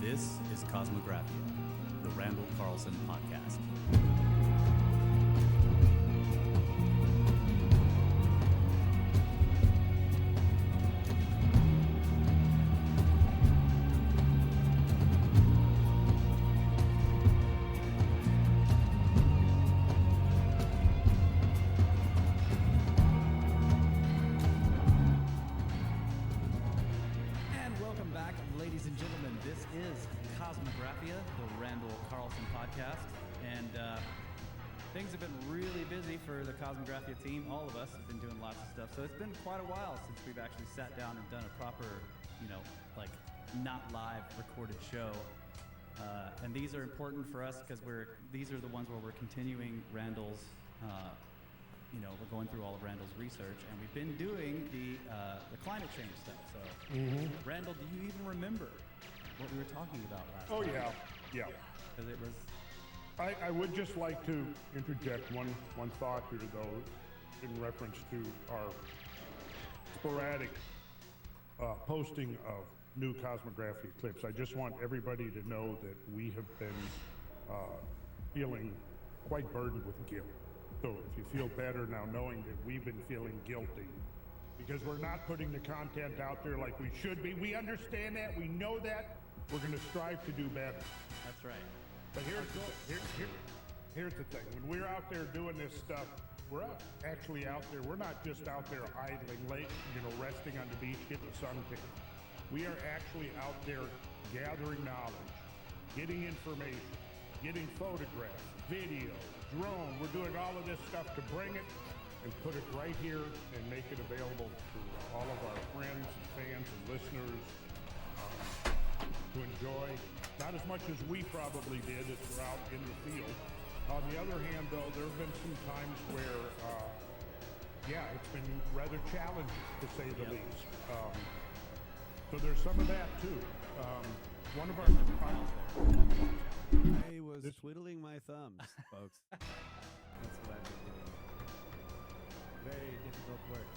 This is Cosmographia, the Randall Carlson podcast. Things have been really busy for the Cosmographia team. All of us have been doing lots of stuff. So it's been quite a while since we've actually sat down and done a proper, not live recorded show. And these are important for us because these are the ones where we're continuing Randall's, we're going through all of Randall's research, and we've been doing the climate change stuff. So, Randall, do you even remember what we were talking about last time? Oh, yeah. Because it was... I would just like to interject one thought here, though, in reference to our sporadic posting of new Cosmographia clips. I just want everybody to know that we have been feeling quite burdened with guilt. So if you feel better now knowing that we've been feeling guilty because we're not putting the content out there like we should be. We understand that. We know that. We're going to strive to do better. That's right. But here's the thing. When we're out there doing this stuff, we're actually out there. We're not just out there idling, resting on the beach, getting suntan. We are actually out there gathering knowledge, getting information, getting photographs, video, drone. We're doing all of this stuff to bring it and put it right here and make it available to all of our friends, fans, and listeners to enjoy. Not as much as we probably did as we're out in the field. On the other hand, though, there have been some times where, it's been rather challenging, to say the least. So there's some of that, too. One of our... I was twiddling my thumbs, folks. That's what I've been doing. Very difficult work.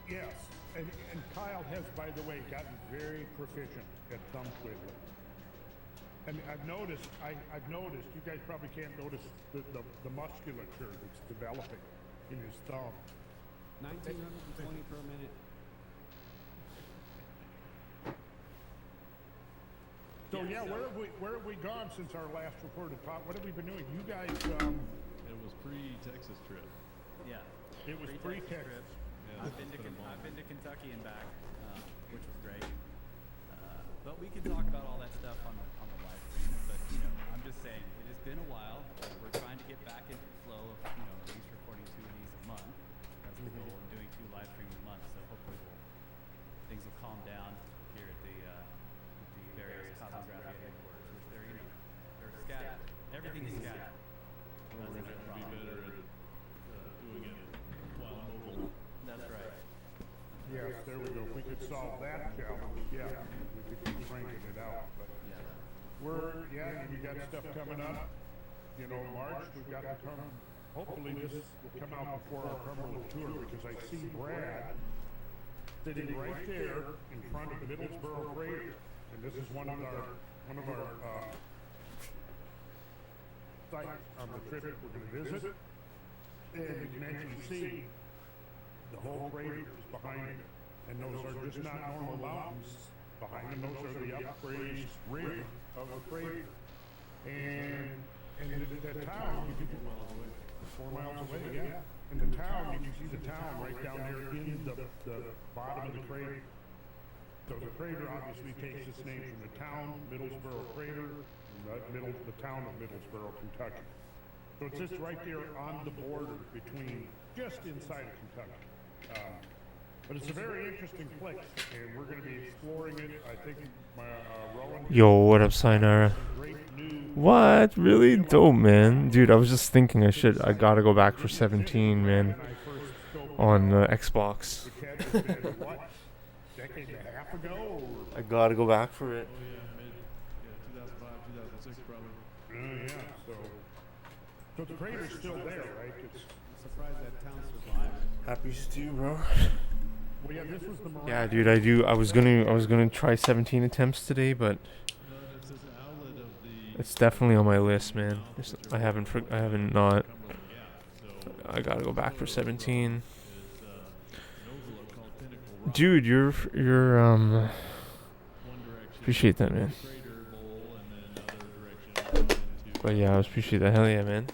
Yes, and Kyle has, by the way, gotten very proficient at thumb twiddling. And I've noticed, you guys probably can't notice the musculature that's developing in his thumb. 1920 per minute. So where have we gone since our last recorded pod? What have we been doing? You guys, It was pre-Texas trip. Yeah. it was pre-Texas. Yeah, I've been to Kentucky and back, which was great. But we can talk about all that stuff on the live stream. But I'm just saying it has been a while. We're trying to get back into the flow of at least recording 2 of these a month. That's the goal. I'm doing 2 live streams a month, so hopefully things will calm down here at the various Cosmographia headquarters, which they're scattered. Everything is scattered. We're going to be better at doing it while mobile. That's right. Yes, there we go. If we could solve that challenge, we could keep cranking it out. But we got stuff coming up. March, we've got to come. Hopefully this will come out before our Cumberland tour, because I see Brad sitting right there in front of the Middlesboro crater, and this is one of our sites on the trip that we're going to visit. And you can actually see the whole crater is behind it, and those are just not normal mountains behind them. Those are the upraised rim of the crater. And the town, you can 4 miles away, yeah. In the town, you can see the town right down there in the bottom of the crater. So the crater obviously takes its name from the town, Middlesboro Crater, the town of Middlesboro, Kentucky. So it sits right there on the border between, just inside of Kentucky. But it's a very interesting place, and we're going to be exploring it. I think Rowan... Yo, what up, Sayonara? What? Really? Dope, man. Dude, I was just thinking I gotta go back for 17, man. On Xbox. Decade and a half ago? I gotta go back for it. 2005, 2006 probably. So the crater's still there, right? I'm surprised that town survived. Happy stew, bro. Well, yeah, this was the Mirage. Yeah, dude, I do. I was gonna try 17 attempts today, but It's this outlet of the it's definitely on my list, man. I haven't not. so I gotta go back for 17. is an overlook called Pinnacle Rock. Dude, you're One direction appreciate that, man. crater bowl, and then other direction into But yeah, I appreciate that. Hell yeah, man.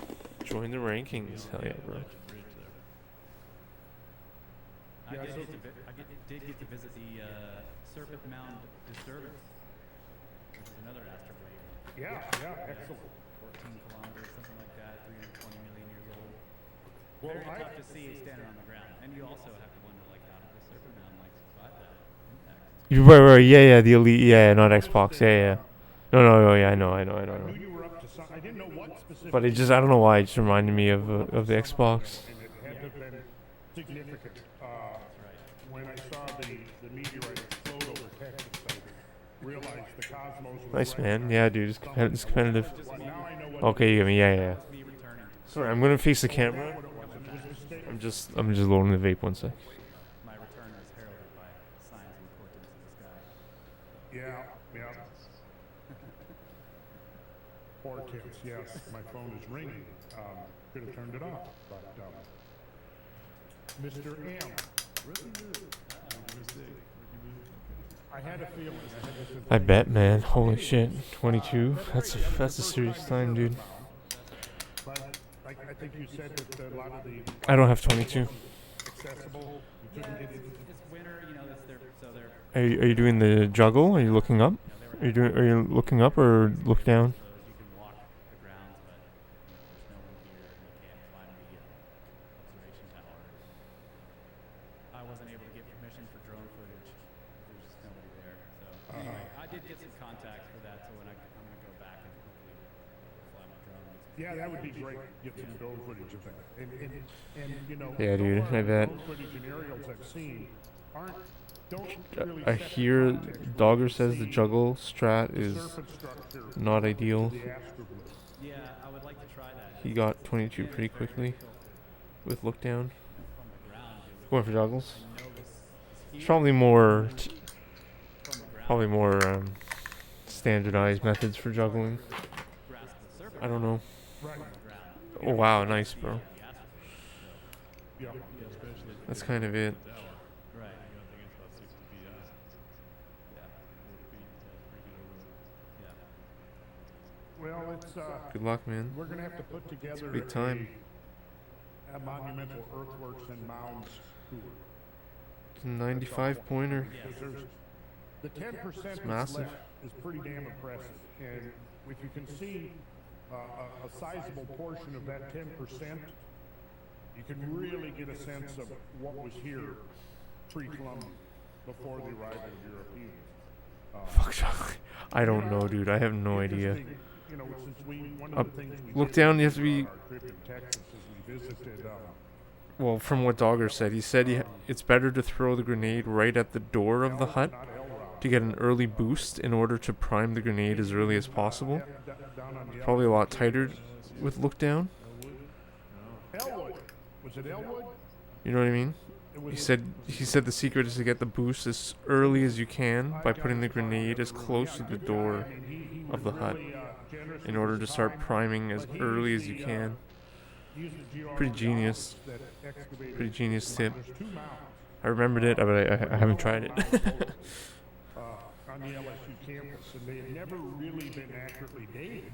Join the rankings. Hell yeah, bro. bridge there. Yeah, so- did get to visit the Serpent Mound Disturbance, which is another asteroid. Yeah, excellent. 14 kilometers, something like that, 320 million years old. Well, Very tough to see standing on the ground. And you also have to wonder, like, how did the Serpent Mound, like, survive that impact? Right, yeah, the Elite, yeah, not Xbox, yeah. No, yeah, I know. I knew you were up to something. I didn't know what specific. But it just, I don't know why, it just reminded me of the Xbox. And it had to have been significant. When I saw the meteorite explode over Texas, I realized the cosmos was Nice, right. man. Yeah, dude, it's competitive. Well, now I know what Okay, you get me, yeah. Me returning. Sorry, I'm gonna face the camera. it was. It was a mistake. I'm just loading the vape one sec. My return was heralded by signs and portents in the sky. Yeah. Portents, yes. My phone is ringing. Could have turned it off, but Mr. M. I had a feeling. I had this I bet, man. Holy shit, 22. That's a serious time, dude. But I think you said that a lot of the I don't have 22. accessible. You couldn't get it. It's winter, you know, they're Are you doing the juggle? Are you looking up? Are you looking up or look down? closed. You can walk the grounds, but there's no one here, and you can't climb the observation tower. I wasn't able to get permission for drone footage. There's just nobody there. So anyway, I did get some contacts for that. So when I'm gonna go back and hopefully fly my drone. Yeah, that would be great. Get some drone footage of that. And you know. Yeah, so dude, far I the bet. drone footage and aerials I've seen don't really I set the hear context for Dogger what says you the see. juggle strat The is surface structure not ideal. of the astroglyph. Yeah, I would like to try that. He got 22 pretty quickly with look down. From the ground, it Going for juggles. would know this It's probably more from the ground. standardized methods for juggling. Grasp the serpent I don't know. Right. from the ground. Oh wow, nice, bro. The asteroid. Yeah. That's kind of it. Right. I think it's about 60 feet high. Yeah. 40 feet. That's pretty good overlook. Yeah. Well, it's Good luck, man. we're gonna have to put together big time. a monumental earthworks and mounds tour. It's a 95 pointer. Because there's the 10% that's massive. left is pretty damn impressive, and if you can see a sizable portion of that 10%, you can really get a sense of what was here pre-Columbian, before the arrival of Europeans. Fuck juggling. I don't know, dude. I have no idea. Interesting, you know, since one of the things we Look did down, you have to be- on our trip in Texas is we visited. Well, from what Dogger said, he said it's better to throw the grenade right at the door of the hut Not Elrod. to get an early boost in order to prime the grenade as early as possible. Down on the Probably a lot tighter with look down. Elwood. Was it Elwood? You know what I mean? It was He said the secret is to get the boost as early as you can by putting the grenade as close to the door of the hut in order to start priming as early as you can. Pretty genius. Pretty genius tip. There's 2 mounds I remembered it, but I haven't tried it. on the LSU campus, and they had never really been accurately dated.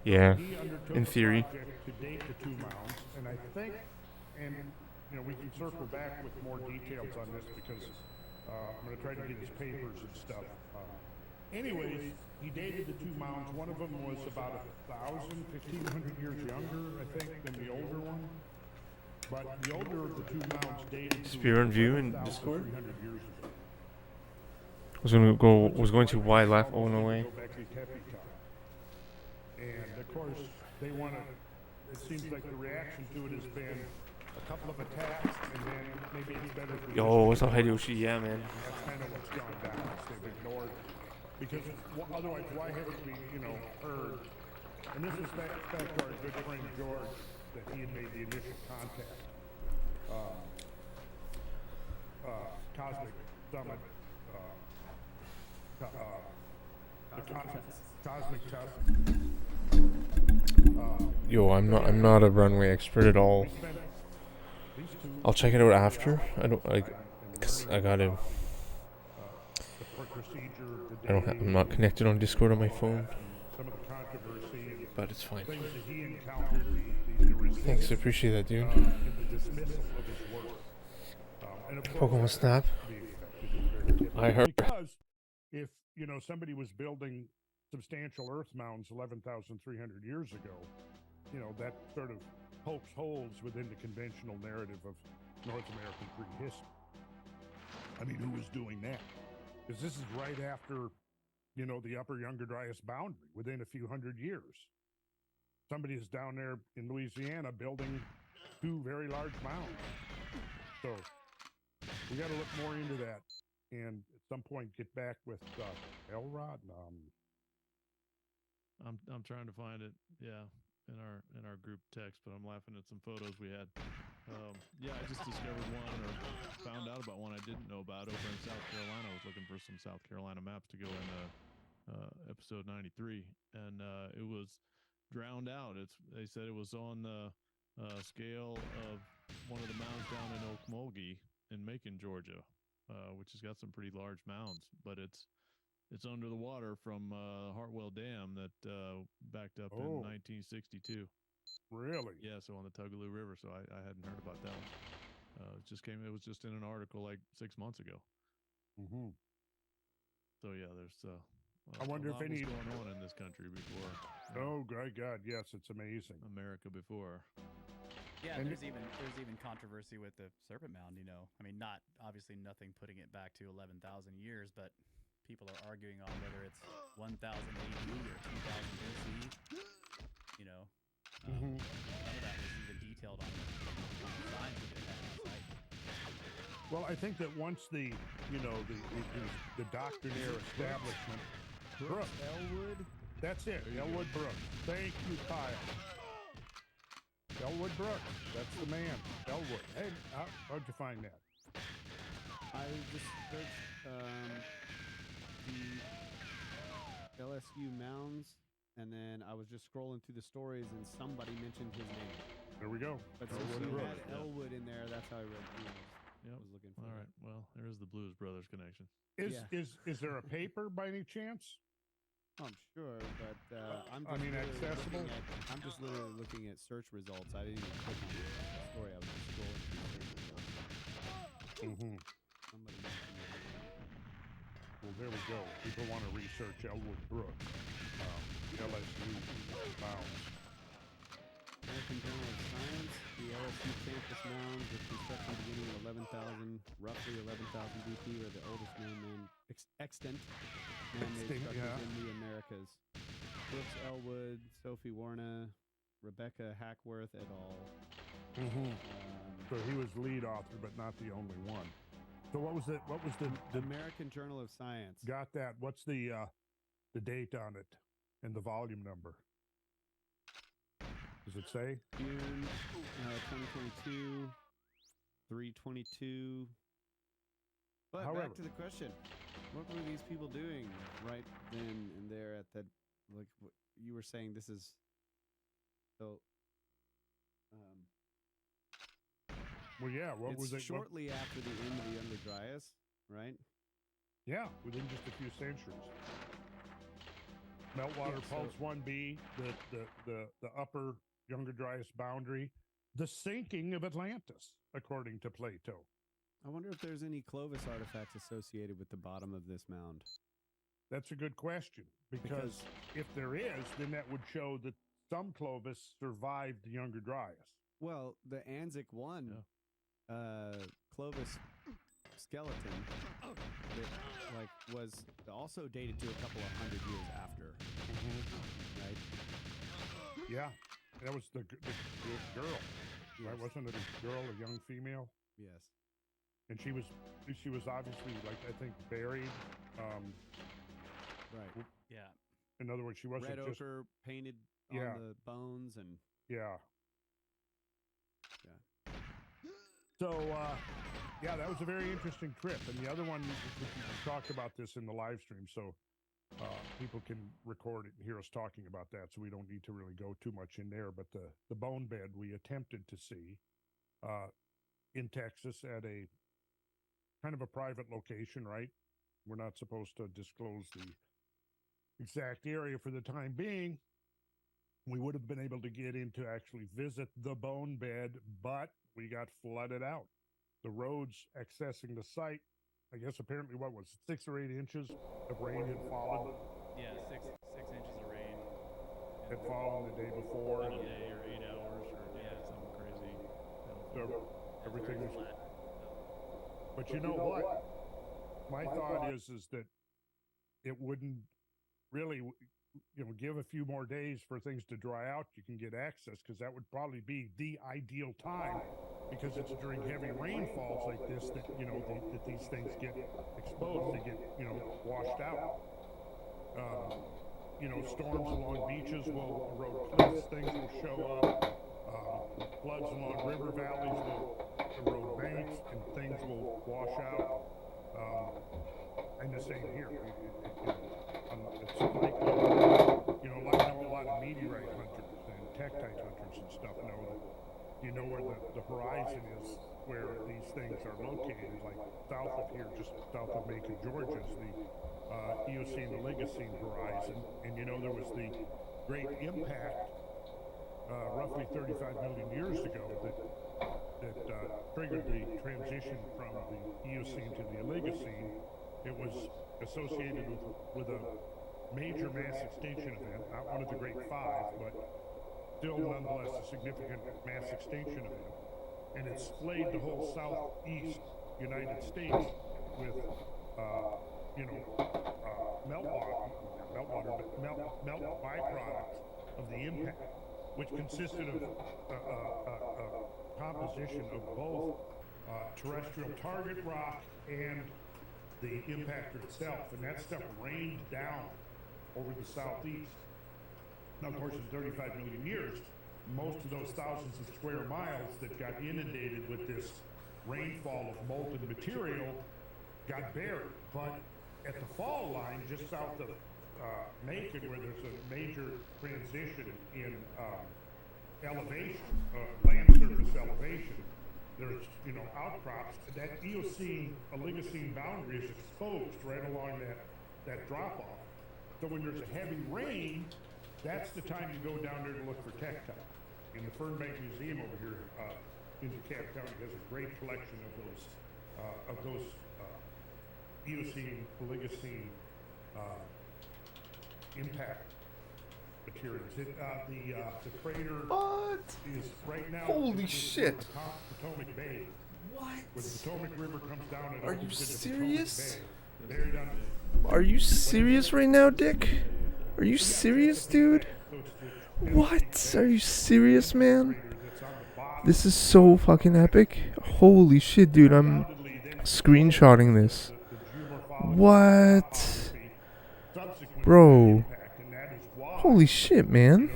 Yeah, He undertook in a theory. project to date the 2 mounds, and I think, and you know, we can circle back with more details on this because I'm going to try to get his papers and stuff. Anyways, he dated the 2 mounds. One of them was about 1,000, 1,500 years younger, I think, than the older one. But the older of the 2 mounds dated to Spear and view in Discord? 1,300 years ago. Was going to Y left, oh no way. Göbekli Tepe top. And of course, they want to, it seems like the reaction to it has been a couple of attacks, and then maybe it's better for Yo, what's up, Hideyoshi? Yeah, man. That's kind of what's gone down, is they've ignored, because otherwise, why haven't we, you know, heard, and this is back to our good friend George, that he had made the initial contact. Cosmic Summit, Cosmic Tusk. Yo, I'm not a runway expert at all. I'll check it out after. I don't like, cause I gotta. I'm not connected on Discord on my phone. Some of the controversy and But it's fine. things that he encountered, the resistance, Thanks, I appreciate that, dude. and the dismissal of his work. And of course, Pokemon Snap. I heard. because if somebody was building substantial Earth mounds 11,300 years ago, that sort of pokes holes within the conventional narrative of North American prehistory. I mean, who was doing that? Because this is right after, the Upper Younger Dryas boundary, within a few hundred years. Somebody is down there in Louisiana building 2 very large mounds. So we got to look more into that, and at some point get back with Elrod. I'm trying to find it. Yeah, in our group text, but I'm laughing at some photos we had. Yeah, I just discovered one or found out about one I didn't know about over in South Carolina. I was looking for some South Carolina maps to go in episode 93, and it was drowned out. They said it was on the scale of one of the mounds down in Okmulgee in Macon, Georgia, which has got some pretty large mounds, but it's under the water from Hartwell Dam that backed up in 1962. Really? Yeah, so on the Tugaloo River. So I hadn't heard about that one. It was just in an article like 6 months ago. Mm-hmm. So yeah, there's I wonder if any was going on in this country before. Oh, great God! Yes, it's amazing. America before. Yeah, there's even controversy with the Serpent Mound. I mean, obviously nothing putting it back to 11,000 years, but people are arguing on whether it's 1,000 AD or 2,000 BC. Some of that was even detailed on the designs that they had on site. Well, I think that once the doctrinaire establishment, Brooks, Elwood. that's it, Elwood Brooks. Thank you, Kyle. Elwood Brooks, that's the man. Elwood. Hey, how'd you find that? I just searched the LSU mounds, and then I was just scrolling through the stories, and somebody mentioned his name. There we go. But Elwood since you Brooks. had Elwood in there, that's how I read. Yep. Was looking for. All right. Well, there is the Blues Brothers connection. Is there a paper by any chance? Oh, I'm sure, but I'm I just mean, accessible? I'm just literally looking at search results. I didn't even click on the story. I was just scrolling through search results. Mm-hmm. Somebody mentioned it. Well, there we go. People want to research Elwood Brooks, LSU mounds. American Journal of Science, the LSU campus mounds with construction beginning at roughly 11,000 BP, are the oldest known extant man-made structures in the Americas. Brooks Elwood, Sophie Warna, Rebecca Hackworth et al. Mm-hmm. So he was lead author, but not the only one. So what was the American Journal of Science? Got that? What's the date on it and the volume number? Does it say? June 2022, 322. But However, back to the question: what were these people doing right then and there at that? Like you were saying, this is so. Well, yeah. What was it? Shortly after the end of the Younger Dryas, right? Yeah, within just a few centuries. Meltwater Pulse 1B, the upper Younger Dryas boundary, the sinking of Atlantis, according to Plato. I wonder if there's any Clovis artifacts associated with the bottom of this mound. That's a good question, because if there is, then that would show that some Clovis survived the Younger Dryas. Well, the Anzac 1 Clovis skeleton that was also dated to a couple of hundred years after, right? Yeah, that was the girl. Yes. Right? Wasn't it a girl, a young female? Yes. And she was obviously, like, I think, buried. Right. Yeah. In other words, she wasn't red just ochre painted on the bones and yeah. So, yeah, that was a very interesting trip. And the other one, we talked about this in the live stream, so people can record it and hear us talking about that. So we don't need to really go too much in there. But the bone bed we attempted to see in Texas at a kind of a private location, right? We're not supposed to disclose the exact area for the time being. We would have been able to get in to actually visit the bone bed, but we got flooded out. The roads accessing the site, I guess apparently what was it, 6 or 8 inches of rain had fallen. Yeah, six inches of rain. Had fallen the day before. In a day or 8 hours or something crazy. So everything was flat. But you know what? My thought is that it wouldn't really, give a few more days for things to dry out. You can get access, because that would probably be the ideal time, because it's during heavy rainfalls like this that that these things get exposed. They get washed out. Storms along beaches will erode cliffs. Things will show up. Floods along river valleys will erode banks, and things will wash out. And the same here. It's like, a lot of meteorite hunters and tektite hunters and stuff know that, where the horizon is, where these things are located, like south of here, just south of Macon, Georgia, is the Eocene, the Oligocene horizon. And there was the great impact roughly 35 million years ago that triggered the transition from the Eocene to the Oligocene. It was associated with a major mass extinction event, not one of the Great Five, but still nonetheless a significant mass extinction event. And it splayed the whole southeast United States with, melt byproducts of the impact, which consisted of a composition of both terrestrial target rock and the impactor itself, and that stuff rained down over the southeast. Now, of course, in 35 million years, most of those thousands of square miles that got inundated with this rainfall of molten material got buried. But at the fall line, just south of Macon, where there's a major transition in elevation, land surface elevation, there's outcrops. That Eocene Oligocene boundary is exposed right along that drop off. So when there's a heavy rain, that's the time you go down there to look for tektite. And the Fernbank Museum over here in DeKalb County has a great collection of those Eocene Oligocene impact materials. The crater is right now. Holy shit! Potomac Bay. What? Where the Potomac River comes down and Are you opens into serious? Potomac Bay. Buried on. Are you serious right now, Dick? Are you serious, dude? What? Are you serious, man? This is so fucking epic. Holy shit, dude. I'm screenshotting this. What? Bro. Holy shit, man.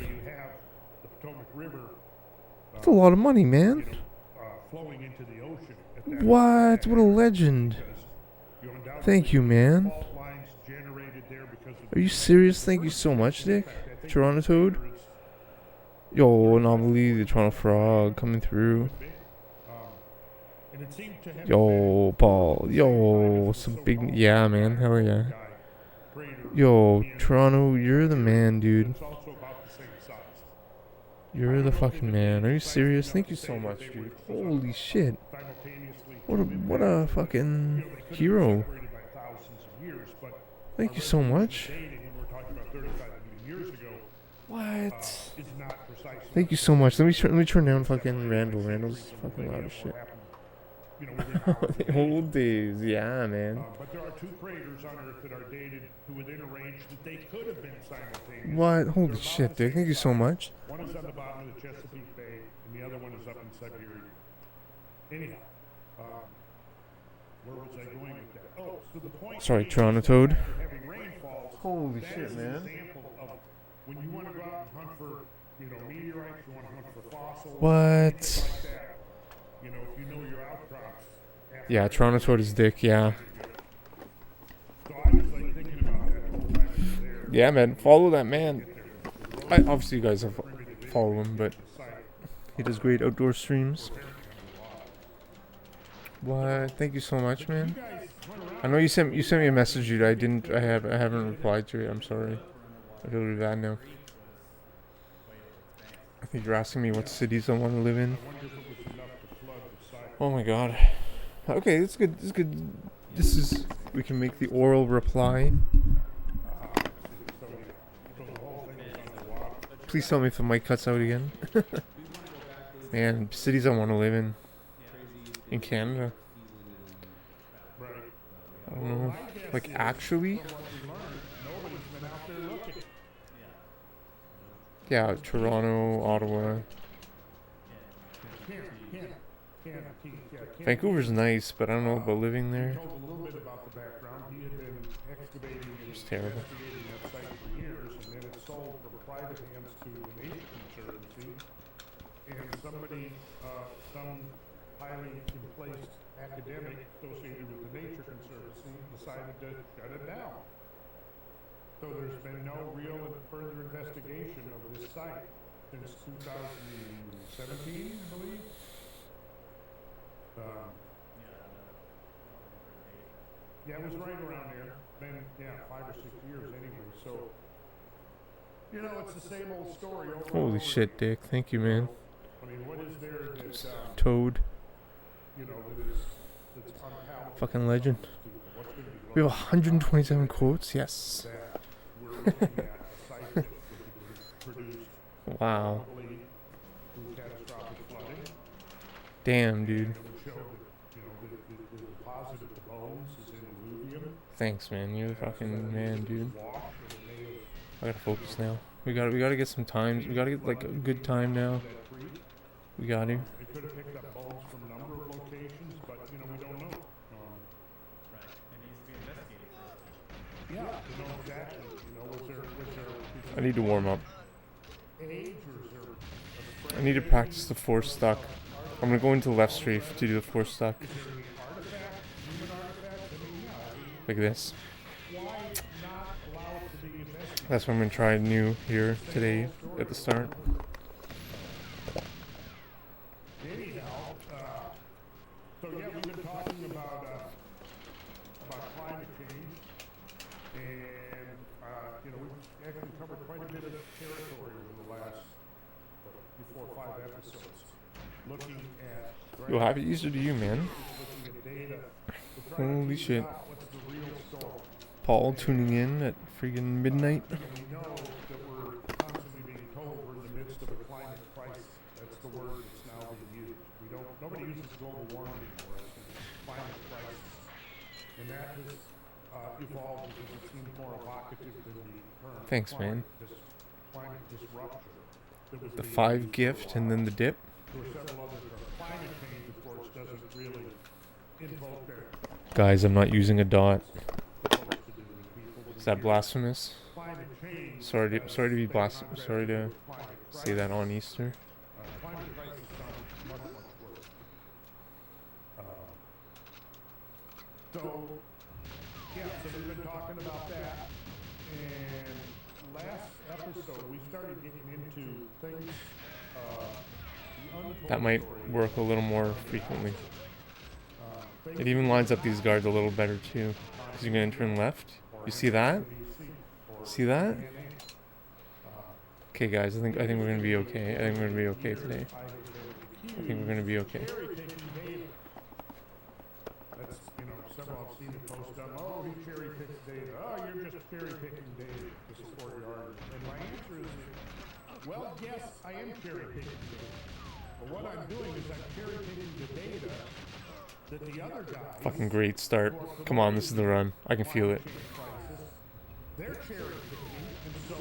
That's a lot of money, man. What? What a legend. Thank you, man. Are you serious? Thank you so much, Dick. Toronto Toad. Yo, Anomaly, the Toronto Frog coming through. Yo, Paul. Yo, some big. Yeah, man. Hell yeah. Yo, Toronto, you're the man, dude. You're the fucking man. Are you serious? Thank you so much, dude. Holy shit. What a fucking hero. Thank you so much. What? Thank you so much. Let me turn down fucking Randall. Randall's fucking loud as shit. The old days, yeah, man. But there are 2 craters on Earth that are dated to within a range that they could have been simultaneous. What? Holy shit, Dick. Thank you so much. One is on the bottom of the Chesapeake Bay, and the other one is up in Siberia. Anyhow, where was I going with that? Oh, so the point. Sorry, Toronto Toad. Holy shit, man. When you want to go out and hunt for, meteorites, you want to hunt for fossils. What? you know, if you know your outcrops. Yeah, Toronto Toad is dick, yeah. So I was like thinking about that the whole time we were there. Yeah, man, follow that man. Obviously you guys have follow him, but he does great outdoor streams. What? Thank you so much, man. I know you sent me a message, dude. I haven't replied to it. I'm sorry. I feel really bad now. I think you're asking me what cities I want to live in. Oh my god. Okay, it's good. It's good. We can make the oral reply. Please tell me if the mic cuts out again. Man, cities I want to live in Canada. I don't know. Like, actually? Yeah, Toronto, Ottawa. Vancouver's nice, but I don't know about living there. It's terrible. And somebody, some highly placed academic associated with the Nature Conservancy decided to shut it down. So there's been no real further investigation of this site since 2017, I believe. Yeah, it was right around there. Been, 5 or 6 years anyway. So, you know, it's the same old story. Holy shit, Dick. Thank you, man. I mean, what is there that, Toad. you know, that's unpalatable? Fucking legend. We have 127 quotes? Yes. Wow. Damn, dude. Thanks, man. You're the fucking man, dude. I gotta focus now. We gotta get some times. We gotta get like a good time now. We got to. It could have picked up bones from a number of locations, but you know we don't know. Right. It needs to be investigated first. Yeah, you know exactly. You know, was there I need to warm up. age or is there I need to practice the force stuck. I'm gonna go into left strafe to do the force stuck. Like this. That's what I'm gonna try new here today at the start. Anyhow, so yeah, we've been talking about climate change, and you know we've actually covered quite a bit of territory over the last 4 or 5 episodes, looking at. Yo, happy Easter to you, man. Holy shit. Paul tuning in at friggin' midnight. We know that we're constantly being told we're in the midst of a climate crisis. That's the word that's now being used. Nobody uses global warming anymore. It's climate crisis. And that has evolved because it seems more evocative than the term. Thanks, man. Climate disruption. The 5 gift and then the dip. There were several other terms. Climate change, of course, doesn't really invoke that. Guys, I'm not using a dot. Is that blasphemous? Sorry to be blasphemous. Sorry to say that on Easter. So, yeah, so we've been talking about that, and last episode we started getting into things, That might work a little more frequently. It even lines up these guards a little better too. Because you're going to turn left. You see that? See that? Okay, guys, I think we're going to be okay. I think we're going to be okay today. I think we're going to be okay. That's, you know, several I've seen it post up, oh, he cherry picks data. Oh, you're just cherry picking data to support your argument. And my answer is, well, yes, I am cherry picking data. But what I'm doing is I'm cherry picking the data that the other guys... Fucking great start. Come on, this is the run. I can feel it. They're cherry picking, and so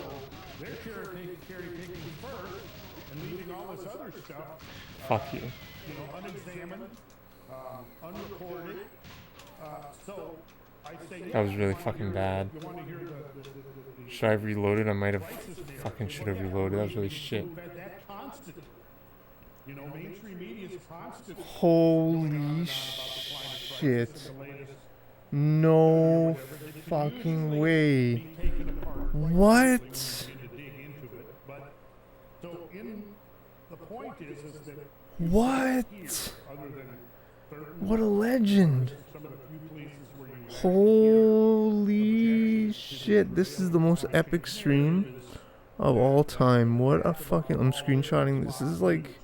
they're cherry picking first and leaving all this other stuff... Fuck you. You know, unexamined, unrecorded. So I say, That was really fucking bad. Should I have reloaded? I might have fucking should have reloaded. That was really shit. You know, mainstream media is constantly Holy shit. No fucking way. What? What? What a legend. Holy shit. This is the most epic stream of all time. What a fucking... I'm screenshotting. This is like...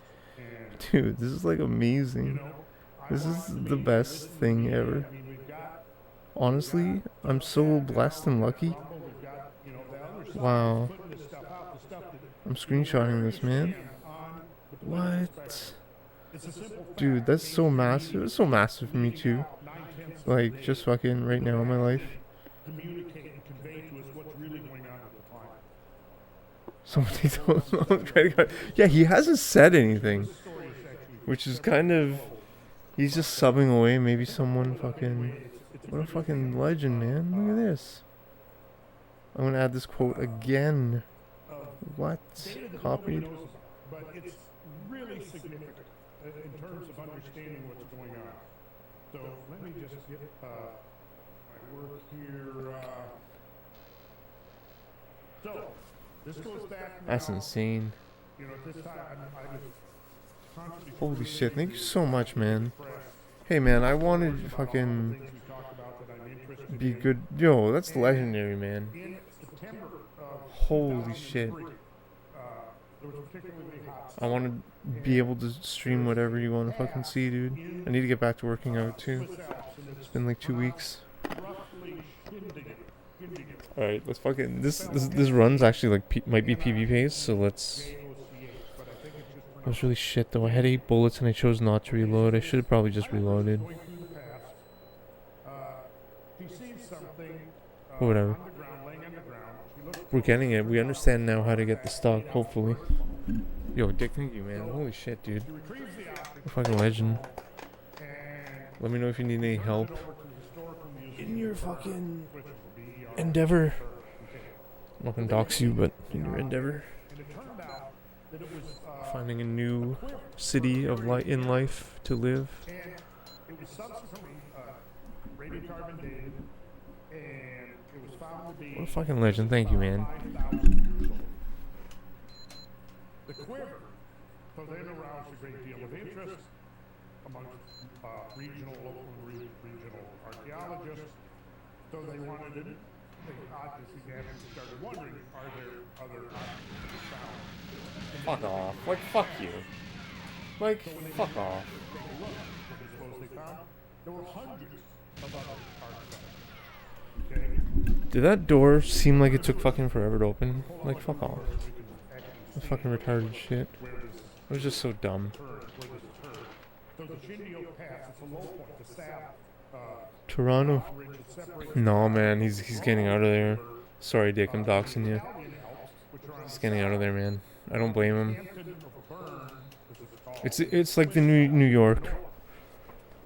Dude, this is like amazing. This is the best thing ever. Honestly, I'm so blessed and lucky. Wow. I'm screenshotting this, man. What? Dude, that's so massive. It's so massive for me too. Like, just fucking right now in my life. Somebody told him on credit card. Yeah, he hasn't said anything. Which is kind of... He's just subbing away. Maybe someone fucking... What a fucking legend, man. Look at this. I'm gonna add this quote again. What? Copied? But it's really significant in terms of understanding what's going on. So let me just get my work here. So this goes back. That's insane. You know, at this time I was constantly. Holy shit! Thank you so much, man. Hey, man, I wanted to fucking be good. Yo, that's legendary, man. Holy shit. I want to be able to stream whatever you want to fucking see, dude. I need to get back to working out too. It's been like 2 weeks. Alright, let's fucking... This run's actually like might be PB pace, so let's... That was really shit though. I had 8 bullets and I chose not to reload. I should have probably just reloaded. But whatever. We're getting it. We understand now how to get the stock, hopefully. Yo, Dick, thank you, man. Holy shit, dude. You're a fucking legend. Let me know if you need any help in your fucking endeavor. I'm not gonna dox you, but in your endeavor. Finding a new city of in life to live. What a fucking legend. Thank you, man. The quiver, so then aroused a great deal of interest amongst regional, local, regional archaeologists. So they wanted to, they obviously started wondering, are there other objects found? Fuck off. Like, fuck you. Like, fuck off. There were hundreds of other artifacts. Okay? Did that door seem like it took fucking forever to open? Like, fuck off. That's fucking retarded shit. It was just so dumb. Toronto. No, man, he's getting out of there. Sorry, Dick, I'm doxing you. He's getting out of there, man. I don't blame him. It's like the New York.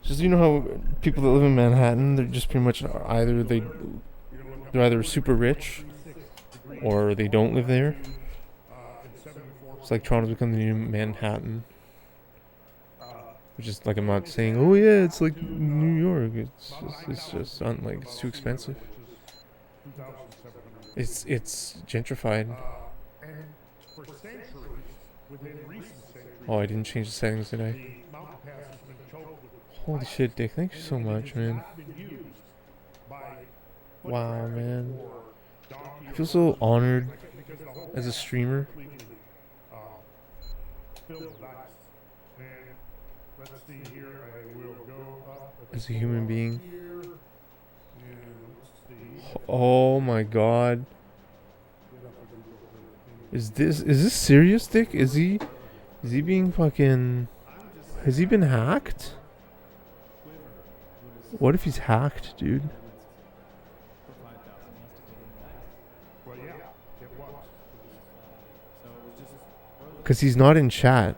Just, you know how people that live in Manhattan, they're just pretty much they're either super rich or they don't live there. It's like Toronto's become the new Manhattan. Which is like, I'm not saying, oh yeah, it's like New York. It's just like, it's too expensive. It's gentrified. Oh, I didn't change the settings, did I? Holy shit, Dick, thank you so much, man. Wow, man. I feel so honored as a streamer. As a human being. Oh my god. Is this serious, Dick? Is he being fucking... Has he been hacked? What if he's hacked, dude? Because he's not in chat.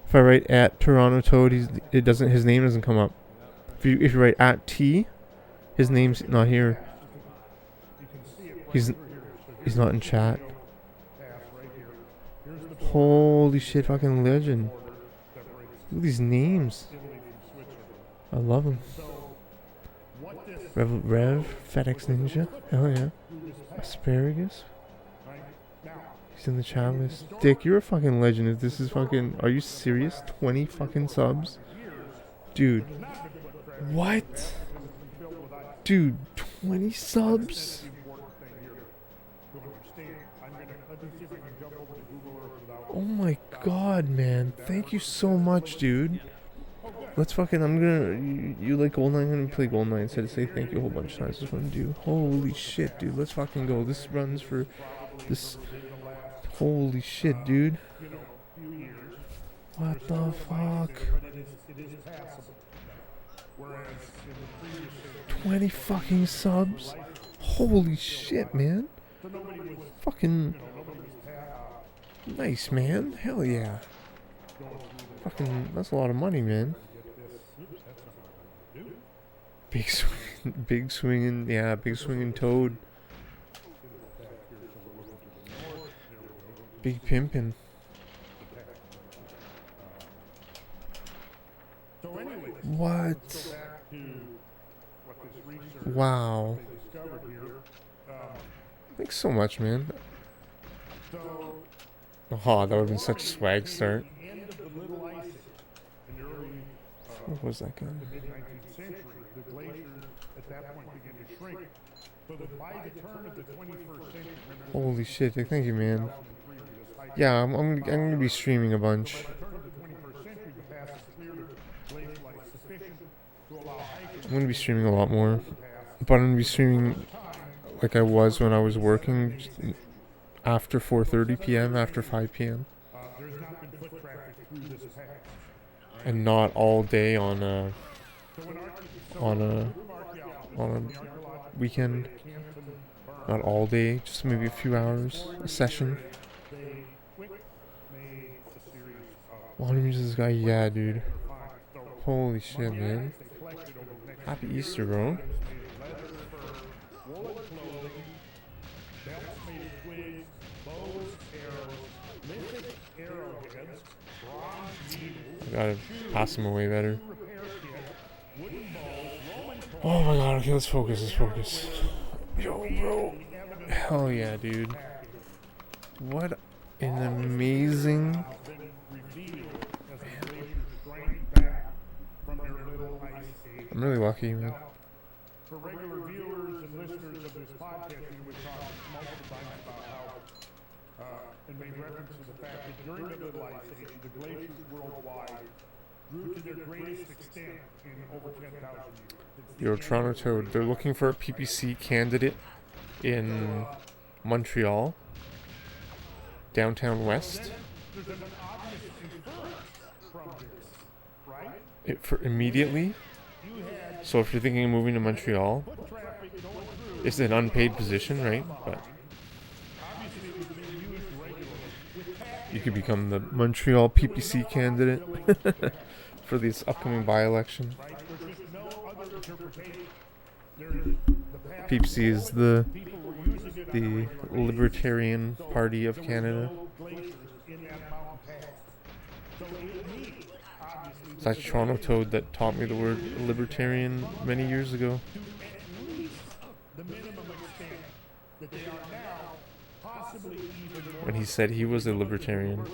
If I write at Toronto Toad, his name doesn't come up. If you write at T, his name's not here. He's not in chat. Holy shit, fucking legend. Look at these names. I love them. Rev, FedEx Ninja. Hell yeah. Asparagus. He's in the chat list. Dick, you're a fucking legend. If this is fucking... Are you serious? 20 fucking subs? Dude. What? Dude, 20 subs? Oh my god, man. Thank you so much, dude. Let's fucking... I'm gonna... You like Goldeneye? I'm gonna play Goldeneye instead of say thank you a whole bunch of times. That's what I'm gonna do. Holy shit, dude. Let's fucking go. This runs for... This... Holy shit, dude. What the fuck? 20 fucking subs? Holy shit, man. Fucking... Nice, man. Hell yeah. Fucking... That's a lot of money, man. Big swing... Big swinging... Yeah, big swinging toad. Big pimpin'. What? Wow. Thanks so much, man. Oh, that would have been such a swag start. What was that guy? Holy shit, thank you, man. Yeah, I'm gonna be streaming a bunch. I'm gonna be streaming a lot more, but I'm gonna be streaming like I was when I was working, after 4:30 p.m., after 5 p.m. and not all day on a weekend. Not all day, just maybe a few hours a session. What is this guy? Yeah, dude. Holy shit, man. Happy Easter, bro. I gotta pass him away better. Oh my god, okay, let's focus, Yo, bro. Hell yeah, dude. What an amazing... I'm really lucky, man. For regular viewers and listeners of this podcast, we talked multiple times about how, and made reference to the fact that during the Little Ice Age, the glaciers worldwide grew to their greatest extent in over 10,000 years. Yo, Toronto Toad, they're looking for a PPC candidate in Montreal, downtown west. There's an obvious inference from this, right? For immediately. So if you're thinking of moving to Montreal, it's an unpaid position, right? But you could become the Montreal PPC candidate for this upcoming by-election. PPC is the Libertarian Party of Canada. It's that Toronto Toad that taught me the word libertarian many years ago. When he said he was a libertarian.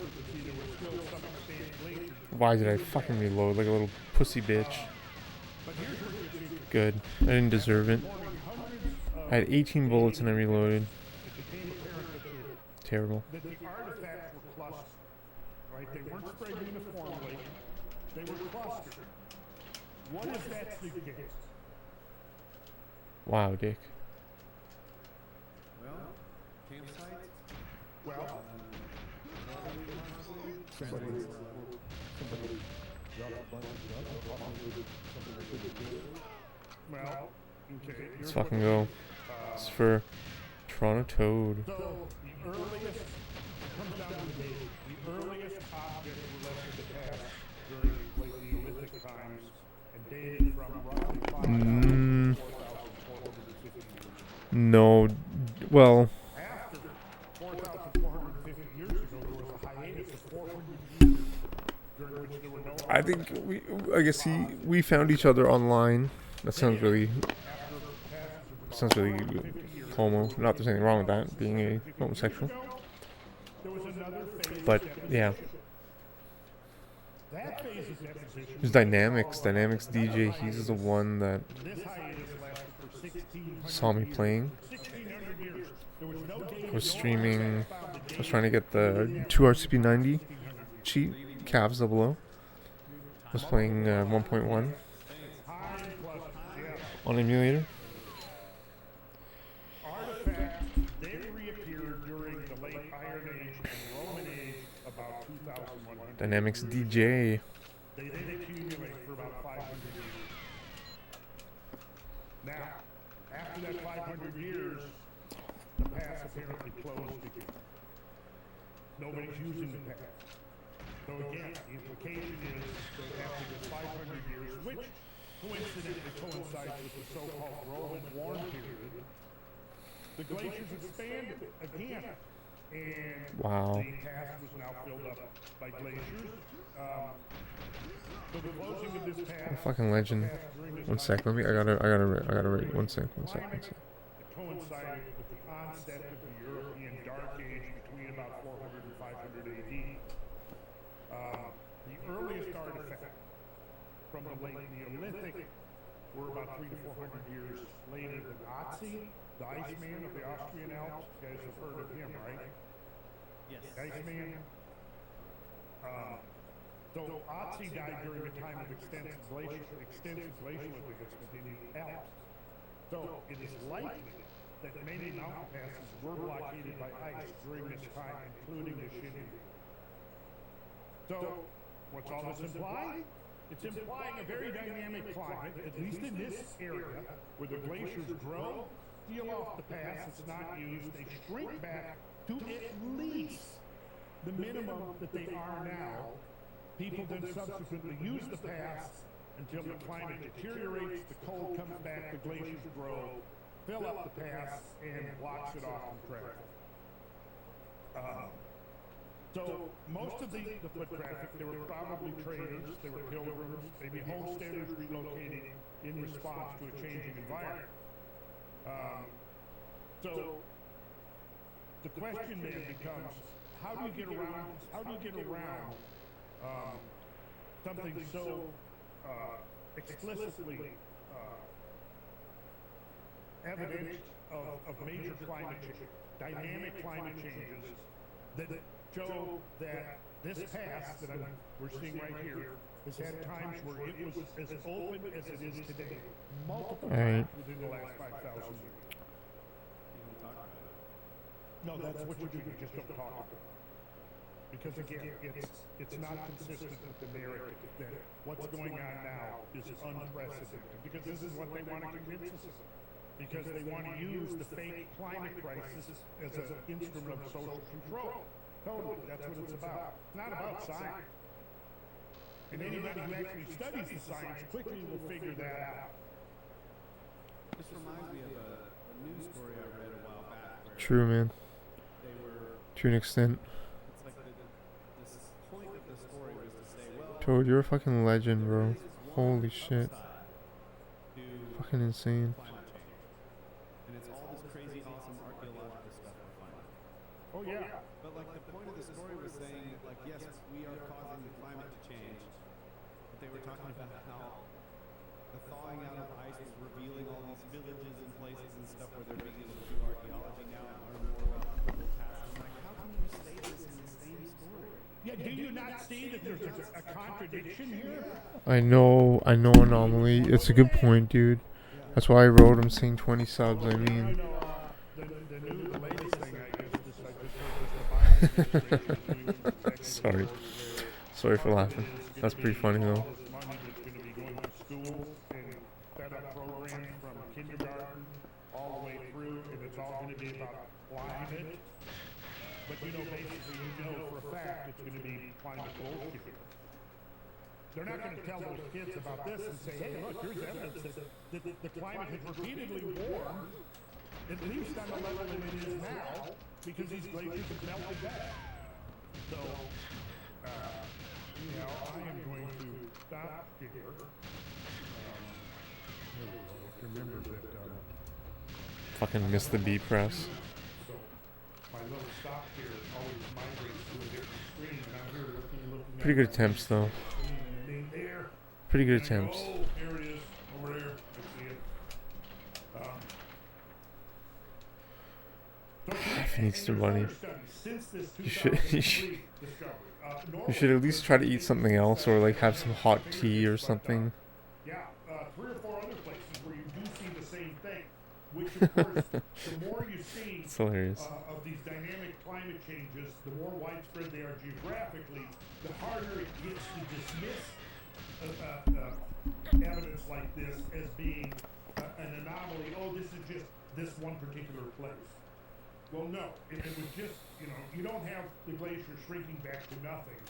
Why did I fucking reload like a little pussy bitch? Good. I didn't deserve it. I had 18 bullets and I reloaded. Terrible. They weren't spread uniformly. They were clustered. What is that suggest? Wow, Dick. Well, campsite. Well, okay. Let's fucking go. It's for Toronto Toad. So, the earliest comes down to the earliest objects were left in the past during late Neolithic times and dated from roughly 5,000 to 4,450 years. No, well, 4,450 years ago, there was a hiatus of 400 years during which there were no. I think I guess we found each other online. That sounds really homo. Not there's anything wrong with that, being a homosexual. But yeah. There's Dynamics DJ. He's the one that saw me playing. I was streaming. I was trying to get the 2RCP90 cheat, Cavs 00. I was playing 1.1 on emulator. Artifacts, they reappeared during the late Iron Age and Roman Age about 2,100. Dynamics DJ. They accumulate for about 500 years. Now, after that 500 years, the pass apparently closed again. Nobody's using the pass. So again, the implication is that after this 500 years, which coincidentally coincides with the so-called Roman Warm period, the glaciers expanded again. And wow. the pass was now filled up by glaciers. So the closing of this pass, What a fucking legend. One sec, I gotta rate. One sec. it coincided with the onset of the European Dark Age between about 400 and 500 AD. The earliest artifacts from the late Neolithic were about 300 to 400 years later than Otzi, the Iceman of the Austrian Alps. You guys have heard of him, right? Yes. Iceman. So Otzi died during a time of extensive glacial advancement in the Alps. So it is likely that many mountain passes were blockaded by ice during this time, including the Shindig. So, what's all this implying? It's implying a very dynamic climate, at least in this area, where the glaciers grow, seal off the pass, it's not used, they shrink back to at least the minimum that they are now. People then subsequently use the pass until the climate deteriorates, the cold comes back, the glaciers grow, fill up the pass, and blocks it off from traffic. So most of the foot traffic, they were probably traders, they were pilgrims, maybe homesteaders relocating in response to a changing environment. So the question then becomes, how do you get around something so explicitly evident of major climate change, dynamic climate changes that show that this pass that we're seeing right here has had times where it was as open as it is today, multiple times within the last 5,000 years. No, that's what you do. You just don't talk about it. Because again, it's not consistent with the narrative that what's going on now is unprecedented. Because this is what they want to convince us of. Because they want to use the fake climate crisis as an instrument of social control. Totally, that's what it's about. It's not about science. And anybody who actually studies the science quickly will figure that out. This reminds me of a news story I read a while back. True, man. They were, To an extent. it's like this point of the story was to say, well, Toad, you're a fucking legend, bro. there is one Holy shit. upside to Fucking insane. climate change. And it's all this crazy, awesome archaeological stuff we're finding. Oh yeah. But like the point of the story was saying that like, yes, we are causing the climate to change. But they were talking about how the thawing out of ice is revealing all these villages and places and stuff where they're being able to do archaeology now and learn more about the purple past. I'm like, how can you say this in the same story? Yeah, do you not see that there's a contradiction here? I know anomaly. It's a good point, dude. That's why I wrote him saying 20 subs. I mean, The latest thing, I just heard was the Biden administration sorry for laughing. That's pretty funny though. all this money that's going to be going to schools and set up programs from kindergarten all the way through, and it's all going to be about climate. But basically, for a fact, it's going to be climate bullshit. They're not going to tell those kids about this and say, hey, look, here's evidence that the climate has repeatedly warmed at least on the level that it is now, because these glaciers have melted back. So, you know, I am going to stop here. Remember that, Fucking missed the B press. so my little stop here always migrates to a different screen, and I'm here looking Pretty good attempts, though. and there. Pretty good And I go, attempts. oh, there it is, over there. I see it. If needs to money. Since this You should- you 2003 should- discovery, You should at least try to eat something else, or like have some hot tea or something. Yeah, 3 or 4 other places where you do see the same thing, which of course, the more you see It's hilarious. of these dynamic climate changes, the more widespread they are geographically, the harder it gets to dismiss evidence like this as being an anomaly. Oh, this is just this one particular place. Well, no, if it was just, you know, you don't have the glacier shrinking back to nothing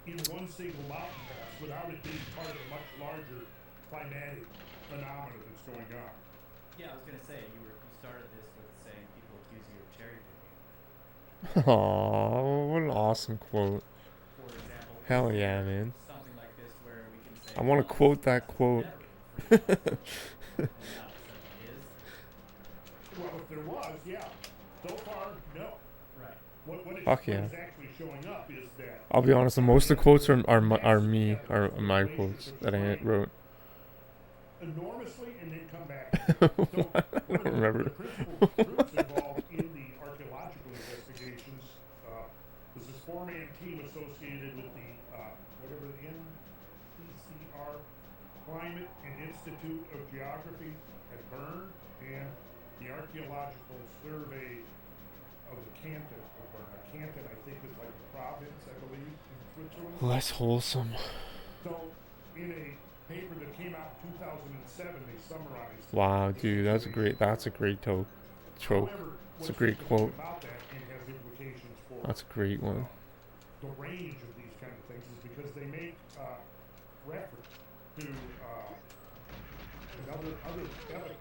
in one single mountain pass without it being part of a much larger climatic phenomena that's going on. Yeah, I was gonna say you started this with saying people accuse you of cherry picking. Oh, what an awesome quote. For example, Hell is yeah, there man. something like this where we can say I want to well, quote that that's quote. never been free and now it suddenly is. Well, if there was, yeah. So far, no. Right. What Fuck yeah. is actually showing up is that I'll be honest, most of the quotes are my quotes that I wrote. enormously and then come back. I So one don't of remember. the principal groups involved in the archaeological investigations was this 4-man team associated with the whatever the NCCR Climate and Institute of Geography at Bern and the Archaeological Survey of the Canton of Bern. Canton, I think, is like a province, I believe, in Switzerland. Less wholesome. So, in a paper that came out in 2007, they summarized. Wow, dude, that's a great trope. However, It's a what's great interesting quote. about that and has implications for That's a great one. the range of these kind of things is because they make reference to other evidence,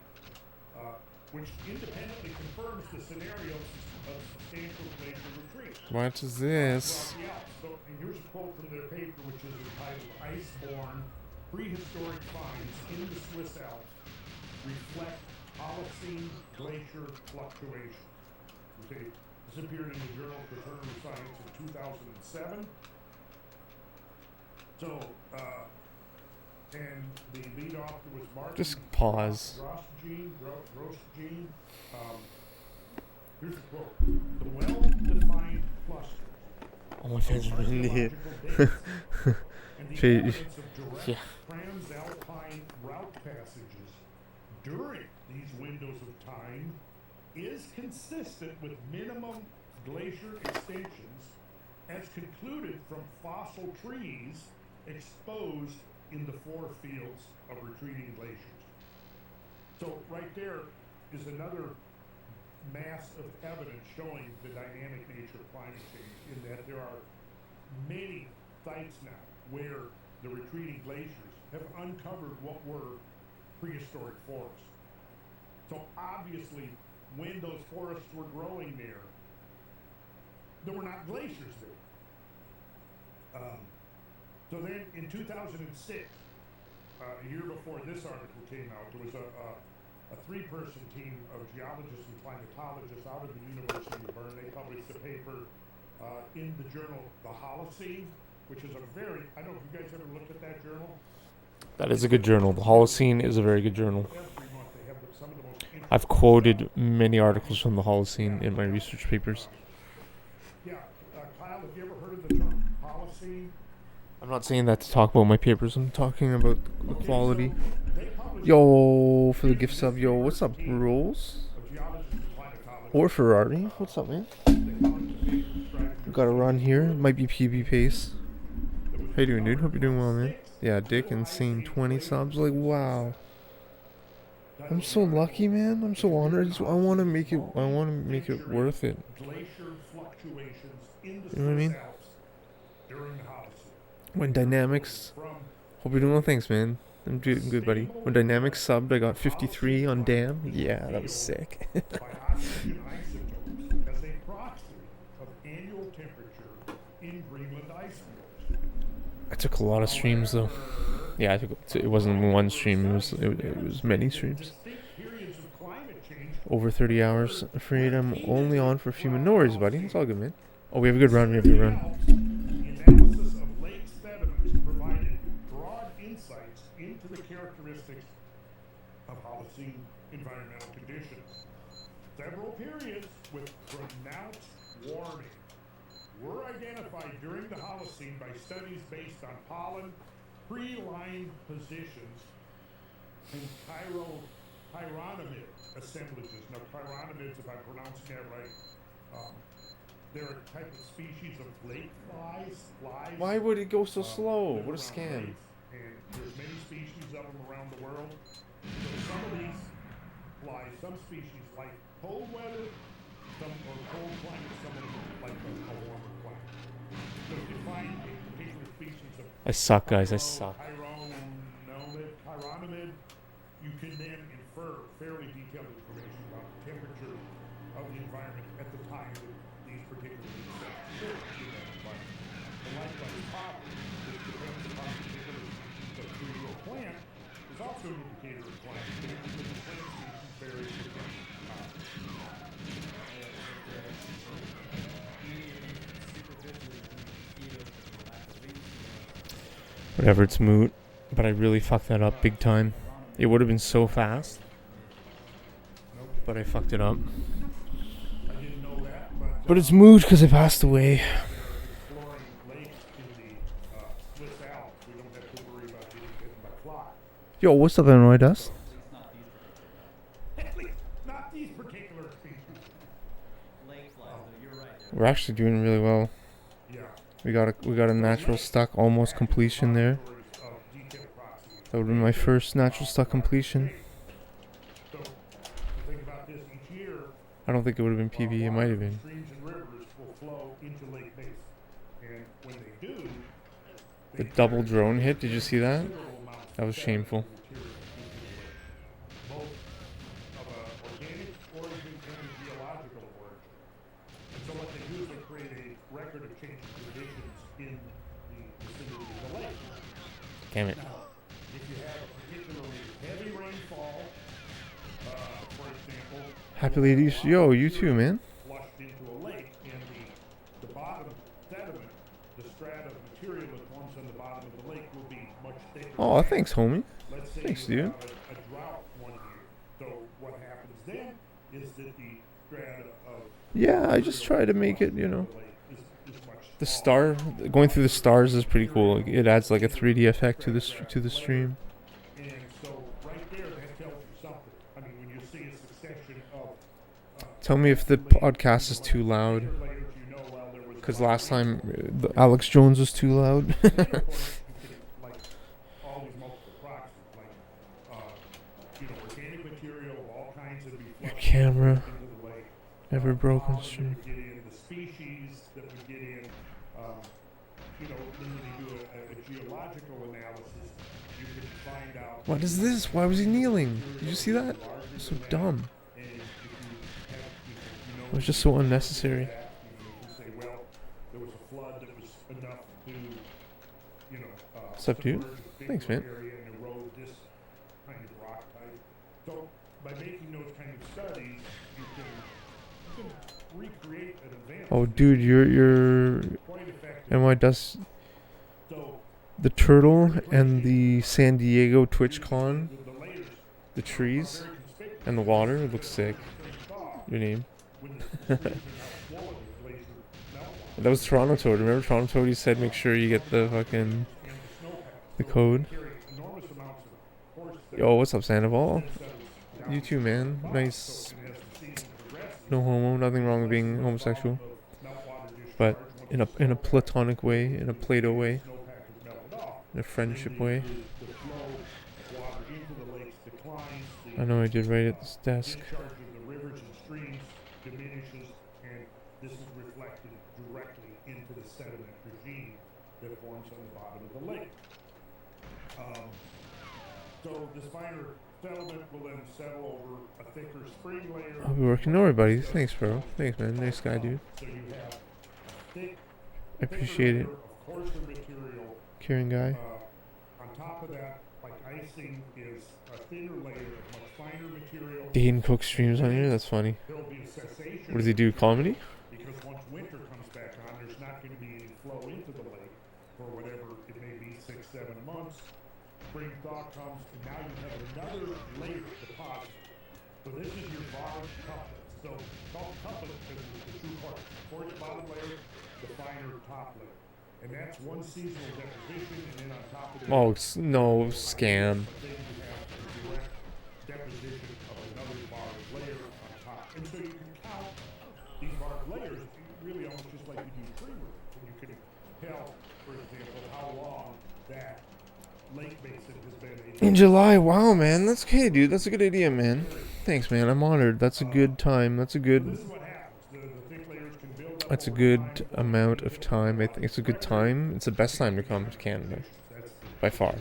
which independently confirms the scenarios of substantial glacier retreat. What is this? Yeah, so and here's a quote from their paper, which is entitled "Iceborne Prehistoric Finds in the Swiss Alps Reflect Holocene Glacier Fluctuations." Okay, this appeared in the Journal of Veterinary Science in 2007. So, and the lead author was Martin. Just pause. Grosjean. Here's a quote: "The well-defined clusters Oh my friends are in here. and the Gee, evidence of direct yeah. transalpine route passages during these windows of time is consistent with minimum glacier extensions as concluded from fossil trees exposed in the forefields of retreating glaciers." So right there is another mass of evidence showing the dynamic nature of climate change in that there are many sites now where the retreating glaciers have uncovered what were prehistoric forests. So obviously, when those forests were growing there were not glaciers there. So then in 2006, a year before this article came out, there was a 3-person team of geologists and climatologists out of the University of Bern. They published a paper in the journal The Holocene, which is a very, I don't know if you guys ever looked at that journal. That is a good journal. The Holocene is a very good journal. Every month they have some of the most interesting. I've quoted many articles from the Holocene in my research papers. Yeah, Kyle, have you ever heard of the term Holocene? I'm not saying that to talk about my papers. I'm talking about the quality. So they published Yo, for the gift sub. Yo, what's up, bros? a geologist and climatologist. Or Ferrari. What's up, man? They published a paper describing Got a run here. Might be PB pace. How you doing, dude? Hope you're doing well, man. Yeah, Dick, insane 20 subs. Like, wow. I'm so lucky, man. I'm so honored. I want to make it. I want to make it worth it. glacier fluctuations in the You know what I mean? Swiss Alps during the Holocene. When dynamics. From Hope you're doing well. Thanks, man. I'm doing good, buddy. When Dynamic subbed, I got 53 on Dam. Yeah, that was sick. by oxygen isotopes as a proxy of annual temperature in Greenland ice fields. I took a lot of streams though. Yeah, it wasn't one stream. It was many streams. Distinct periods of climate change Over 30 hours. Afraid I'm only on for a few minutes. No worries, buddy. It's all good, man. Oh, we have a good run. We have a good run. The analysis of lake sediments provided broad insights into the characteristics of Holocene environmental conditions. Several periods with pronounced warming were identified during the Holocene by studies based on pollen, pre-line positions, and chironomid assemblages. Now, chironomids, if I'm pronouncing that right, they're a type of species of lake flies. Why would it go so slow? What a scam. And there's many species of them around the world. So some of these flies, some species like cold weather, some or cold climate, some of them like a warmer climate. So if you find a particular species of I suck, guys. I suck. chironomid, you can then infer fairly detailed information about the temperature of the environment at the time that these particular insects live in that environment. And likewise, pollen, which depends upon the particular species of tree or plant, is also an indicator of climate change because the plant species vary from pollen. Whatever, it's moot. But I really fucked that up big time. It would have been so fast. But I fucked it up. I didn't know that, But it's moot because I passed away. exploring lakes in the Swiss Alps, we don't have to worry about getting bitten by flies. Yo, what's up, Illinois Dust? At least not these particular species. Lake flies, though, you're right. We're actually doing really well. Yeah. We got a natural stuck almost completion there. That would be my first natural stuck completion. So, the thing about this, each year, I don't think it would have been PB. It might have been. streams and rivers will flow into Lake Basin. And when they do, The double drone hit. Did you see that? considerable amounts That was of shameful. material into the lake, both of an organic origin and a geological origin. And so what they do is they create a record of changing conditions in the vicinity of the lake. Damn it. Now, if you have a particularly heavy rainfall, for example, Happy ladies. Yo, you too, man. flushed into a lake, and the bottom sediment, the strata of material that forms on the bottom of the lake will be much thicker. Oh, thanks, homie. Let's say Thanks, you dude. have a drought one year. So what happens then is that the strata of Yeah, I just try to make it, you know. the lake is much The smaller. star, going through the stars is pretty cool. It adds like a 3D effect to the stream. And so right there, that tells you something. I mean, when you see a succession of Tell me if the podcast is too loud. layers, you know, well, there was Because last time Alex Jones was too loud. of course, you can, like, all these multiple proxies, like, organic material of all kinds that would be Your flushed camera. into the lake. Never broken Pollen that stream. would get in, the species that would get in, then when you do a geological analysis, you can find out. What is this? Why was he kneeling? Did you see that? So dumb. And if you have, It was just so unnecessary. that, you can say, well, there was a flood that was enough to, What's up, dude? submerge a big Thanks, man. area and erode this kind of rock type. So by making those kind of studies, you can recreate an event Oh, dude, you're quite effectively. NY Dust. So The turtle and the San Diego TwitchCon, the layers the trees very conspicuous and the water, it looks sick. thaw Your name? when the freezing out quality of glacier meltwater. That was Toronto Toad. Remember Toronto Toad? He said make sure you get the fucking And the snowpack. the code. Carry enormous amounts of force that Yo, what's up, Sandoval? settles down You too, man. the Nice. So, and as the season progresses, No homo. Nothing wrong with being homosexual. of meltwater But discharge, in a platonic way, in a Plato way, snowpack is melted off. in a friendship way. The flow of water into the lakes declines. I know I did right at this desk. Discharge of the rivers and streams diminishes, and this is reflected directly into the sediment regime that forms on the bottom of the lake. So this finer filament will then settle over a thicker spring layer. I'll be working. No worry, buddy. Thanks, bro. Thanks, man. Nice guy, dude. So you have thick, I appreciate it. of coarser material. Caring guy. On top of that, like icing is a thinner layer of much finer material. Dane Cook streams on here. That's funny. There'll be a cessation. What does he do? Comedy? Because once winter comes back on, there's not going to be any flow into the lake for whatever it may be, 6-7 months. Spring thaw comes, and now you have another layer deposit. So this is your barge couplet. So it's called couplet because it's the two parts. Coarse bottom layer, the finer top layer. And that's one seasonal deposition, and then on top of that, Oh, no scam. but then you have a direct deposition of another barge layer on top. And so you can count these barge layers really almost just like you do tree work. And you can tell, for example, how long that lake basin has been In July. Wow, man. That's okay, dude. That's a good idea, man. Thanks, man. I'm honored. That's a good time. That's a good. This is what happens. The thick layers can build up. That's a over good time. amount of time. I think it's a good time. It's the best time to come to Canada, That's the by far.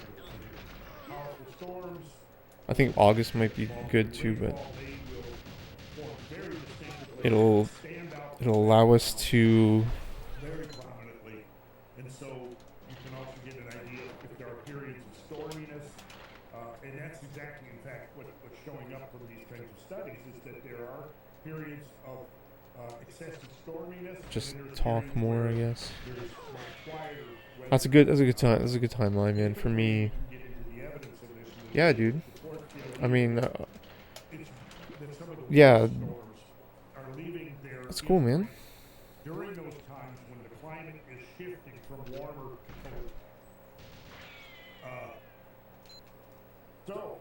powerful storms. I think August might be good too, but Rainfall, they will form very distinctively, it'll stand out it'll allow us to. very prominently. And so you can also get an idea if there are periods of storminess. And that's exactly, in fact, what's showing up from these kinds of studies is that there are periods of excessive storminess. and Just then there's talk periods more, where I guess. there's much quieter weather. That's a good time. That's a good timeline, man. For me, You can get into the evidence of this and yeah, dude. support the I idea mean, it's that some of the yeah, winter storms are leaving their that's cool, man. imprint during those times when the climate is shifting from warmer to colder. So,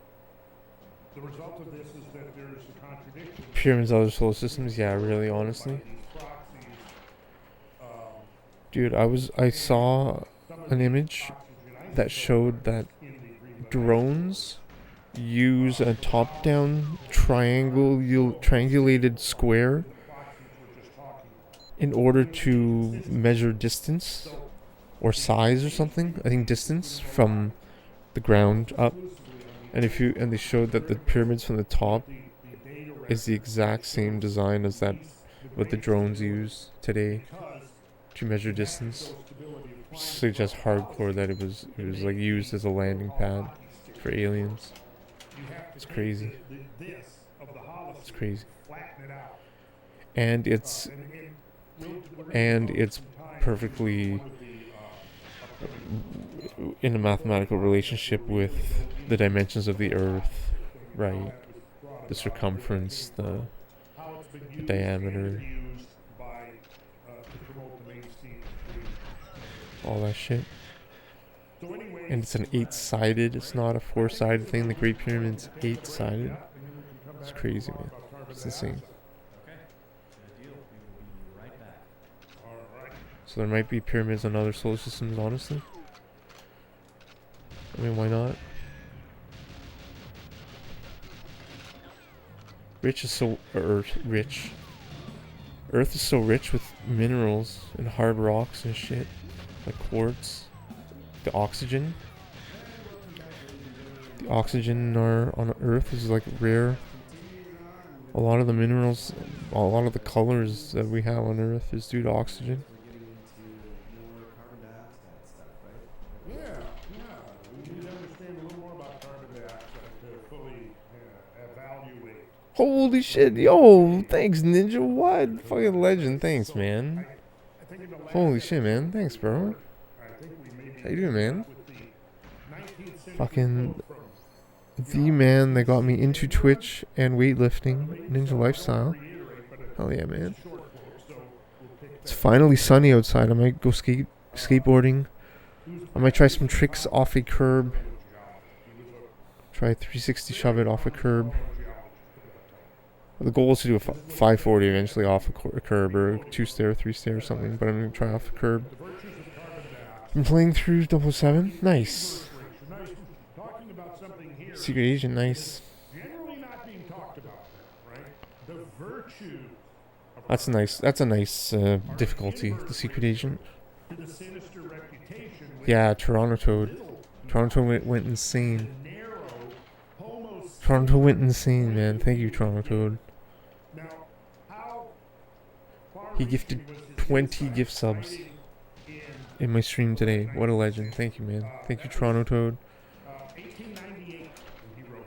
the result of this is that there's a contradiction Pyramids, other solar systems. Yeah, really, by honestly, these proxies. dude. I saw Some of an the image oxygen that isotopes showed that in the greenland drones use a top-down triangulated square in order to measure distance or size or something. I think distance from the ground up. And they showed that the pyramids from the top is the exact same design as that what the drones use today to measure distance. Suggests hardcore that it was like used as a landing pad for aliens. It's crazy. It's crazy. And it's perfectly in a mathematical relationship with the dimensions of the Earth, right? The circumference, the diameter, all that shit. And it's an 8-sided, it's not a 4-sided thing. The Great Pyramid's 8-sided. It's crazy, man. It's insane. Okay. Good deal. We will be right back. So there might be pyramids on other solar systems, honestly. I mean, why not? Rich is so rich. Earth is so rich with minerals and hard rocks and shit, like quartz. The oxygen on Earth is like rare. A lot of the minerals, a lot of the colors that we have on Earth is due to oxygen. Yeah. We need to understand a little more about carbon dioxide to fully evaluate. Holy shit, yo, thanks Ninja, what? Fucking legend, thanks man. I think in the last Holy shit, man, thanks bro. I think we maybe How you doing, man? with the 19th century Fucking quote from the man that got me into Twitch and weightlifting, Ninja Lifestyle. Hell yeah, man. short quote, so we'll pick It's finally sunny outside. I might go skateboarding. I might try some tricks off a curb. Try 360 shove it off a curb. The goal is to do a 540 eventually off a curb or a 2-stair, 3-stair or something, but I'm going to try off a curb. Been playing through 007. Nice. talking about something here Secret Agent, nice. generally not being talked about, right? The virtue of That's a nice difficulty, the Secret Agent. the sinister reputation which Yeah, Toronto Toad. Toronto went insane. narrow Toronto went insane, man. Thank you, Toronto Toad. Now, how He gifted 20 gift subs in my stream today. What a legend. Thank you, man. Thank you, Toronto Toad. 1898 when he wrote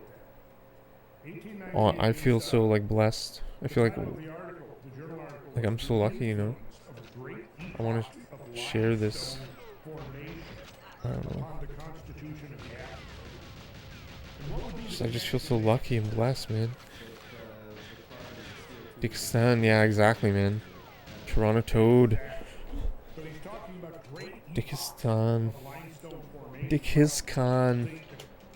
that. Oh, I feel so, like, blessed. I feel like The journal article I'm so lucky, you know. of a great I want to share this. formation I don't know. upon the Constitution of the Act. I just feel so lucky and blessed, man. Dixon, yeah, exactly, man. Toronto Toad. So he's talking about great Dickistan. limestone formation. Dickiscan.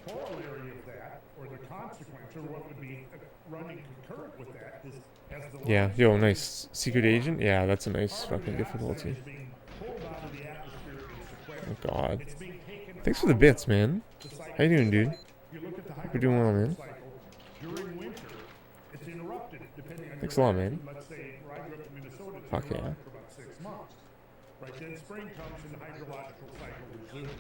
The corollary of that, or the consequence, or what would be running concurrent with that, is as the Yeah, yo, nice. Secret Agent? Yeah, that's a nice fucking dioxide difficulty. is being pulled out of the atmosphere and sequestered. Oh, God. It's being taken Thanks for the bits, man. to cycle. How you doing, dude? You look at the You're doing well, man. cycle during winter, it's interrupted depending on Thanks your a lot, latitude. man. Let's say where I grew up in Minnesota, it's Fuck interrupted yeah. for about 6 months. Right then spring comes and the hydrological cycle resumes.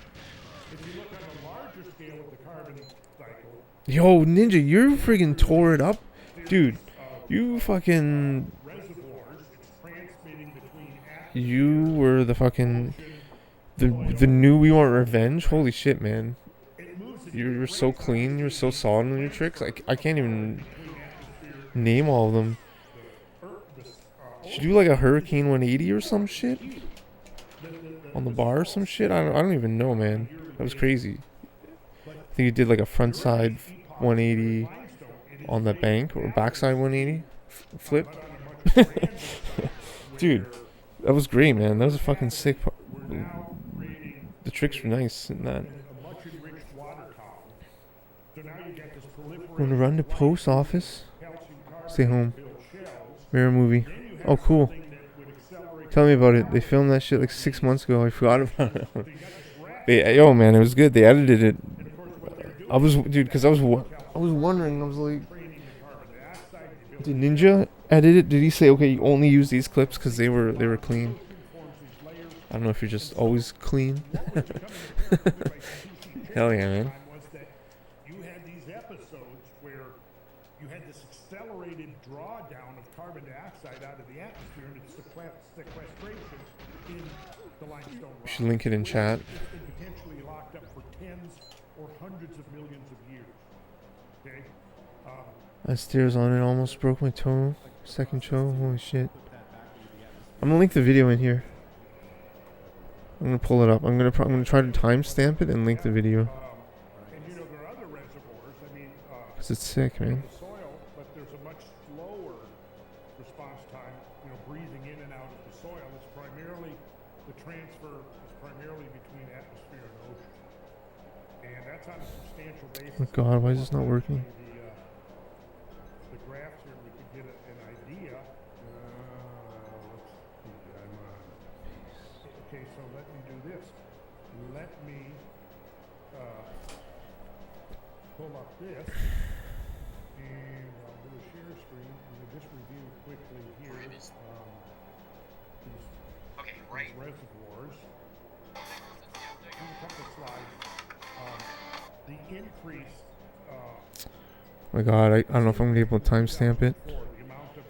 If you look on a larger scale of the carbon cycle, Yo, Ninja, you friggin' tore it up. Dude, you fucking... reservoirs, it's transmitting between You were the fucking... The new We Want Revenge? Holy shit, man. You're so clean. You're so solid on your tricks. I can't even name all of them. Should you do like a Hurricane 180 or some shit? On the bar or some shit? I don't even know, man. That was crazy. I think you did like a front side 180 on the bank or backside 180 flip. Dude, that was great, man. That was a fucking sick part. The tricks were nice in that. a much enriched water column. So now you get this I'm gonna run to post office. calcium carbonate Stay home. filled shells. Mirror movie. Oh, cool. Thing that would accelerate Tell me about it. They filmed that shit like 6 months ago. I forgot about it. Yo, man, it was good. They edited it. I was, dude, because I was wondering. I was like, did Ninja edit it? Did he say, okay, you only use these clips because they were clean? I don't know if you're just always clean. Hell yeah, man. was that you had these episodes where you had this accelerated drawdown of carbon dioxide out of the atmosphere and its sequestration in the limestone rock. We should link it in chat. It's been potentially locked up for tens or hundreds of millions of years. Okay? That stairs on it almost broke my toe. Second toe. Holy shit. I'm gonna link the video in here. I'm gonna pull it up. I'm gonna try to timestamp it and link the video. And you know, there are other reservoirs. I mean, Cause it's sick, man. the soil, but there's a much slower response time, you know, breathing in and out of the soil. It's primarily, the transfer is primarily between atmosphere and ocean. And that's on a substantial basis. Oh God, why is this not working? The graphs here, we could get an idea. Let's see, I'm on. Okay, so let me do this. Let me pull up this, and I'll do a share screen, and we'll just review quickly here these reservoirs. Here's a couple of slides. The increase. Oh my God, I don't know if I'm gonna be able to timestamp it. The amount of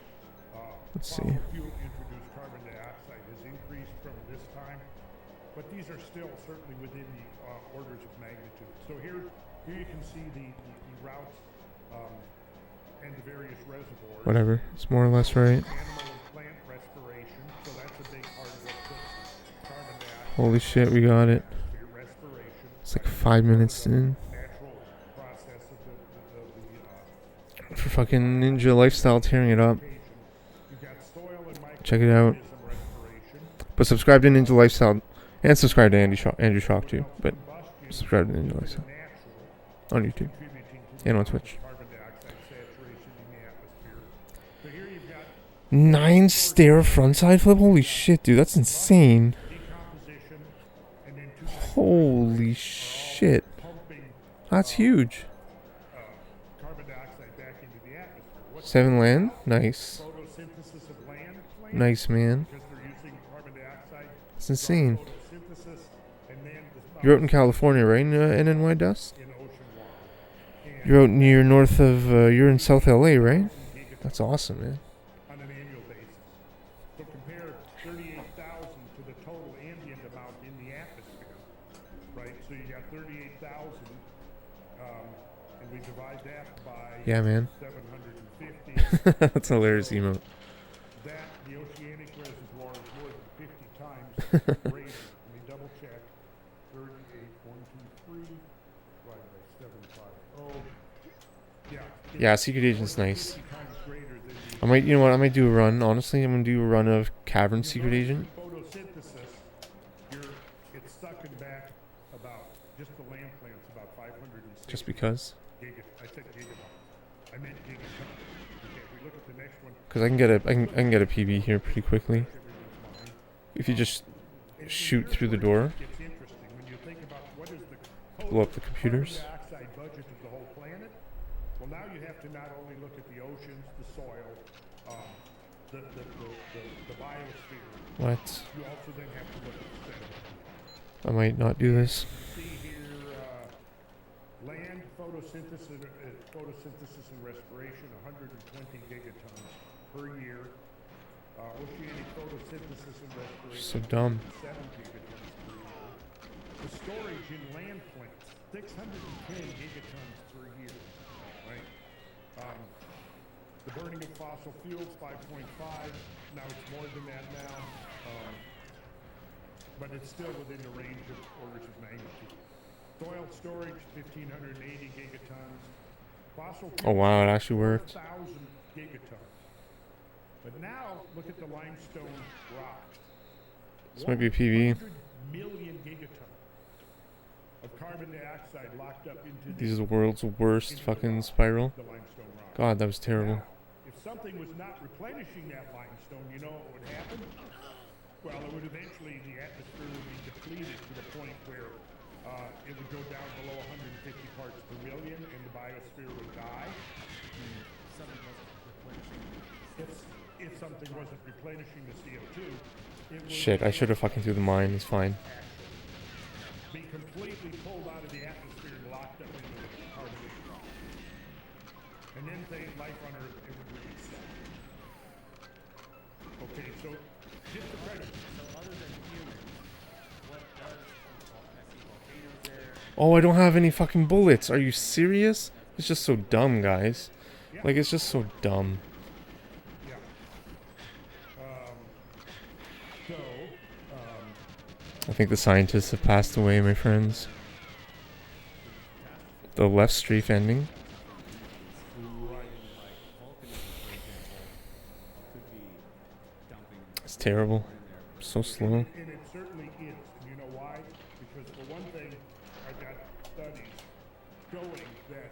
Let's see. fossil fuel introduced carbon dioxide has increased from this time, but these are still certainly within the orders of magnitude. So here you can see the routes and the various reservoirs. Whatever. It's more or less right. Animal and plant respiration, so that's a big part of what puts carbon dioxide Holy shit, we got it. atmosphere. Respiration, It's like 5 minutes in. natural process of the For fucking Ninja Lifestyle tearing it up. you've got soil and Check it out. microorganism respiration. But subscribe to Ninja Lifestyle. And subscribe to Andrew Shock too. But subscribe to Ninja Lifestyle. On YouTube. And on Twitch. Carbon dioxide saturation in the atmosphere. So here you've got 9 stair frontside flip? Holy shit, dude. That's insane. decomposition and then two Holy shit. pumping That's huge. carbon dioxide back into the atmosphere. What's 7 land? Nice. photosynthesis of land? Nice, man. Because they're using carbon dioxide. It's insane. Photosynthesis and then the You're out in California, right? In NY Dust? in ocean water. You're out near north of, you're in South LA, right? That's awesome, man. On an annual basis. So compare 38,000 to the total ambient amount in the atmosphere, right? So you got 38,000, and we divide that by Yeah, man. 750. That's hilarious emote. That, the oceanic reservoir is more than 50 times greater. Let me double check. 38, 1, 2, 3, divided by 750. Yeah. Yeah, Secret Agent's nice. 50 times greater than the I might, you know what, I might do a run. Honestly, I'm gonna do a run of Cavern Secret Agent. photosynthesis, it's sucking back about, just the land plants, about 560 Just because. I said gigabytes. I meant gigatons. Okay, if we look at the next one, Because I can get a PB here pretty quickly. everyone's mind. If you just And shoot here's through the where door, it gets interesting. When you think about what is the blow up the computers. carbon dioxide budget of the whole planet, well, now you have to not only look at the oceans, the soil, the biosphere. What? You also then have to look at the sediment. I might not do this. You see here, land photosynthesis and respiration, 120 gigatons per year. Oceanic photosynthesis and respiration, So dumb. 7 gigatons per year. The storage in land plants, 610 gigatons per year, right? The burning of fossil fuels, 5.5. Now it's more than that now. But it's still within the range of orders of magnitude. Soil storage, 1,580 gigatons. Fossil fuels, Oh wow, it actually worked. 4,000 gigatons. But now, look at the limestone rocks. This might be a PB. 100 million gigatons of carbon dioxide locked up into These are the world's worst fucking spiral. the limestone rock. God, that was terrible. Now, if something was not replenishing that limestone, you know what would happen? Well, it would eventually, the atmosphere would be depleted to the point where it would go down below 150 parts per million and the biosphere would die. If something wasn't replenishing the CO2, it would Shit, I should have fucking threw the mine. It's fine. be completely pulled out of the atmosphere and locked up into the carbon rock. And then life on Earth, it would reset. Okay, so just the predator. So other than humans, what does I see volcanoes there? Oh, I don't have any fucking bullets. Are you serious? It's just so dumb, guys. Like, it's just so dumb. Yeah. So, I think the scientists have passed away, my friends. The left strafe ending. It's terrible. So slow. and it certainly is. And you know why? Because for one thing, I've got studies showing that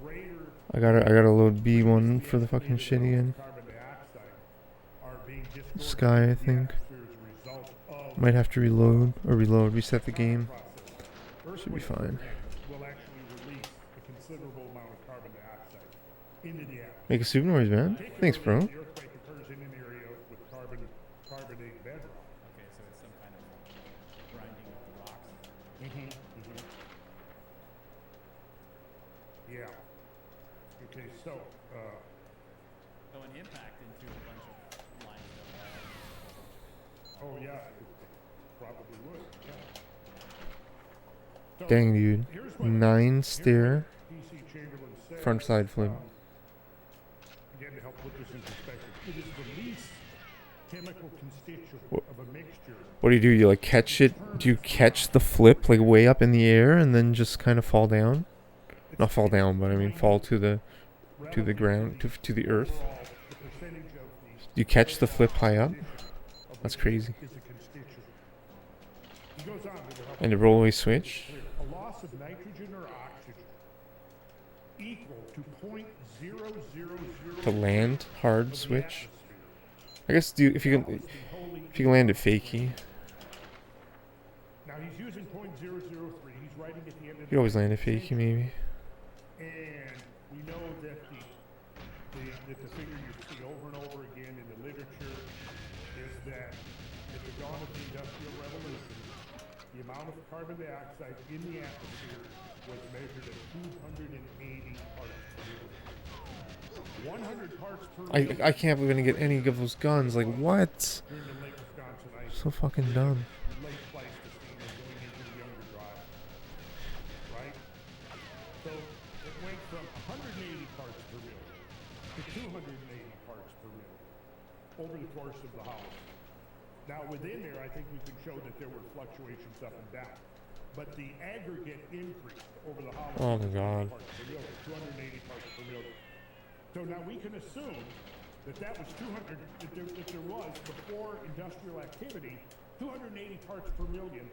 greater I gotta load B1 for the fucking shit again. carbon dioxide are being distorted Sky, I in the think. atmosphere as a result of Might have to reload or reset the game. process. Should be Earthquakes, for fine. example, will actually release a considerable amount of carbon dioxide into the atmosphere. Making super noise, man. Thanks, bro. The earthquake occurs in an area with carbonate bedrock. Okay, so it's some kind of grinding of the rocks. Yeah. Okay, so, So an impact into a bunch of limestone. oh yeah, it probably would, yeah. So, Dang, dude. here's what 9 stair. PC Chamberlain said, Front side flip. Again, to help put this in perspective, it is the least chemical constituent What- of a mixture. What do? You like catch it? Do you catch the flip like way up in the air and then just kind of fall down? Not fall down, but I mean fall to the ground, to the earth. Overall, the percentage of the You catch the flip high up, of that's the crazy. is a constituent. He goes on to help And the rollaway switch. a loss of nitrogen or oxygen equal to 0.000 To land hard of the switch. atmosphere. I guess if you That can was the wholly if you can land it fakey, Now he's using 0.003. He's writing at the end of you always land it fakey maybe. And we know that the figure you see over and over again in the literature is that at the dawn of the Industrial Revolution, the amount of carbon dioxide in the atmosphere was measured at 280 parts per million. 100 parts per million. I can't believe I didn't get any of those guns. Like, what? During the Lake Wisconsin ice. So fucking dumb. Late Pleistocene and going into the Younger Dryas. Right? So it went from 180 parts per million to 280 parts per million over the course of the Holocene. Now within there, I think we can show that there were fluctuations up and down. But the aggregate increase over the Holocene. Oh my God. 280 parts per million. So now we can assume that that was 200, that there was, before industrial activity, 280 parts per million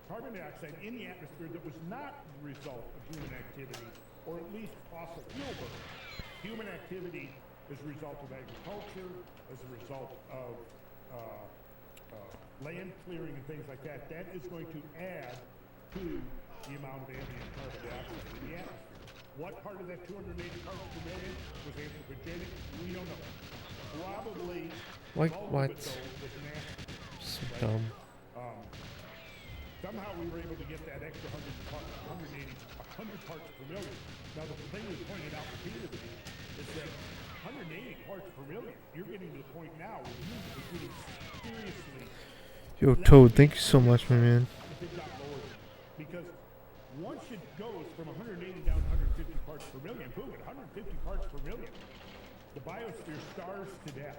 carbon dioxide in the atmosphere that was not the result of human activity, or at least fossil fuel burn. Human activity as a result of agriculture, as a result of land clearing and things like that. That is going to add to the amount of ambient carbon dioxide in the atmosphere. What part of that 280 parts per million was anthropogenic? We don't know. Probably. Like what? Was natural, So right? dumb. Somehow we were able to get that extra 100 parts per million. Now the thing we pointed out repeatedly is that 180 parts per million, you're getting to the point now where you are getting seriously. Yo, Toad, thank you so much, my man. If it got lower, because once it goes from 180 down to 150 parts per million, boom, at 150 parts per million, the biosphere starves to death.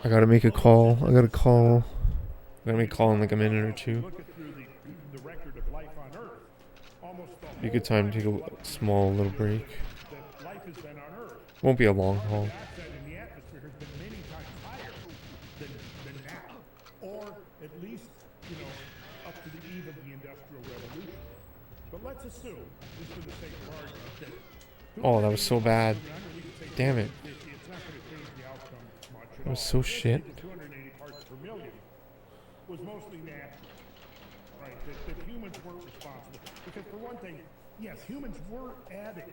I gotta make a call. I gotta make a call in like a minute or two. Look at through the record of life on Earth, almost the Be a good time to take a small little break. that life has been on Earth. Won't be a long haul. Carbon dioxide in the atmosphere has been many times higher than now, or at least, up to the eve of the Industrial Revolution. But let's assume, just for the sake of argument, that Oh, that was so bad. Damn it. it's not going to change the outcome much at That was all. so shit. The 280 parts per million was mostly natural, right? That humans weren't responsible. Because for one thing, yes, humans were adding.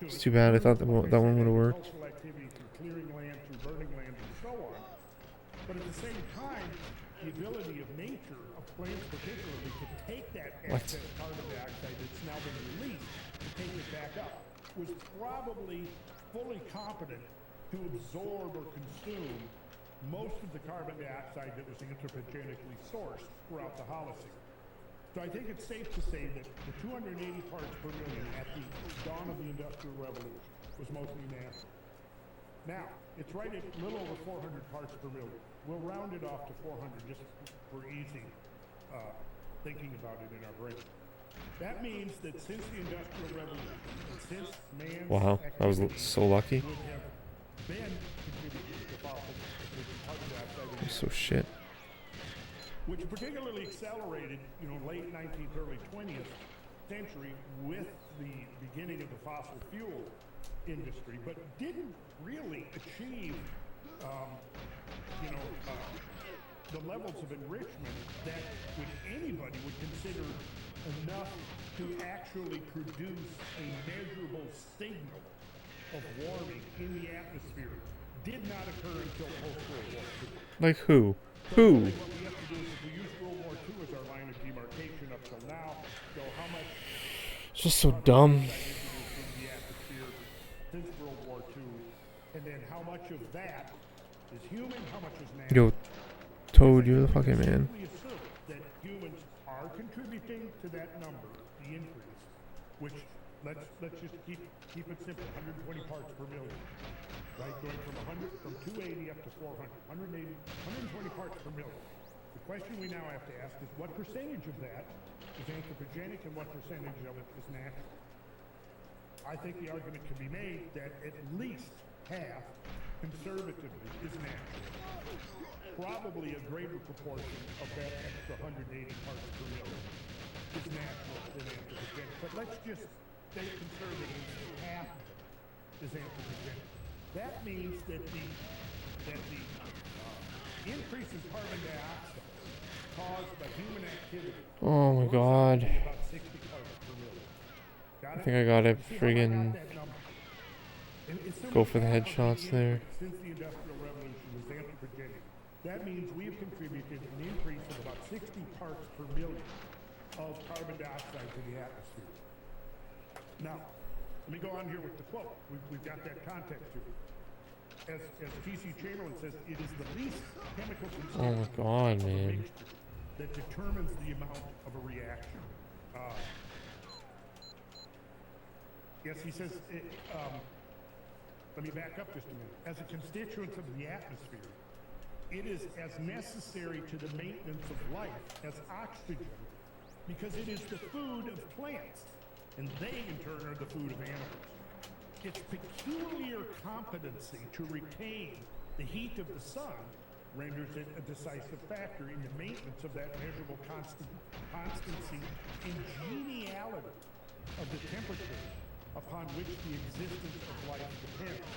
It's too bad. I thought that one would have worked. Agricultural activity through clearing land, through burning land, and so on. But at the same time, the ability of nature, of plants particularly, to take that excess carbon dioxide that's now been released, to take it back up, was probably fully competent to absorb or consume most of the carbon dioxide that was anthropogenically sourced throughout the Holocene. So I think it's safe to say that the 280 parts per million at the dawn of the Industrial Revolution was mostly natural. Now, it's right at a little over 400 parts per million. We'll round it off to 400 just for easy thinking about it in our brain. That means that since the Industrial Revolution, and since man's Wow, I was activity so lucky. would have been contributing to fossil carbon dioxide I'm so shit. which particularly accelerated, late 19th, early 20th century with the beginning of the fossil fuel industry, but didn't really achieve, the levels of enrichment that anybody would consider enough to actually produce a measurable signal of warming in the atmosphere. Did not occur until post-World War II. Like who? So Who? really what we have to do is, if we use World War II as our line of demarcation up till now, so how much It's just so dumb. carbon dioxide introduced into the atmosphere since World War II, and then how much of that is human, how much is natural. Yo, Toad, you're the fucking man. We assume that humans are contributing to that number, the increase, which let's just keep it simple, 120 parts per million. Right, going from 280 up to 400, 120 parts per million. The question we now have to ask is what percentage of that is anthropogenic and what percentage of it is natural? I think the argument can be made that at least half, conservatively, is natural. Probably a greater proportion of that extra 180 parts per million is natural than anthropogenic. But let's just stay conservative, half of it is anthropogenic. That means that the increase in carbon dioxide caused by human activity. Oh my god. About 60 parts per million. Got I it? think I got it. See how I Friggin' got that number? And assuming go for the half of headshots there. Since the Industrial Revolution was anthropogenic, that means we've contributed an increase of about 60 parts per million of carbon dioxide to the atmosphere. Now, let me go on here with the quote. We've got that context here. As T.C. Chamberlain says, it is the least chemical Oh my god, of a man. mixture that determines the amount of a reaction. Yes, he says, let me back up just a minute. As a constituent of the atmosphere, it is as necessary to the maintenance of life as oxygen because it is the food of plants, and they in turn are the food of animals. Its peculiar competency to retain the heat of the sun renders it a decisive factor in the maintenance of that measurable constancy and geniality of the temperature upon which the existence of life depends.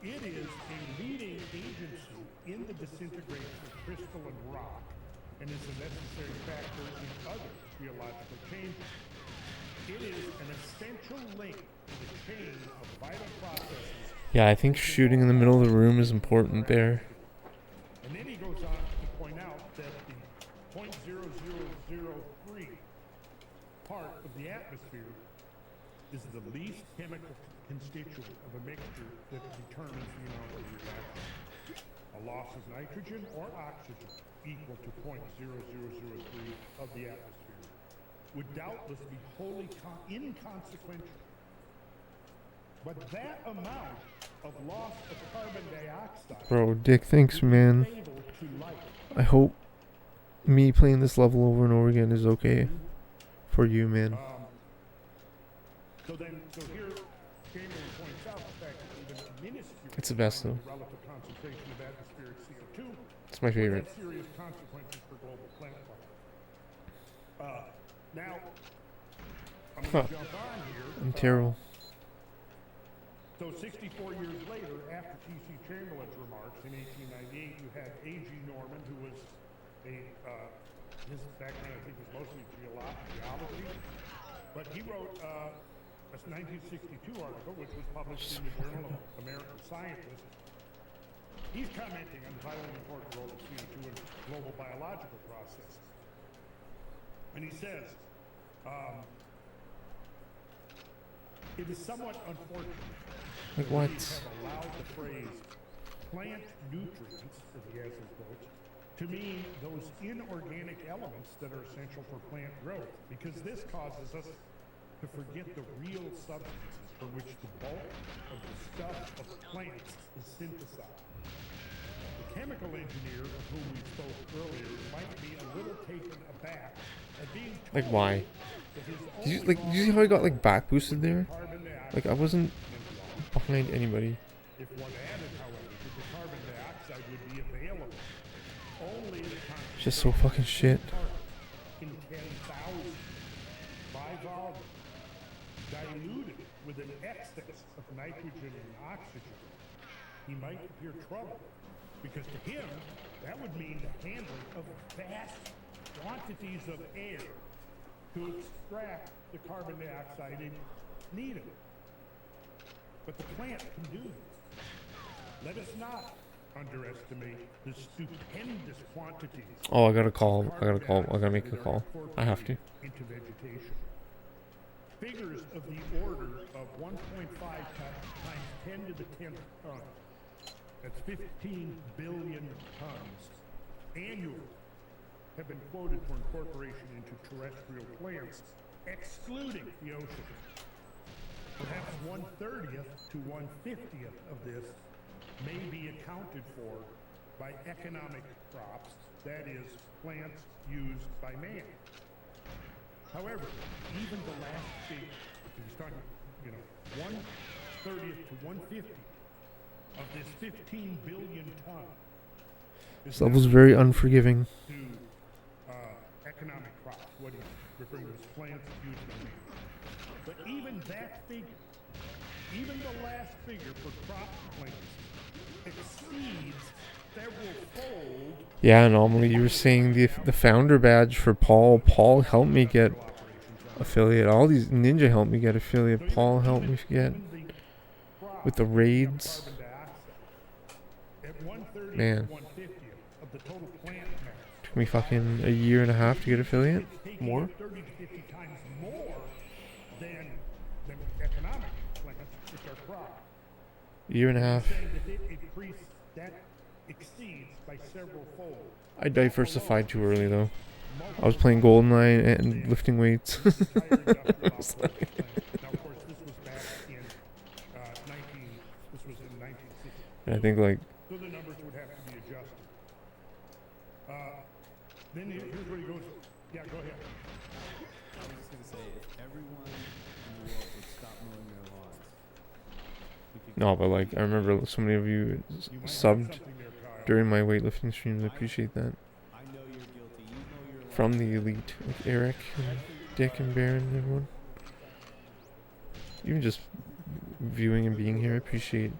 It is a leading agency in the disintegration of crystalline rock and is a necessary factor in other geological changes. It is an essential link to the chain of vital processes. Yeah, I think shooting in the middle of the room is important there. And then he goes on to point out that the 0.0003 part of the atmosphere is the least chemical constituent of a mixture that determines the amount of reaction. A loss of nitrogen or oxygen equal to 0.0003 of the atmosphere would doubtless be wholly inconsequential. But that amount of loss of carbon dioxide, Bro, Dick, thanks, man. fatal to life. I hope me playing this level over and over again is okay for you, man. So here, Chamberlain points out the fact that even a minuscule It's the best, though. relative concentration of atmospheric CO2 It's my favorite. has serious consequences for global plant life. Now, I'm going to jump on here. I'm terrible. So 64 years later, after T.C. Chamberlain's remarks in 1898, you had A.G. Norman, who was his background I think was mostly geology, but he wrote a 1962 article, which was published in the Journal of American Scientists. He's commenting on the vitally important role of CO2 in global biological processes. And he says, it is somewhat unfortunate Like that what? we have allowed the phrase plant nutrients, as he has in quotes, to mean those inorganic elements that are essential for plant growth, because this causes us to forget the real substances from which the bulk of the stuff of plants is synthesized. The chemical engineer of whom we spoke earlier might be a little taken aback at being told Like, why? that his Did you see how I got, like, back boosted there? carbon dioxide Like, I wasn't behind anybody. if one added, however, that the carbon dioxide would be available only the It's just so fucking shit. in 10,000 by volume, diluted with an excess of nitrogen and oxygen, he might appear troubled, because to him, that would mean the handling of vast quantities of air to extract the carbon dioxide needed. But the plant can do this. Let us not underestimate the stupendous quantities. Oh, I gotta call. I gotta make a call. I have to. Into vegetation. Figures of the order of 1.5 times 10 to the 10th ton. That's 15 billion tons annually have been quoted for incorporation into terrestrial plants, excluding the ocean. Perhaps 1/30th to 1/50th of this may be accounted for by economic crops, that is, plants used by man. However, even the last figure, he's talking, 1/30th to 1/50th of this 15 billion ton. This level's very unforgiving. To economic crops, what he's referring to as plants used by man. But even that figure, even the last figure for crop plants, exceeds several fold. Yeah, normally you were saying the founder badge for Paul. Paul helped me get affiliate. All these Ninja helped me get affiliate. Paul helped me get with the raids. Man, Of the total plant mass, took me fucking a year and a half to get affiliate. it's More? 30 to 50 times more than economic plants, which are crop. Year and a half. Saying that it increased, that exceeds by several fold. I diversified too early though. I was playing GoldenEye and lifting weights. Now, of course, this was back in 1960. And I think like So the numbers would have to be adjusted. Then here's where he goes. Yeah, go ahead. I was just gonna say, if everyone in the world would stop mowing their lawns, we could no, but like I remember so many of you You might have subbed something there, Kyle. during my weightlifting streams. I appreciate that. I know you're guilty. You mow your From the elite, like Eric and Dick and Baron and everyone. Even just viewing and being here, I appreciate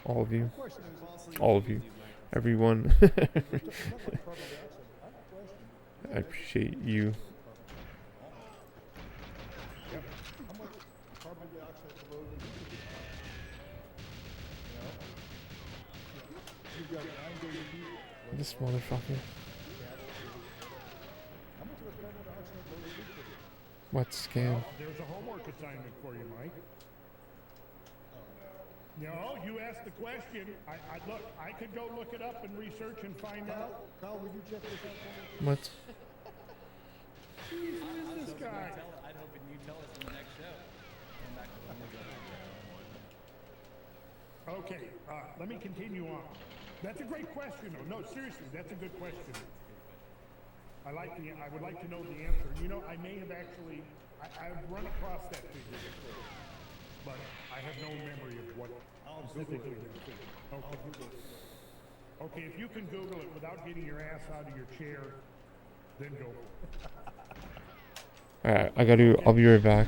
all of you. All of you. Everyone. I appreciate you. Yep. How much carbon dioxide per load do you get? You've got 9 billion people. This motherfucker. How much of a carbon dioxide load do you get? What scam? There's a homework assignment for you, Mike. No, you asked the question. Look, I could go look it up and research and find out. Kyle, would you check this out for me? What? Who is this guy? I'd hope you tell us in the next show. Come back to the Okay, let me continue on. That's a great question, though. No, seriously, that's a good question. I would like to know the answer. You know, I may have actually, I've run across that figure before, but I have no memory of what specifically that figure. Okay. Okay, if you can Google it without getting your ass out of your chair, then go. Alright, I'll be right back.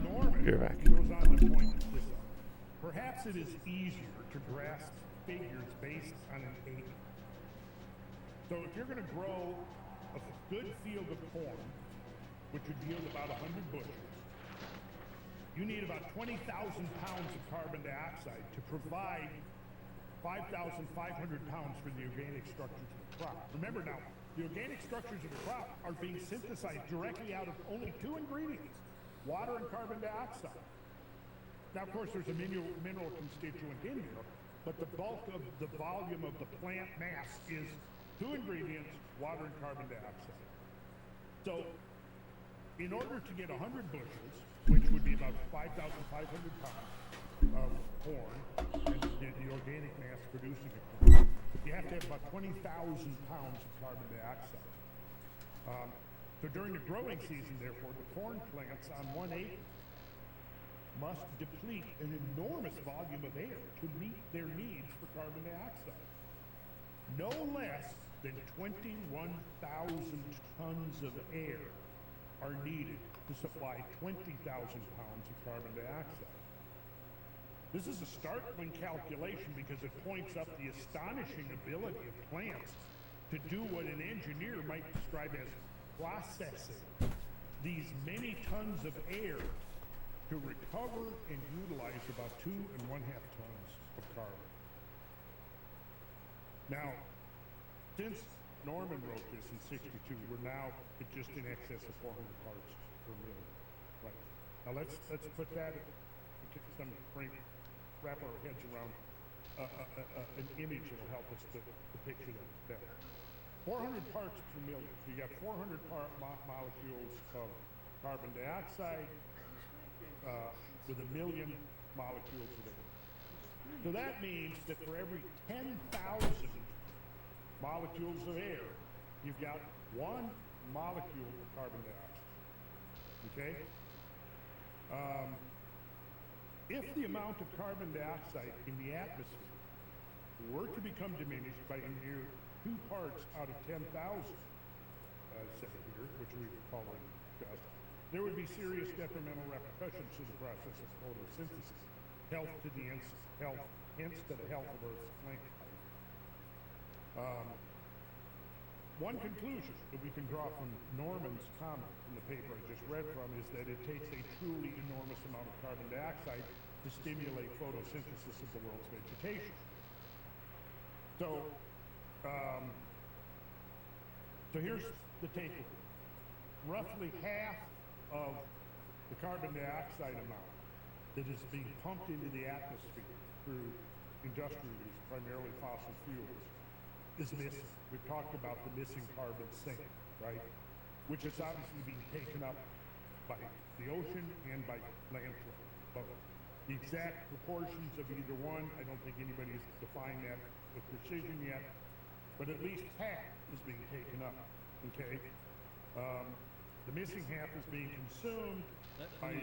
Norman Be right back. goes on to point this out. Perhaps it is easier to grasp figures based on an acre. So if you're going to grow a good field of corn, which would yield about 100 bushels, you need about 20,000 pounds of carbon dioxide to provide 5,500 pounds for the organic structures of the crop. Remember now, the organic structures of the crop are being synthesized directly out of only 2 ingredients, water and carbon dioxide. Now, of course, there's a mineral constituent in there, but the bulk of the volume of the plant mass is 2 ingredients, water and carbon dioxide. So, in order to get 100 bushels, which would be about 5,500 pounds of corn, and the organic mass producing it, you have to have about 20,000 pounds of carbon dioxide. So during the growing season, therefore, the corn plants on 1 acre must deplete an enormous volume of air to meet their needs for carbon dioxide. No less than 21,000 tons of air are needed to supply 20,000 pounds of carbon dioxide. This is a startling calculation because it points up the astonishing ability of plants to do what an engineer might describe as processing these many tons of air to recover and utilize about 2.5 tons of carbon. Now, since Norman wrote this in '62, we're now just in excess of 400 parts per million. Right. Now let's put that, wrap our heads around an image that'll help us to picture that better. 400 parts per million. So you got 400 molecules of carbon dioxide with 1 million molecules of air. So that means that for every 10,000 molecules of air, you've got 1 molecule of carbon dioxide. Okay? If the amount of carbon dioxide in the atmosphere were to become diminished by a mere 2 parts out of 10,000, say here, which we already discussed, there would be serious detrimental repercussions to the process of photosynthesis, hence to the health of Earth's plant life. One conclusion that we can draw from Norman's comment in the paper I just read from is that it takes a truly enormous amount of carbon dioxide to stimulate photosynthesis of the world's vegetation. So here's the takeaway. roughly half of the carbon dioxide amount that is being pumped into the atmosphere through industrial use, primarily fossil fuels, is missing. We've talked about the missing carbon sink, right? Which is obviously being taken up by the ocean and by landfill. But the exact proportions of either one, I don't think anybody's defined that with precision yet, but at least half is being taken up, okay? The missing half is being consumed by...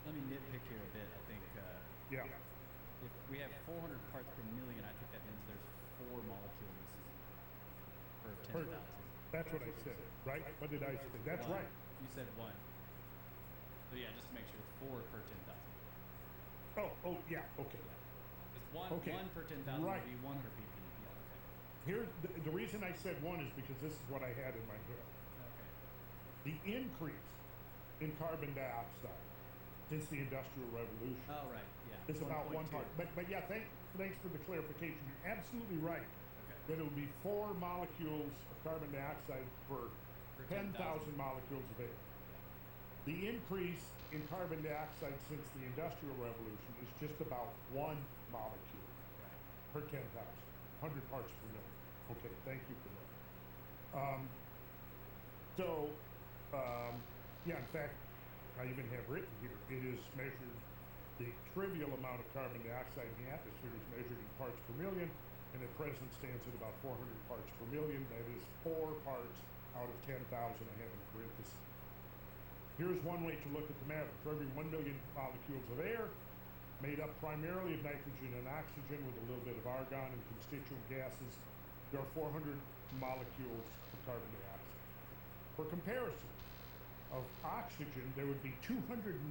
Let me nitpick here a bit. I think yeah. if we have 400 parts per million, I think that means there's 4 molecules per 10,000. That's what I said, right? What did I say? That's One. right. You said 1. So yeah, just to make sure it's 4 per 10,000. Oh, yeah, okay. Because Okay. 1 per 10,000 Right. would be 100 ppm. Yeah, okay. Here's the reason I said 1 is because this is what I had in my head. Okay. The increase in carbon dioxide since the Industrial Revolution Oh, right. Yeah. is about 1 1.2. part. But yeah, thanks for the clarification. You're absolutely right Okay. that it would be 4 molecules of carbon dioxide per Per 10,000 10,000 molecules of air. The increase in carbon dioxide since the Industrial Revolution is just about 1 molecule Right. per 10,000, 100 parts per million. Okay, thank you for that. Yeah, in fact, I even have written here, it is measured, the trivial amount of carbon dioxide in the atmosphere is measured in parts per million, and at present stands at about 400 parts per million. That is 4 parts out of 10,000 I have in parentheses. Here's one way to look at the matter. For every 1 million molecules of air, made up primarily of nitrogen and oxygen with a little bit of argon and constituent gases, there are 400 molecules of carbon dioxide. For comparison, of oxygen, there would be 209,500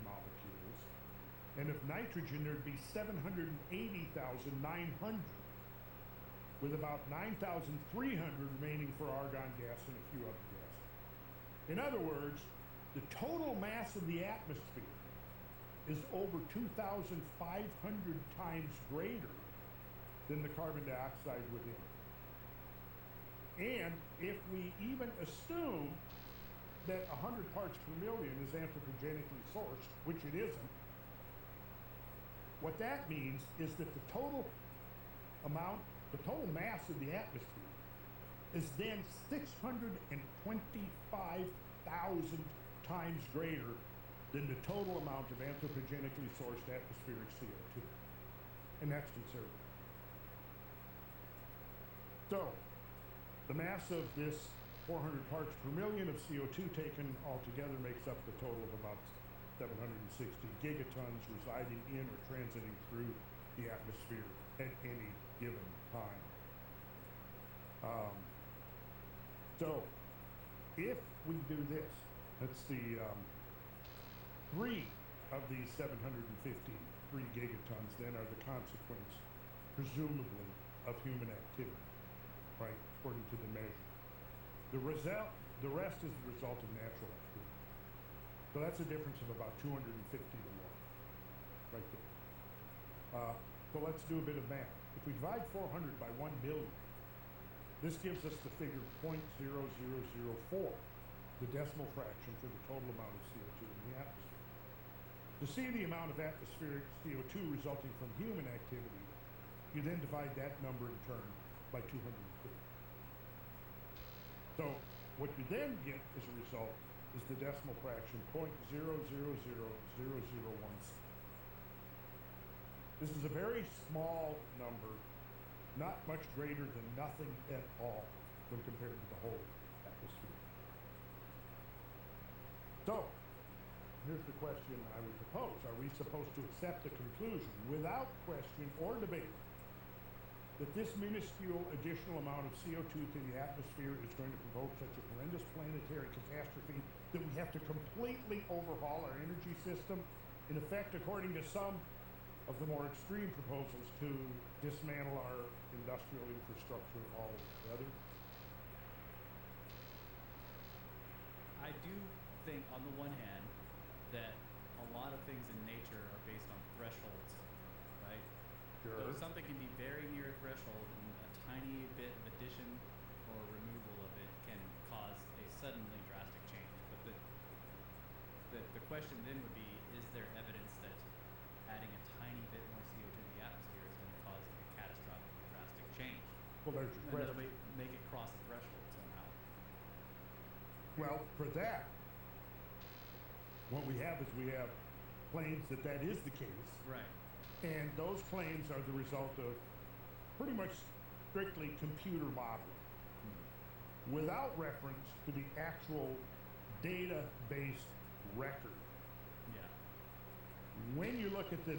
molecules, and of nitrogen, there'd be 780,900, with about 9,300 remaining for argon gas and a few other gases. In other words, the total mass of the atmosphere is over 2,500 times greater than the carbon dioxide within it. And if we even assume that 100 parts per million is anthropogenically sourced, which it isn't, what that means is that the total mass of the atmosphere is then 625,000 times greater than the total amount of anthropogenically sourced atmospheric CO2. And that's conservative. So, the mass of this 400 parts per million of CO2 taken altogether makes up the total of about 760 gigatons residing in or transiting through the atmosphere at any given time. So, if we do this, that's the 3 of these 753 gigatons then are the consequence, presumably, of human activity, right, according to the measure. The rest is the result of natural activity. So that's a difference of about 250 to 1, right there. So let's do a bit of math. If we divide 400 by 1 billion, this gives us the figure 0.0004, the decimal fraction for the total amount of CO2 in the atmosphere. To see the amount of atmospheric CO2 resulting from human activity, you then divide that number in turn by 250. So what you then get as a result is the decimal fraction 0.000001. This is a very small number, not much greater than nothing at all when compared to the whole atmosphere. So, here's the question I would propose. Are we supposed to accept the conclusion without question or debate that this minuscule additional amount of CO2 to the atmosphere is going to provoke such a horrendous planetary catastrophe that we have to completely overhaul our energy system? In effect, according to some of the more extreme proposals, to dismantle our industrial infrastructure altogether? I do think, on the one hand, that a lot of things in nature are based on thresholds, right? Sure. So something can be very near a threshold, and a tiny bit of addition or removal of it can cause question then would be, is there evidence that adding a tiny bit more CO2 to the atmosphere is going to cause a catastrophic drastic change? Well, there's your And that'll question. make it cross the threshold somehow. Well, for that, what we have is we have claims that is the case. Right. And those claims are the result of pretty much strictly computer modeling, without reference to the actual database record. Yeah. When you look at the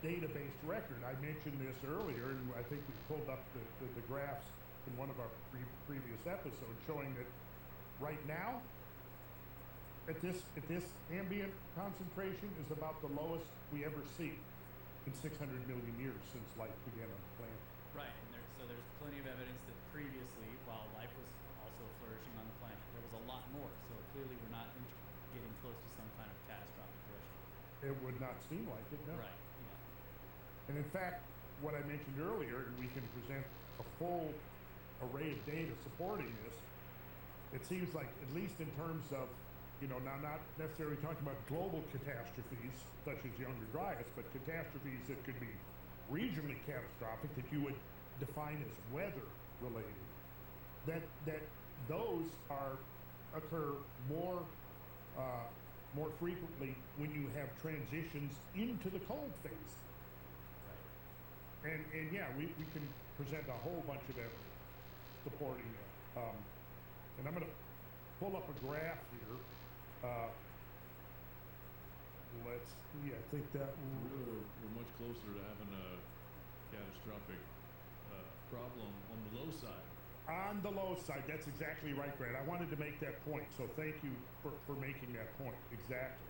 database record, I mentioned this earlier, and I think we pulled up the graphs in one of our previous episodes showing that right now, at this ambient concentration is about the lowest we ever see in 600 million years since life began on the planet. Right, and there's plenty of evidence that previously, while life was also flourishing on the planet, there was a lot more. So clearly, we're not getting close to some kind of catastrophic threshold. It would not seem like it, no. Right. Yeah. And in fact, what I mentioned earlier, and we can present a full array of data supporting this, it seems like, at least in terms of, now not necessarily talking about global catastrophes such as Younger Dryas, but catastrophes that could be regionally catastrophic that you would define as weather related, that those occur more frequently when you have transitions into the cold phase. Right. And yeah, we can present a whole bunch of evidence supporting that. And I'm going to pull up a graph here. Let's see, I think that We're much closer to having a catastrophic problem on the low side. on the low side, that's exactly right, Grant. I wanted to make that point, so thank you for making that point. Exactly.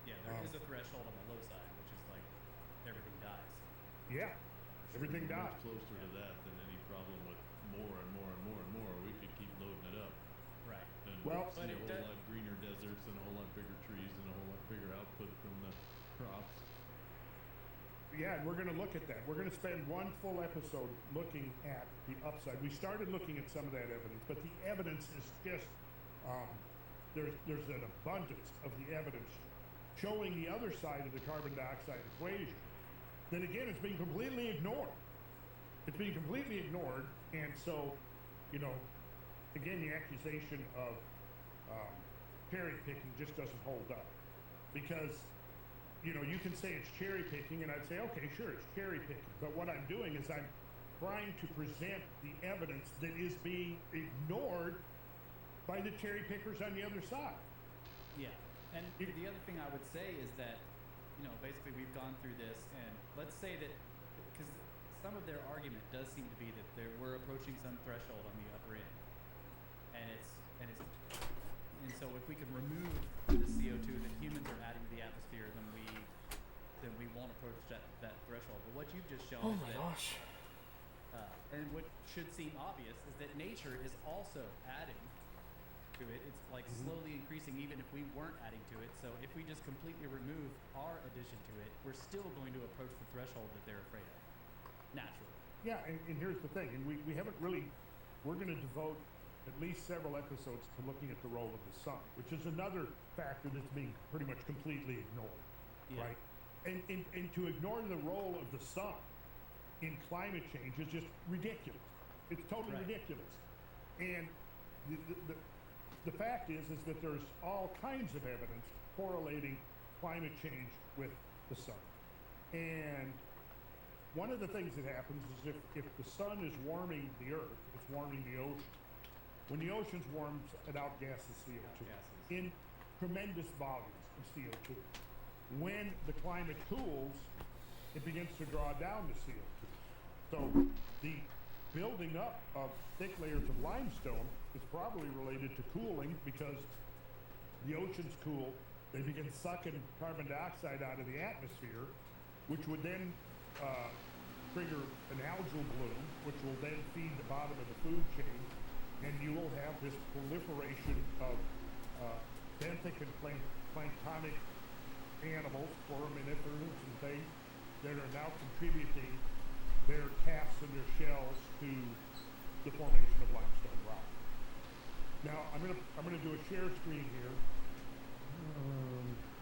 Yeah, there is a threshold on the low side, which is like everything dies. Yeah, everything We're dies. much closer to that than any problem with more and more and more and more. We could keep loading it up. Right. And Well- see But a it whole does- lot greener deserts and a whole lot bigger trees and a whole lot bigger output from the crops. Yeah, and we're going to look at that. We're going to spend one full episode looking at the upside. We started looking at some of that evidence, but the evidence is just there's an abundance of the evidence showing the other side of the carbon dioxide equation that again is being completely ignored. It's being completely ignored, and so again, the accusation of cherry picking just doesn't hold up because. You can say it's cherry picking, and I'd say, okay, sure, it's cherry picking. But what I'm doing is I'm trying to present the evidence that is being ignored by the cherry pickers on the other side. Yeah. And the other thing I would say is that, basically we've gone through this, and let's say that, because some of their argument does seem to be that we're approaching some threshold on the upper end, and so if we can remove the CO2 that humans are adding to the atmosphere, then we won't approach that threshold. But what you've just shown Oh is my that, gosh. and what should seem obvious is that nature is also adding to it. It's like slowly increasing even if we weren't adding to it. So if we just completely remove our addition to it, we're still going to approach the threshold that they're afraid of, naturally. Yeah, and here's the thing, and we haven't really, we're going to devote at least several episodes to looking at the role of the sun, which is another factor that's being pretty much completely ignored, Yeah. right? And to ignore the role of the sun in climate change is just ridiculous. It's totally Right. ridiculous. And the fact is that there's all kinds of evidence correlating climate change with the sun. And one of the things that happens is if the sun is warming the earth, it's warming the ocean. When the ocean's warms, it outgasses CO2 Outgasses. in tremendous volumes of CO2. When the climate cools, it begins to draw down the CO2. So the building up of thick layers of limestone is probably related to cooling because the oceans cool, they begin sucking carbon dioxide out of the atmosphere, which would then trigger an algal bloom, which will then feed the bottom of the food chain, and you will have this proliferation of benthic and planktonic animals, foraminifers and things, that are now contributing their casts and their shells to the formation of limestone rock. Now I'm gonna do a share screen here.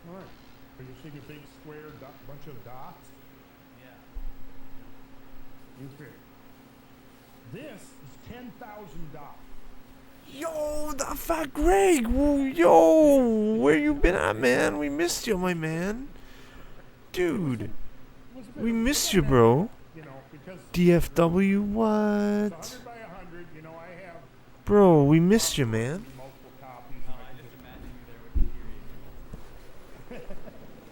All right. Are you seeing a big square bunch of dots? Yeah. Okay. This is 10,000 dots. Yo, the fat Greg. Yo, where you been at, man? We missed you, my man. Dude, It was a bit we of- missed you, bro. You know, because DFW, it's what? 100 by 100. You know, I have Bro, we missed you, man. multiple copies. Oh, And I I just can imagine you there with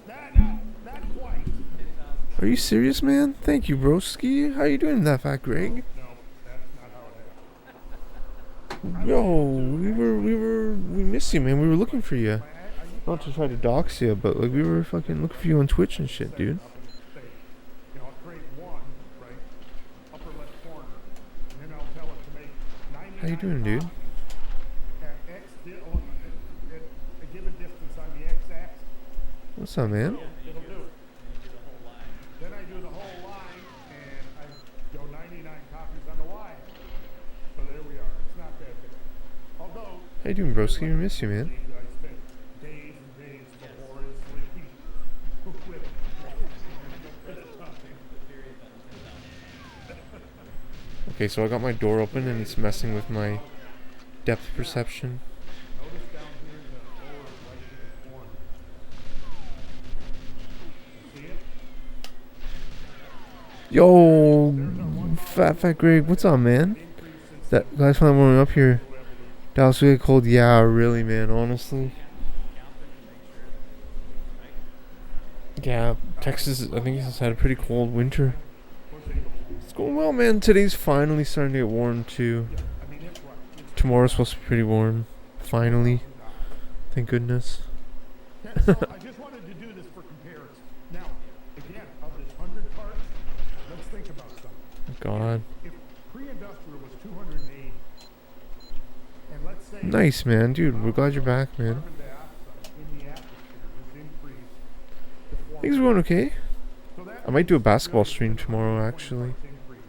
the period. not quite. Are you serious, man? Thank you, broski. How you doing, that fat Greg? No, that's not how it happened. Yo, we missed you, man. We were looking for you. Not to try to dox you, but like we were fucking looking for you on Twitch and shit, dude. You know, I'll create one, right, upper left corner, and then I'll tell it to make 99 How you doing, dude? copies at at a given distance on the x-axis. What's up, man? It'll do it. Then I do the whole line, and I go 99 copies on the y. So there we are. It's not that bad. Although, How you doing, broski? We miss you, man. I spent days and days laboriously with it. Okay, so I got my door open and it's messing with my depth perception. Notice down here in the lower right-hand corner. See it? Yo, fat Greg, what's up, man? That last time when we were up here, that was really cold. Yeah, really, man. Honestly. Yeah, Texas. I think has had a pretty cold winter. It's going well, man. Today's finally starting to get warm too. Tomorrow's supposed to be pretty warm. Finally, thank goodness. So I just wanted to do this for comparison. Now, again, of this 100 parts, let's think about something. God, If pre-industrial was 280, and let's say nice, man, dude. We're glad you're back, man. carbon dioxide in the atmosphere has increased to 4 Things are going okay. So that I might do a means basketball really stream it's a tomorrow, 120 actually. parts increase.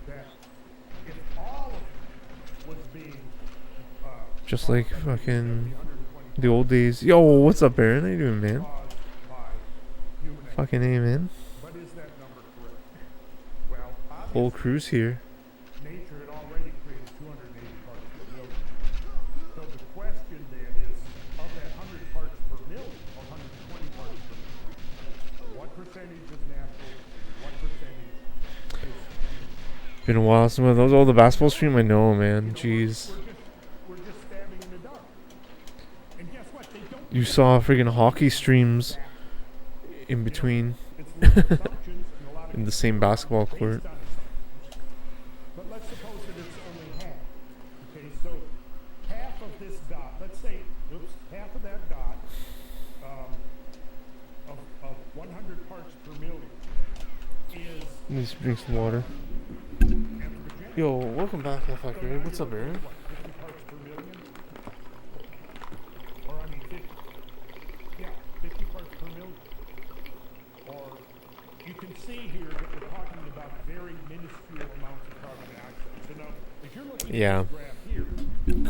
That if all of it was being Just like fucking 120 the old days. Yo, what's up, Aaron? How you doing, man? caused by human activity. Fucking A, man. But is that number correct? Well, Whole obviously, crew's here. nature had already created 280 parts per million. So the question then is, of that 100 parts per million, or 120 parts per million, what percentage is natural, and what percentage is Been a while since that was all the basketball stream. I know, man. Jeez. we're just standing in the dark. And guess what? They don't You saw friggin' hockey streams in between It's little assumptions and a lot of in the same basketball based court. on assumptions. But let's suppose that it's only half. Okay, so half of this dot, let's say, half of that dot of 100 parts per million is Let me just drink some water. anthropogenic. Yo, welcome back, motherfucker. What's up, Aaron? What, 50 parts per million? Or I mean 50. Yeah, 50 parts per million. Or you can see here that we're talking about very minuscule amounts of carbon dioxide. So now, if you're looking Yeah. at this graph here,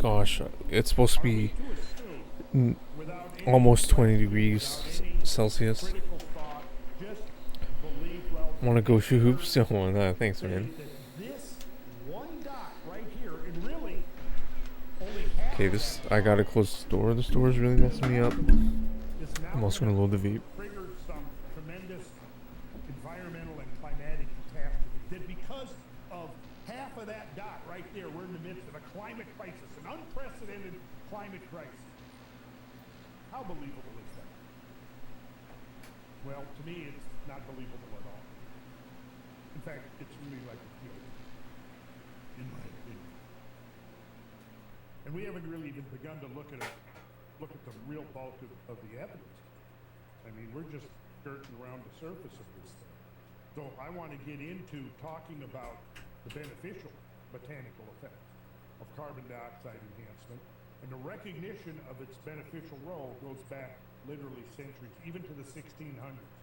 Gosh, it's supposed to are we be to assume without any almost 20 reflection, degrees without any Celsius. critical thought, just believe well Want to go shoot hoops? Oh, no, thanks, say man. that this one dot right here, and really only half Okay, of this that I gotta close this door. This door's really messing me up. is now I'm also gonna load the vape. triggered some tremendous environmental and climatic catastrophe. That because of half of that dot right there, we're in the midst of a climate crisis, an unprecedented climate crisis. How believable is that? Well, to me, it's not believable at all. In fact, it's really like a joke, in my opinion. And we haven't really even begun to look at the real bulk of the evidence. I mean, we're just skirting around the surface of this thing. So I want to get into talking about the beneficial botanical effects of carbon dioxide enhancement, and the recognition of its beneficial role goes back literally centuries, even to the 1600s.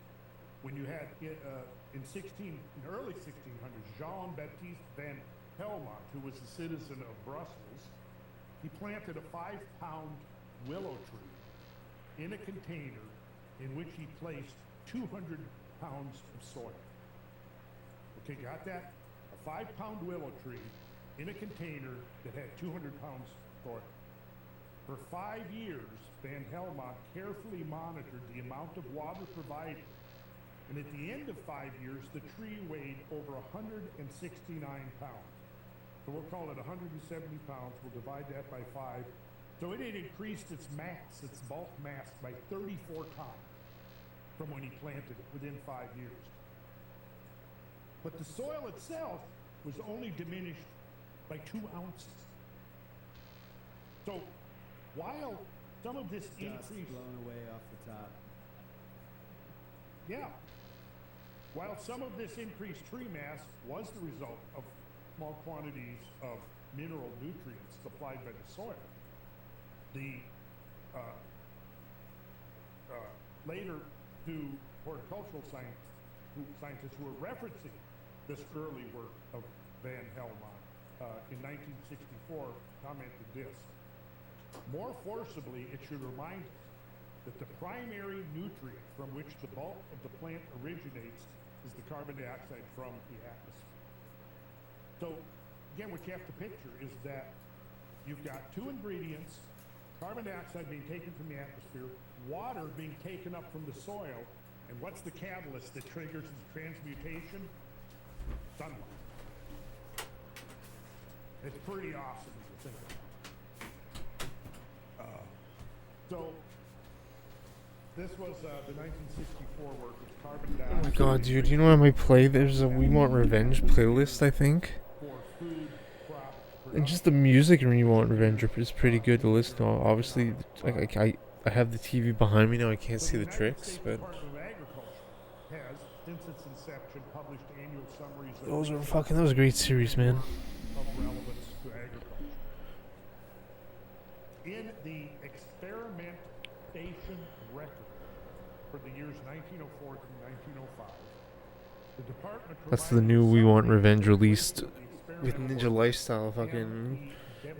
When you had in the early 1600s, Jean-Baptiste van Helmont, who was a citizen of Brussels, he planted a 5-pound willow tree in a container in which he placed 200 pounds of soil. Okay, got that? A 5-pound willow tree in a container that had 200 pounds of soil. For 5 years, Van Helmont carefully monitored the amount of water provided. And at the end of 5 years, the tree weighed over 169 pounds. So we'll call it 170 pounds. We'll divide that by 5. So it had increased its mass, its bulk mass, by 34 times from when he planted it within 5 years. But the soil itself was only diminished by 2 ounces. So while some of this Dust increase blown away off the top. Yeah. While some of this increased tree mass was the result of small quantities of mineral nutrients supplied by the soil, the later two horticultural scientists who were referencing this early work of Van Helmont in 1964 commented this: more forcibly, it should remind us that the primary nutrient from which the bulk of the plant originates is the carbon dioxide from the atmosphere. So, again, what you have to picture is that you've got 2 ingredients: carbon dioxide being taken from the atmosphere, water being taken up from the soil, and what's the catalyst that triggers the transmutation? Sunlight. It's pretty awesome to think about. So, this was the 1964 work of carbon dioxide. Oh my god, dude, you know what I might play? There's a We Want Revenge playlist, I think. For food, crop, And just the music in We Want Revenge is pretty good to listen to. Obviously, like I have the TV behind me now, I can't see the tricks, but Department of Agriculture has, since its inception, published annual summaries of that was a great series, man. of relevance to agriculture. In the experimentation record for the years 1904 through 1905, the department That's the new We Want Revenge released with Ninja Lifestyle, fucking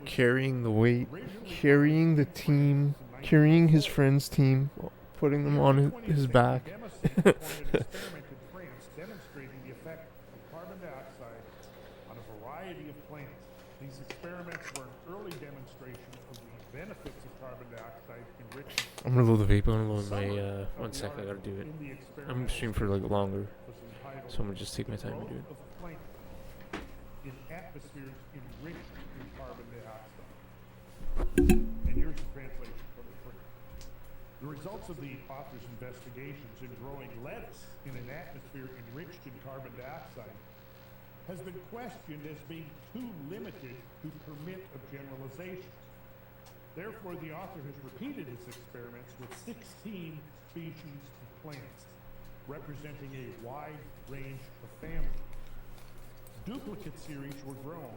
carrying the weight, carrying the team, carrying his friend's team, putting them on his back. France demonstrating the effect of carbon dioxide on a variety of plants. These experiments were an early demonstration of the benefits of carbon dioxide enrichment. I'm gonna load the vape. I'm gonna load my, 1 sec, I gotta do it. I'm streaming for like longer, so I'm gonna just take my time to do it. Of plants in atmospheres enriched in carbon dioxide. And here's the translation from the print. The results of the author's investigations in growing lettuce in an atmosphere enriched in carbon dioxide has been questioned as being too limited to permit of generalizations. Therefore, the author has repeated his experiments with 16 species of plants, representing a wide range of families. Duplicate series were grown,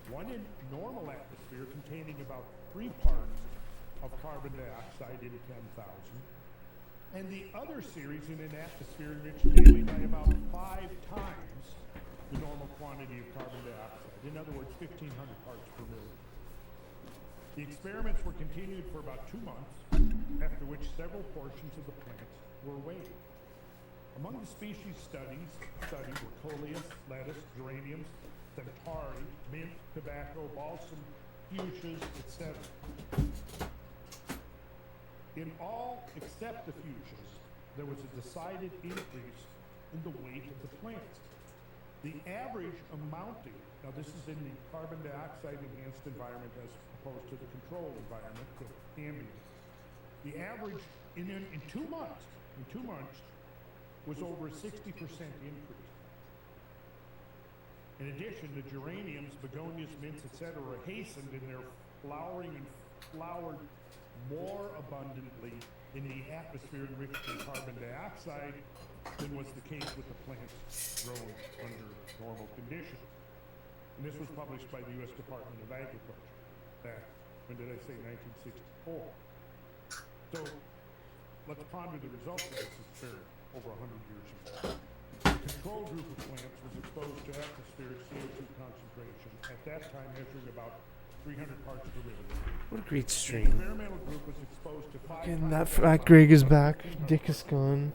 one in normal atmosphere containing about 3 parts of carbon dioxide in 10,000, and the other series in an atmosphere enriched daily by about 5 times the normal quantity of carbon dioxide. In other words, 1,500 parts per million. The experiments were continued for about 2 months, after which several portions of the plants were weighed. Among the species studied were coleus, lettuce, geraniums, centauri, mint, tobacco, balsam, fuchsias, etc. In all except the fuchsias, there was a decided increase in the weight of the plants. The average amounting, now this is in the carbon dioxide enhanced environment as opposed to the controlled environment, the ambient. The average in 2 months, was over a 60% increase. In addition, the geraniums, begonias, mints, etc. hastened in their flowering and flowered more abundantly in the atmosphere enriched in carbon dioxide than was the case with the plants grown under normal conditions. And this was published by the U.S. Department of Agriculture back, when did I say, 1964. So let's ponder the results of this experiment over 100 years ago. The control group of plants was exposed to atmospheric CO2 concentration, at that time measuring about 300 parts per million. What a great The stream. experimental group was exposed to 5 And times that that fat amount. Greg is back. Dick is gone.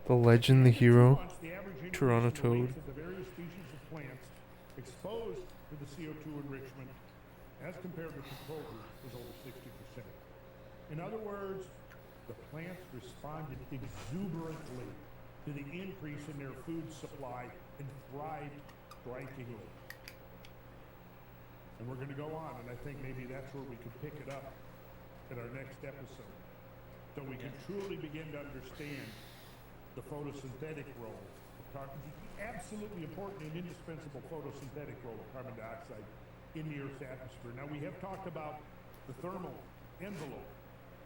The legend, the In 2 hero. months, the average increase Toronto in the Toad. weights of the various species of plants exposed to the CO2 enrichment as compared to the control group was over 60%. In other words, the plants responded exuberantly to the increase in their food supply and thrived strikingly. And we're going to go on, and I think maybe that's where we could pick it up at our next episode. So we can truly begin to understand the photosynthetic role of carbon, the absolutely important and indispensable photosynthetic role of carbon dioxide in the Earth's atmosphere. Now, we have talked about the thermal envelope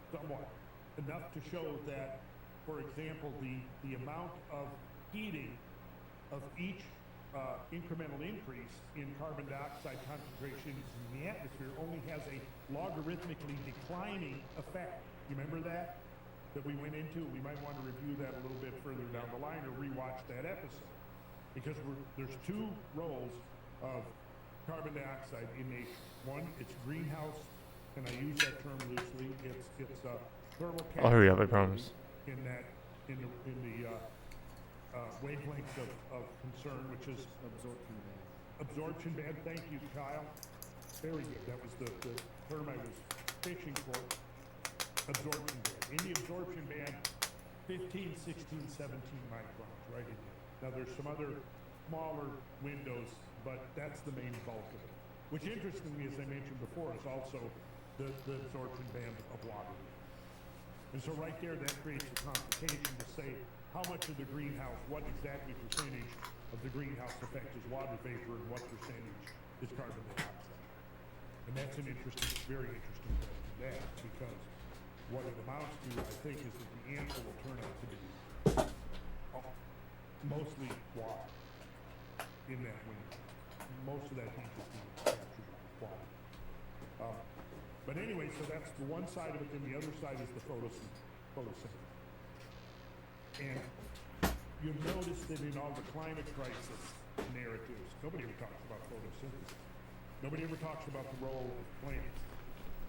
somewhat, enough to show that, for example, the amount of heating of each incremental increase in carbon dioxide concentrations in the atmosphere only has a logarithmically declining effect. You remember that? That we went into? We might want to review that a little bit further down the line or rewatch that episode. Because there's 2 roles of carbon dioxide in nature. One, it's greenhouse, and I use that term loosely. It's thermal I'll hurry up, I capture promise. in the wavelength of concern, which is Absorption band. absorption band. Thank you, Kyle. Very good. That was the term I was fishing for. Absorption band. In the absorption band, 15, 16, 17 microns, right in there. Now there's some other smaller windows, but that's the main bulk of it. Which interestingly, as I mentioned before, is also the absorption band of water. And so right there, that creates a complication to say how much of the greenhouse, what exactly percentage of the greenhouse effect is water vapor and what percentage is carbon dioxide. And that's an interesting, very interesting question to ask, because what it amounts to, I think, is that the answer will turn out to be mostly water in that window. Most of that heat is being captured by water. But anyway, so that's the one side of it, and the other side is the photosynthesis. And you'll notice that in all the climate crisis narratives, nobody ever talks about photosynthesis. Nobody ever talks about the role of plants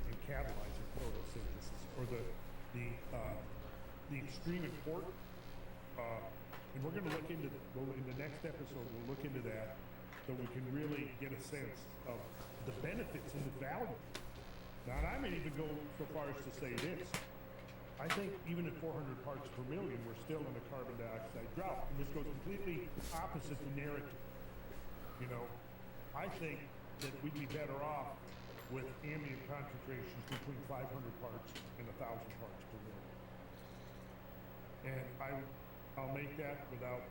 in catalyzing photosynthesis, or the extreme importance. And we're going to look into in the next episode. We'll look into that so we can really get a sense of the benefits and the value. Now, and I may even go so far as to say this. I think even at 400 parts per million, we're still in a carbon dioxide drought. And this goes completely opposite the narrative. You know, I think that we'd be better off with ambient concentrations between 500 parts and 1,000 parts per million. And I'll make that without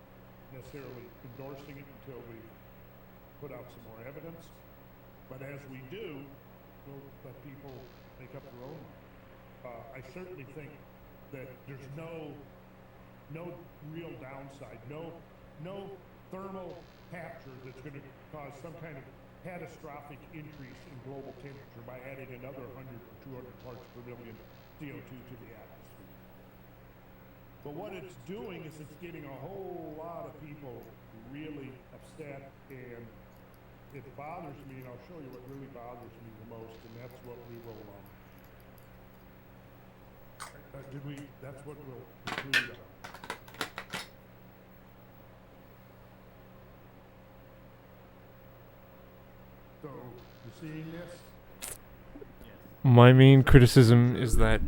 necessarily endorsing it until we put out some more evidence. But as we do, we'll let people make up their own mind. I certainly think that there's no real downside, no thermal capture that's going to cause some kind of catastrophic increase in global temperature by adding another 100 or 200 parts per million CO2 to the atmosphere. But what it's doing is it's getting a whole lot of people really upset, and it bothers me, and I'll show you what really bothers me the most, and that's what we will that's what we'll conclude on. So, you seeing this? My main criticism is that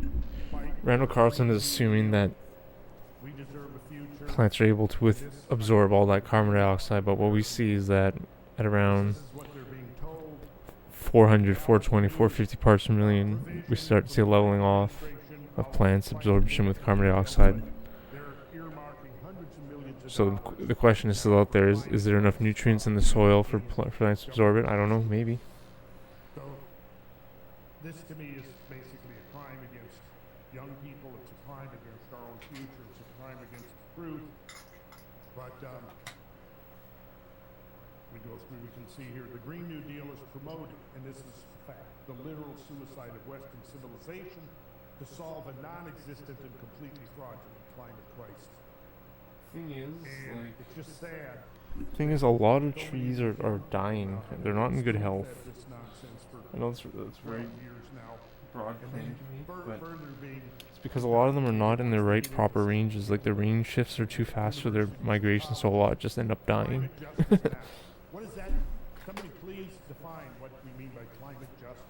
Randall Carlson is assuming that We deserve a future. plants are able to absorb all that carbon dioxide, but what we see is that at around This is what they're being told. 400, 420, 450 parts per million, we start to see a leveling off of plants' absorption with carbon dioxide. They're earmarking hundreds of millions of So dollars. the question is still out there, is there enough nutrients in the soil for plants to absorb it? I don't know, maybe. So, this to me is basically a crime against young people. It's a crime against our own future. It's a crime against the truth. But we go through, we can see here, the Green New Deal is promoted, and this is fact, the literal suicide of Western civilization to solve a non-existent and completely fraudulent climate crisis. Thing is, And it's just sad Thing is, a lot of trees are dying. They're not in good health. This nonsense for I know that's very years now. broad And claim then to me, but further being it's because a lot of them are not in their right proper ranges. Like, the range shifts are too fast for their migration, so a lot just end up dying. climate justice now. What is that? Somebody please define what we mean by climate justice.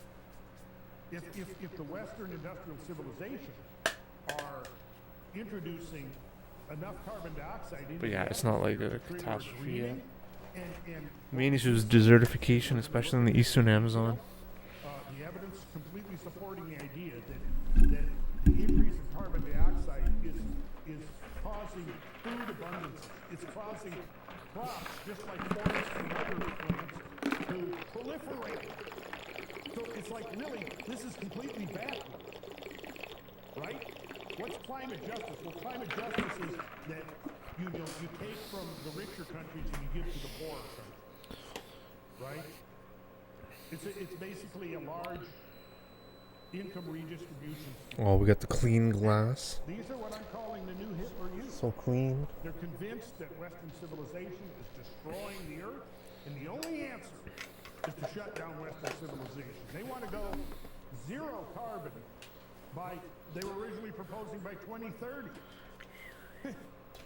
If the Western industrial civilization are introducing enough carbon dioxide into But yeah, the it's not like a atmosphere to trigger catastrophe yet. breathing, and Main issue is desertification, especially in the eastern Amazon. the evidence completely supporting the idea that the increase in carbon dioxide is causing food abundance. It's causing crops, just like forests and other plants, to proliferate. So it's like, really, this is completely backward, right? What's climate justice? Well, climate justice is that you take from the richer countries and you give to the poorer countries, right? It's basically a large income redistribution. Oh, we got the clean glass. These are what I'm calling the new Hitler Youth. So clean. They're convinced that Western civilization is destroying the earth, and the only answer is to shut down Western civilization. They want to go zero carbon they were originally proposing by 2030.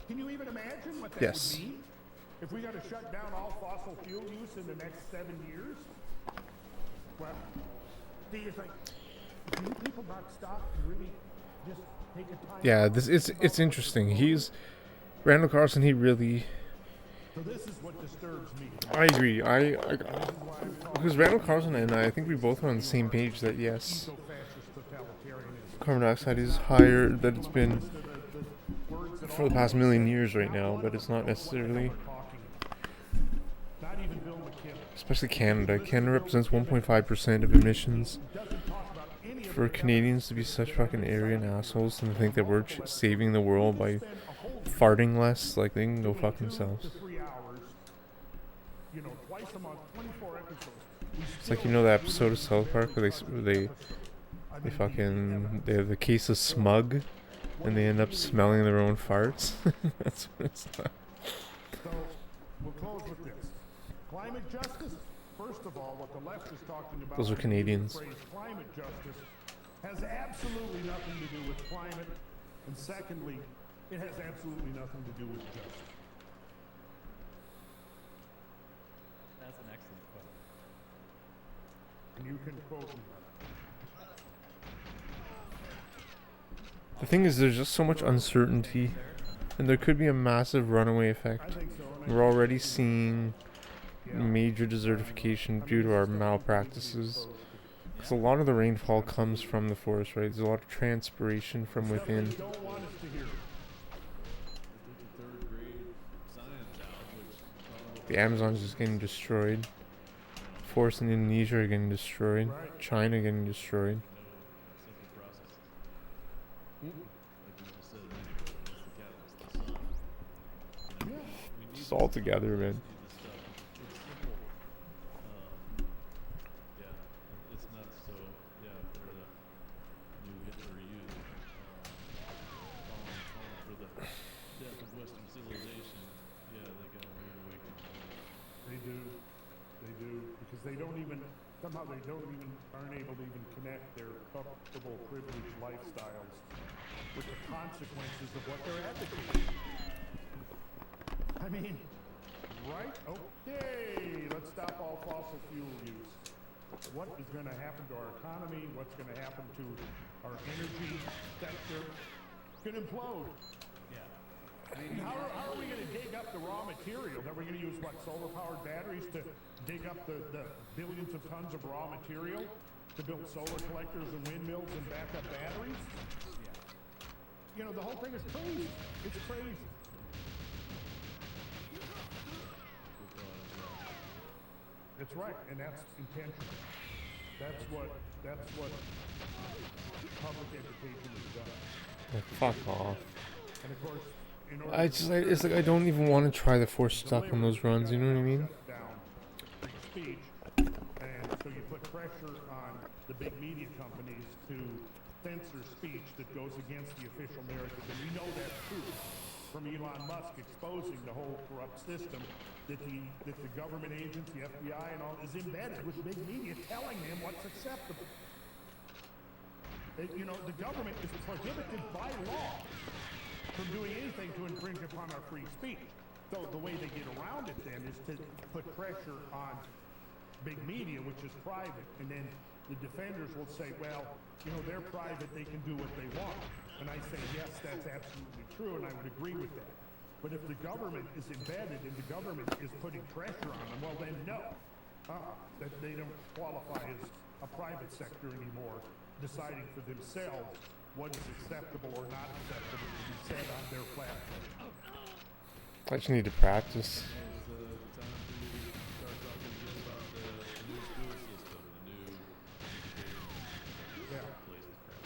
Can you even imagine what that would mean? If we got to shut down all fossil fuel use in the next 7 years? Well, do you think, do you people not stop and really just take a time? Yeah, it's interesting. Randall Carlson, he really... So this is what disturbs me. I agree. Because Randall Carlson and I think we both are on the same page that yes, carbon dioxide is higher than it's been for the past million years right now, but it's not necessarily. Especially Canada. Canada represents 1.5% of emissions. For Canadians to be such fucking arrogant assholes and think that we're saving the world by farting less, like, they can go fuck themselves. It's like, the episode of South Park where they have the case of smug and they end up smelling their own farts. That's what it's like. So we'll close with this. Climate justice, first of all, what the left is talking about. Those are Canadians. The phrase climate justice has absolutely nothing to do with climate, and secondly, it has absolutely nothing to do with justice. That's an excellent quote. And you can quote me. The thing is, there's just so much uncertainty, and there could be a massive runaway effect. We're already seeing major desertification due to our malpractices. Because a lot of the rainfall comes from the forest, right? There's a lot of transpiration from within. The Amazon is just getting destroyed. Forests in Indonesia are getting destroyed. China getting destroyed. It's all together, man. Aren't able to even connect their comfortable, privileged lifestyles with the consequences of what they're advocating. I mean, right? Okay, let's stop all fossil fuel use. What is going to happen to our economy? What's going to happen to our energy sector? It's going to implode. And how are we going to dig up the raw material? Are we going to use, solar-powered batteries to dig up the billions of tons of raw material to build solar collectors and windmills and backup batteries? The whole thing is crazy. It's crazy. That's right, and that's intentional. That's what public education has done. Fuck off. And of course, It's like I don't even want to try the force stuff on those runs, you know what I mean? Speech, and so you put pressure on the big media companies to censor speech that goes against the official narrative, and we know that's true. from Elon Musk exposing the whole corrupt system that the government agents, the FBI and all, is embedded with big media telling them what's acceptable. You know, the government is prohibited by law from doing anything to infringe upon our free speech. So the way they get around it then is to put pressure on big media, which is private, and then the defenders will say, well, you know, they're private, they can do what they want. And I say, yes, that's absolutely true, and I would agree with that. But if the government is embedded and the government is putting pressure on them, well then no. That they don't qualify as a private sector anymore, deciding for themselves what is acceptable or not acceptable to be said on their platform. I just need to practice.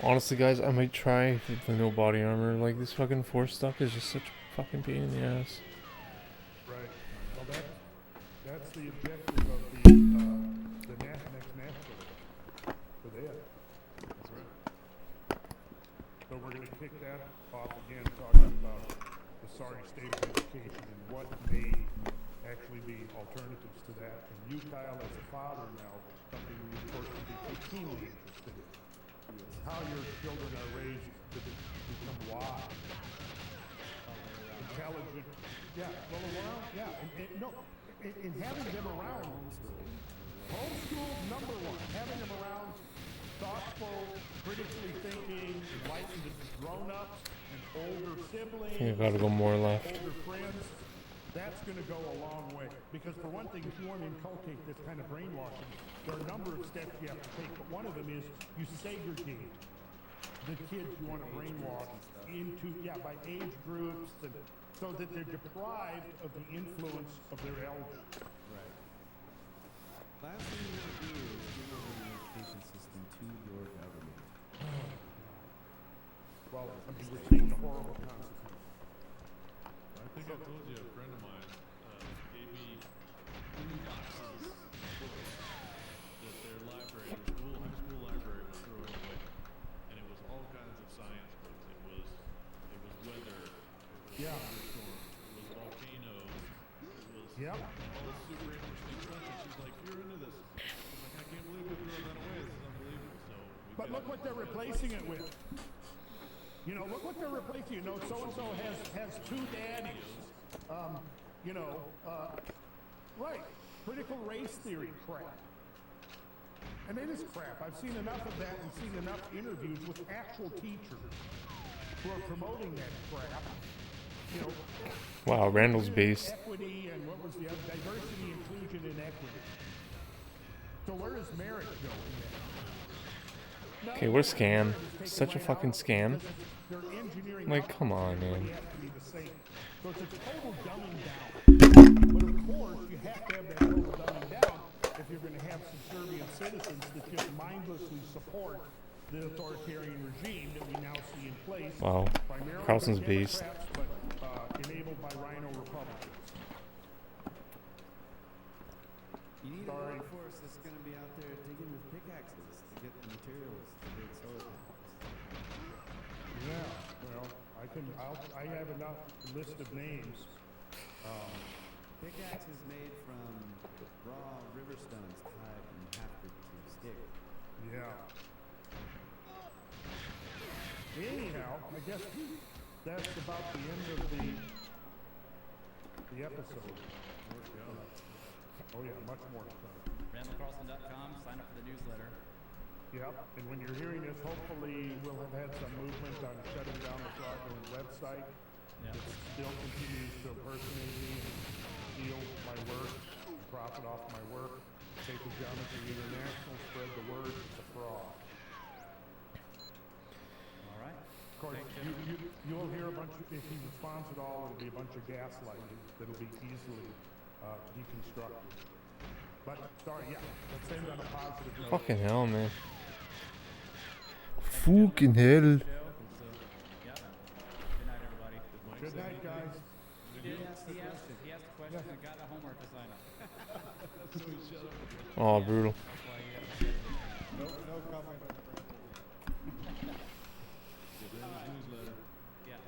Honestly, guys, I might try the no body armor. Like, this fucking force stuff is just such a fucking pain in the ass. Right. Well, that's the objective of the next national for that. That's right. So we're going to kick that off again, talking about the sorry state of education and what may actually be alternatives to that. And you, Kyle, as a father now, something you, of course, would be keenly interested in. How your children are raised to become wise, intelligent, and having them around, homeschool number one, having them around thoughtful, critically thinking, enlightened, grown-ups, and older siblings, You gotta go more left. older friends, that's going to go a long way. Because for one thing, if you want to inculcate this kind of brainwashing, there are a number of steps you have to take. But one of them is you segregate the kids you want to brainwash into, by age groups, and so that they're deprived of the influence of their elders. Right. Last thing you want to do is give over the education system to your government. Well, I mean, we're seeing the horrible consequences. I think I told you a friend of mine gave me 2 boxes of books that their library, their high school library, was throwing away, and it was all kinds of science books. It was weather, it was thunderstorms, it was volcanoes, it was all this super interesting stuff. And she's like, "You're into this." I'm like, "I can't believe we threw that away. This is unbelievable." So, But look what they're replacing it with. You know, look what they're replacing. You know, so-and-so has 2 daddies. Right. Critical race theory crap. And it is crap. I've seen enough of that and seen enough interviews with actual teachers who are promoting that crap. You know, Wow, Randall's base. equity and what was the other? Diversity, inclusion, and equity. So where does merit go in that? Okay, what a scam. Such a fucking scam. Like, come on, man. So it's a total dumbing down. But of course, you have to have that total dumbing down if you're going to have subservient citizens that just mindlessly support the authoritarian regime that we now see in place. Wow. Primarily Carlson's by beast. Democrats, but enabled by rhino Republicans. You need a workforce that's going to be out there digging with pickaxes to get the materials to build solar panels. Yeah, well, I have enough list of names. Pickaxes made from raw river stones tied and hafted to stick. Yeah. Anyhow, I guess that's about the end of the episode. Oh yeah, much more to come. RandallCarlson.com. Sign up for the newsletter. Yep, and when you're hearing this, hopefully we'll have had some movement on shutting down the fraudulent website. Yeah. It still continues to impersonate me and steal my work, and profit off my work. Take the Geometry International, spread the word, it's a fraud. All right. Of course, you'll hear a bunch of, if he responds at all, it'll be a bunch of gaslighting that'll be easily deconstructed. But, sorry, let's end on a positive note. Fucking hell, man. Fucking hell. Yep. Good night, everybody. Good night, guys. He asked a question and got a homework assignment. Oh, brutal. That's why he had to No comment. newsletter. Yeah.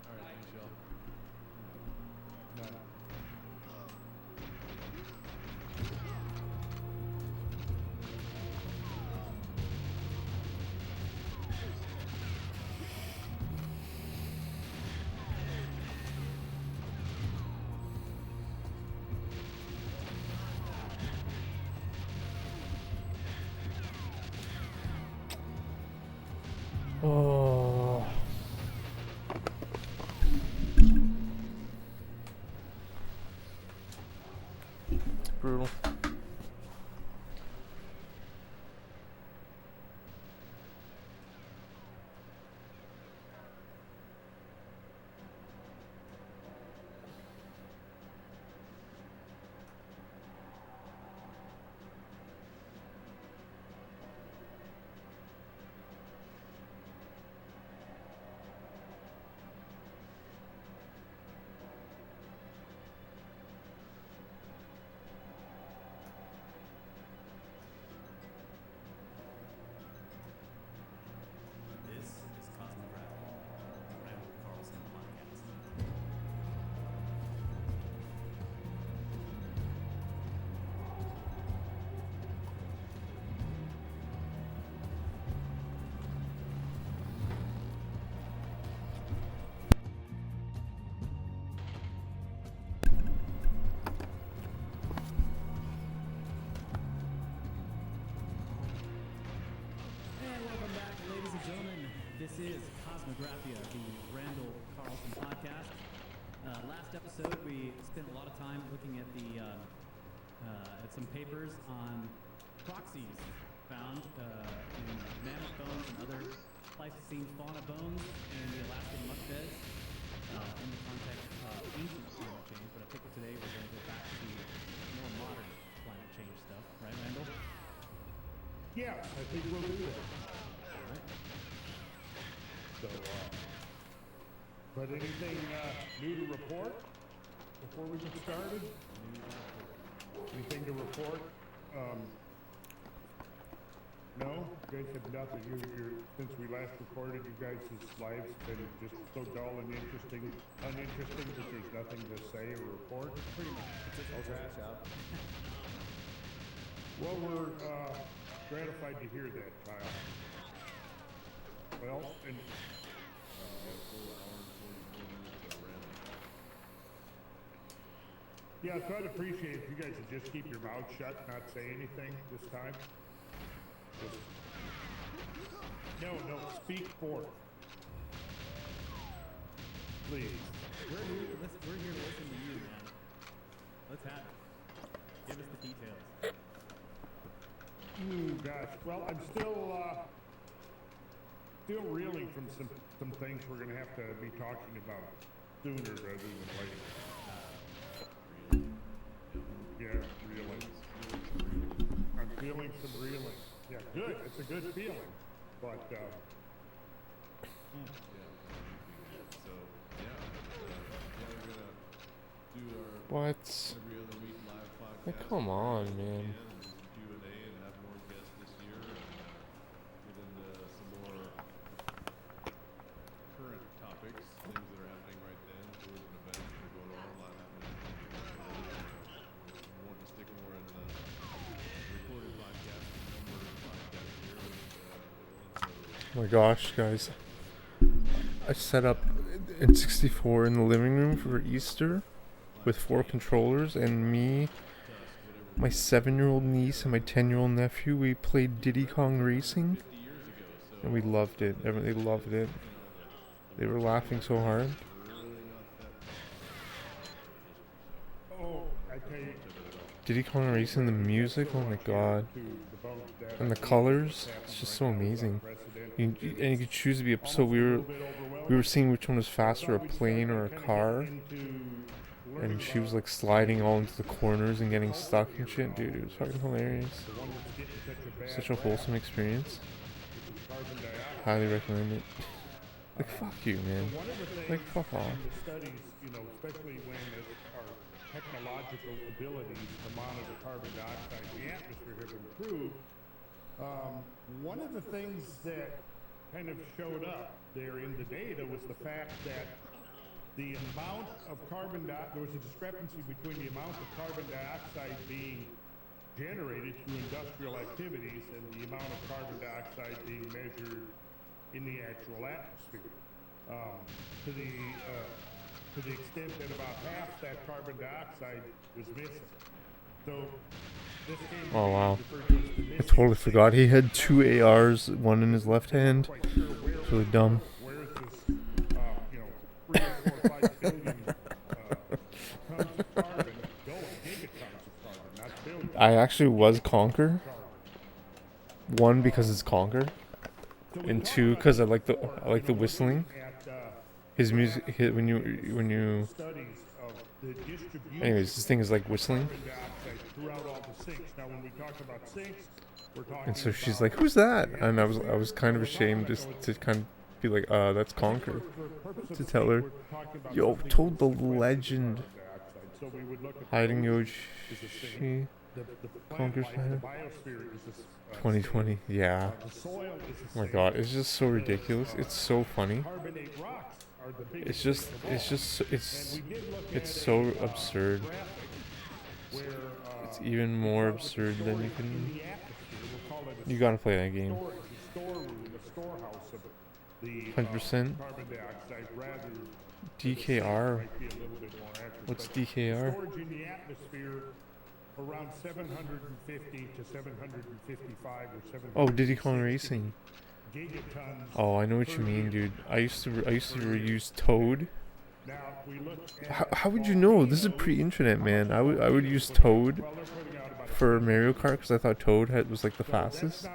All right, thanks. Oh. Brutal. This is Cosmography, the Randall Carlson podcast. And welcome back, ladies and gentlemen. This is Cosmographia, the Randall Carlson podcast. Last episode, we spent a lot of time looking at at some papers on proxies found in mammoth bones and other Pleistocene fauna bones in the Alaskan muck beds in the context of ancient climate change. But I think today we're going to go back to more modern climate change stuff, right, Randall? Yeah, I think we'll do that. All right. So, but anything new to report before we get started? Anything to report? No, you guys have nothing. Since we last recorded, you guys' lives been just so dull and uninteresting that there's nothing to say or report. Pretty much. It's a trash out. Well, we're gratified to hear that, Kyle. Well, and yeah, so I'd appreciate if you guys would just keep your mouth shut, not say anything this time. No, speak forth. Please. We're here to listen to you, man. Let's have it. Give us the details. Gosh. Well, I'm still reeling from some things we're gonna have to be talking about sooner rather than later. Yeah, reeling. I'm feeling some reeling. Yeah, good. It's a good feeling. But What? Like, come on, man. Oh my gosh, guys. I set up N64 in the living room for Easter with 4 controllers, and me, my 7-year-old niece, and my 10-year-old nephew, we played Diddy Kong Racing, and we loved it. They loved it. They were laughing so hard. Diddy Kong Racing, the music, oh my god. And the colors, it's just so amazing. And you could choose to be so we were seeing which one was faster, a plane or a car. And she was like sliding all into the corners and getting stuck and shit. Dude, it was fucking hilarious. Such a wholesome experience. Highly recommend it. Like, fuck you, man. Like, fuck off. Especially when our technological abilities to monitor carbon dioxide in the atmosphere have improved. One of the things that kind of showed up there in the data was the fact that the amount of there was a discrepancy between the amount of carbon dioxide being generated through industrial activities and the amount of carbon dioxide being measured in the actual atmosphere. To the extent that about half that carbon dioxide was missing. So this came Oh wow. referred to as the I totally forgot he had 2 ARs, one in his left hand. quite sure where It's really dumb. Where is this, 3 or 4 or 5 billion tons of carbon going? Gigatons of carbon, not billions. I actually was Conquer. 1, because it's Conquer, and 2, because I like the whistling. His music, when you. Anyways, this thing is like whistling. And so she's like, "Who's that?" And I was kind of ashamed just to kind of be like, that's Conquer." To tell her, "Yo, told the legend, hiding Yoshi, Conquer's fan." 2020, yeah. Oh my god, it's just so ridiculous. It's so funny. It's so absurd. It's even more absurd than you can. You gotta play that game. 100%. DKR. What's DKR? Around 750 to 755 or 700. Oh, Diddy Kong Racing. Gigatons. Oh, I know what you mean, dude. I used to use Toad. Now, we look How would you know? This is pre-internet, man. I would use Toad for Mario Kart because I thought Toad was like the fastest.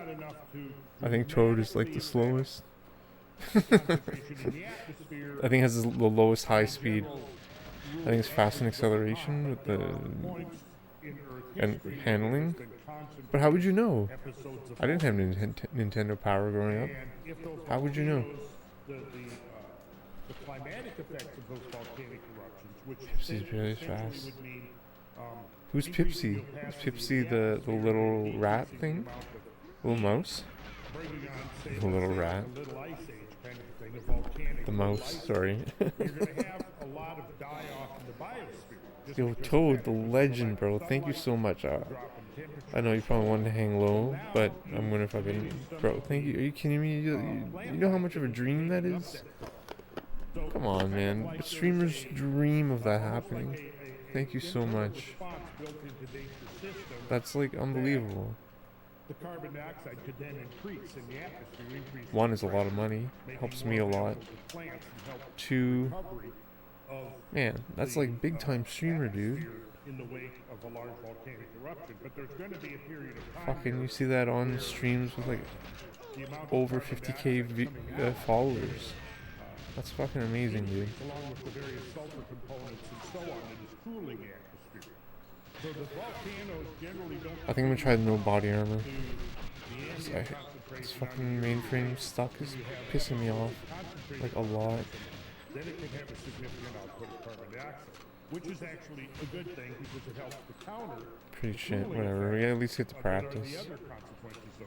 I think Toad is like the slowest. I think it has the lowest high speed. I think it's fast in acceleration with the and handling. But how would you know? I didn't have Nintendo Power growing up. How would you know? the climatic effects of those volcanic eruptions, which Pipsy's really fast. would mean Who's Pipsy? Is Pipsy the little rat thing? Little mouse? The little rat. little ice age kind of thing, a volcanic The mouse, sorry. you're going to have a lot of die-off in the biosphere. Just Yo, because Toad, the legend, bro. Thank you so much. drop in temperature. I know you probably wanted to hang low, but I'm gonna fucking... Bro, thank you. Are you kidding me? You know how much of a dream that is? Come on, man. The streamers dream of that happening. Thank you so much. That's like unbelievable. The carbon dioxide could then increase in the atmosphere, increase 1 is a lot of money. Helps me a lot. plants and help 2, recovery of man, that's like big time streamer, dude. in the wake of a large volcanic eruption. But there's going to be a period of time Fucking, you see that on streams with like the amount of over carbon 50k dioxide followers. That's fucking amazing, dude. along with the various sulfur components and so on that is cooling the atmosphere. So the volcanoes generally don't I think I'm gonna try the no body armor. do the ambient This concentration fucking mainframe stuck is pissing me off like a lot. then it can have a significant output of carbon dioxide, which is actually a good thing because it helps to counter Pretty shit, whatever. We at least get to what are practice. the other consequences of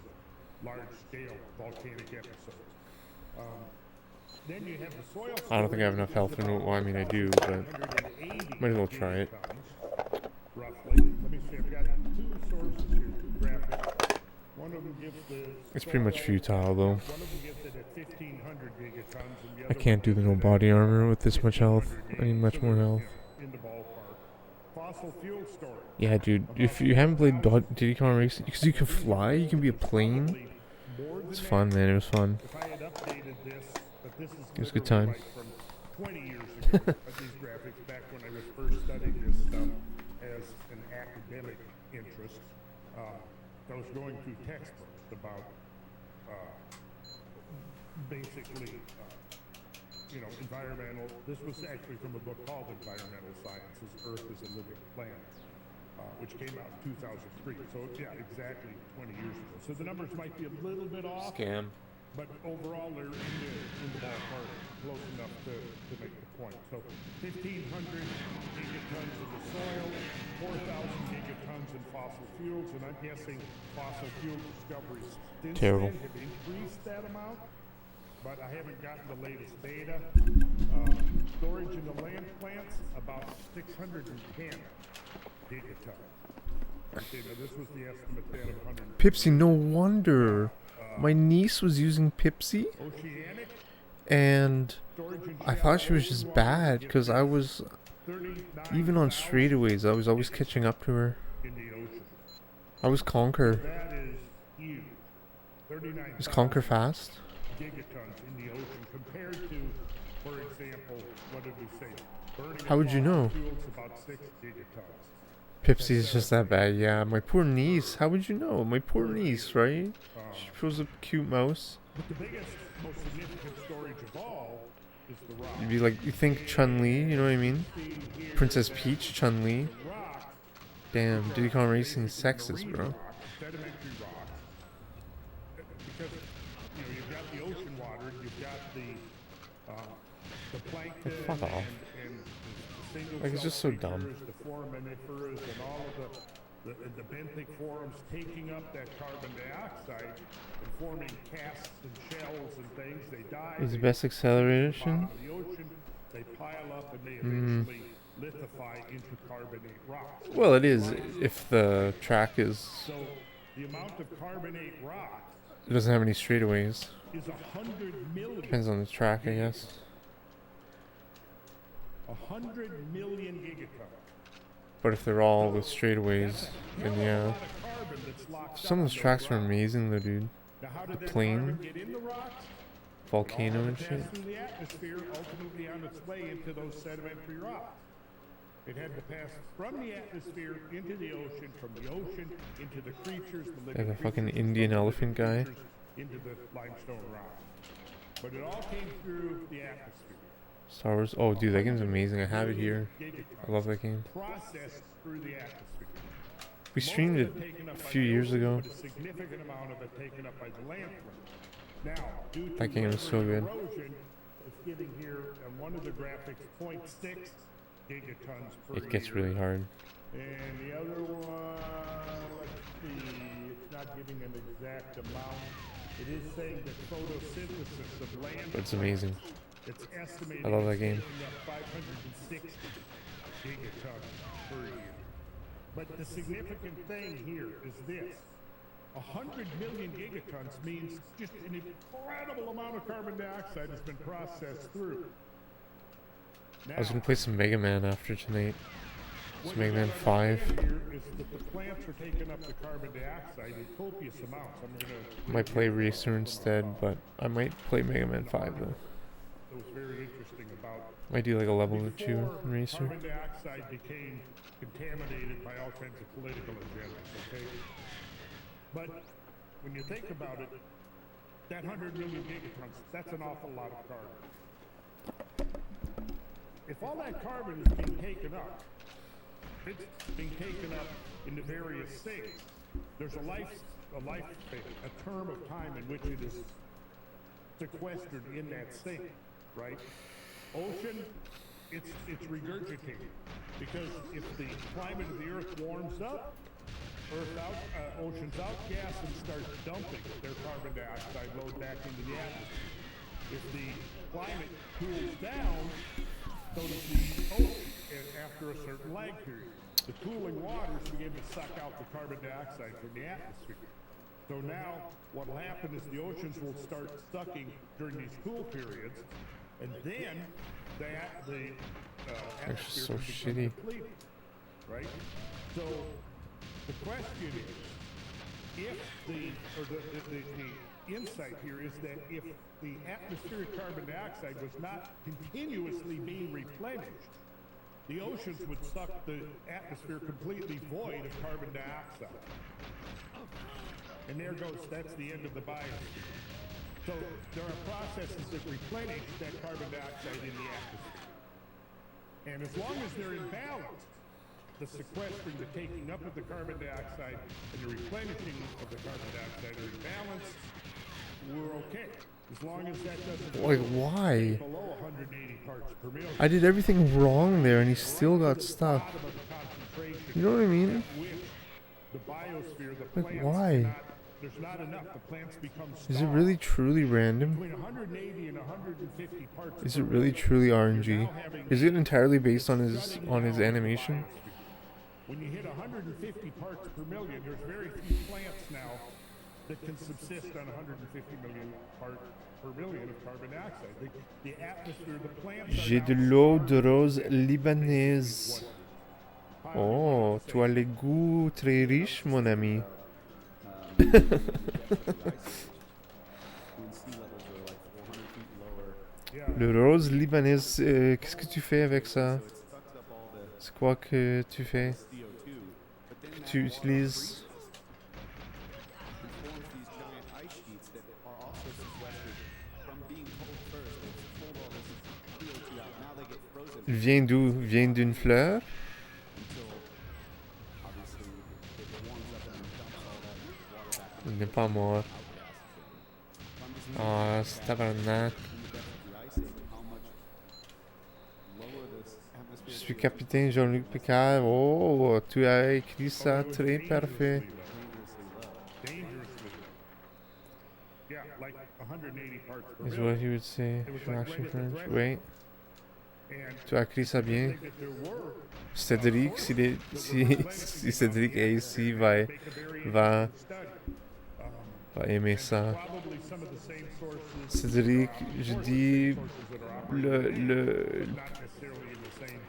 large-scale volcanic episodes. Then you have the soil. I don't think I have enough health for no. Well, I mean, I do, but 180 might as well try it. tons, roughly. Let me see. I've got 2 sources here, 2 graphics. One of them gives the. It's pretty much futile, though. One of them gives it at 1,500 gigatons, and the I other can't do one the no gives it at body armor with this much health. I need much more health. in the ballpark. Fossil fuel storage. Yeah, dude. If you haven't played Diddy Kong Racing, because you can fly, you can be a plane. It's fun, man. It was fun. If I had updated this, but this is It was a good literally time. like from 20 years ago, these graphics back when I was first studying this stuff as an academic interest. I was going through textbooks about basically, environmental. This was actually from a book called Environmental Sciences: Earth as a Living Planet, which came out in 2003. So yeah, exactly 20 years ago. So the numbers might be a little bit off. Scam. But overall, they're in the ballpark, close enough to make the point. So 1,500 gigatons in the soil, 4,000 gigatons in fossil fuels, and I'm guessing fossil fuel discoveries since Terrible. then have increased that amount. But I haven't gotten the latest data. Storage in the land plants, about 610 gigatons. Okay, now this was the estimate then of 100. Pipsy, no wonder. My niece was using Pipsy, Oceanic and storage in I thought she was just bad because I was, even on straightaways, I was always catching up to her. in the ocean. I was Conquer. That is huge. 39 Is Conquer fast? gigatons in the what did we say? Burning How would you know? fuel's about 6 gigatons. Pepsi's just that bad. Yeah, my poor niece. How would you know? My poor niece, right? She chose a cute mouse. But the biggest, most significant storage of all is the rock. You'd be like, you think Chun-Li, you know what I mean? Princess Peach, Chun-Li. Rock, Damn, Diddy Kong Racing sexist, bro. rock, sedimentary rock. Because, you know, you've got the ocean water, you've got the plankton, Fuck off. and the single Like, it's just so dumb. creatures, the foraminifers, and all of the benthic forms taking up that carbon dioxide and forming casts and shells and things. They die. Is the they best bottom acceleration? of the ocean, they pile up and they eventually lithify into carbonate rocks. Well, it is if the track is. So the amount of carbonate rock It doesn't have any straightaways. is 100 million. Depends on the track, I guess. 100 million gigatons. But if they're all with straightaways, then yeah. A lot of carbon that's locked Some of up those in tracks are rocks. amazing though, dude. Now, how did The that plane, carbon get in the rocks? volcano All and had to shit. pass through the atmosphere, ultimately on its way into those sedimentary rocks. It had to pass from the atmosphere into the ocean, from the ocean into the creatures, the living Yeah, the fucking creatures, Indian the elephant guy. creatures, into the limestone rock. But it all came through the atmosphere. Star Wars. Oh, dude, that game's amazing. I have it here. Gigatons I love that game. processed through the atmosphere. We streamed it a few years ago. But a significant amount of it taken up by the landfill. Now, due to That game is so good. erosion, it's getting here on one of the graphics 0.6 gigatons per It gets year. really hard. And the other one, let's see, it's not giving an exact amount. It is saying that photosynthesis of land. But it's amazing. It's estimated I love that game. taking up 560 gigatons per year. But the significant thing here is this. 100 million gigatons means just an incredible amount of carbon dioxide has been processed through. Now, I was gonna play some Mega Man after tonight. It's what Mega you Man gotta 5. understand here is that the plants are taking up the carbon dioxide in copious amounts. I'm gonna Might play Racer instead, but I might play Mega Man 5 though. It was very interesting about Might do like a level or two before in Racer. carbon dioxide became contaminated by all kinds of political agendas, okay? But when you think about it, that 100 million gigatons, that's an awful lot of carbon. If all that carbon is being taken up, it's being taken up into various states. There's a term of time in which it is sequestered in that state, right? Ocean, it's regurgitated because if the climate of the Earth warms up, oceans outgas and start dumping their carbon dioxide load back into the atmosphere. If the climate cools down, so does the ocean after a certain lag period. The cooling waters begin to suck out the carbon dioxide from the atmosphere. So now what will happen is the oceans will start sucking during these cool periods, and then the atmosphere so can become shitty. depleted, right? So the question is, if the insight here is that if the atmospheric carbon dioxide was not continuously being replenished, the oceans would suck the atmosphere completely void of carbon dioxide. And there goes, that's the end of the biosphere. So there are processes that replenish that carbon dioxide in the atmosphere. And as long as they're in balance, the sequestering, the taking up of the carbon dioxide, and the replenishing of the carbon dioxide are in balance, we're okay. As long as that doesn't Like, go why? below 180 parts per million. I did everything wrong there and he still got stuck. Bottom of the concentration You know what I mean? at which the biosphere, the Like, plants why? cannot- there's not enough. The plants become Is it starved. really truly random? Between 180 and 150 parts Is per it really million, truly you're RNG? now having Is it entirely based on his shutting down the animation? biosphere. When you hit 150 parts per million, there's very few plants now that can subsist on 150 million parts per million of carbon dioxide. The atmosphere, the plants are J'ai now de l'eau starved. de rose libanaise. Oh, tu as les goûts très riches, mon ami. When sea levels are like 400 feet lower, Le rose libanais, qu'est-ce que tu fais avec ça? C'est quoi que tu fais? Que tu utilises? Il vient d'où? Il vient d'une fleur? Il n'est pas mort. Ah, c'est tabarnak. Je suis capitaine Jean-Luc Picard. Oh, tu as écrit ça très parfait. Yeah, like 180 parts per Is million. what he would say. It was like Fraction right at the French. threshold. Oui. And Tu as écrit ça the bien. thing that there were Cédric, si Cédric est ici, va aimer ça. probably some of the same sources, Cédric, je dis sources that are operating, le not necessarily in the same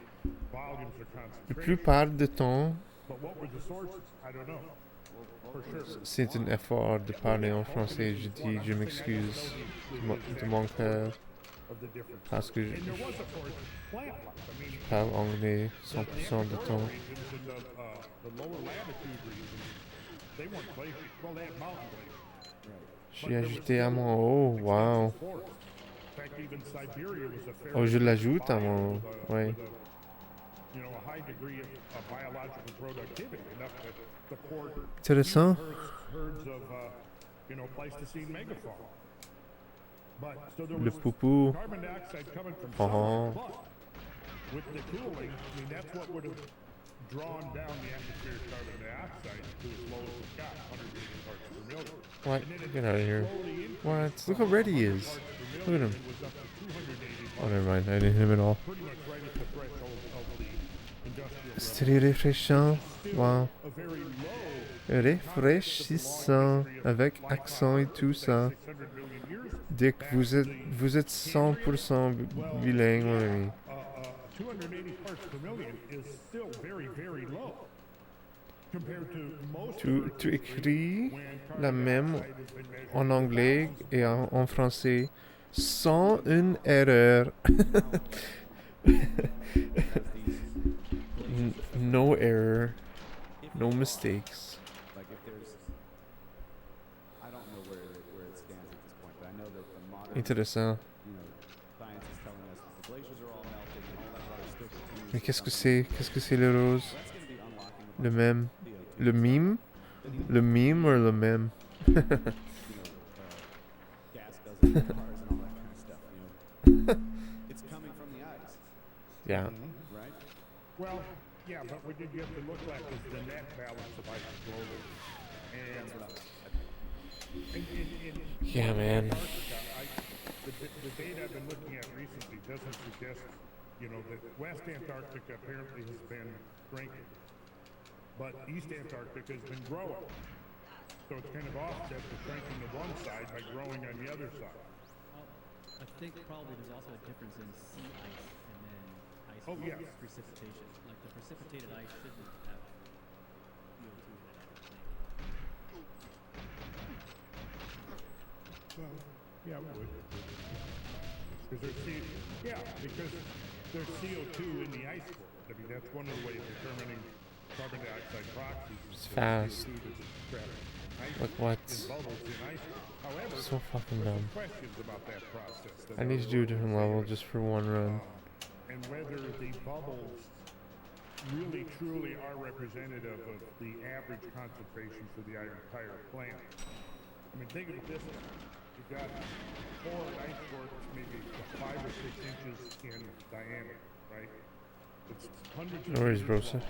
volumes or la concentration. plupart du temps, But what were the sources? I don't know. For sure. c'est un effort de parler en français. Je dis, je m'excuse de mon cœur Of the difference. parce que And there was a source plant life. I mean, je parle anglais the 100% du temps. regions in the lower latitude regions, they weren't glaciers. Well, they had mountain glaciers. J'ai ajouté à mon haut, wow. In fact, even Siberia was a fairly Oh, je l'ajoute à biome mon, with a- ouais. with a, you know, a high degree of biological productivity, enough to support Intéressant. herds of, you know, Pleistocene megafauna. But so there Le was poupou. carbon dioxide coming from Oh. somewhere, but with the cooling, I mean, that's what would have drawn down the atmospheric carbon dioxide to as low as it got, 180 parts per million. What? And then it Get out of here. slowly increased What? Look from how red he 100 is. parts per Look at million. him. It was up to 280 Oh, never mind. I didn't hit him at all. pretty much right at the threshold of the industrial C'est très rafraîchissant. Wow. a very low Rafraîchissant. Avec accent et tout ça. 600 million years. Dick, vous êtes 100% bilingue, mon ami. 280 parts per million is still very, very low compared to most Tu écris when la carbon même dioxide has been measured en anglais et en français sans une erreur. No error, no mistakes. Like if there's, I don't know where it stands at this point, but I know that the modern, Intéressant. you know, science is telling us that the glaciers are all melting and all that water still continues. Mais qu'est-ce que c'est? Qu'est-ce que c'est le rose? That's going to be unlocking Le même? CO2. Le mime? Le mime ou le même? You know, gas guzzling cars and all that kind of stuff. You know, it's coming from the ice, Yeah. right? Well, yeah, but what you have to look at is the net balance of ice globally. And Yeah, man. Antarctica, the data I've been looking at recently doesn't suggest, you know, that West Antarctica apparently has been shrinking, but East Antarctica has been growing. So it's kind of offset the shrinking of one side by growing on the other side. I think probably there's also a difference in sea ice and then ice Oh, yes. precipitation. Like the precipitated ice shouldn't have CO2 in it, I don't think. Well, yeah, it would. Because because there's CO2 in the ice core. I mean, that's one of the ways of determining carbon dioxide proxies. It's fast. CO2 that's trapped in ice Like what? in bubbles in ice core. However, So fucking there's dumb. some questions about that process. that I need to do a different level just for one run. and whether the bubbles really truly are representative of the average concentration for the entire plant. I mean, think of it this way. You've got four ice cores maybe 5 or 6 inches in diameter, right? It's hundreds of No worries, meters bro. long,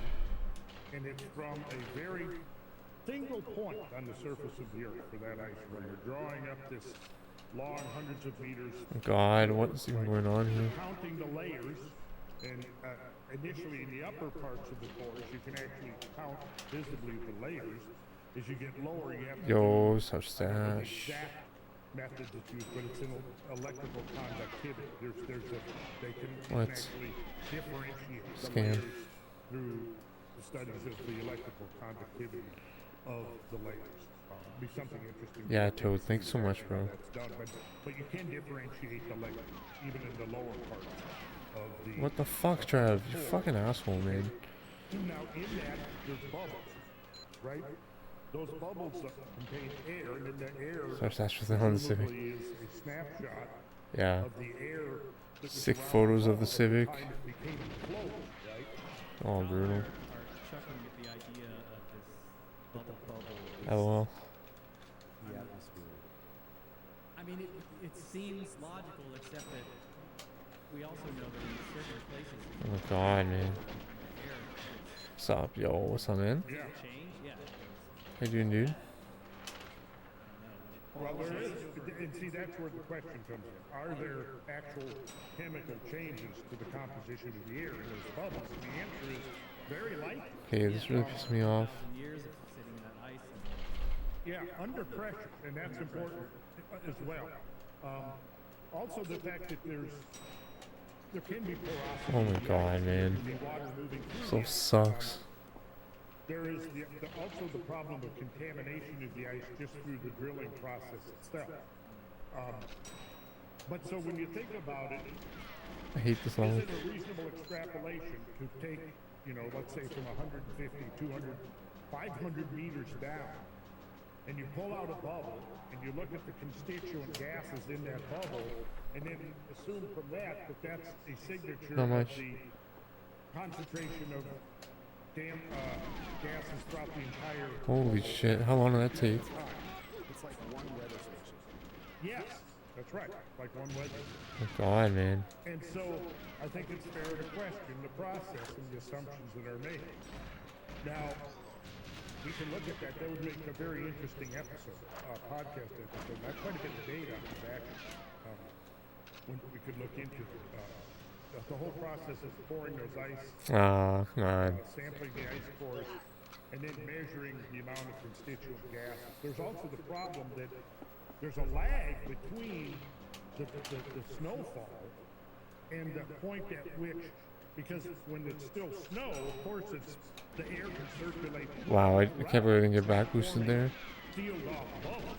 and it's from a very single point on the surface of the Earth for that ice core. You're drawing up this long, hundreds of meters God, what's even going on here? counting the layers, and initially in the upper parts of the cores, you can actually count visibly the layers. As you get lower, you have to Yo, do such the stash. exact method that's used, but it's in electrical conductivity. They can What? actually differentiate the Scam. layers through the studies of the electrical conductivity of the layers. be something interesting. Yeah, to Toad, see thanks so much, how bro. that's done. But you can differentiate the layout, even in the lower parts of the. What the fuck, Trev? You fucking asshole, man. Now in that, there's bubbles, right? Those bubbles contain air, and in the air, So that's just on the Civic. presumably is a snapshot Yeah. of the air. That was Sick around photos of bubble the at Civic. time it became enclosed, right? Oh, brutal. Are chuckling at the idea of this bubble. LOL. The atmosphere. I mean, it seems logical, except that we also know that in certain places, Oh my god, man. air What's up, yo? What's up, man? Yeah. change. Yeah. How you doing, dude? Well, there is, and see, that's where the question comes in. Are there actual chemical changes to the composition of the air in those bubbles? And the answer is very likely. Okay, this really pissed me off. Years of sitting in that ice. Yeah, under pressure, and that's important as well. Also, the fact that there can be porosity. Oh my god, man. in the water moving So through the ice. sucks. There is also the problem of contamination of the ice just through the drilling process itself. But so when you think about it, I hate this is level. it a reasonable extrapolation to take, let's say from 150, 200, 500 meters down, and you pull out a bubble, and you look at the constituent gases in that bubble, and then assume from that that's a signature Not of much. the concentration of gases throughout the entire Holy shit, how long did that take? time. It's like one weather station. Yes, that's right, like one weather. Oh my god, man. And so I think it's fair to question the process and the assumptions that are made. Now, we can look at that. That would make a very interesting episode, podcast episode. Not quite a bit of data on this action. When we could look into the whole process of pouring those ice, Ah, come on. sampling the ice cores, and then measuring the amount of constituent gases. There's also the problem that there's a lag between the snowfall and the point at which, because when it's still snow, of course the air can circulate. Wow, I can't believe I didn't get back boosted there. Sealed off bubbles.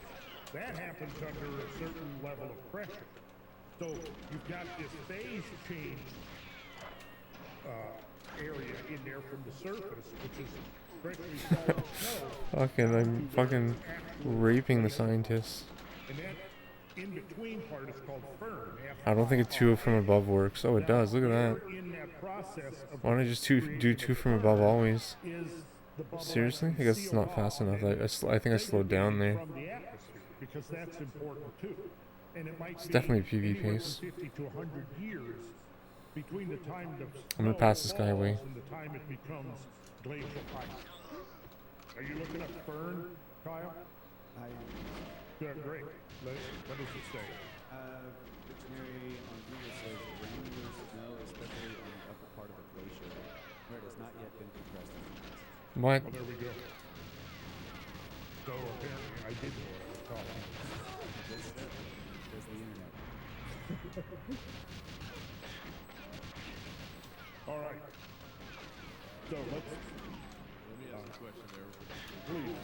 That happens under a certain level of pressure. So you've got this phase change area in there from the surface, which is freshly fallen snow. Fucking, I'm fucking raping the scientists. And that in between part is called fern. I don't think a 2 from above works. Oh, it does. Look at that. In that process of Why don't I just do 2 from above always? is the bubble Seriously? I actually guess it's sealed not fast off enough. and I think I slowed down there. from the atmosphere, because that's important too. And it might It's be definitely PV anywhere pace. from 50 to 100 years between the time the I'm gonna pass this snow guy away. falls and the time it becomes glacial ice. Are you looking up fern, Kyle? I Yeah, great. What does it say? dictionary on Google says granular snow, especially on the upper part of a glacier, where it has not yet been compressed. What? Well, there we go. So apparently I did know what I was talking about. There's the internet. All right. So let's, Let me ask a question there. please.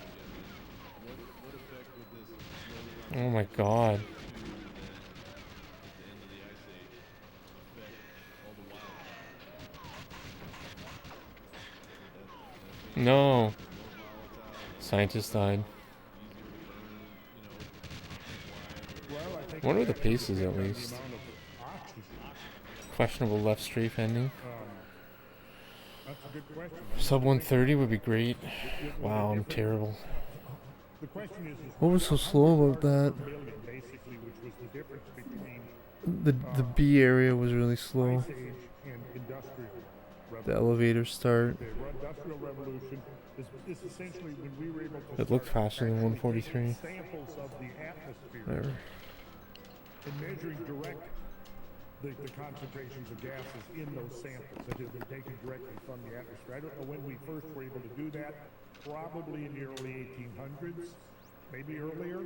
What effect would this slowly Oh my god. at the end of the ice age affect all the wildfire? No. Scientist died. Well, I think What are it the actually paces at depends on least? The amount of oxygen. Questionable left strafe ending. That's a good question. Sub 130 would be great. Wow, I'm terrible. The question is What was so slow about that? per billion, basically, which was the difference between The B area was really slow. ice age and industrial The revolution. elevator start. The industrial revolution is essentially when we were able to It looked start faster than actually 143. taking samples of the atmosphere Whatever. and measuring direct the concentrations of gases in those samples that had been taken directly from the atmosphere. I don't know when we first were able to do that. Probably in the early 1800s, maybe earlier.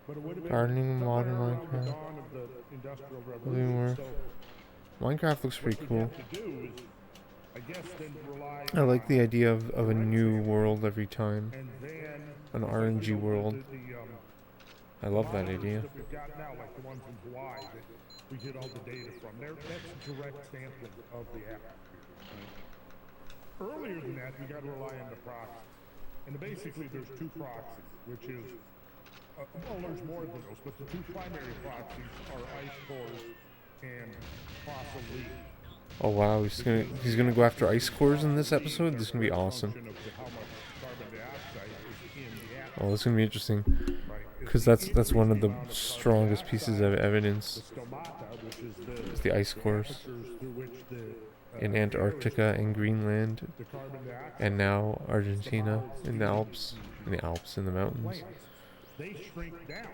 But it would have been Gardening, somewhere modern around the Minecraft. dawn of the industrial Living revolution. work. So Minecraft looks pretty what cool. we have to do is, I guess, then rely I like the on idea of a new world every time. and then an RNG world. I love that idea. That we've got now, like the ones in Hawaii that we get all the data from. That's direct sampling of the atmosphere. Right? Earlier than that, we got to rely on the proxy. And basically, there's two proxies, which is, well, there's more than those, but the two primary proxies are ice cores and fossil leaves. Oh wow, he's gonna go after ice cores in this episode. This is gonna be awesome. Oh, this is gonna be interesting, because that's one of the strongest pieces of evidence. Is the ice cores in Antarctica and Greenland, and now Argentina in the Alps, in the mountains. They shrink down,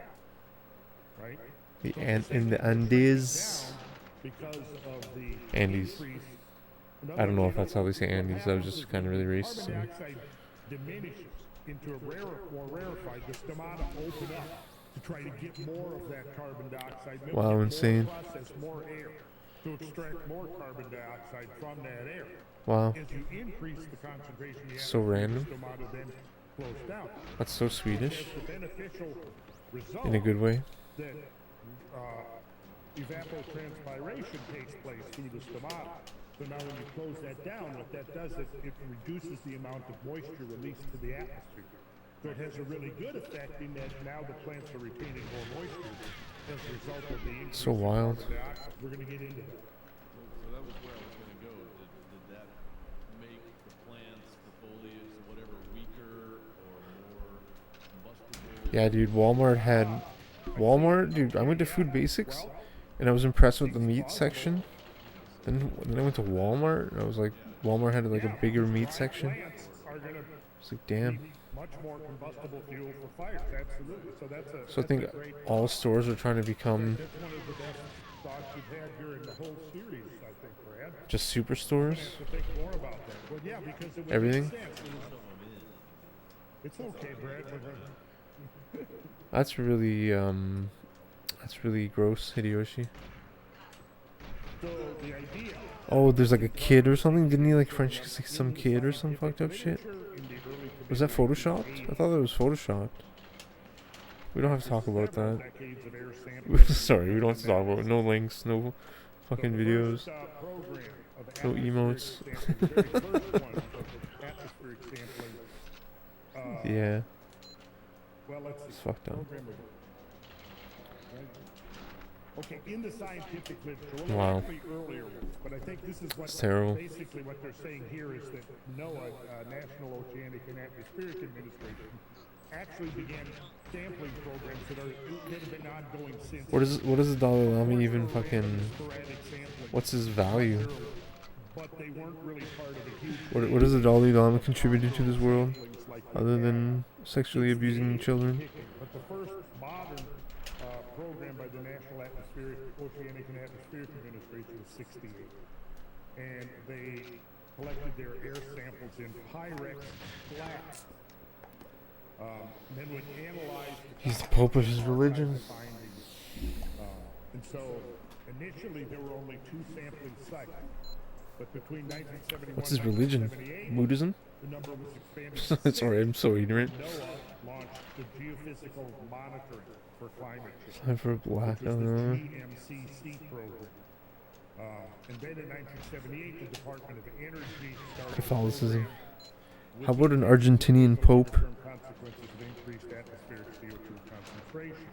right? In the Andes. Because of the Andes. I don't know if that's how they say Andes. That was just kind of really racist. Carbon dioxide diminishes into a more rarefied. The stomata open up to try to get more of that carbon dioxide. Wow, insane. Process more air to extract more carbon dioxide from that air. Wow. As you increase the concentration, So random. the stomata then slows down. That's so Swedish. The beneficial result In a good way. that evapotranspiration takes place through the stomata. So now when you close that down, what that does is it reduces the amount of moisture released to the atmosphere. So it has a really good effect in that now the plants are retaining more moisture as a result of the increase So wild. in carbon dioxide. We're going to get into that. So that was where I was going to go. Did that make the plants, the foliage, whatever, weaker or more combustible? Yeah, dude. Walmart, dude. I went to Food Basics, and I was impressed with the meat section. Then I went to Walmart, and I was like, Walmart had like a bigger meat section. Plants are going to It's like, damn. much more combustible fuel for fires. Absolutely. So that's So I think all stores are trying to become that's one of the best thoughts you've had during the whole series, I think, Brad. just super stores. To think more about that. Well, yeah, because it would Everything? make sense. It's okay, Brad. That's really gross, Hideyoshi. So the idea Oh, there's like a kid or something. Didn't he like French kiss some kid or some fucked up shit? in the early Was that photoshopped? I thought that was photoshopped. We don't have to talk about that. decades of air sampling, Sorry, we don't have to talk about it. No links, no fucking videos, program of no emotes. sampling, the very first one of atmospheric sampling. Yeah, Well, let's it's see. fucked up. Program of- Okay, in the scientific literature, well, Wow. actually earlier ones, but I think this is what It's terrible. basically what they're saying here is that NOAA, National Oceanic and Atmospheric Administration, actually began sampling programs that have been ongoing since. What does the Dalai Lama even fucking? sporadic sampling, What's his value? but they weren't really part of a huge What has the Dalai Lama contributed to this world things like other than sexually abusing children? But the first modern program by the National Oceanic and Atmospheric Administration was 68. And they collected their air samples in Pyrex flats. Then would analyze He's the pope of his religion. findings. And so initially there were only 2 sampling sites. But between 1971 What's his and religion? 1978, Buddhism? the number was expanded to 6. Sorry, I'm so ignorant. NOAA launched the Geophysical Monitoring for Climate Change, Time for a black. which was the GMCC program. And then in 1978, the Department of Energy started Catholicism. a program How about an Argentinian pope? long-term consequences of increased atmospheric CO2 concentration.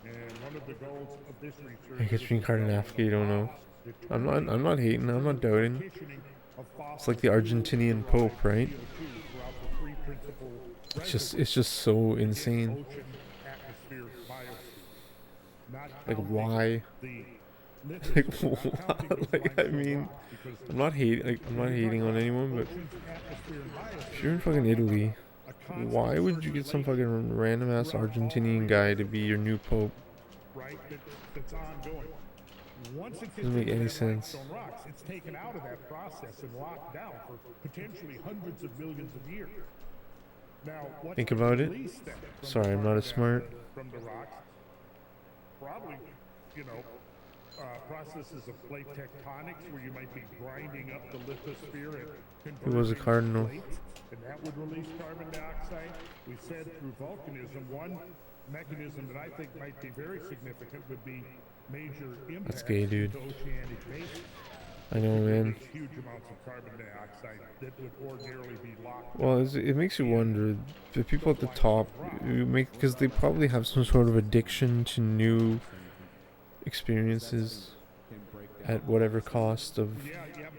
And one of the goals of this research I guess was reincarnate in Africa, you don't know. I'm not hating. I'm not doubting. petitioning of It's like the Argentinian pope, right? CO2 throughout the 3 principal It's just so insane. ocean atmosphere biosphere. Not Like counting why? the Like lithosphere, not what? counting those Like I limestone mean, rocks, because I'm not hating on anyone, but ocean's atmosphere and biosphere if you're in fucking Italy, a constant why would you get some fucking random ass Argentinian guy to be your new pope? right that's ongoing. Once it gets Doesn't make into any that sense. limestone rocks, it's taken out of that process and locked down for potentially hundreds of millions of years. Now, what Think about it. release then from Sorry, the I'm not as carbon smart. dioxide from the rocks? Probably, processes of plate tectonics where you might be grinding up the lithosphere and He was a converting cardinal. plates, and that would release carbon dioxide. We said through volcanism, one mechanism that I think might be very significant would be major impacts gay, dude. to oceanic basins. I know, man. Release huge amounts of carbon dioxide that would ordinarily be locked. Well, it makes you wonder, the people at the top, because they probably have some sort of addiction to new experiences at whatever cost of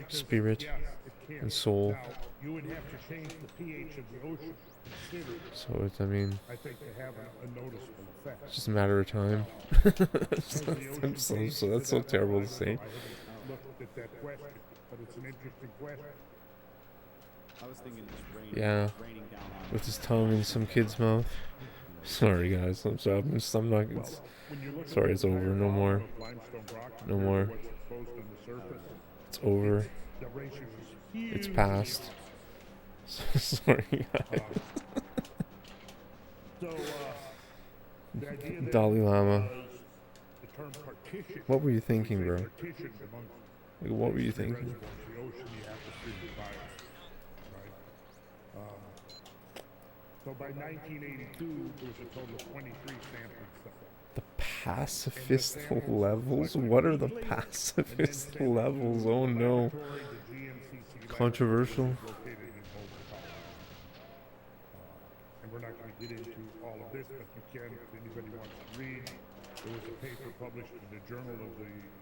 spirit and soul. Now, you would have to change the pH of the ocean considerably, So it's, I mean, I think, to have a noticeable effect. it's just a matter of time. That's so terrible to say. I haven't looked at that question, but it's an interesting question. I was thinking just Yeah, raining down on with his tongue in some kid's mouth. Sorry, guys. I'm sorry. I'm not. It's, When you look at sorry, the it's over. entire No more. volume of limestone rock No compared to more. what's exposed on the surface, It's over. the ratio is huge. It's past. Sorry, guys. So, the idea that Dalai Lama. the term partition What were you thinking, bro? partitioned amongst Like, what were you three thinking? reservoirs, the ocean, the atmosphere, and the biosphere, right? So by 1982, there was a total of 23 sampling sites. The pacifist levels? What are the pacifist levels? Oh no. Controversial. And we're not going to get into all of this, but you can, if anybody wants to read. There was a paper published in the Journal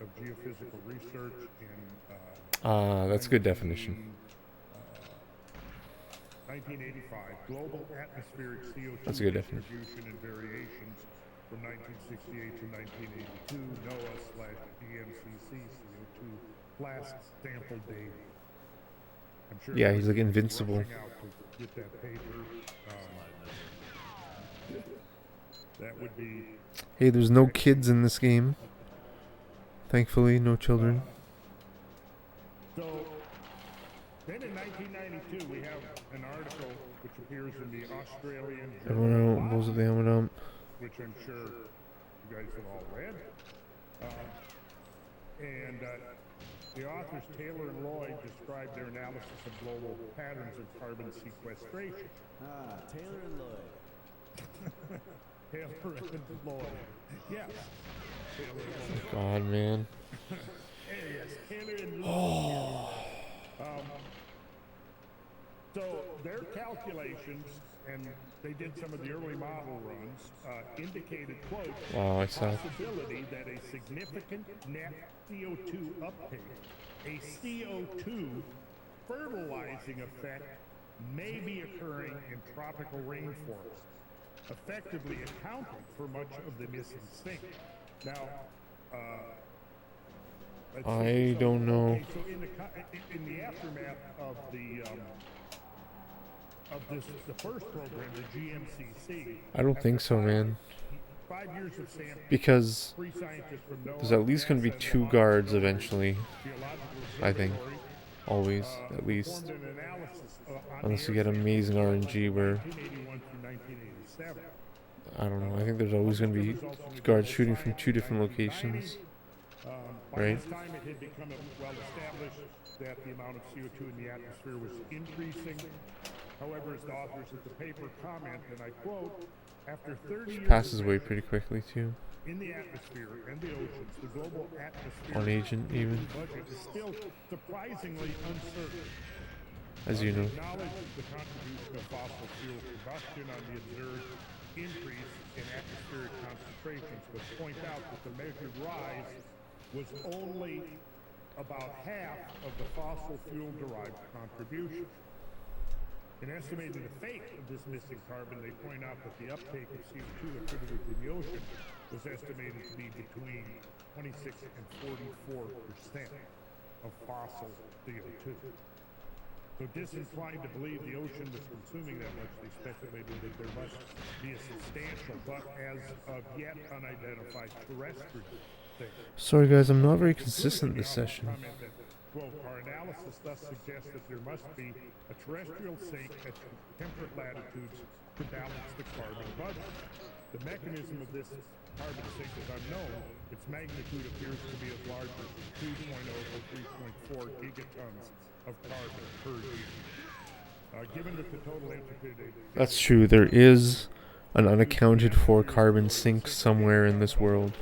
of Geophysical Research in That's a good definition. 1985, global atmospheric CO2 That's a good definition. distribution and variations from 1968 to 1982, NOAA/GMCC CO2 blast sample data. I'm sure Yeah, he's like everybody's invincible. rushing out to get that paper. That would be Hey, there's no kids in this game. Thankfully, no children. so. Then in 1992, we have an article which appears in the Australian Everyone Journal out, of blows up the Botany, helmet up. which I'm sure you guys have all read. And the authors Taylor and Lloyd describe their analysis of global patterns of carbon sequestration. Taylor and Lloyd. Taylor and Lloyd. Yes. Taylor and Lloyd. God, man. Yes, Taylor and Lloyd. So their calculations, and they did some of the early model runs, indicated, quote, Wow, I saw. possibility that a significant net CO2 uptake, a CO2 fertilizing effect may be occurring in tropical rainforests, effectively accounting for much of the missing sink. Now, let's I see, so- don't know. okay, so in the aftermath of the first program, the GMCC, I don't think so, man. 5 years of sampling, Because 3 scientists from NOAA, there's at least going to be 2 guards eventually. Geological I think. Observatory, Always, at least. formed an analysis on Unless the you get airspace amazing RNG where, 1981 through 1987. I don't know, I think there's always going to be guards shooting from 2 different locations. By Right. this time, it had become well established that the amount of CO2 in the atmosphere was increasing. However, as the authors of the paper comment, and I quote, after 30 years Passes of away measuring pretty quickly too. in the atmosphere and the oceans, the global atmosphere On agent even, budget is still surprisingly uncertain. as you know. Acknowledge the contribution of fossil fuel combustion on the observed increase in atmospheric concentrations, but point out that the measured rise was only about half of the fossil fuel-derived contribution. In estimating the fate of this missing carbon, they point out that the uptake of CO2 attributed to the ocean was estimated to be between 26 and 44% of fossil CO2. So disinclined to believe the ocean was consuming that much, they speculated that there must be a substantial, but as of yet unidentified terrestrial thing. Sorry guys, I'm not very consistent this session. Comment that, quote, our analysis thus suggests that there must be a terrestrial sink at temperate latitudes to balance the carbon budget. The mechanism of this carbon sink is unknown, its magnitude appears to be as large as 2.0 to 3.4 gigatons of carbon per year. Given that the total entropy... That's true. There is an unaccounted for carbon sink somewhere in this world.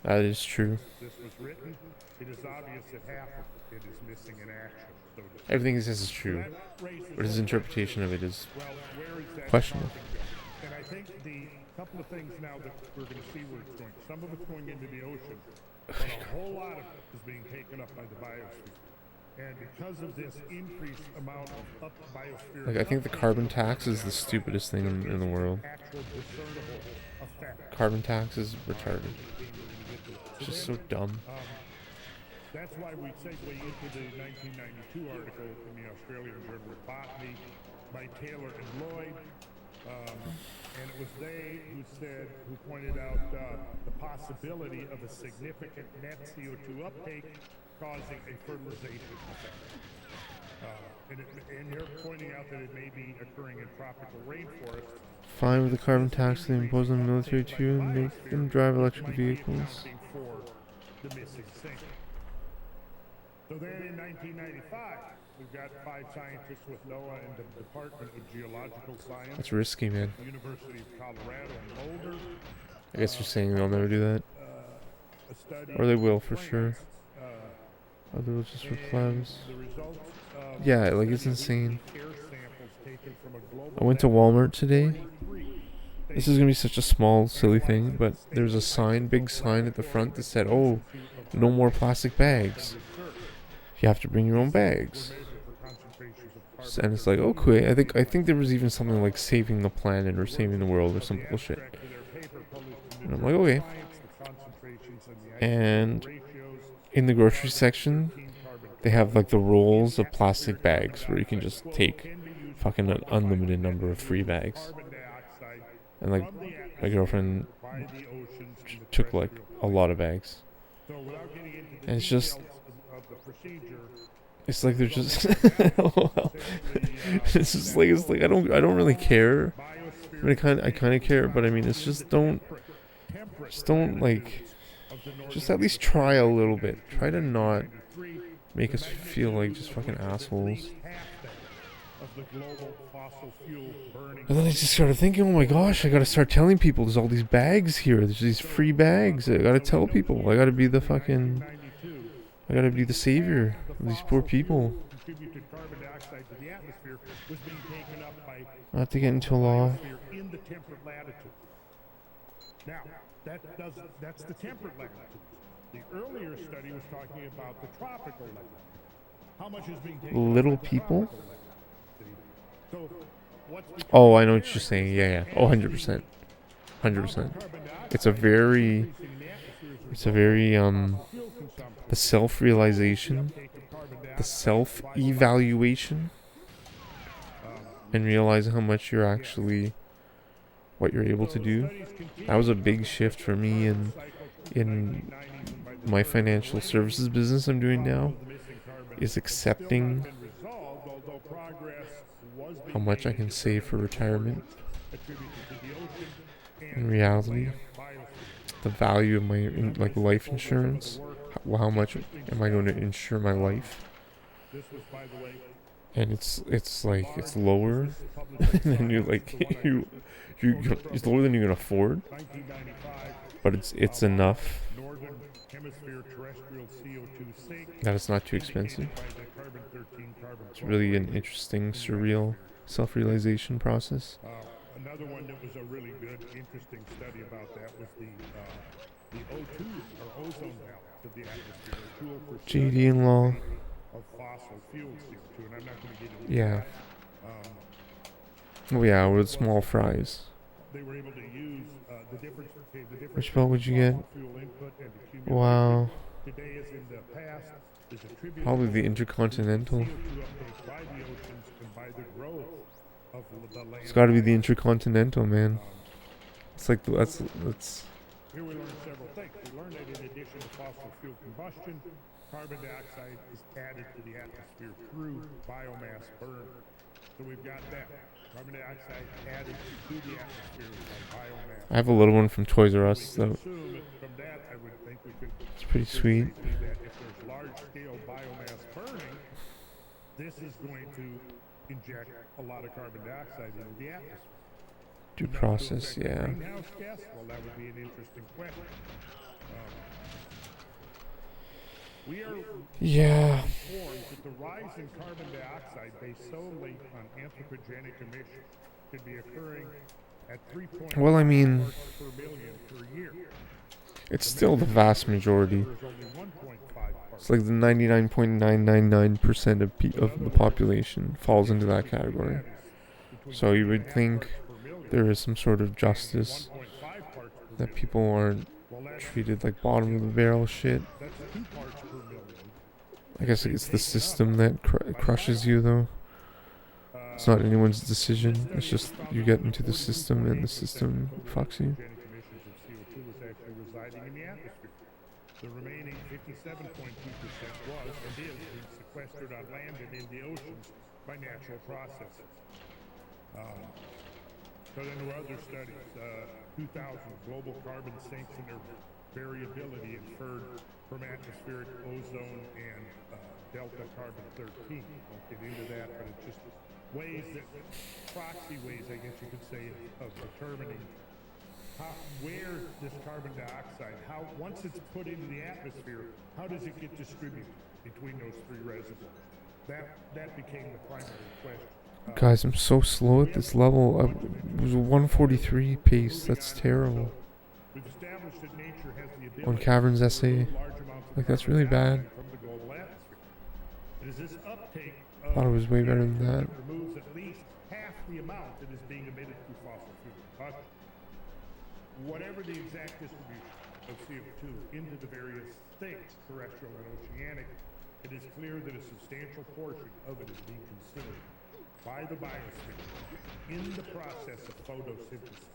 That is true. This was written, it is obvious that half of it is missing in action. So Everything he says is true, but his interpretation of it is questionable. And I think the couple of things now that we're going to see where it's going. Some of it's going into the ocean, but a whole lot of it is being taken up by the biosphere. And because of this increased amount of biosphere, Like, I think the carbon tax is the stupidest thing in the world. Carbon tax is retarded. It's just so dumb. That's why we segue into the 1992 article in the Australian Journal of Botany by Taylor and Lloyd. And it was they who pointed out the possibility of a significant net CO2 uptake causing a fertilization effect. And they're pointing out that it may be occurring in tropical rainforests. Fine with the carbon tax they impose on the military too, and make them drive electric vehicles. For the missing sink. So then in 1995, we've got 5 scientists with NOAA and the Department of Geological Science. That's risky, man. University of Colorado in Boulder. I guess you're saying they'll never do that. Or they will, for sure. Or they'll just for plebs. Yeah, like, it's insane. I went to Walmart today. This is gonna be such a small, silly thing, but there's a sign, big sign at the front that said, "Oh, no more plastic bags. You have to bring your own bags." And it's like, okay, I think there was even something like saving the planet or saving the world or some bullshit. And I'm like, okay. And in the grocery section, they have like the rolls of plastic bags where you can just take fucking an unlimited number of free bags. And like, my girlfriend took like a lot of bags. And it's just, it's like they're just, it's just like, I don't really care. I mean, I kind of care, but I mean, it's just don't like, just at least try a little bit. Try to not make us feel like just fucking assholes. And then I just started thinking, oh my gosh, I gotta start telling people there's all these bags here. There's these free bags. I gotta tell people. I gotta be the savior of these poor people. Not to get into a law. Now, that's the temperate latitudes. The earlier study was talking about the tropical latitudes. How much is being taken Little people? So, Oh, I know what you're saying. Yeah. Oh, 100%. 100%. It's a very, the self-realization, the self-evaluation, and realize how much you're actually, what you're able to do. That was a big shift for me in my financial services business I'm doing now, is accepting how much I can save for retirement. In reality, the value of my like life insurance, how much am I going to insure my life? And it's like it's lower than you like it's lower than you can afford, but it's enough that it's not too expensive. It's really an interesting, surreal self-realization process. Another one that was a really good, interesting study about that was the O2 or ozone balance of the atmosphere. A tool for JD and law. Of fossil fuel CO2, and I'm not going to get into Yeah. that. Oh yeah, with small fries. They were able to use the difference. Which boat would you get? Wow. Today is in the past. Probably the Intercontinental. It's got to be the Intercontinental, man. It's like that's. Here we learned several things. We learned that in addition to fossil fuel combustion, carbon dioxide is added to the atmosphere through biomass burn. So we've got that. Carbon dioxide added to the atmosphere by biomass. I have a little one from Toys R Us, so Assume that from that, I would think we could it's pretty sweet. say that if there's large-scale biomass burning, this is going to inject a lot of carbon dioxide into the atmosphere. Due Enough to process, affect the yeah. Greenhouse gas? Well, that would be an interesting question. We are Yeah. informed that the rise in carbon dioxide based solely on anthropogenic emissions could be occurring at 3.5 Well, I mean, parts per million per year. it's still the vast majority. There's only 1.5 parts. It's like the 99.999% of the population falls into that category. So you would think there is some sort of justice, 1.5 parts per that people aren't treated like bottom of the barrel shit. That's 2 parts per million. I guess it's the system that crushes you, though. It's not anyone's decision. It's just you get into the system and the system fucks you. Emissions of CO2 is actually residing in the atmosphere. The remaining 57.2% was and is being sequestered on land and in the oceans by natural processes. So then there were other studies. 2000 global carbon sinks and their variability inferred from atmospheric ozone and delta carbon 13. Won't get into that, but it's just ways that proxy ways, I guess you could say, of determining where this carbon dioxide, once it's put into the atmosphere, how does it get distributed between those three reservoirs? That became the primary question. Guys, I'm so slow at this level. I was a 143 pace. That's terrible. We've established that nature has the ability On Cavern's to essay, remove large amounts of like that's carbon really bad. dioxide from the global atmosphere. It is this uptake Thought it was way better than that. removes at least half the amount that is being emitted through fossil fuel combustion. Whatever the exact distribution of CO2 into the various states, terrestrial and oceanic, it is clear that a substantial portion of it is being consumed by the biosphere in the process of photosynthesis.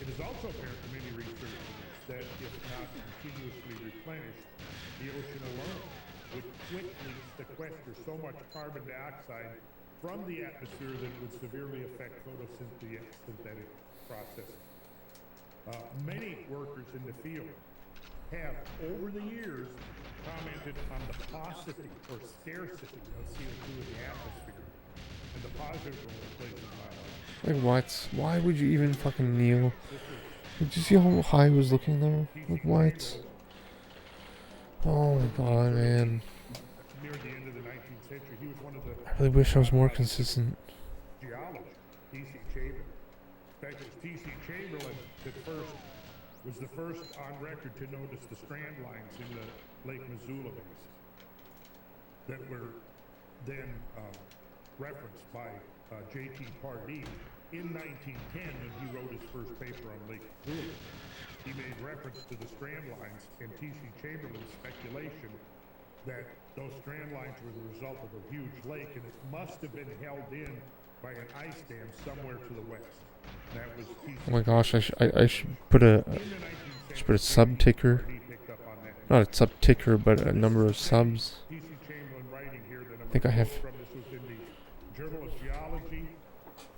It is also apparent to many researchers that if not continuously replenished, the ocean alone would quickly sequester so much carbon dioxide from the atmosphere that it would severely affect photosynthetic processes. Many workers in the field have, over the years, commented on the paucity or scarcity of CO2 in the atmosphere and the positive role it plays in biology. Like what? Why would you even fucking kneel? Did you see how high he was looking there? Like what? Oh my god, man. Near the end of the 19th century, he was one of the I really wish I was more consistent. geologists, T.C. Chamberlain. In fact, it was T.C. Chamberlain that was the first on record to notice the strand lines in the Lake Missoula basin that were then referenced by J.T. Pardee in 1910 when he wrote his first paper on Lake Missoula. He made reference to the strand lines and T.C. Chamberlain's speculation that those strand lines were the result of a huge lake and it must have been held in by an ice dam somewhere to the west. That was T.C. Oh my gosh, I should put a sub ticker. Not a sub ticker, but a number of subs. T.C. Chamberlain writing here that I think I have from this was in the Journal of Geology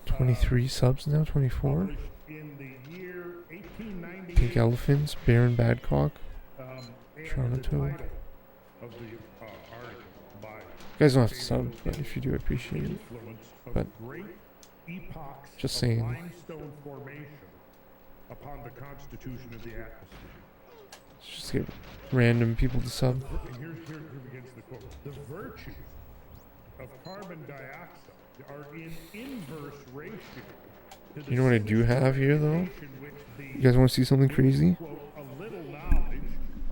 23 subs now, 24. published in the year 1898. Pink Elephants, Baron Badcock, And Toronto the Toad. title of the article by You guys don't have to sub, but if you do, I appreciate it. influence of But great epochs just of saying. limestone formation upon the constitution of the atmosphere. Let's just get random people to sub. And here begins the quote. The virtues of carbon dioxide are in inverse ratio to the You know what I do have here, though? situation which the You guys want to see something crazy? quote, a little knowledge,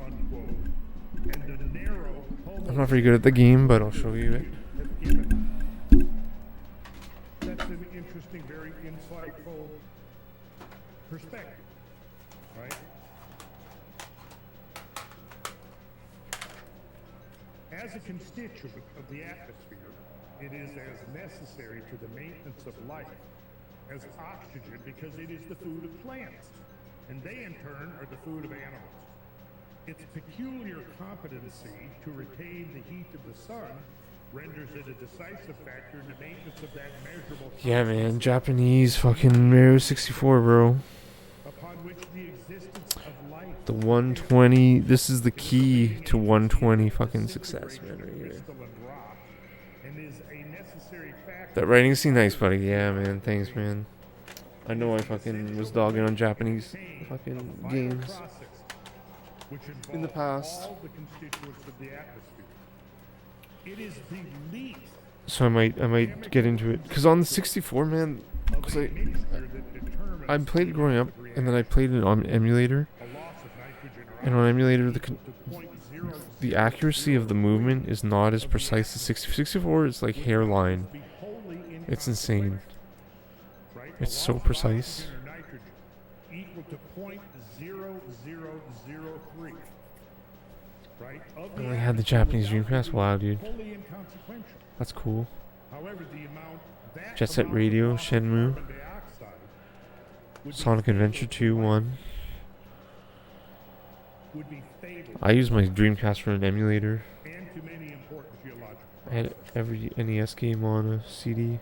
unquote, and the narrow I'm not very good at the game, but I'll show you it. have given. That's an interesting, very insightful perspective, right? As a constituent of the atmosphere, it is as necessary to the maintenance of life as oxygen because it is the food of plants, and they in turn are the food of animals. Its peculiar competency to retain the heat of the sun renders it a decisive factor in the maintenance of that measurable Yeah, man. Japanese fucking Mario 64, bro. upon which the existence of life The 120. This is the key to 120 fucking success, man, right here. crystal and rock, and is a necessary factor That writing seemed nice, buddy. Yeah, man. Thanks, man. I know I fucking was dogging on Japanese fucking games which in the involves past. all the constituents of the atmosphere. It is the least So I might get into it. Cause on the 64, man, of cause the mixture that determines I played it growing up, and then I played it on emulator. a loss of nitrogen or And on emulator, to 0.0 the accuracy of the movement is not as precise as 64 is like hairline. be wholly It's insane. right? It's A so loss of precise. oxygen or nitrogen equal to 0.0003. Right? Of I the only had the atmosphere Japanese without Dreamcast. being Wow, dude. wholly inconsequential. That's cool. However, the amount that Jet Set amount of Radio, loss of Shenmue, carbon dioxide would be Sonic Adventure fatal 2, to life, 1. would be fatal I used my Dreamcast for an emulator. and to many important geological I had processes. every NES game on a CD.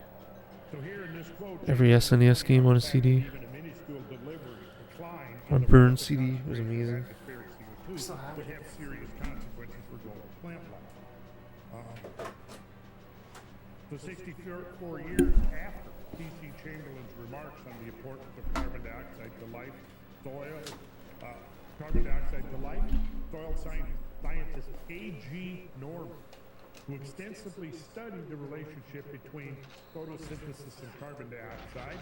So here in this quote, Every SNES game on a CD. even a minuscule delivery decline My in the burned relative CD was concentration of amazing. atmospheric CO2 would have serious consequences for global plant life. So 64 years after T.C. Chamberlain's remarks on the importance of carbon dioxide to life, soil scientist A.G. Norman, who extensively studied the relationship between photosynthesis and carbon dioxide,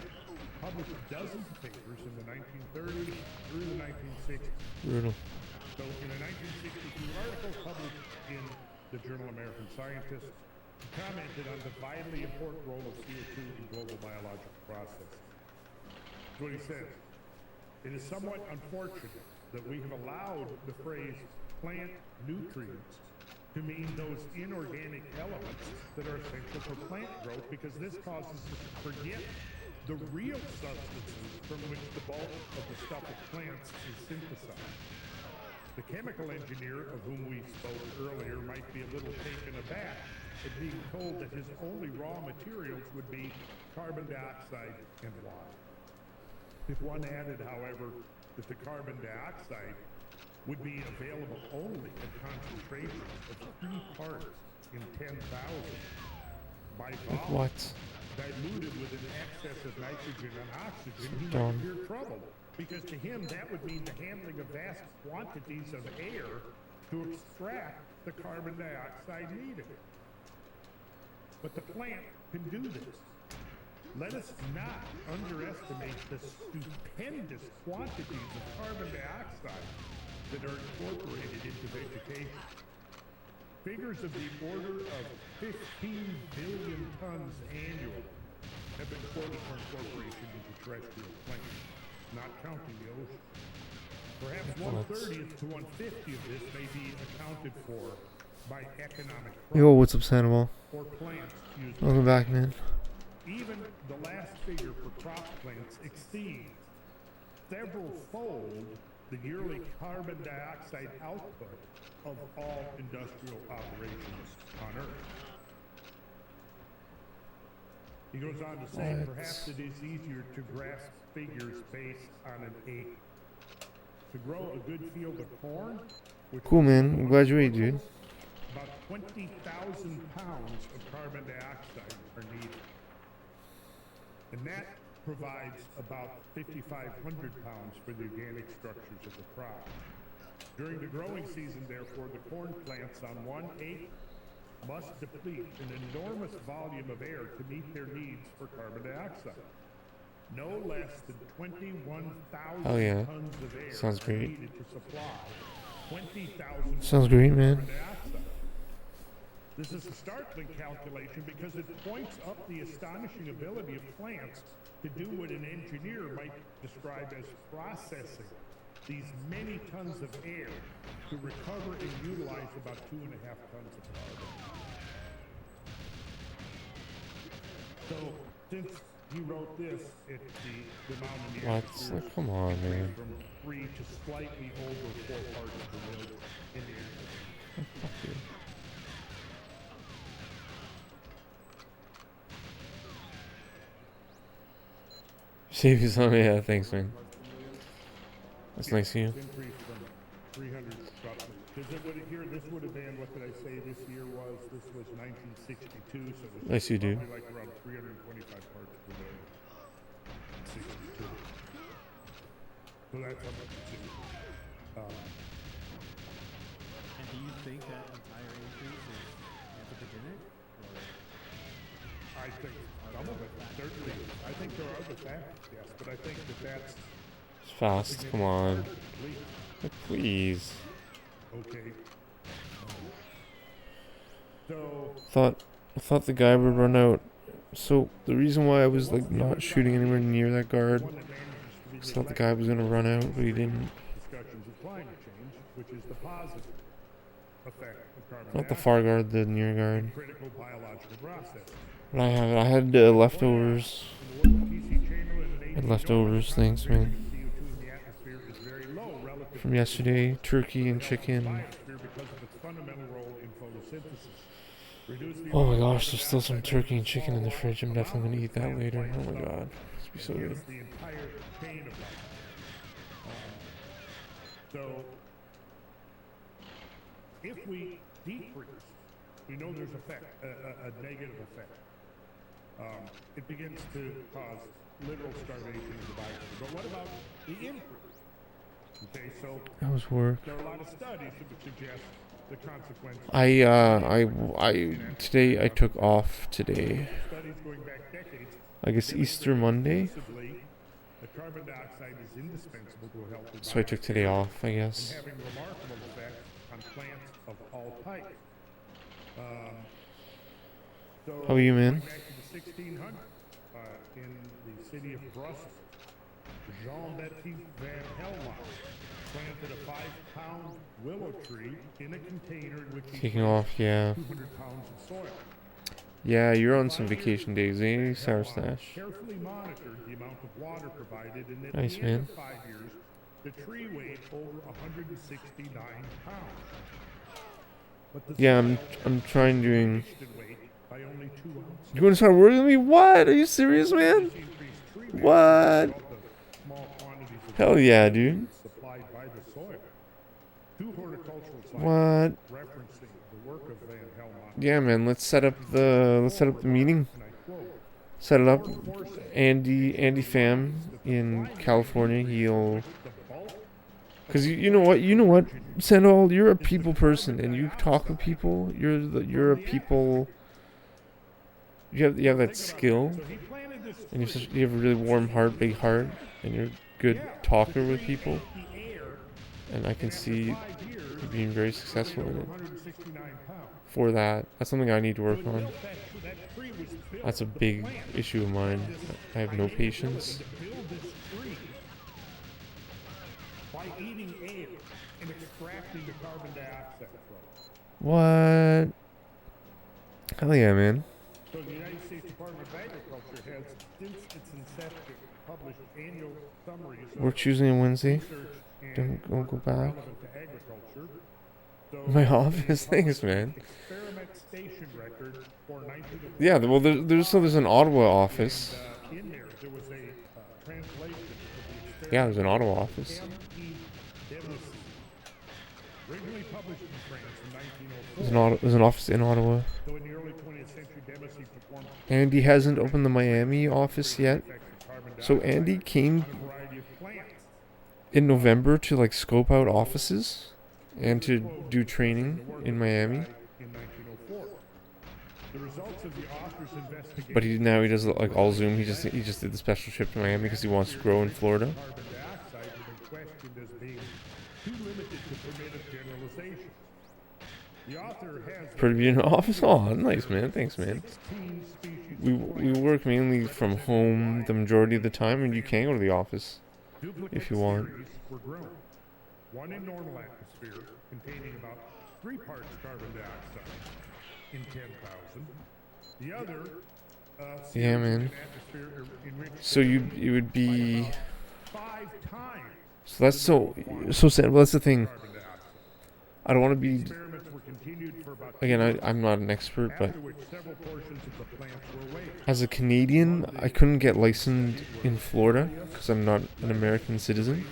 published dozens of papers in the 1930s through the 1960s. Brutal. So in a 1962 article published in the journal American Scientist, he commented on the vitally important role of CO2 in global biological processes. That's what he said. It is somewhat unfortunate that we have allowed the phrase plant nutrients to mean those inorganic elements that are essential for plant growth, because this causes us to forget the real substances from which the bulk of the stuff of plants is synthesized. The chemical engineer of whom we spoke earlier might be a little taken aback at being told that his only raw materials would be carbon dioxide and water. If one added, however, that the carbon dioxide would be available only at concentrations of 3 parts in 10,000 by volume, What? diluted with an excess of nitrogen and oxygen, he Dumb. might appear troubled, because to him that would mean the handling of vast quantities of air to extract the carbon dioxide needed. But the plant can do this. Let us not underestimate the stupendous quantities of carbon dioxide that are incorporated into vegetation. Figures of the order of 15 billion tons annually have been quoted for incorporation into terrestrial plants, not counting the ocean. Perhaps 1/30th to 1/50 of this may be accounted for by economic Yo, what's up, Sandoval? or plants used. Welcome back, man. Even the last figure for crop plants exceeds several-fold the yearly carbon dioxide output of all industrial operations on Earth. He goes on to say, What? perhaps it is easier to grasp figures based on an acre. To grow a good field of corn, which Cool, man. I'm glad you ate, dude. about 20,000 pounds of carbon dioxide are needed. And that provides about 5,500 pounds for the organic structures of the crop. During the growing season, therefore, the corn plants on 1 acre must deplete an enormous volume of air to meet their needs for carbon dioxide. No less than 21,000 Oh, yeah. tons of air Sounds are great. needed to supply 20,000 Sounds great, man. carbon dioxide. This is a startling calculation because it points up the astonishing ability of plants to do what an engineer might describe as processing these many tons of air to recover and utilize about 2.5 tons of carbon. So, since he wrote this, the amount in the What? atmosphere Like, come on, man. from 3 to slightly over 4 parts per million in the air. Save you some, yeah, thanks, man. That's nice of you. Increase from 300 because it would here this would have been, what did I say this year was? This was 1962, so this Nice you do. probably like around 325 parts per million. 62. So that's how much it's increased. And do you think that entire increase is anthropogenic? Or I think some of it, certainly. I think there are other factors, yes, but I think that's It's fast, come on. least. Please. Okay. So, I thought the guy would run out. So the reason why I was like not shooting anywhere near that guard, one that manages to be I thought the guy was gonna run out, but he didn't. discussions of climate change, which is the positive effect of carbon Not the dioxide, far guard, the near guard. critical biological process. But I had leftovers. In the work of T.C. Chamberlain in Had 1801, leftovers, thanks, man. CO2 in the atmosphere is very low relative From to yesterday, turkey and the chicken. biosphere because of its fundamental role in photosynthesis. Reduce the Oh my amount of gosh, there's still some turkey and chicken in the fridge. I'm definitely gonna eat that later. Oh my god, this would be so good. against the entire chain of life. So, if we decrease, we know there's a negative effect. It begins to cause literal starvation of the biosphere. But what about the increase? Okay, so That was work. there are a lot of studies that would suggest the consequences. Today I took off today. Studies going back decades. I guess Easter Monday. Conclusively, that carbon dioxide is indispensable to a healthy So I took today off, I and guess. having remarkable effects on plants of all types. So How are you, man? going back to the 1600s, in the city of Brussels, Jean-Baptiste van Helmont planted a 5-pound willow tree in a container in which he Taking off, yeah. 200 pounds of soil. Yeah, you're on some vacation days, eh? Sour Stash. Carefully monitored the amount of water provided, and at Nice, the end man. of 5 years, the tree weighed over 169 pounds. But the Yeah, soil I'm trying doing. increased in weight by only 2 ounces. You want to start working with me? What? Are you serious, man? This increased tree weight What? result of small quantities of Hell yeah, dude. supplied by the soil. 2 horticultural scientists What? referencing the work of Van Helmont. Yeah, man. Let's set up the meeting. And I quote, Set it up. Andy Pham in California. He'll. the bulk Cause you know what, Sandal, you're a people person, and you talk with people. You're a people. You have that skill, so he planted this and you have a really warm heart, big heart, and you're a good talker with people. the air And I can see 5 years you being very successful in it. 169 pounds. For that, that's something I need to work on. That tree was built That's a big issue of mine. I have no patience. to build this tree by eating air and extracting the carbon dioxide from it. What? Hell yeah, man. So the United States Department of Agriculture has, since its inception, published annual summaries of We're Tuesday and Wednesday. research and Don't go back. relevant to agriculture. So My office, thanks, man. experiment station record for 1904. Yeah, well, there's an Ottawa office. In there was a translation of the Yeah, there's an Ottawa office. M.E. Debussy, originally published in France in 1904. There's an office in Ottawa. So in the early 20th century, Debussy performed Andy hasn't opened the Miami office yet. effects of carbon So dioxide Andy came on a variety of plants. in November to like scope out offices and to do training in Miami. In 1904. The results of the author's investigation But he does like all Zoom. He just did the special trip to Miami because he wants to grow in Florida. carbon dioxide have been questioned as being too limited to primitive generalizations. The author has For to be in an office, oh nice man, thanks man. 16 species We work mainly from home the majority of the time, and you can go to the office. duplicate if you want. series were grown. One in normal atmosphere containing about 3 parts carbon dioxide in 10,000. The other Yeah, series man. in atmosphere enriched So you would be 5 times so that's so sad. Well, that's the thing. carbon dioxide. I don't want to be Experiments were continued for again, I'm not an expert, but after which several portions of the plants were waived. as a Canadian, I couldn't get licensed in Florida because I'm not an American citizen.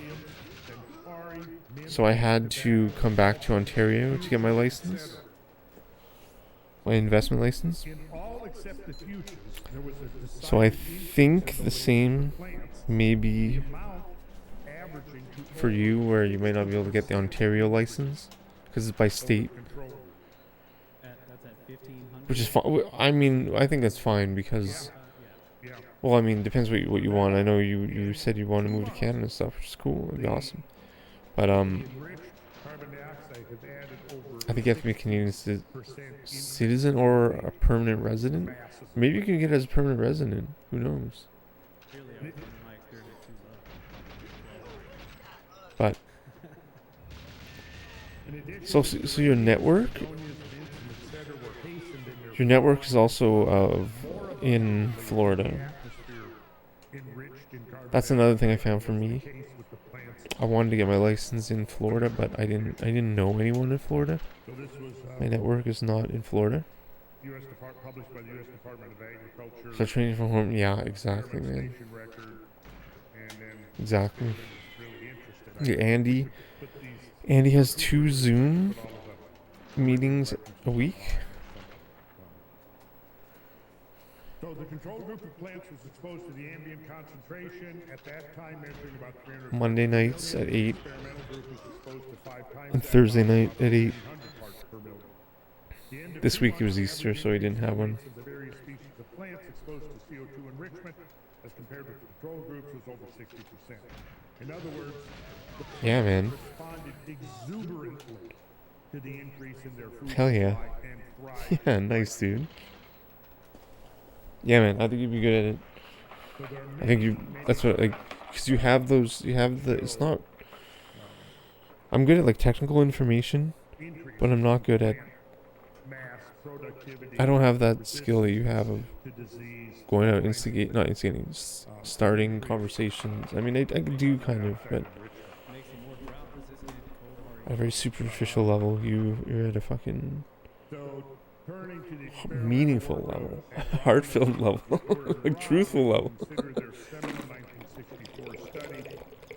So I had to come back to Ontario to get my license, my investment license. In all except the futures, there was a So I decided think the same plants, maybe amount averaging to for you, where you might not be able to get the Ontario license because it's by state, control. That's at 1,500. which is fine. I mean, I think that's fine because, Yeah. well, I mean, depends what you want. I know you said you want to move to Canada and stuff, which is cool. It'd be awesome. But Enriched carbon dioxide has added over I think you have to be a Canadian percent citizen or a permanent resident. Maybe you can get it as a permanent resident. Who knows? Really, in my experience, too low. But so your network is also in Florida. That's another thing I found for me. I wanted to get my license in Florida, but I didn't know anyone in Florida. My network is not in Florida. Published by the U.S. Department of Agriculture. So training from home, yeah, exactly, man. Exactly. Yeah, Andy has 2 Zoom meetings a week. So the control group of plants was exposed to the ambient concentration at that time measuring about 300 Monday nights at 8 experimental group was exposed to 5 times and that, Thursday night at 8. 300 parts per million. The end of This 2 week it was months, Easter, so he didn't have one. of the various species of plants exposed to CO2 enrichment as compared with control groups was over 60%. In other words, the Yeah, man. responded exuberantly to the increase in their food Hell yeah. supply and thrived. Yeah, nice, dude. Yeah, man, I think you'd be good at it. So there are I think many, you, many that's what, like, because you have it's not, I'm good at, like, technical information, increase but I'm not good at, mass productivity I don't have that skill that you have of to disease. going out, not instigating, starting conversations. I mean, I can do kind of, but Makes you more drought resistant, cold at a very superficial level, you're at a fucking So turning to the experimental meaningful work level, of heart-filled level, like truthful level. consider their seminal 1964 study,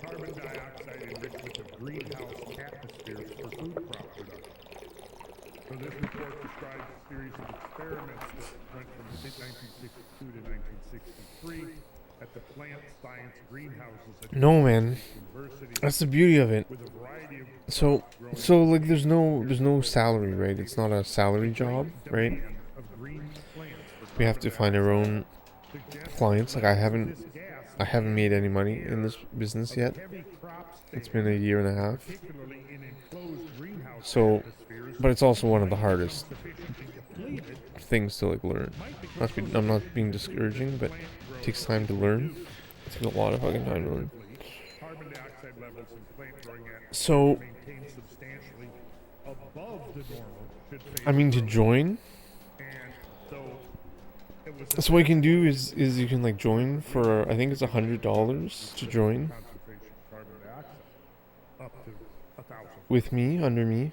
carbon dioxide enrichment of greenhouse atmospheres for food crop production. So this report describes a series of experiments that went from 1962 to 1963 at the plant science greenhouses at No, man, University that's the beauty of it. with a variety of So like there's no salary, right? It's not a salary job, right? of green plants for We have to find our own clients. Like I haven't made any money in this business yet. heavy crops, It's been a year and a half. particularly in enclosed greenhouse So, atmospheres, but it's also one of the hardest sufficiently depleted things to like learn. I'm not being discouraging, but it takes time to learn. It takes a lot of fucking time to learn. carbon dioxide levels in plant growing atmospheres So, maintained substantially above the normal should face I mean, to join. and so it was So what you can do is you can like join for, I think it's $100 to join concentration of carbon dioxide up to 1,000. with me, under me.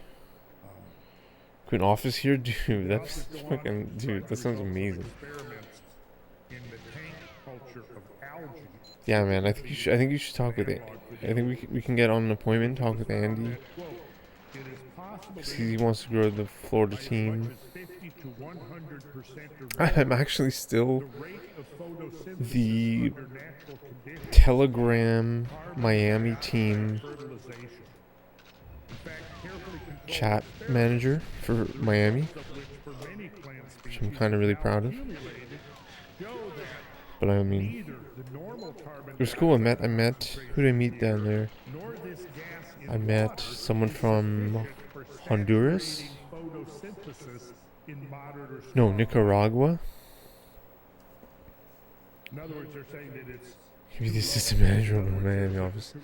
An office here, dude. That's fucking, dude. That sounds amazing. Experiments in the tank culture of algae. Yeah, man. I think you should talk with it. I think we can get on an appointment, talk with Andy, Quote, it is possible because that he wants to grow the Florida as team. much as 50 to 100% or I'm actually still the rate of photosynthesis the under natural conditions Telegram Miami team fertilization. In fact, carefully controlled chat manager for Miami, of which for many plant which species I'm kind of really proud of. accumulated show that But I mean, neither the normal carbon it was cool. I met who did I meet down there? nor this gas in I met water someone from sufficient for Honduras. saturating photosynthesis in moderate or No, strong Nicaragua. In other words, they're saying that it's He'd be the assistant manager of the Miami office.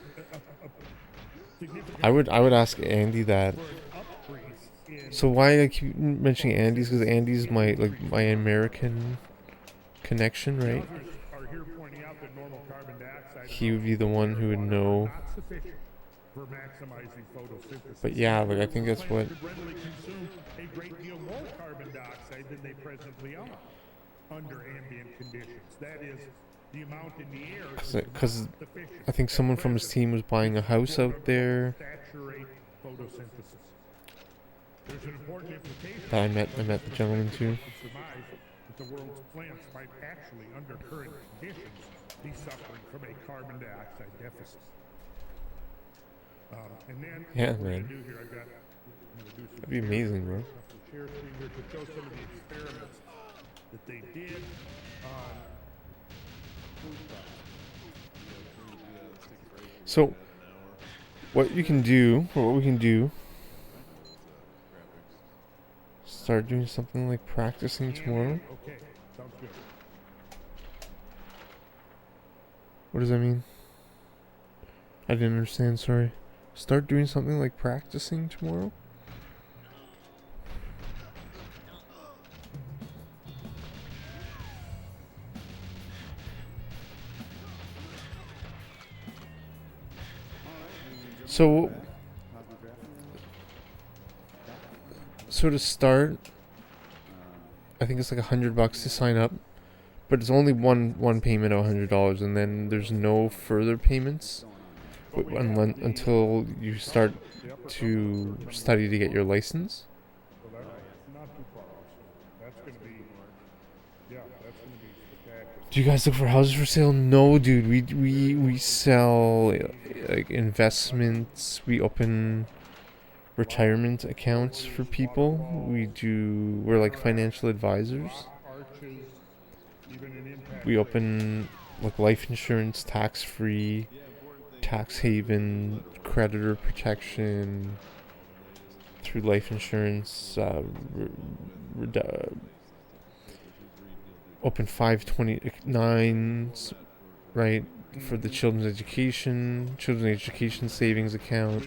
significant I would ask Andy that. upgrades in So why I keep mentioning Andy's, because Andy's my American connection, right? others are here pointing out that normal carbon dioxide He would be the one who would know. not sufficient for maximizing photosynthesis. But yeah, like I think that's what. Plants could readily consume a great deal more carbon dioxide than they presently are under ambient conditions. That is, the amount in the air is Because not sufficient I think someone from his team was buying a house out there saturate photosynthesis. There's an important implication that I met the gentleman too. to surmise that the world's plants might actually, under current conditions, be suffering from a carbon dioxide deficit. And then Yeah, what we're man. gonna do here, I'm gonna do some That'd be amazing, bro. share screen here to show some of the experiments that they did on food crops. So, what you can do, or what we can do, start doing something like practicing tomorrow. Okay, sounds good. What does that mean? I didn't understand, sorry. Start doing something like practicing tomorrow? So to start, I think it's like $100 to sign up, but it's only one payment of $100, and then there's no further payments until you start to study to get your license. So that's not too far off. That's gonna be, yeah, that's gonna be spectacular. Do you guys look for houses for sale? No, dude. We sell like investments. We open retirement accounts for people. We're like financial advisors. Arches, even an impact. We open like life insurance, tax-free, tax haven, creditor protection through life insurance. Open 529s, right, for the children's education savings account.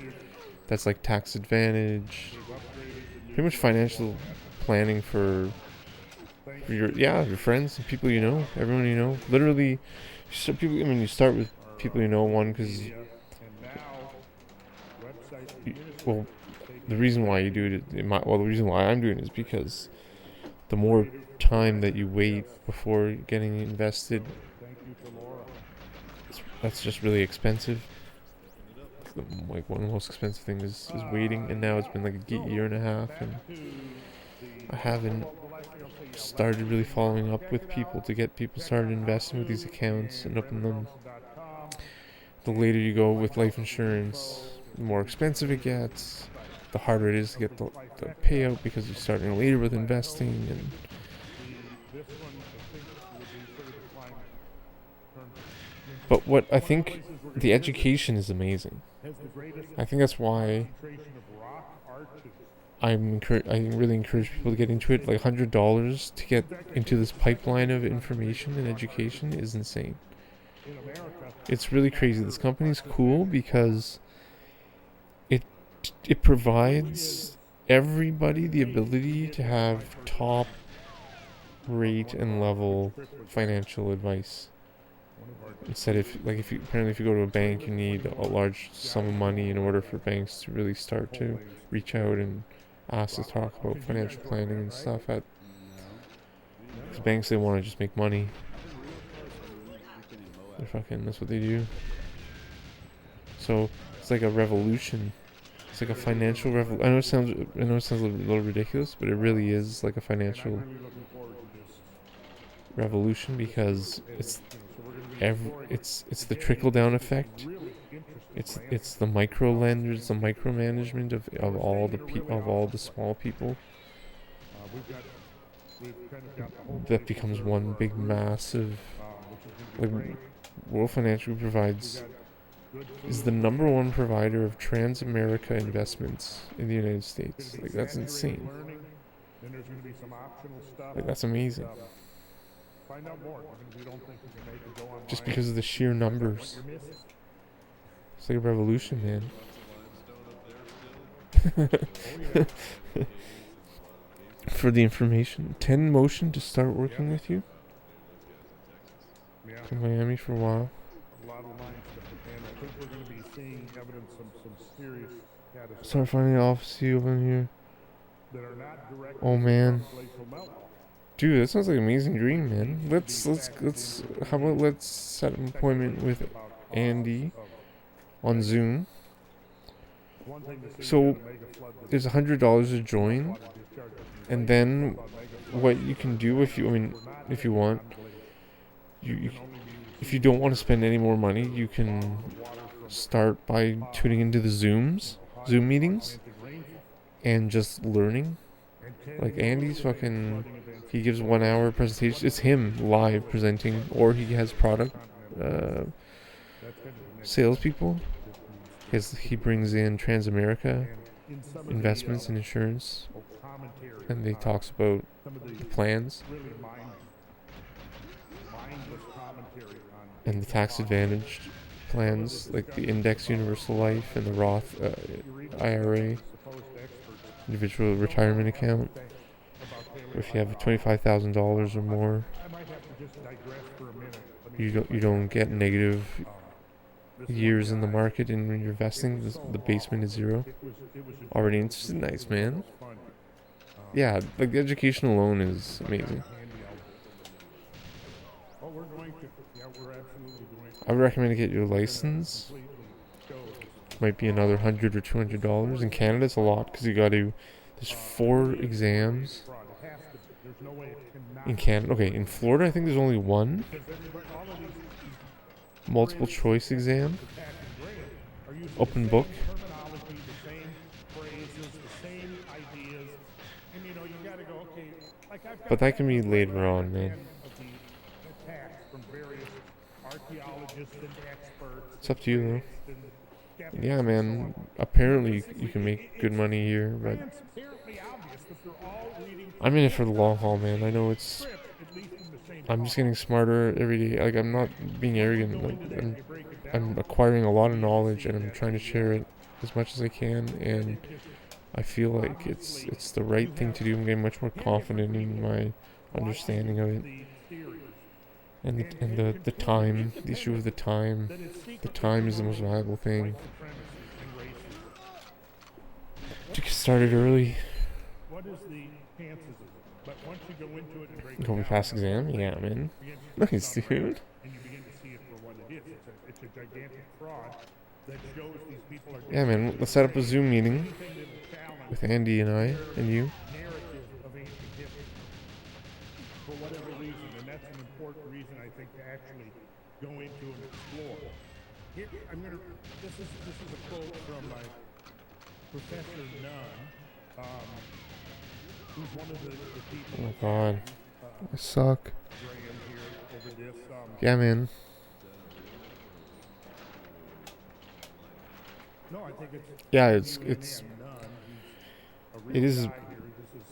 That's like tax advantage. Pretty much financial planning for your friends and people you know, everyone you know. Literally, so people. I mean, you start with people you know. One, because the reason why you do it, the reason why I'm doing it is because the more time that you wait before getting invested, that's just really expensive. Like one of the most expensive things is waiting, and now it's been like a year and a half, and I haven't started really following up with people to get people started investing with these accounts and open them. The later you go with life insurance, the more expensive it gets, the harder it is to get the payout because you're starting later with investing. And but what I think, the education is amazing. I think that's why I really encourage people to get into it. Like $100 to get into this pipeline of information and education is insane. It's really crazy. This company's cool because it provides everybody the ability to have top rate and level financial advice. Instead, if you go to a bank, you need a large sum of money in order for banks to really start to reach out and ask to talk about financial planning and stuff. Because banks, they want to just make money. That's what they do. So it's like a revolution. It's like a financial revolution. I know it sounds a little ridiculous, but it really is like a financial revolution because it's the trickle down effect. It's the micro lenders, the micromanagement of all the small people that becomes one big massive. Like World Financial Group is the #1 provider of Trans-America investments in the United States. Like that's insane. Like that's amazing. Just because of the sheer numbers. It's like a revolution, man. For the information, 10 motion to start working with you. To Miami for a while. going to be seeing evidence of some serious catastrophes Start finding office open here. that are not directly Oh man, from glacial melt. dude, that sounds like an amazing dream, man. Let's how about let's set an appointment with Andy on Zoom. One thing to see So in a mega flood that there's $100 to join, water discharges and then what you can do if you, I mean, if you want, you if you don't want to spend any more money, you can start by tuning into the Zoom meetings, and just learning. Like Andy's fucking, he gives 1 hour presentation. It's him live presenting, or he has product salespeople. He brings in Transamerica investments and insurance, and they talks about the plans and the tax advantaged plans, like the Index Universal Life and the Roth IRA, individual retirement account. Or if you have $25,000 or more, you don't get negative years in the market, and when you're investing, the basement is zero. Already interested? Nice, man. Yeah, like the education alone is amazing. I would recommend to get your license. Might be another $100 or $200. In Canada, it's a lot because you got to. There's 4 exams in Canada. Okay, in Florida, I think there's only 1 multiple choice exam, open book. But that can be later on, man. It's up to you, though. Yeah, man. Apparently, you can make good money here, but I'm in it for the long haul, man. I know I'm just getting smarter every day. Like, I'm not being arrogant. Like, I'm acquiring a lot of knowledge, and I'm trying to share it as much as I can. And I feel like it's the right thing to do. I'm getting much more confident in my understanding of it. And the time, the issue of the time is the most valuable thing. To get started early. Going past exam? Yeah, man. Nice, dude. Yeah, man. Let's set up a Zoom meeting with Andy and I and you. For whatever reason, and that's an important reason, I think, to actually go into and explore. Here, this is a quote from my Professor Nunn, who's one of the people. Oh God, I suck. Graham here over this. Yeah, man. No, I think it's. Yeah,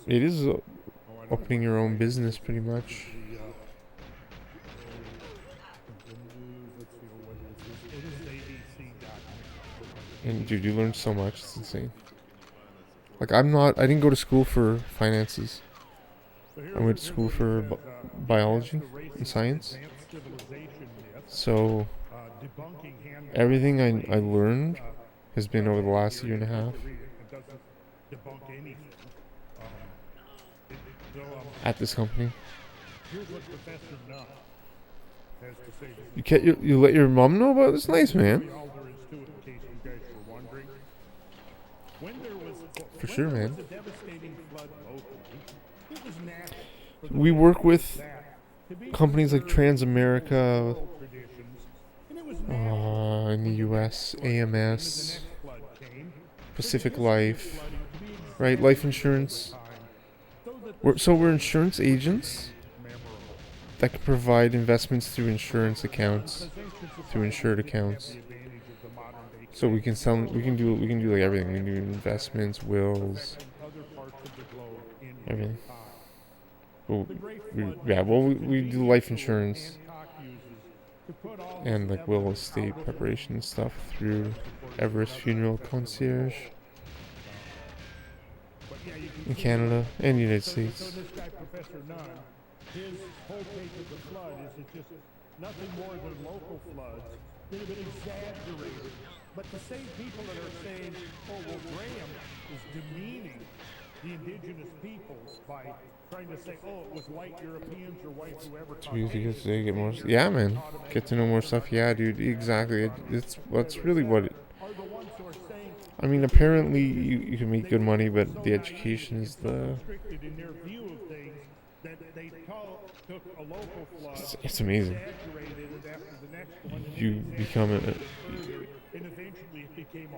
it is opening your own business, pretty much. And dude, you learn so much. It's insane. Like, I didn't go to school for finances. I went to school for biology and science. So everything I learned has been over the last year and a half at this company. You let your mom know about this? Nice, man. For sure, man. We work with companies like Transamerica in the US, AMS, Pacific Life, right? Life insurance. We're insurance agents that can provide investments through insurance accounts, through insured accounts. So we can do like everything. We can do investments, wills, everything. We do life insurance and like will estate preparation stuff through Everest Funeral Concierge in Canada and the United States. His whole page of the flood is just nothing more than local floods that have been exaggerated. But the same people that are saying, oh, well, Graham is demeaning the indigenous peoples by trying to say, oh, it was white Europeans or white whoever. Because they get more. Yeah, man. Get to know more stuff. Yeah, dude. Exactly. It's that's really what it. I mean, apparently you can make good money, but the education is the. It's amazing. You become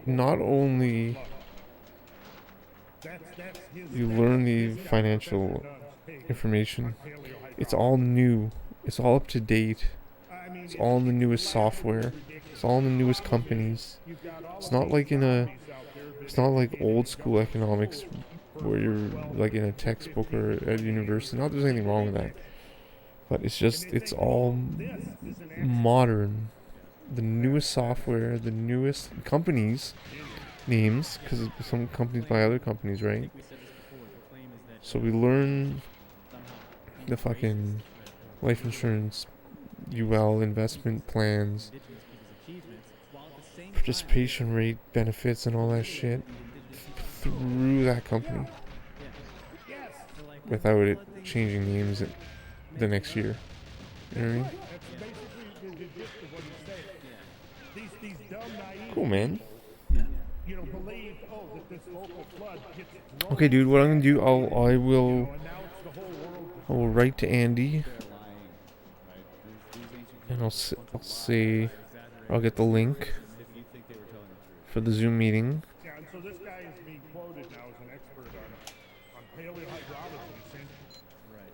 not only you learn the financial information, it's all new, it's all up to date, it's all in the newest software, it's all in the newest companies. It's not like it's not like old school economics where you're like in a textbook or at university. Not that there's anything wrong with that, but it's all modern. The newest software, the newest companies names, because some companies buy other companies, right? So we learn the fucking life insurance, UL investment plans, participation rate benefits, and all that shit through that company without it changing names the next year. You know what I mean? Cool, man. Okay, dude. What I'm gonna do, I will write to Andy, and I'll say I'll get the link for the Zoom meeting. Yeah, and so this guy is being quoted now as an expert on paleohydrology. Right.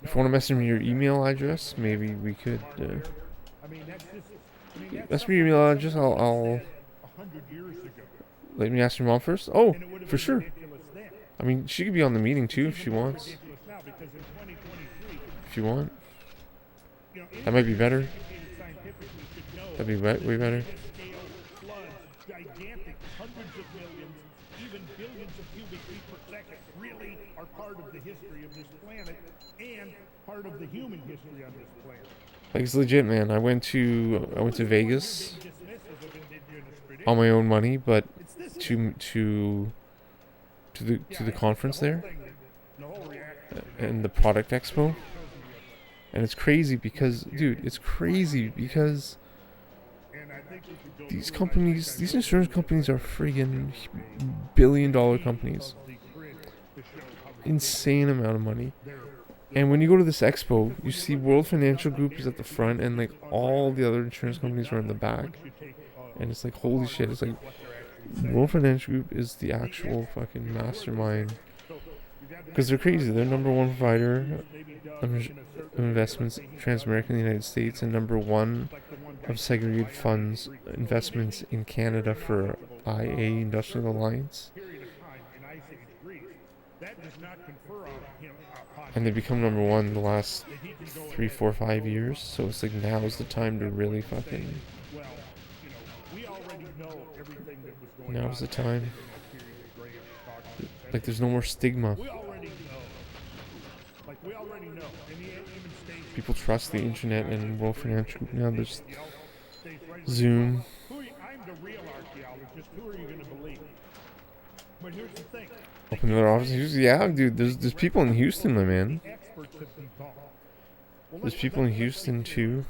If you want to message me your email address, maybe we could. That's my email address. I'll. Let me ask your mom first. Oh, for sure. I mean, she could be on the meeting too if she wants. If you want. That might be better. That'd be way better. Gigantic, hundreds of millions, even billions of cubic feet per second, really are part of the history of this planet and part of the human history on this planet. Like, it's legit, man. I went to Vegas on my own money, but to the conference there and the product expo. And it's crazy because, dude, these companies, these insurance companies are friggin' billion-dollar companies. Insane amount of money. And when you go to this expo, you see World Financial Group is at the front and like all the other insurance companies are in the back. And it's like, holy shit, it's like World Financial Group is the actual fucking mastermind. Because they're crazy. They're number one provider of investments Trans-American in the United States and number one of segregated funds investments in Canada for IA Industrial Alliance. And they become number one in the last 3, 4, 5 years. So it's like now's the time to really fucking. Now's the time. Like there's no more stigma. People trust the internet and World Financial Group now. There's Zoom. Open their offices. Yeah, dude. There's people in Houston, my man. There's people in Houston too.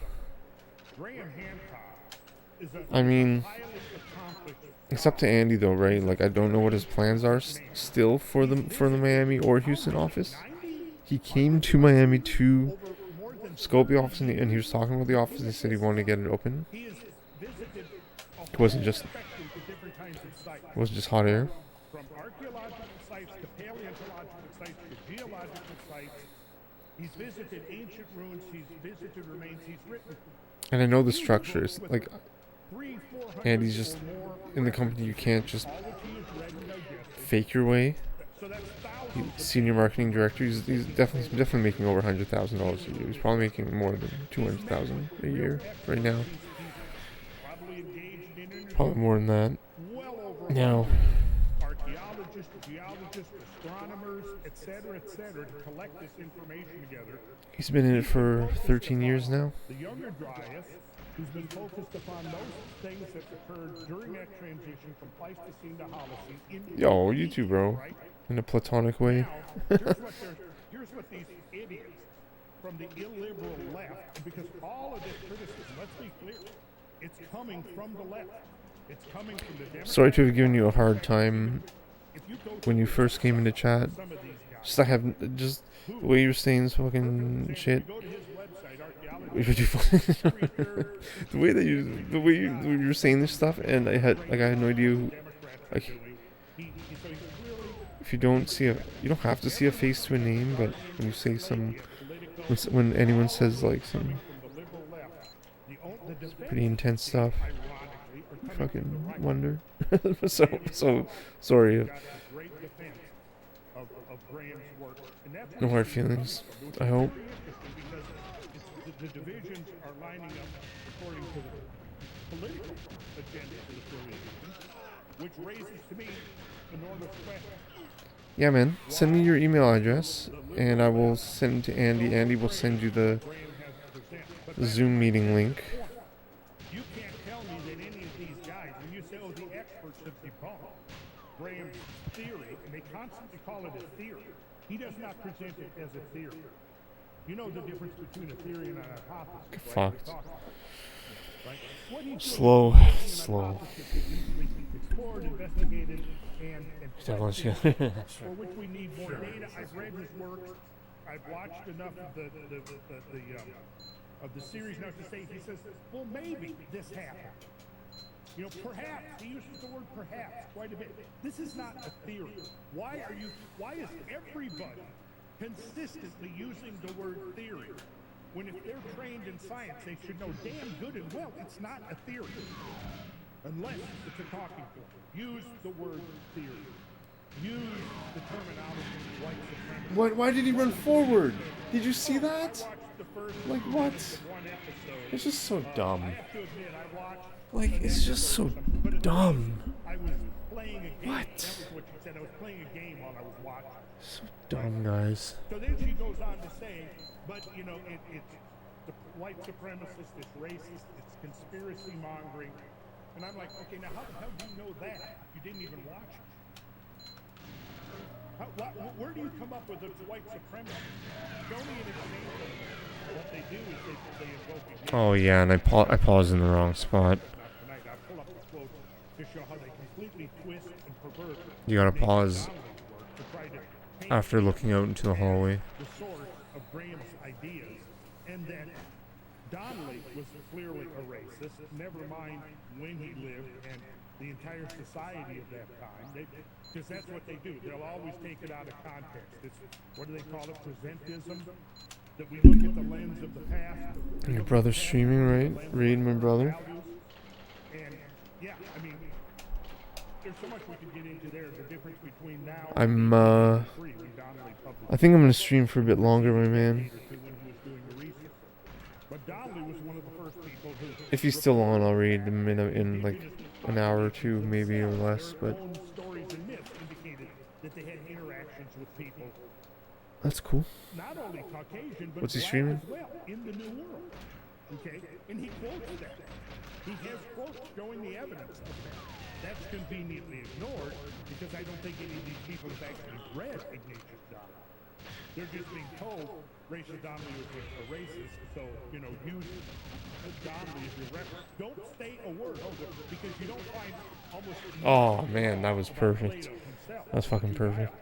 I mean, it's up to Andy though, right? Like I don't know what his plans are still for the Miami or Houston office. He came to Miami to scope the office, and he was talking about the office. He said he wanted to get it open. It wasn't just hot air. From archaeological sites to paleontological sites to geological sites, he's visited ancient ruins. He's visited remains. He's written. And I know the structure is like, and he's just in the company. You can't just fake your way. Senior marketing director. He's definitely making over $100,000 a year. He's probably making more than $200,000 a year right now. Probably more than that. Now, biologists, geologists, astronomers, etc., to collect this information together. He's been in it for 13 years now. The younger Gyges, who's been focused upon those things that occurred during that transition from Pleistocene to Holocene. Yo, you too, bro. In a platonic way. Now, here's what these idiots from the illiberal left, because all of this criticism, let's be clear, it's coming from the left. It's coming from the Democrats. Sorry to have given you a hard time when you first came into chat. Just I have just the way you're saying this fucking shit. the way you were saying this stuff, and I had no idea. Like, if you don't have to see a face to a name, but when you say when anyone says like some pretty intense stuff, I fucking wonder. so sorry. No hard feelings, I hope. The divisions are lining up according to the political agenda of the affiliation, which raises to me enormous questions. Yeah, man. Send me your email address, and I will send it to Andy. Andy will send you the Zoom meeting link. You can't tell me that any of these guys, when you say, oh, the experts have debunked Graham's theory, and they constantly call it a theory, he does not present it as a theory. You know the difference between a theory and an hypothesis. Fucked. Right? Slow. Explored, investigated, and For which we need more data. I've read his works. I've watched enough of the series now to say, he says, well, maybe this happened. You know, perhaps. He uses the word perhaps quite a bit. This is not a theory. Why is everybody consistently using the word theory, when if they're trained in science, they should know damn good and well it's not a theory, unless it's a talking point. Use the word theory. Use the terminology white supremacy. Why did he run forward? Did you see that? Like, what? It's just so dumb. Like, it's just so dumb. I was playing a game. What? That was what she said. I was playing a game while I was watching. So dumb, guys. So then she goes on to say, but you know, it's the white supremacist, it's racist, it's conspiracy mongering. And I'm like, okay, now how the hell do you know that? You didn't even watch it. Where do you come up with it's white supremacy? Show me an example. What they do is they invoke a game. Oh yeah, and I paused in the wrong spot. Tonight, I'll pull up the quote to show how they completely twist and pervert. You gotta pause To try to paint after looking out into the hallway. the source of Graham's ideas, and that Donnelly was clearly a racist, never mind when he lived and the entire society of that time, because that's what they do. They'll always take it out of context. It's, what do they call it, presentism? That we look at the lens of the past. Your brother's streaming, right? Read my brother. And yeah, I mean, there's so much we could get into there. The difference between now I'm and when Donnelly published I think I'm gonna stream for a bit longer, my man. when he was doing the research. But Donnelly was one of the first people who If he's still on, I'll read him in like an hour or two, maybe, or less. But own stories and myths indicated that they had interactions with people, that's cool. not only Caucasian, but What's he black streaming? as well, in the New World. Okay? And he quotes that. He has quotes showing the evidence of that. That's conveniently ignored because I don't think any of these people have actually read Ignatius Donnelly. They're just being told Rachel Donnelly was a racist, so, you know, use Donnelly as your reference. Don't say a word because you don't find almost... Oh man, that was perfect. That's fucking perfect.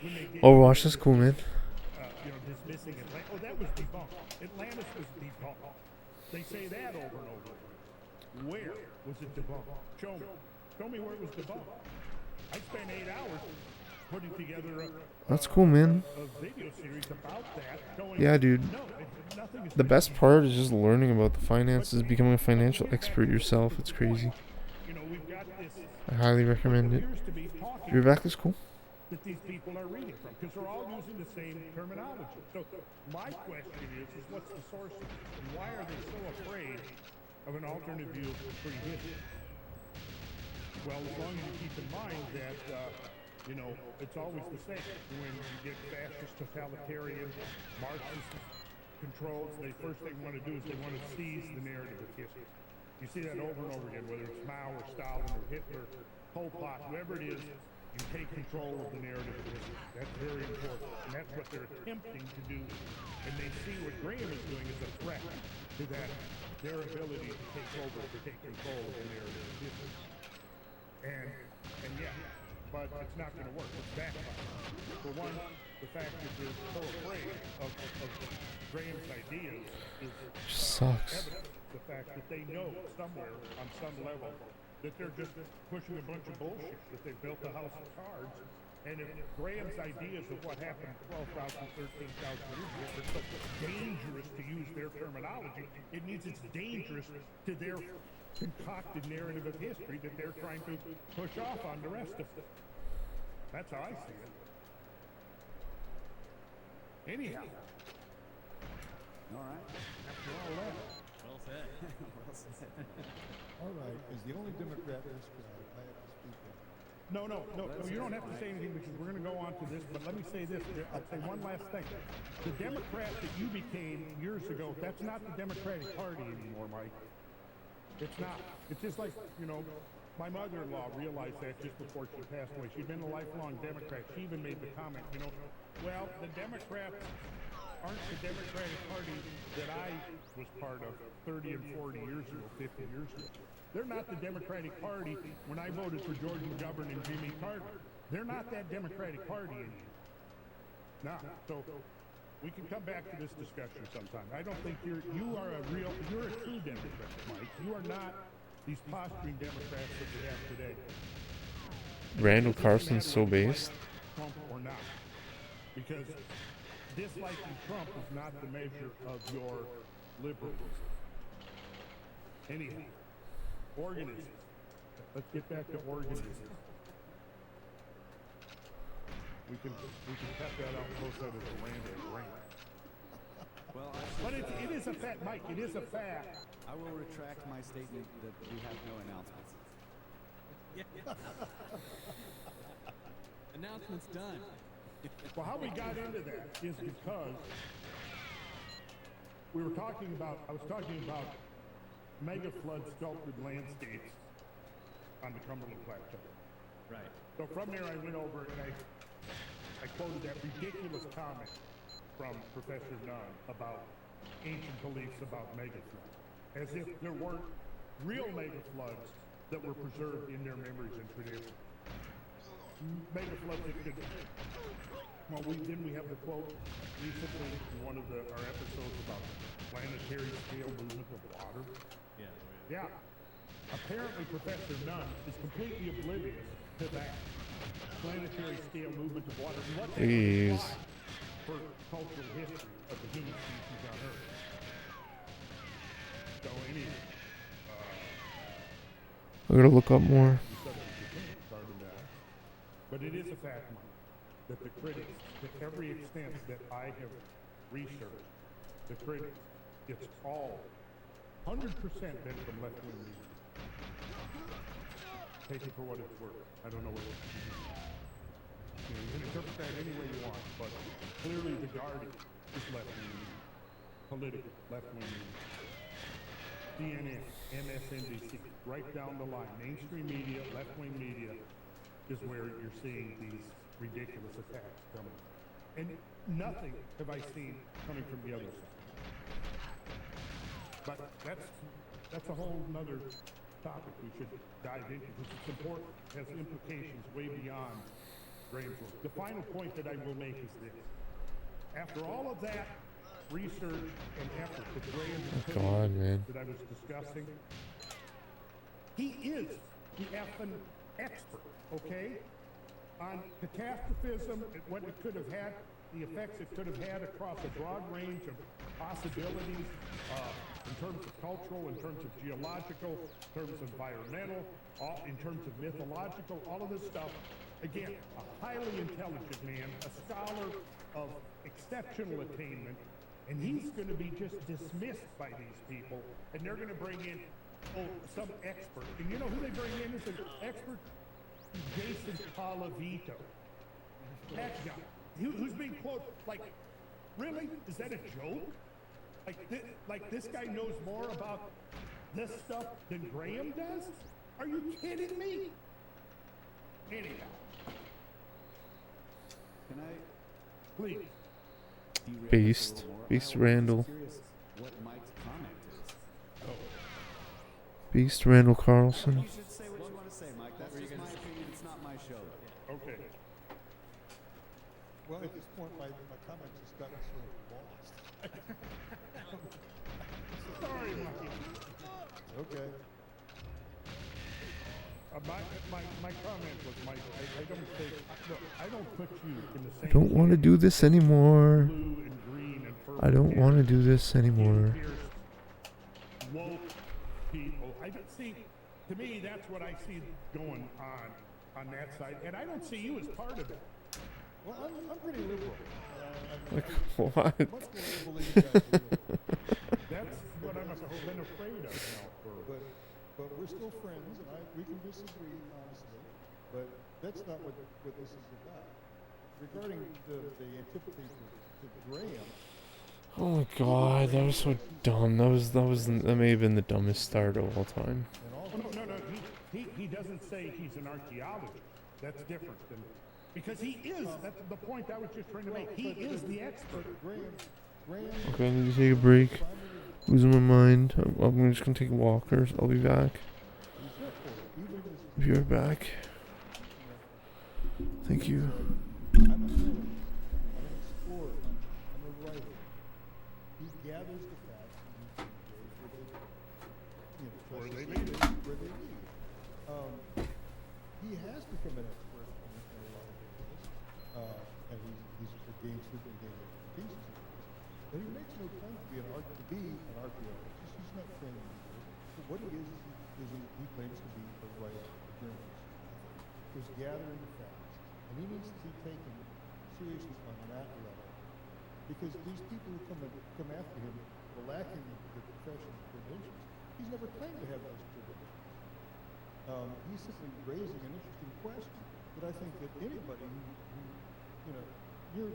When they did, Overwatch is cool, man. you know, dismissing Atlantis. Oh, that was debunked. Atlantis was debunked. They say that over and over. Where was it debunked? Show me. Show me where it was debunked. I spent 8 hours putting together That's cool, man. a video series about that. Showing Yeah, dude. no, nothing is The best part is just learning about the finances, becoming a financial expert yourself. It's crazy. You know, we've got this I highly recommend it. appears to be talking Your back is cool. that these people are reading from because they're all using the same terminology. So my question is what's the source of this? And why are they so afraid of an alternate view of prehistory? Well, as long as you keep in mind that You know, it's always the same. When you get fascist, totalitarian, Marxist controls, the first thing they want to do is they want to seize the narrative of history. You see that over and over again, whether it's Mao or Stalin or Hitler, Pol Pot, whoever it is, you take control of the narrative of history. That's very important. And that's what they're attempting to do. And they see what Graham is doing as a threat to that, their ability to take over, to take control of the narrative of history. And yeah, but it's not going to work. It's backfire. For one, the fact that they're so afraid of Graham's ideas is Sucks. evidence. The fact that they know somewhere on some level that they're just pushing a bunch of bullshit, that they built a house of cards. And if Graham's ideas of what happened 12,000, 13,000 years ago are so dangerous, to use their terminology, it means it's dangerous to their concocted narrative of history that they're trying to push off on the rest of it. That's how I see it. Anyhow. All right. After all that. Well said. Well said. All right, as the only Democrat in this crowd, I have to speak up. No, you don't have to say anything because we're going to go on to this, but let me say this. I'll say one last thing. The Democrat that you became years ago, that's not the Democratic Party anymore, Mike. It's not. It's just like, you know, my mother-in-law realized that just before she passed away. She'd been a lifelong Democrat. She even made the comment, you know, well, the Democrats aren't the Democratic Party that I was part of 30 and 40 years ago, 50 years ago. They're not the Democratic Party when I voted for George McGovern and Jimmy Carter. They're not that Democratic Party anymore. No. So we can come back to this discussion sometime. I don't think you're a true Democrat, Mike. You are not these posturing Democrats that we have today. Randall Carson's so based. Trump or not. Because disliking Trump is not the measure of your liberalism. Anyhow, organisms. Let's get back to organisms. We can cut that out close out of the random rant. Well, But it is a fact, Mike. It is a fact. I will retract my statement that we have no announcements. Announcements done. Well, how we got into that is because I was talking about mega flood sculpted landscapes on the Cumberland Plateau. Right. So from there I went over and I quoted that ridiculous comment from Professor Nunn about ancient beliefs about mega floods, as if there weren't real mega floods that were preserved in their memories and traditions. Mega floods that could. Well, we have the quote recently in one of our episodes about planetary scale movement of water. Yeah. Yeah. Apparently, Professor Nunn is completely oblivious to that planetary scale movement of water and what that Jeez. implies for cultural history of the human species on Earth. So, anyway, I'm gonna look up more. but it is a fact, Mike, that the critics, to every extent that I have researched, the critics, it's all 100% been from left-wing media. Take it for what it's worth. I don't know what it is. You can interpret that any way you want, but clearly the Guardian is left-wing media. Political, left-wing media. CNN, MSNBC, right down the line. Mainstream media, left-wing media is where you're seeing these ridiculous attacks coming. And nothing have I seen coming from the other side. But that's a whole nother topic we should dive into because it's important. It has implications way beyond Graham's work. The final point that I will make is this. After all of that research and effort that Graham has put in, that I was discussing, he is the effing expert, okay? On catastrophism, what it could have had, the effects it could have had across a broad range of possibilities, in terms of cultural, in terms of geological, in terms of environmental, in terms of mythological, all of this stuff. Again, a highly intelligent man, a scholar of exceptional attainment, and he's going to be just dismissed by these people, and they're going to bring in some expert. And you know who they bring in as an expert? Jason Palavito. That guy. Who's being quoted? Like, really? Is that a joke? Like this guy knows more about this stuff than Graham does? Are you kidding me? Anyhow. Can I Please. derail this a Beast. little more? Beast I'm Randall. curious what Mike's comment is. Beast Randall Carlson. You should say what you want to say, Mike. That's just my opinion. It's not my show. Okay. Well, at this point, my comments just gotten so lost. Sorry, Mikey. Okay. My comment was, Mike, I don't think, look, I don't put you in the same. I don't want to do this anymore. Blue and green and purple. I don't want to do this anymore. Woke people. I don't see. To me, that's what I see going on that side, and I don't see you as part of it. Well, I'm pretty liberal. Like, what? Much more liberal than you guys are. That's what I've been afraid of now. But we're still friends, and we can disagree, honestly. But that's not what this is about. Regarding the antipathy to Graham. Oh my god, that was so dumb. That may have been the dumbest start of all time. No. He doesn't say he's an archaeologist. That's different than. Because he is. That's the point I was just trying to make. He is the expert. Graham. Okay, I need to take a break. Losing my mind. I'm just gonna take a walk, or I'll be back. Be right back. Thank you. I'm a poet. I'm an explorer. I'm a writer. He gathers the facts and he goes where they lead. He has become an expert in a lot of areas, and he's a game super and game pieces. But he makes no claim to be an archaeologist. He's not trained in this. But what he is he claims to be a writer, a journalist. He's gathering the facts, and he needs to be taken seriously on that level, because these people who come after him are lacking the professional credentials. He's never claimed to have those credentials. He's simply raising an interesting question that I think that anybody who your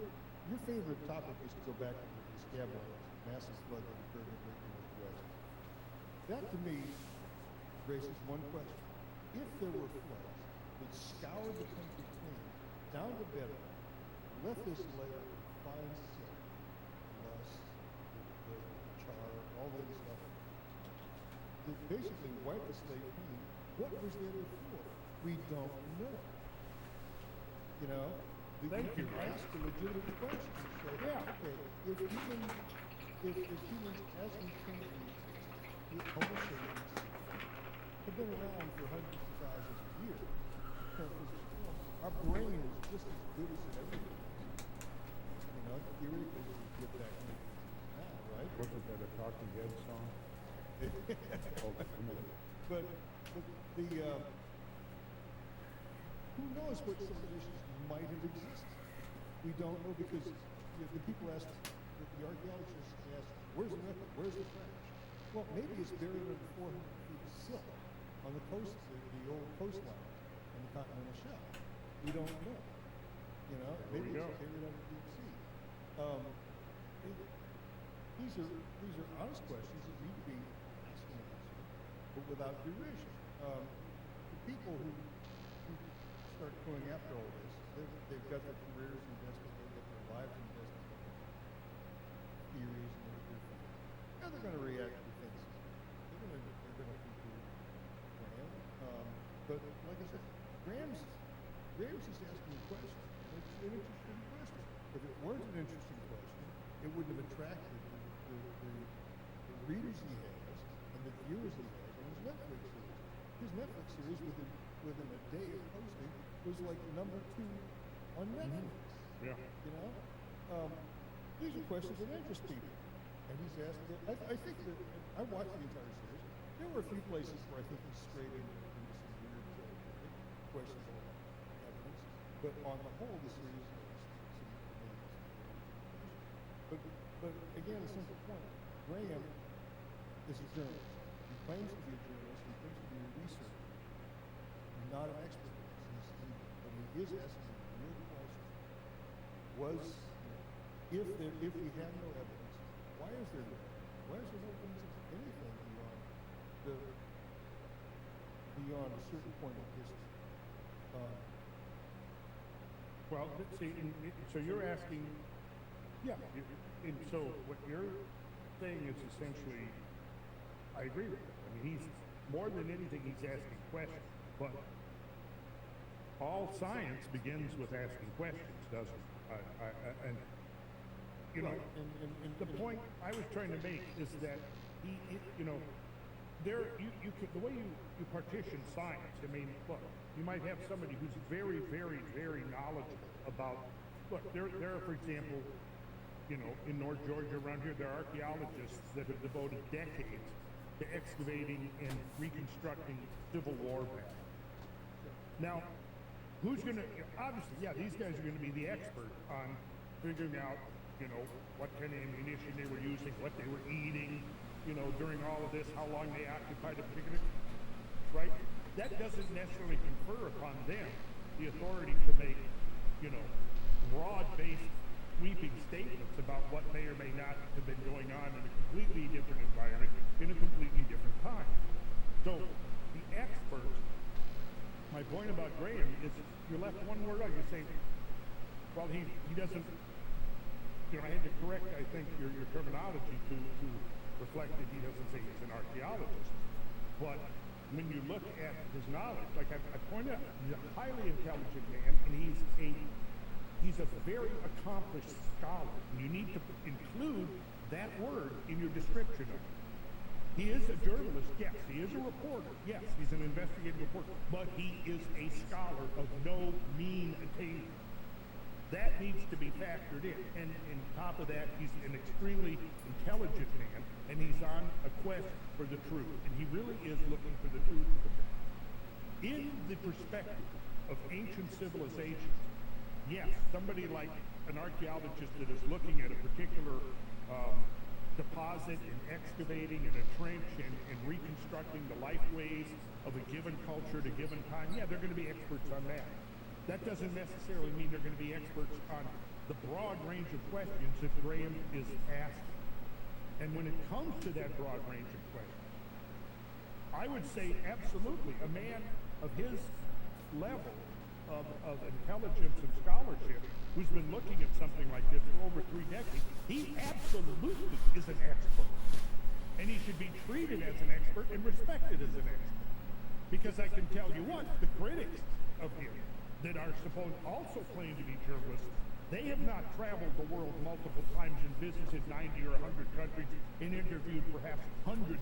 favorite topic is to go back to the scabbard, massive flood that occurred in the Great Northwest. That to me raises one question. If there were floods that scoured the country clean, down to bedrock, left this layer of fine silt, rust, the char, all that stuff, that basically wiped the slate clean, what was there for? We don't know. You know? Thank you. Ask a legitimate question. So, okay, if humans as we think we Homo sapiens have been around for hundreds of thousands of years, our brain is just as good as it ever was. You know, theoretically, we can get back into now, right? Wasn't that a Talking Head song? But who knows what civilizations might have existed? We don't know, because the people ask, the archaeologists ask, where's the record? Where's the trash? Well, maybe it's buried under 400 feet of silt on the coast, the old coastline on the continental shelf. We don't know. You know, maybe it's buried under deep sea. These are honest questions that need to be asked and answered, but without derision. The people who start going after all this, they've got their careers invested, they've got their lives invested in theories and everything. Now they're going to react defensively. They're going to conclude Graham. But like I said, Graham's just asking a question. It's an interesting question. If it weren't an interesting question, it wouldn't have attracted the readers he has and the viewers he has on his Netflix series. His Netflix series, within a day of posting, was like #2 on Netflix. Yeah. You know, these are questions that interest people, and he's asked. I think that I watched the entire series. There were a few places where I think he strayed into some weird questionable evidence, but on the whole, the series has some amazing. But again, a simple point. Graham is a journalist. He claims to be a journalist. He claims to be a researcher, not an expert in this. he is asking a real question. Was, if we have no evidence, why is there no evidence of anything beyond a certain point in history? Well, see, so you're asking, yeah, and so what you're saying is essentially, I agree with you. I mean, he's, more than anything, he's asking questions, but all science begins with asking questions, doesn't it? And, you know, the point I was trying to make is that you know, you could, the way you partition science, I mean, look, you might have somebody who's very, very, very knowledgeable about, look, there are, for example, you know, in North Georgia around here, there are archaeologists that have devoted decades to excavating and reconstructing Civil War battles. Now, who's going to, obviously, yeah, these guys are going to be the expert on figuring out, you know, what kind of ammunition they were using, what they were eating, you know, during all of this, how long they occupied a particular, right? That doesn't necessarily confer upon them the authority to make, you know, broad-based sweeping statements about what may or may not have been going on in a completely different environment, in a completely different time. So, the expert, my point about Graham is you're left one word out. You're saying, well, he doesn't, you know, I had to correct, I think, your terminology to reflect that he doesn't say he's an archaeologist. But when you look at his knowledge, like I pointed out, he's a highly intelligent man, and he's a very accomplished scholar. You need to include that word in your description of him. He is a journalist, yes. He is a reporter, yes. He's an investigative reporter, but he is a scholar of no mean attainment. That needs to be factored in. And on top of that, he's an extremely intelligent man, and he's on a quest for the truth. And he really is looking for the truth. In the perspective of ancient civilizations, yes, somebody like an archaeologist that is looking at a particular deposit and excavating in a trench and reconstructing the lifeways of a given culture at a given time, yeah, they're going to be experts on that. That doesn't necessarily mean they're going to be experts on the broad range of questions that Graham is asking. And when it comes to that broad range of questions, I would say absolutely a man of his level of intelligence and scholarship who's been looking at something like this for over 3 decades, he absolutely is an expert. And he should be treated as an expert and respected as an expert. Because I can tell you what, the critics of him that are supposed also claim to be journalists, they have not traveled the world multiple times and visited 90 or 100 countries and interviewed perhaps hundreds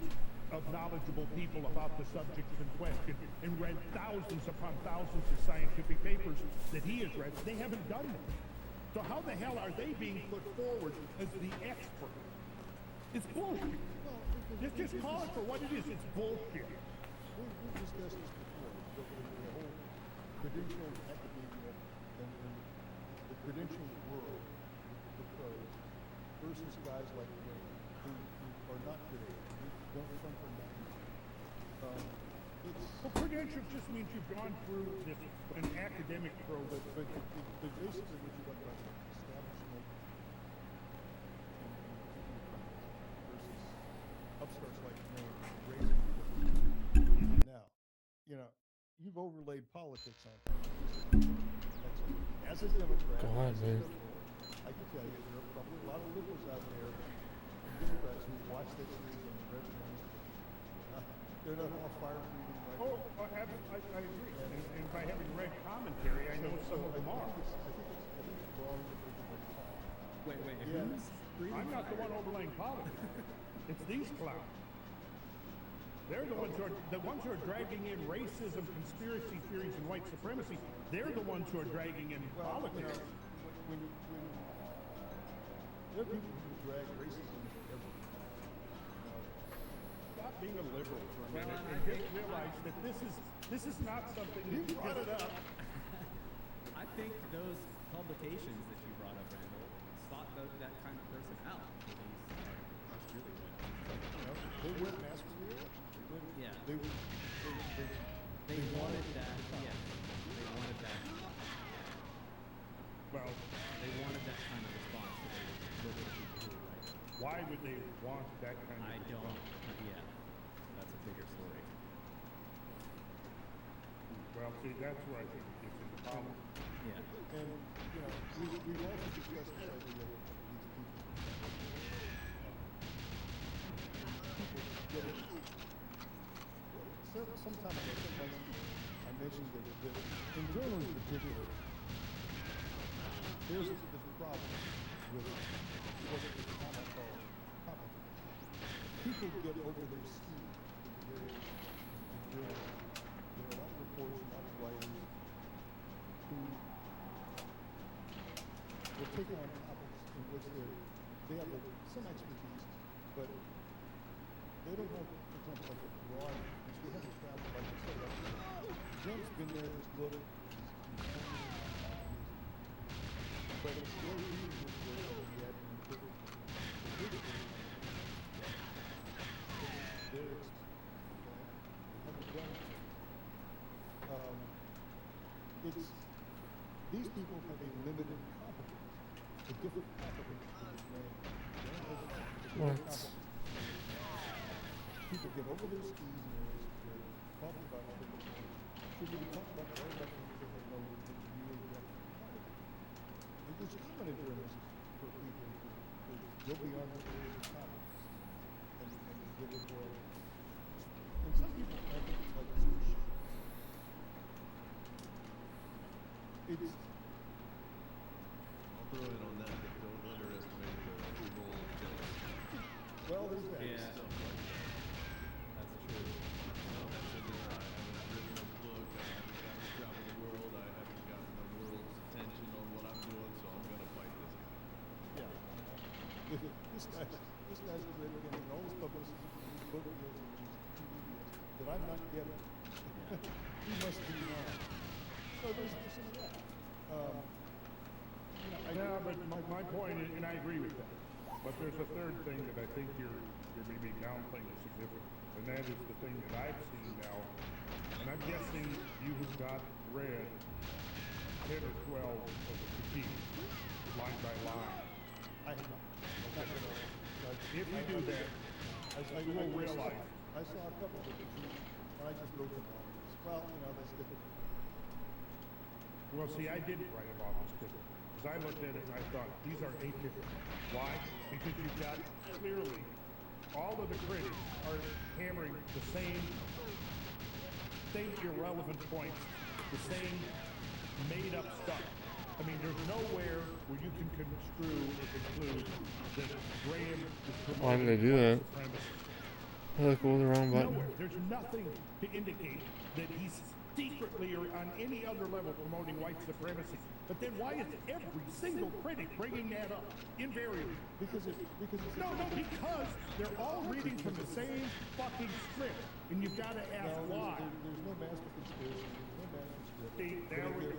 of knowledgeable people about the subjects in question and read thousands upon thousands of scientific papers that he has read. They haven't done that. So how the hell are they being put forward as the expert? It's bullshit. Just call it for what it is. It's bullshit. We've discussed this before. The whole credential academia and the credential world, the pros, versus guys like me who are not credentialed, who don't come from that. Well, credentials just means you've gone through an academic program. But basically what you talk about is establishment versus upstarts like me raising people. Now, you know, you've overlaid politics on top of this. As a Democrat, God, man. I can tell you there are probably a lot of liberals out there, Democrats who watch that series on the Red they're not all fire-breathing right Oh, I agree. And by having read commentary, I know some of them are. I think it's wrong that everybody talks. Wait, Yeah. who's breathing I'm not the one overlaying politics. It's these clowns. They're the ones who are dragging in racism, conspiracy theories, and white supremacy. They're the ones who are dragging in politics. When there are people who drag racism into everything. Stop being a liberal for a minute Well, and just realize that this is not something You brought it up. I think those publications that you brought up, Randall, sought that kind of person out for these articles. That's really what. They went mass reaction. Yeah. They They wanted that. Yeah. They wanted that they want that kind of I don't. response? Yeah, that's a bigger story. Well, see, that's where I think it gets into problem. Yeah. And, you know, we've also discussed the idea of these people. Some time ago, I mentioned that in journalism in particular, there's this problem with what is common called competence. People get over their skis in various journalism. There are a lot of reporters, a lot of writers who will take on topics in which they have some expertise, but they don't have, for example, like a broad, which they haven't traveled, like you said, Jim's been there, he's looked, but it's still reading this work yet, and the big thing, their experience, they haven't done it. It's, these people have a limited competence, a different competence to this man. What? People get over their skis and they're talking about other people. Should we be talking about their elections that they know that really get it's common in journalism for people to go beyond their areas of competence and give it more. And some people I think it's like this. It's I'll throw in on that. Don't underestimate the role of jealousy. well, there's that. Yeah. Stuff like that. That's true. I haven't written a book. I haven't gotten to travel the world. I haven't gotten the world's attention on what I'm doing, so I'm gonna fight this guy. Yeah. This guy's already getting all this publicity, these book deals and these TV deals that I'm not getting. He must be mine. So there's some of that. Yeah, but my point is, and I agree with that, but there's a third thing that I think you're maybe downplaying the significance, and that is the thing that I've seen now, and I'm guessing you have got read 10 or 12 of the critiques, line by line. I have not. If you do that, you will realize. I saw a couple of them, and I just wrote them off. Well, you know, that's different. Well, see, I didn't write about this ticket. Because I looked at it and I thought, these are atypical. Why? Because you've got clearly all of the critics are hammering the same irrelevant points, the same made-up stuff. I mean, there's nowhere where you can construe or conclude that Graham is promoting Why did they do that? supremacy. Look, what was the wrong button? Nowhere. There's nothing to indicate that he's secretly or on any other level promoting white supremacy. But then why is every single critic bringing that up invariably? Because it's No, because they're all reading from the same fucking script, and you've got to ask why. There's no master conspiracy. There's no master script. See, there we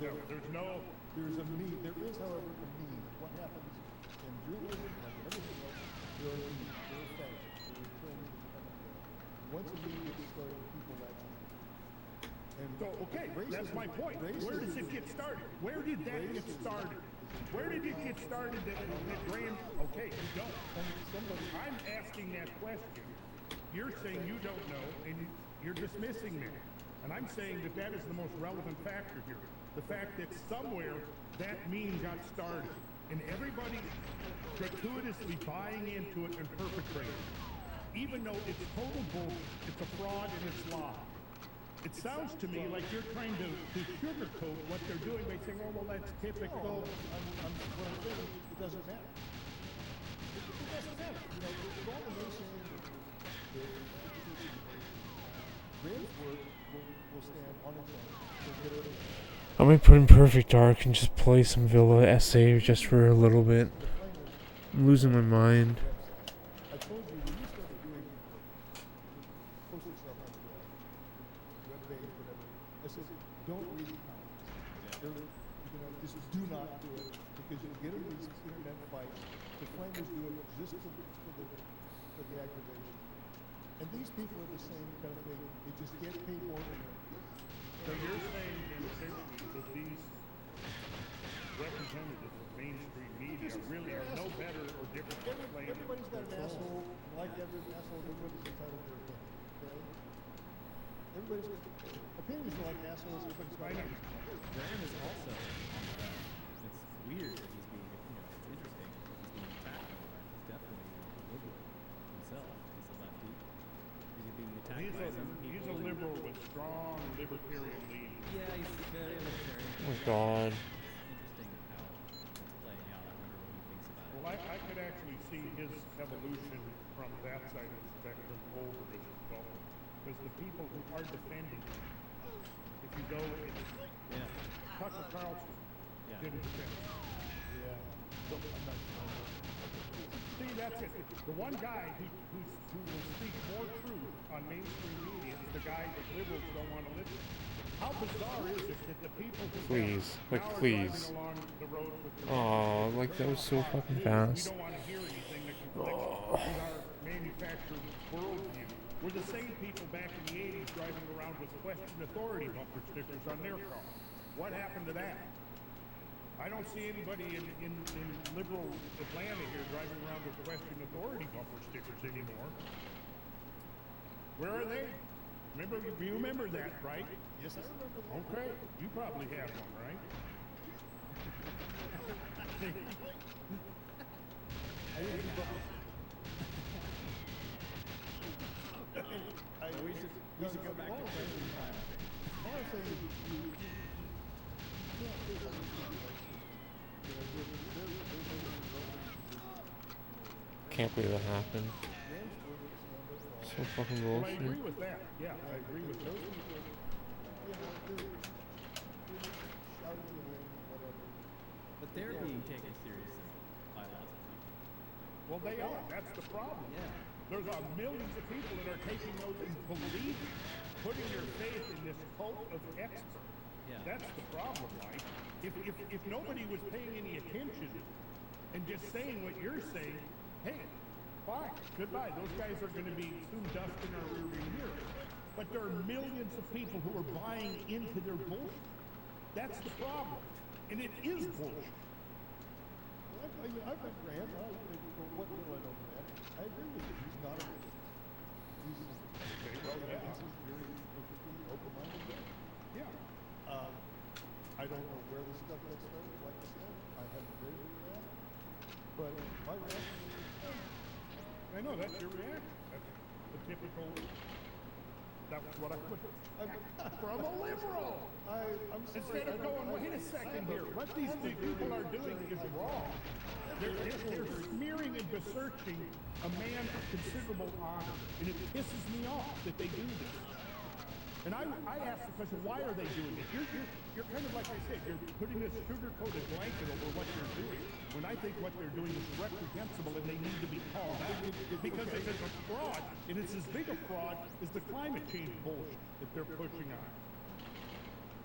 go. There's no. There's a mean. There is, however, a mean. What happens in journalism, like everything else, there are means. There are facts. There are trends that come and go. Once a mean gets started, people latch on. And So, okay, that's my point. Where does it get started? Where did that get started? Where did it get started that Graham? Okay, you don't. I'm asking that question. You're saying you don't know, and you're dismissing me. And I'm saying that that is the most relevant factor here. The fact that somewhere that meme got started, and everybody gratuitously buying into it and perpetrating it. Even though it's total bullshit, it's a fraud and it's lie. It sounds to me like you're trying to sugarcoat what they're doing by saying, oh, well, that's typical. what I'm saying, it doesn't matter. It doesn't matter. You know, with all the naysaying, Graham's work will stand on its own. I'm gonna put in Perfect Dark and just play some Villa SA just for a little bit. I'm losing my mind. I told you when you started doing posting stuff on the web page, whatever. I said, don't read the comments. You know, just do not do it because you'll get in these internet fights. The flamers do it just for the aggravation. And these people are the same kind of thing. They just get paid more than them. So you're saying in essentially that these representatives of mainstream media really are no better or different than playing Everybody's got an their phone. asshole, and like every asshole, everybody's entitled to their opinion. Okay? Everybody's got opinions are like assholes. Everybody's got an asshole. Graham is also on the left. It's weird that he's being, it's interesting that he's being attacked on the left. He's definitely a liberal himself. He's a lefty. He's being attacked by some people. He's a liberal with strong libertarian leanings. Yeah, he's very libertarian. Oh my God. Interesting how it's playing out. I wonder what he thinks about it. Well, I could actually see his evolution from that side of the spectrum over as well. Because the people who are defending him, if you go, Yeah. Tucker Carlson Yeah. didn't defend him. Yeah. So, I'm not sure. See, that's it. The one guy who will speak more truth on mainstream media is the guy that liberals don't want to listen to. How bizarre is it that the people who Please, like, now are please. driving along the road with the Oh, like that was so fucking we fast. don't want to hear anything that conflicts with our manufactured worldview. We're the same people back in the 80s driving around with question authority bumper stickers on their car. What happened to that? I don't see anybody in liberal Atlanta here driving around with question authority bumper stickers anymore. Where are they? You remember that, right? Yes, I remember that. Okay, you probably have one, right? I didn't keep up. We should go back to question time. All I'm saying is you can't take everything like, Can't believe that happened. So fucking Well, I bullshit. agree with that. Yeah, I agree with those. But they're being taken seriously by lots of people. Well, they are. That's the problem. Yeah. There's millions of people that are taking those and believing, putting their faith in this cult of experts. Yeah. That's the problem, Mike. If nobody was paying any attention and just saying what you're saying, hey, fine, goodbye. Those guys are going to be soon dust in our rearview mirror. But there are millions of people who are buying into their bullshit. That's the problem. And it is bullshit. I've been Graham. For what little I know Graham, I agree with you. He's not a racist. He's very interesting, open-minded guy. Yeah. I don't know where this stuff gets started. Like I said, I haven't read it yet. But my reaction is, I know, that's your reaction. That's the typical, that was what I put. From a liberal! I'm sorry. Instead of going, wait a second here, what these people are doing is wrong. They're smearing and besmirching a man of considerable honor, and it pisses me off that they do this. And I ask the question, why are they doing it? You're kind of like I said, you're putting this sugar-coated blanket over what they're doing, when I think what they're doing is reprehensible and they need to be called out. Because it's a fraud, and it's as big a fraud as the climate change bullshit that they're pushing on.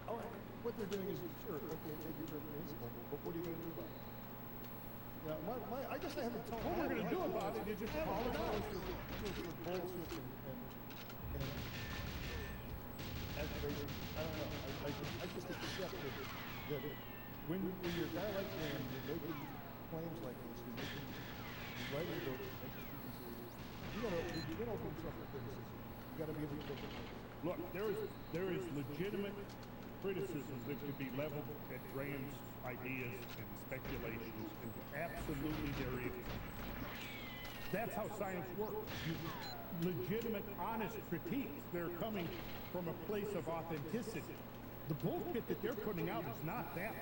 All right, what they're doing is, sure, okay, maybe reprehensible, but what are you going to do about it? Now, I guess I haven't told. What we're going to do about it is just call it out. For bullshit and aggravation. I don't know. I just accept that when you're a guy like Graham, you're making claims like this, you're writing books, making TV series, you're going to open yourself to criticism. You got to be able to take it. Look, there is legitimate criticism that could be leveled at Graham's ideas and speculations, and absolutely there is. That's how science works. Legitimate, honest critiques. They're coming from a place of authenticity. The bullshit that they're putting out is not that.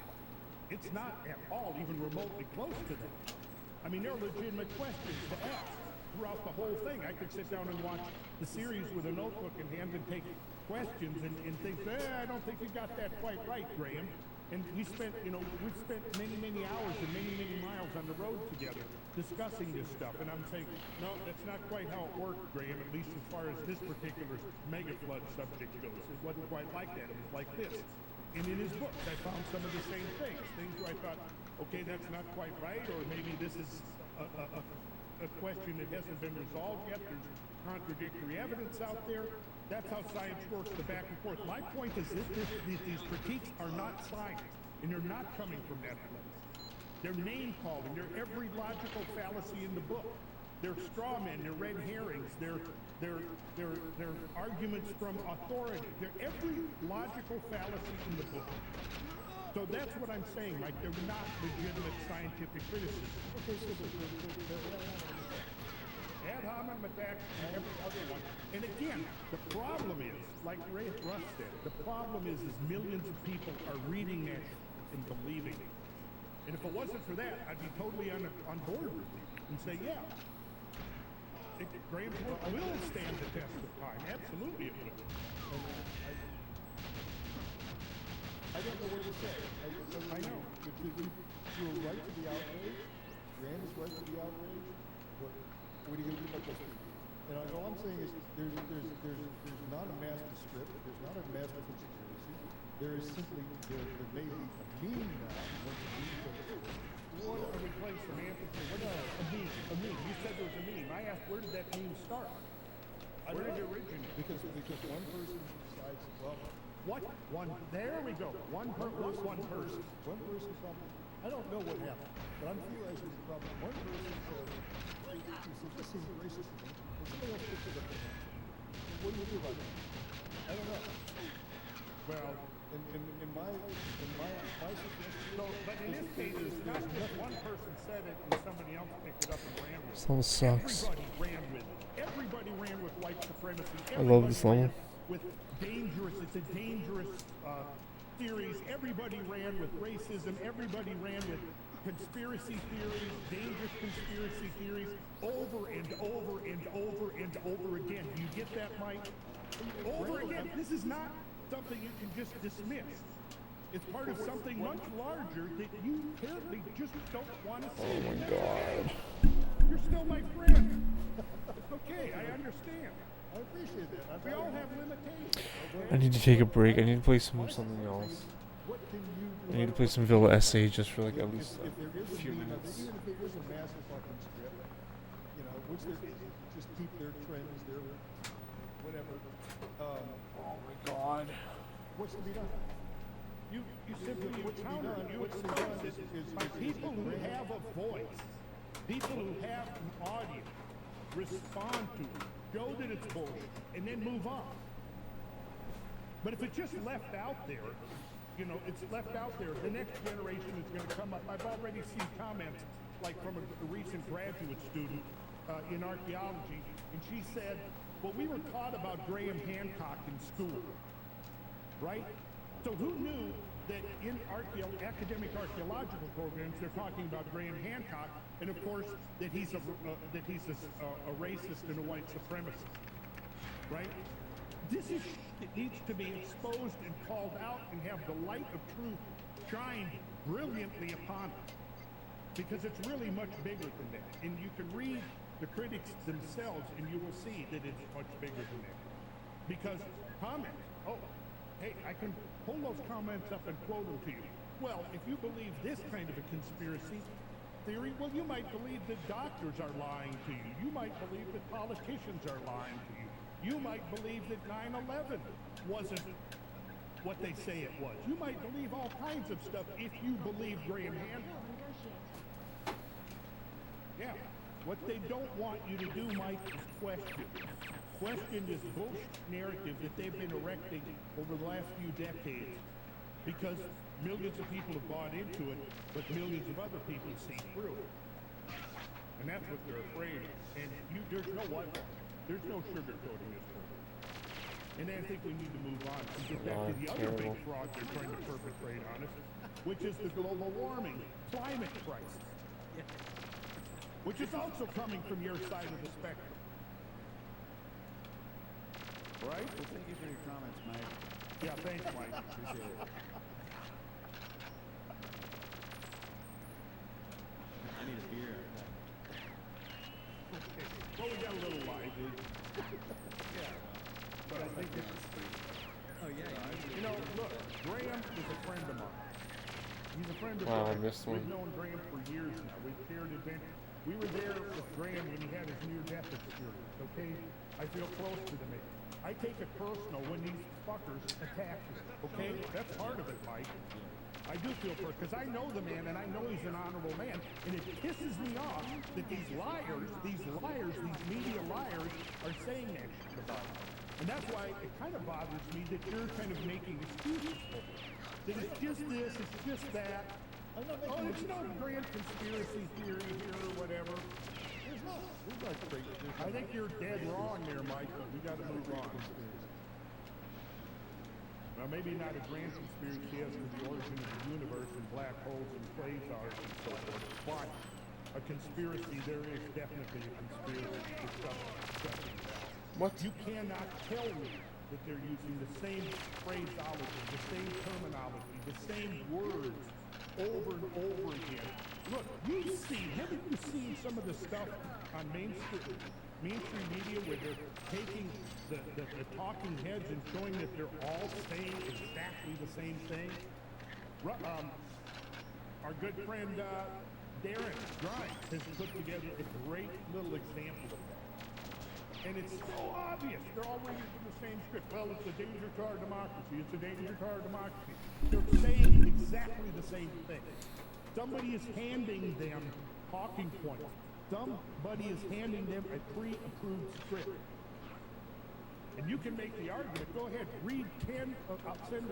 It's not at all even remotely close to that. I mean, there are legitimate questions to ask throughout the whole thing. I could sit down and watch the series with a notebook in hand and take questions and think, I don't think you got that quite right, Graham. And we've spent many, many hours and many, many miles on the road together discussing this stuff. And I'm saying, no, that's not quite how it worked, Graham, at least as far as this particular mega flood subject goes. It wasn't quite like that. It was like this. And in his books, I found some of the same things where I thought, okay, that's not quite right, or maybe this is a question that hasn't been resolved yet. There's contradictory evidence out there. That's how science works, the back and forth. My point is these critiques are not science, and they're not coming from that place. They're name calling. They're every logical fallacy in the book. They're straw men. They're red herrings. They're arguments from authority. They're every logical fallacy in the book. So that's what I'm saying, Mike. They're not legitimate scientific criticism. Okay, so Ad hominem attacks and every other one. And again, the problem is, like Russ said, the problem is millions of people are reading that and believing it. And if it wasn't for that, I'd be totally on board with you and say, yeah, Graham's work will stand the test of time. Absolutely it will. I don't know what to say. I know. You're right to be outraged. Graham is right to be outraged. What are you going to do about those people? And all I'm saying is there's not a master script. There's not a master conspiracy. There is simply, there may be a meme now. What are we playing semantics? What is a meme? A meme. You said there was a meme. I asked, where did that meme start? Where did it originate? Because one person decides, well, what? There we go. One person. One person probably, I don't know what happened, but I'm theorizing the problem. One person said, this is racist. And somebody else picks it up and what do you do about that? I don't know. Well, in my suggestion. so, but in this case, it's not just one person said it and somebody else picked it up and ran with it. This level sucks. Everybody ran with white supremacy. I love this level. With dangerous, it's a dangerous series. Everybody ran with racism. Everybody ran with conspiracy theories, dangerous conspiracy theories, over and over and over and over again. Do you get that, Mike? Over again. This is not something you can just dismiss. It's part of something much larger that you apparently just don't want to see. Oh my god. You're still my friend. It's okay, I understand. I appreciate that. We all have limitations. I need to take a break. I need to play something else. What can you do? I need to play some Villa SA just for like at least if there is a few minutes. Even if there is a massive fucking script, you know, which they just keep their trends, their whatever. Oh my god. What's to be done? You simply encounter, you expose it by people who have a voice, people who have an audience, respond to it, show that it's bullshit, and then move on. But if it's just left out there, you know, it's left out there, the next generation is going to come up. I've already seen comments, like from a recent graduate student in archaeology, and she said, well, we were taught about Graham Hancock in school, right? So who knew that in academic archaeological programs, they're talking about Graham Hancock, and of course, that he's a racist and a white supremacist, right? This is it needs to be exposed and called out and have the light of truth shine brilliantly upon it, because it's really much bigger than that. And you can read the critics themselves, and you will see that it's much bigger than that. Because comments, oh, hey, I can pull those comments up and quote them to you. Well, if you believe this kind of a conspiracy theory, well, you might believe that doctors are lying to you. You might believe that politicians are lying to you. You might believe that 9/11 wasn't what they say it was. You might believe all kinds of stuff if you believe Graham Hancock. Yeah. What they don't want you to do, Mike, is question. Question this bullshit narrative that they've been erecting over the last few decades, because millions of people have bought into it, but millions of other people see through it. And that's what they're afraid of. And there's no what? There's no sugarcoating this one. And I think we need to move on and get back to the other big fraud they're trying to perpetrate on us, which is the global warming, climate crisis, which is also coming from your side of the spectrum. Right? Well, thank you for your comments, Mike. Yeah, thanks, Mike. Appreciate it. I need a beer. Okay. Well, we got a little lively. Yeah. But I think it's... Oh, yeah. You know, look, Graham is a friend of mine. He's a friend of Wow, I mine. missed one. We've known Graham for years now. We've shared adventures. We were there with Graham when he had his near-death experience, okay? I feel close to the man. I take it personal when these fuckers attack you, okay? That's part of it, Mike. I do feel for it because I know the man and I know he's an honorable man, and it pisses me off that these media liars are saying that shit about him. And that's why it kind of bothers me that you're kind of making excuses for it. That it's just this, it's just that. Oh, it's no grand conspiracy theory here or whatever. There's not. There's not great. I think you're dead wrong there, Mike, but we got to move on. Well, maybe not a grand conspiracy as to the origin of the universe and black holes and quasars and so forth, but a conspiracy, there is definitely a conspiracy to shut it down. What? You cannot tell me that they're using the same phraseology, the same terminology, the same words over and over again. Look, haven't you seen some of the stuff on mainstream media where they're taking the talking heads and showing that they're all saying exactly the same thing? Our good friend Darren Grimes has put together a great little example of that. And it's so obvious. They're all reading from the same script. Well, it's a danger to our democracy. It's a danger to our democracy. They're saying exactly the same thing. Somebody is handing them talking points. Somebody is handing them a pre-approved script. And you can make the argument. Go ahead, read 10. I'll send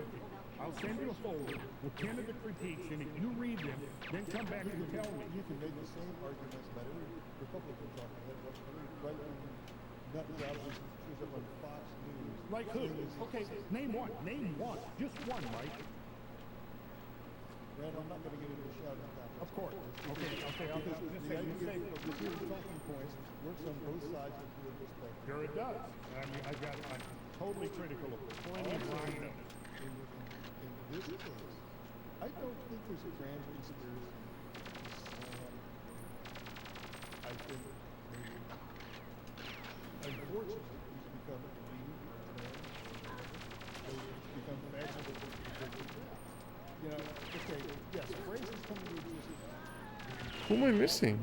you a folder with 10 of the critiques in it. You read them, then come back and tell me. You can make the same arguments about every Republican talking head, every right-wing nut job that shows up on Fox News. Like who? Okay, name one. Name one. Just one, Mike. Brad, I'm not going to get into a shout-out contest. Of course. Okay, I'll just say, you say, the talking points works on both sides of the spectrum. sure it does. I mean, I'm totally critical of plenty of Rhino. In this case, I don't think there's a grand conspiracy. I think maybe, unfortunately, he's become a meme, it's become fashionable to predict that. You know, okay, yes, phrases come into existence. Who am I missing?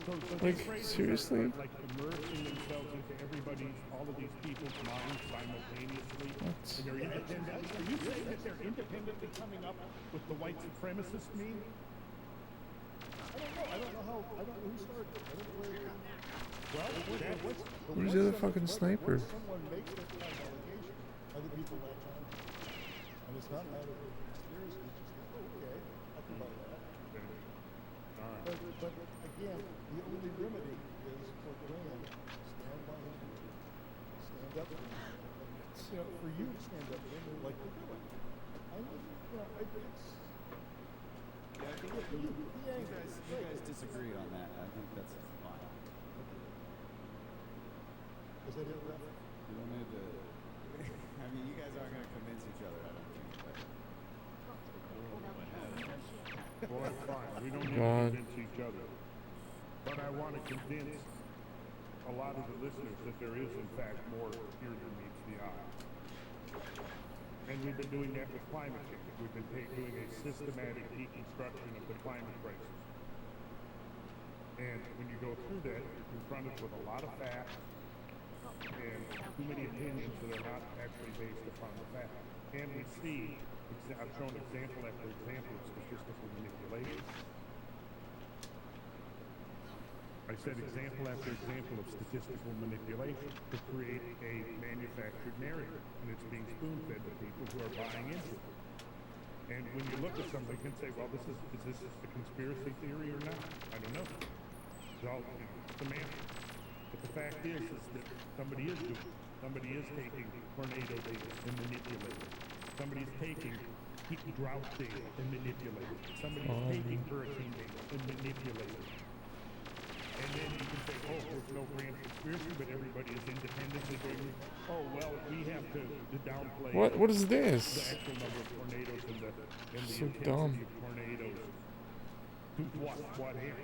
So Like, these phrases seriously? are like immersing themselves into all of these people's minds simultaneously. What? And they're independent. Are you saying that they're independently coming up with the white supremacist meme? I don't know who started it. I don't know where it came. Well, Where's the other fucking sniper? Once someone makes that kind of allegation, other people latch on to it. And it's not out of a conspiracy, it's just like, oh, okay, I can buy that. All right. But again, the only remedy is for Graham to stand by his word, stand up for him. And, you know, for you to stand up for him, like you're doing. I mean, you know, it's... You guys disagree on that. I think that's fine. Is that it, Ref? You don't need to. I mean, you guys aren't going to convince each other, I don't think. But Well, that's fine. We don't need to God. convince each other. But I want to convince a lot of the listeners that there is, in fact, more here than meets the eye. And we've been doing that with climate change. We've been doing a systematic deconstruction of the climate crisis. And when you go through that, you're confronted with a lot of facts and too many opinions that are not actually based upon the facts. And we see, I've shown example after example of statistical manipulation. I said example after example of statistical manipulation to create a manufactured narrative, and it's being spoon-fed to people who are buying into it. And when you look at something, you can say, well, is this a conspiracy theory or not? I don't know. It's all, it's semantics. But the fact is that somebody is doing it. Somebody is taking tornado data and manipulating it. Somebody's taking drought data and manipulating it. Somebody's taking hurricane data and manipulating it. And then you can say, oh, there's no grand conspiracy, but everybody is independently doing it. Oh, well, we have to downplay What is the this? actual number of tornadoes and the So intensity dumb. of tornadoes. To what end?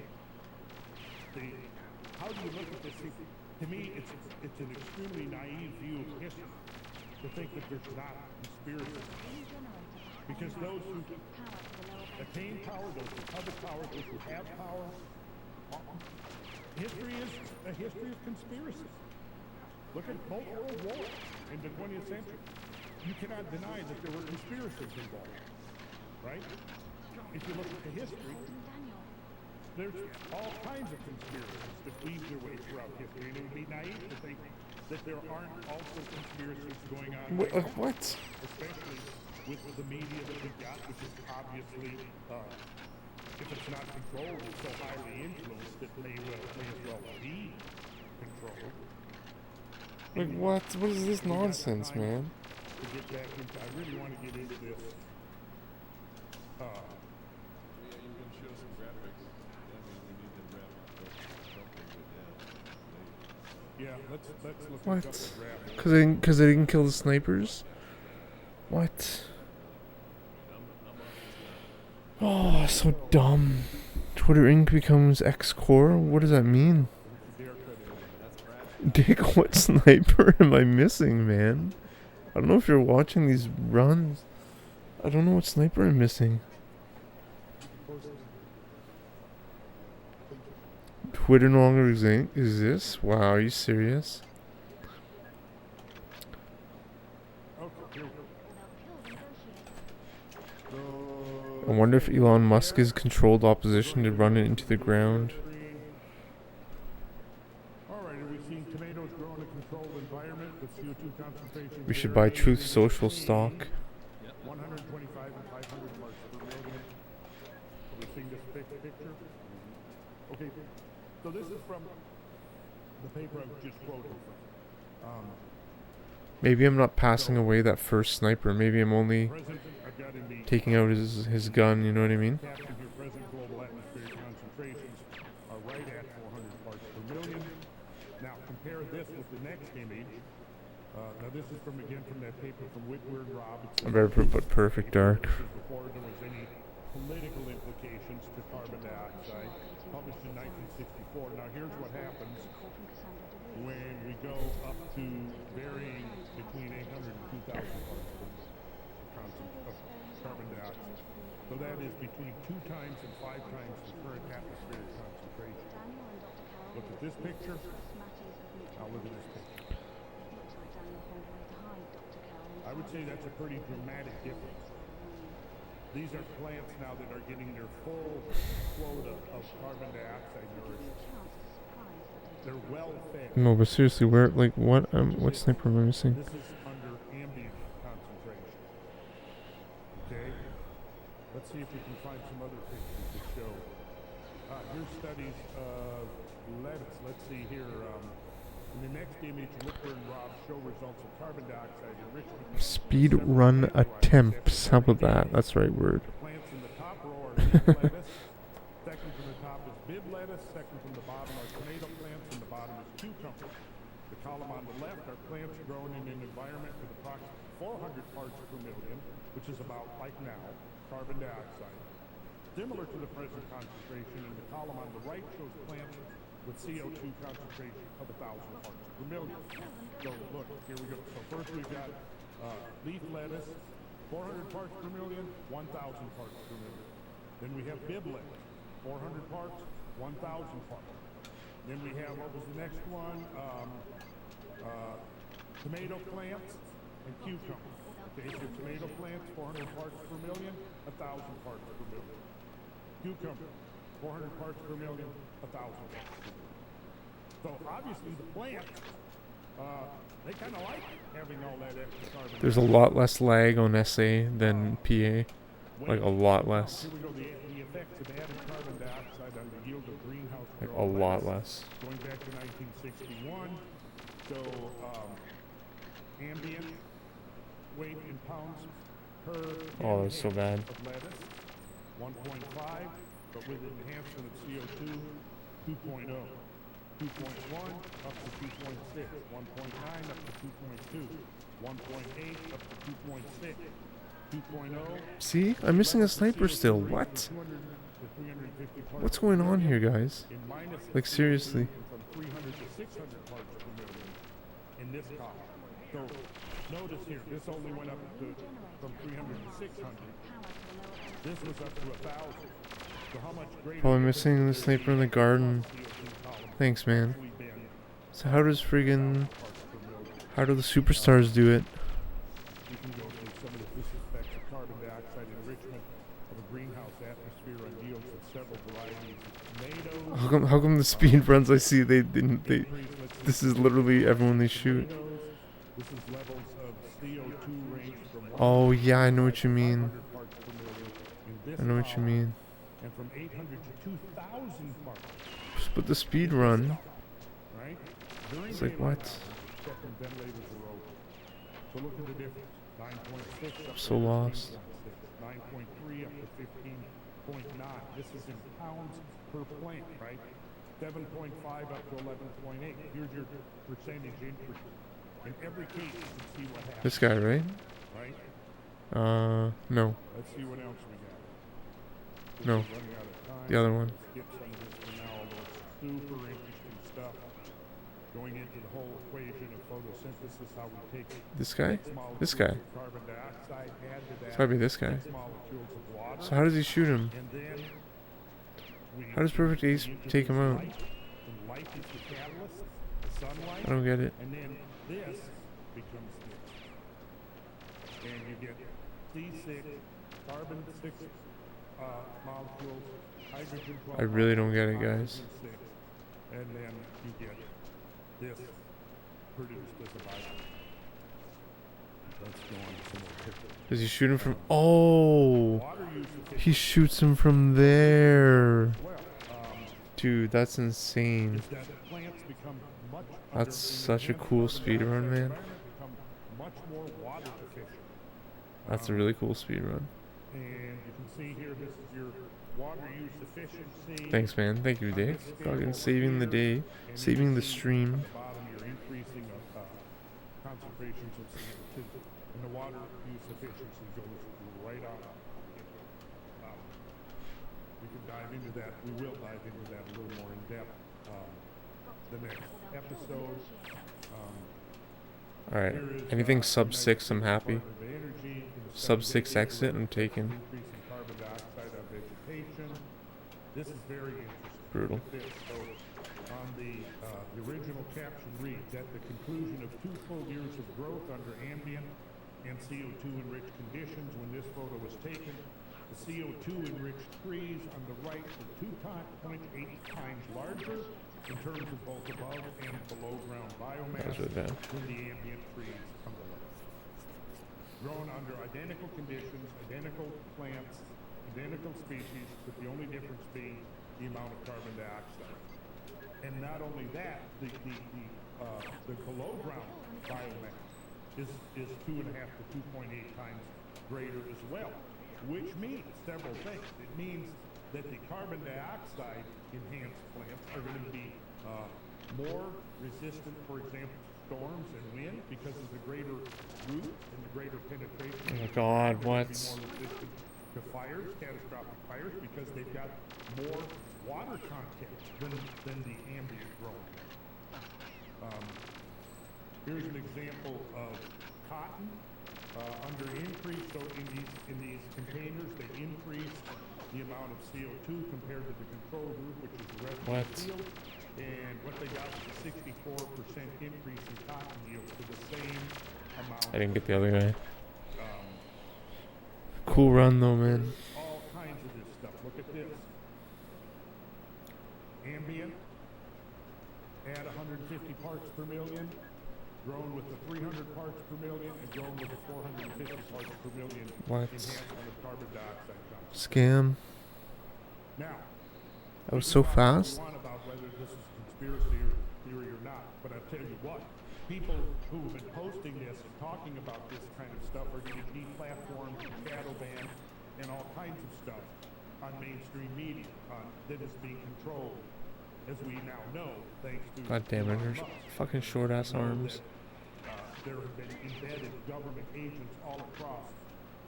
How do you look at this? To me, it's an extremely naive view of history to think that there's not conspiracy. Because those who attain power, those who covet power, those who have power, history is a history of conspiracies. Look at both world wars in the 20th century. You cannot deny that there were conspiracies involved. right? If you look at the history, there's all kinds of conspiracies that weave their way throughout history, and it would be naive to think that there aren't also conspiracies going on. What? Especially with the media that we've got, which is obviously, if it's not controlled, it's so highly influenced that may as well be controlled. Like what? What is this nonsense, man? To get back into, I really want to get into this. Yeah, you can show some graphics. I mean, we need to wrap up something, but Yeah, let's look at a couple What? graphics. Cause they didn't kill the snipers? What? Oh, so dumb. Twitter Inc. becomes X-Core? What does that mean? Dick, what sniper am I missing, man? I don't know if you're watching these runs. I don't know what sniper I'm missing. Twitter no longer exists? Wow, are you serious? I wonder if Elon Musk's controlled opposition to run it into the ground. Alright, are we seeing tomatoes grow in a controlled environment with CO2 concentrations? We should buy Truth Social stock. 125 and 500 parts per million. Are we seeing this picture? Okay, so this is from the paper I was just quoting from. Maybe I'm not passing away that first sniper. Maybe I'm only I've got in the taking out his gun, you know what I mean? caption here, present global atmospheric concentrations are right at 400 parts per million. Now compare this with the next image. Now this is from that paper from Whitwer and Rob. I better put perfect dark. This is before there was any political implications to carbon dioxide, published in 1964. Now here's what happens when we go up to varying between 800 and 2,000 parts per million of carbon dioxide. So that is between 2 times and 5 times the current atmospheric concentration. Look at this picture. Now look at this picture. I would say that's a pretty dramatic difference. These are plants now that are getting their full quota of carbon dioxide nourishment. They're well fed. No, but seriously, where, like, what sniper am I missing? This is under ambient concentration. Okay? Let's see if we can find some other pictures that show. Here's studies of lettuce. Let's see here. In the next image, Whitwer and Rob show results of carbon dioxide enrichment. Speed run attempts. How about that? That's the right word. Plants in the top row are leaf lettuce. Second from the top is bib lettuce. Second from the bottom are tomato plants, and the bottom is cucumber. The column on the left are plants grown in an environment with approximately 400 parts per million, which is about like now, carbon dioxide. Similar to the present concentration, and the column on the right shows plants with CO2 concentration of 1,000 parts per million. So look, here we go. So first we've got leaf lettuce, 400 parts per million, 1,000 parts per million. Then we have bib lettuce, 400 parts, 1,000 parts. Then we have, what was the next one? Tomato plants and cucumber. Okay, so tomato plants, 400 parts per million, 1,000 parts per million. Cucumber, 400 parts per million, 1,000 parts per million. So obviously the plants, they kind of like having all that extra carbon. There's a lot less lag on SA than PA. Like a lot less. Here we go, the effects of added carbon dioxide on the yield of greenhouse Like a grown lot lettuce. less. Going back to 1961, so ambient weight in pounds per Oh, that's so bad. of lettuce, 1.5, but with enhancement of CO2, 2.0. 2.1 up to 2.6, 1.9 up to 2.2, 1.8 up to 2.6, 2.0. See? I'm missing a sniper still. What? What's going on here, guys? Like, seriously. From 300 to 600 parts per million in this column. So notice here, this only went up to from 300 to 600. This was up to 1,000. So how much greater? Oh, I'm missing the sniper in the garden. Thanks, man. So how do the superstars do it? You can go through some of the effects of carbon dioxide enrichment here on yields of several varieties of tomatoes. How come the speed runs I see they didn't they? This is literally everyone they shoot. This is levels of CO2 range from Oh yeah, I know what you mean. 100 parts per million in this I know what you column, mean. and from 800 to 2,000 parts. But the speed run, Right? During it's like daylight what? hours, check when ventilators are open. So look at the difference. 9.6 up So to lost. 9.3 up to 15.9. This is in pounds per plant, right? 7.5 up to 11.8. Here's your percentage increase. In every case, you can see what happens, This guy, right? right? No, Let's see what else we got. This No. is running out of time. the other one. Let's skip some of this for now, although it's super interesting stuff. Going into the whole equation of photosynthesis, how we take This guy? six molecules This guy. of carbon dioxide, add to that It's gotta be this guy. 6 molecules of water, So how does he shoot him? and then we How does Perfect Ace take him out? light, and light is the catalyst, the sunlight, I don't get it. and then this becomes this. And you get C6, carbon 6 molecules, hydrogen 12 I really don't get it, molecules, guys. oxygen 6, and then you get this produced as a byproduct. Let's go on to some more pictures. Does he shoot him from? Oh, Water use he shoots him from there. well, Dude, that's insane. is that plants become much That's under- such a cool speed run, man. become much more water efficient. That's a really cool speed run. And you can see here, this is your water use efficiency. Thanks, man. Thank you, Dave. Fucking saving the day, And saving you the see stream. At the bottom, you're increasing concentrations of CO2. And the water use efficiency goes right on up. We can dive into that. We will dive into that a little more in depth. The next episode. All right. Here is, Anything sub nice 6, I'm happy. department of energy in the Sub South 6 Bay exit, I'm Area, taking. increasing carbon dioxide on vegetation. This is very interesting. Brutal. Look at this. So on the original caption reads, at the conclusion of 2 full years of growth under ambient and CO2 enriched conditions, when this photo was taken, the CO2 enriched trees on the right were 2.8 times larger in terms of both above and below ground biomass That's really bad. than the ambient trees on the left. Grown under identical conditions, identical plants, identical species, with the only difference being the amount of carbon dioxide. And not only that, the below ground biomass is 2.5 to 2.8 times greater as well, which means several things. It means that the carbon dioxide enhanced plants are going to be more resistant, for example, to storms and wind because of the greater root and the greater penetration. Oh my God, They're what? gonna be more resistant to fires, catastrophic fires, because they've got more water content than the ambient growing. Here's an example of cotton under increase. So in these containers, they increase the amount of CO2 compared to the control group, which is the rest of What? the field. And what they got was a 64% increase in cotton yield for the same amount. I didn't get the other guy. Um, Cool run though, man. all kinds of this stuff. Look at this. Ambient, add 150 parts per million, grown with the 300 parts per million, and grown with the 450 parts per million What? enhancement of carbon dioxide content. Scam. Now, That was we so can talk all we fast. want about whether this is conspiracy or theory or not, but I'll tell you what, people who have been posting this and talking about this kind of stuff are getting deplatformed, shadow banned, and all kinds of stuff on mainstream media that is being controlled, as we now know, thanks to God damn it, her Elon Musk. fucking short ass Know arms. that, there have been embedded government agents all across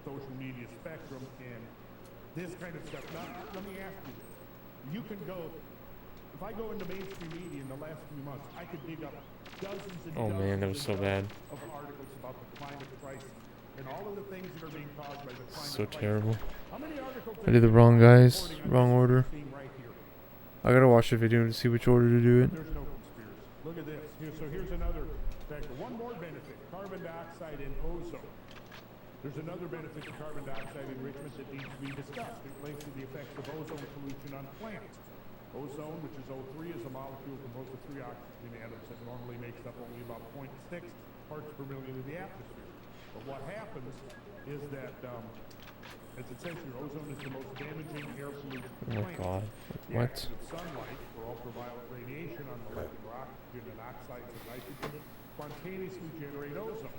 social media spectrum, and this kind of stuff. Now, let me ask you this. You can go, if I go into mainstream media in the last few months, I could dig up dozens and Oh, man, that was dozens so and bad. dozens of articles about the climate crisis and all of the things that are being caused by the climate So crisis. terrible. How many articles I did the wrong guys, reporting on wrong this order. scene right here? I gotta watch the video to see which order to do it. There's no conspiracy. Look at this. So here's another factor. One more benefit: carbon dioxide and ozone. There's another benefit to carbon dioxide enrichment that needs to be discussed. It relates to the effects of ozone pollution on plants. Ozone, which is O3, is a molecule composed of 3 oxygen atoms that normally makes up only about 0.6 parts per million of the atmosphere. But what happens is that, as it says here, ozone is the most damaging air pollutant to Oh my plants. god. The What? action of sunlight or ultraviolet radiation on molecular oxygen and oxides of nitrogen spontaneously generate ozone.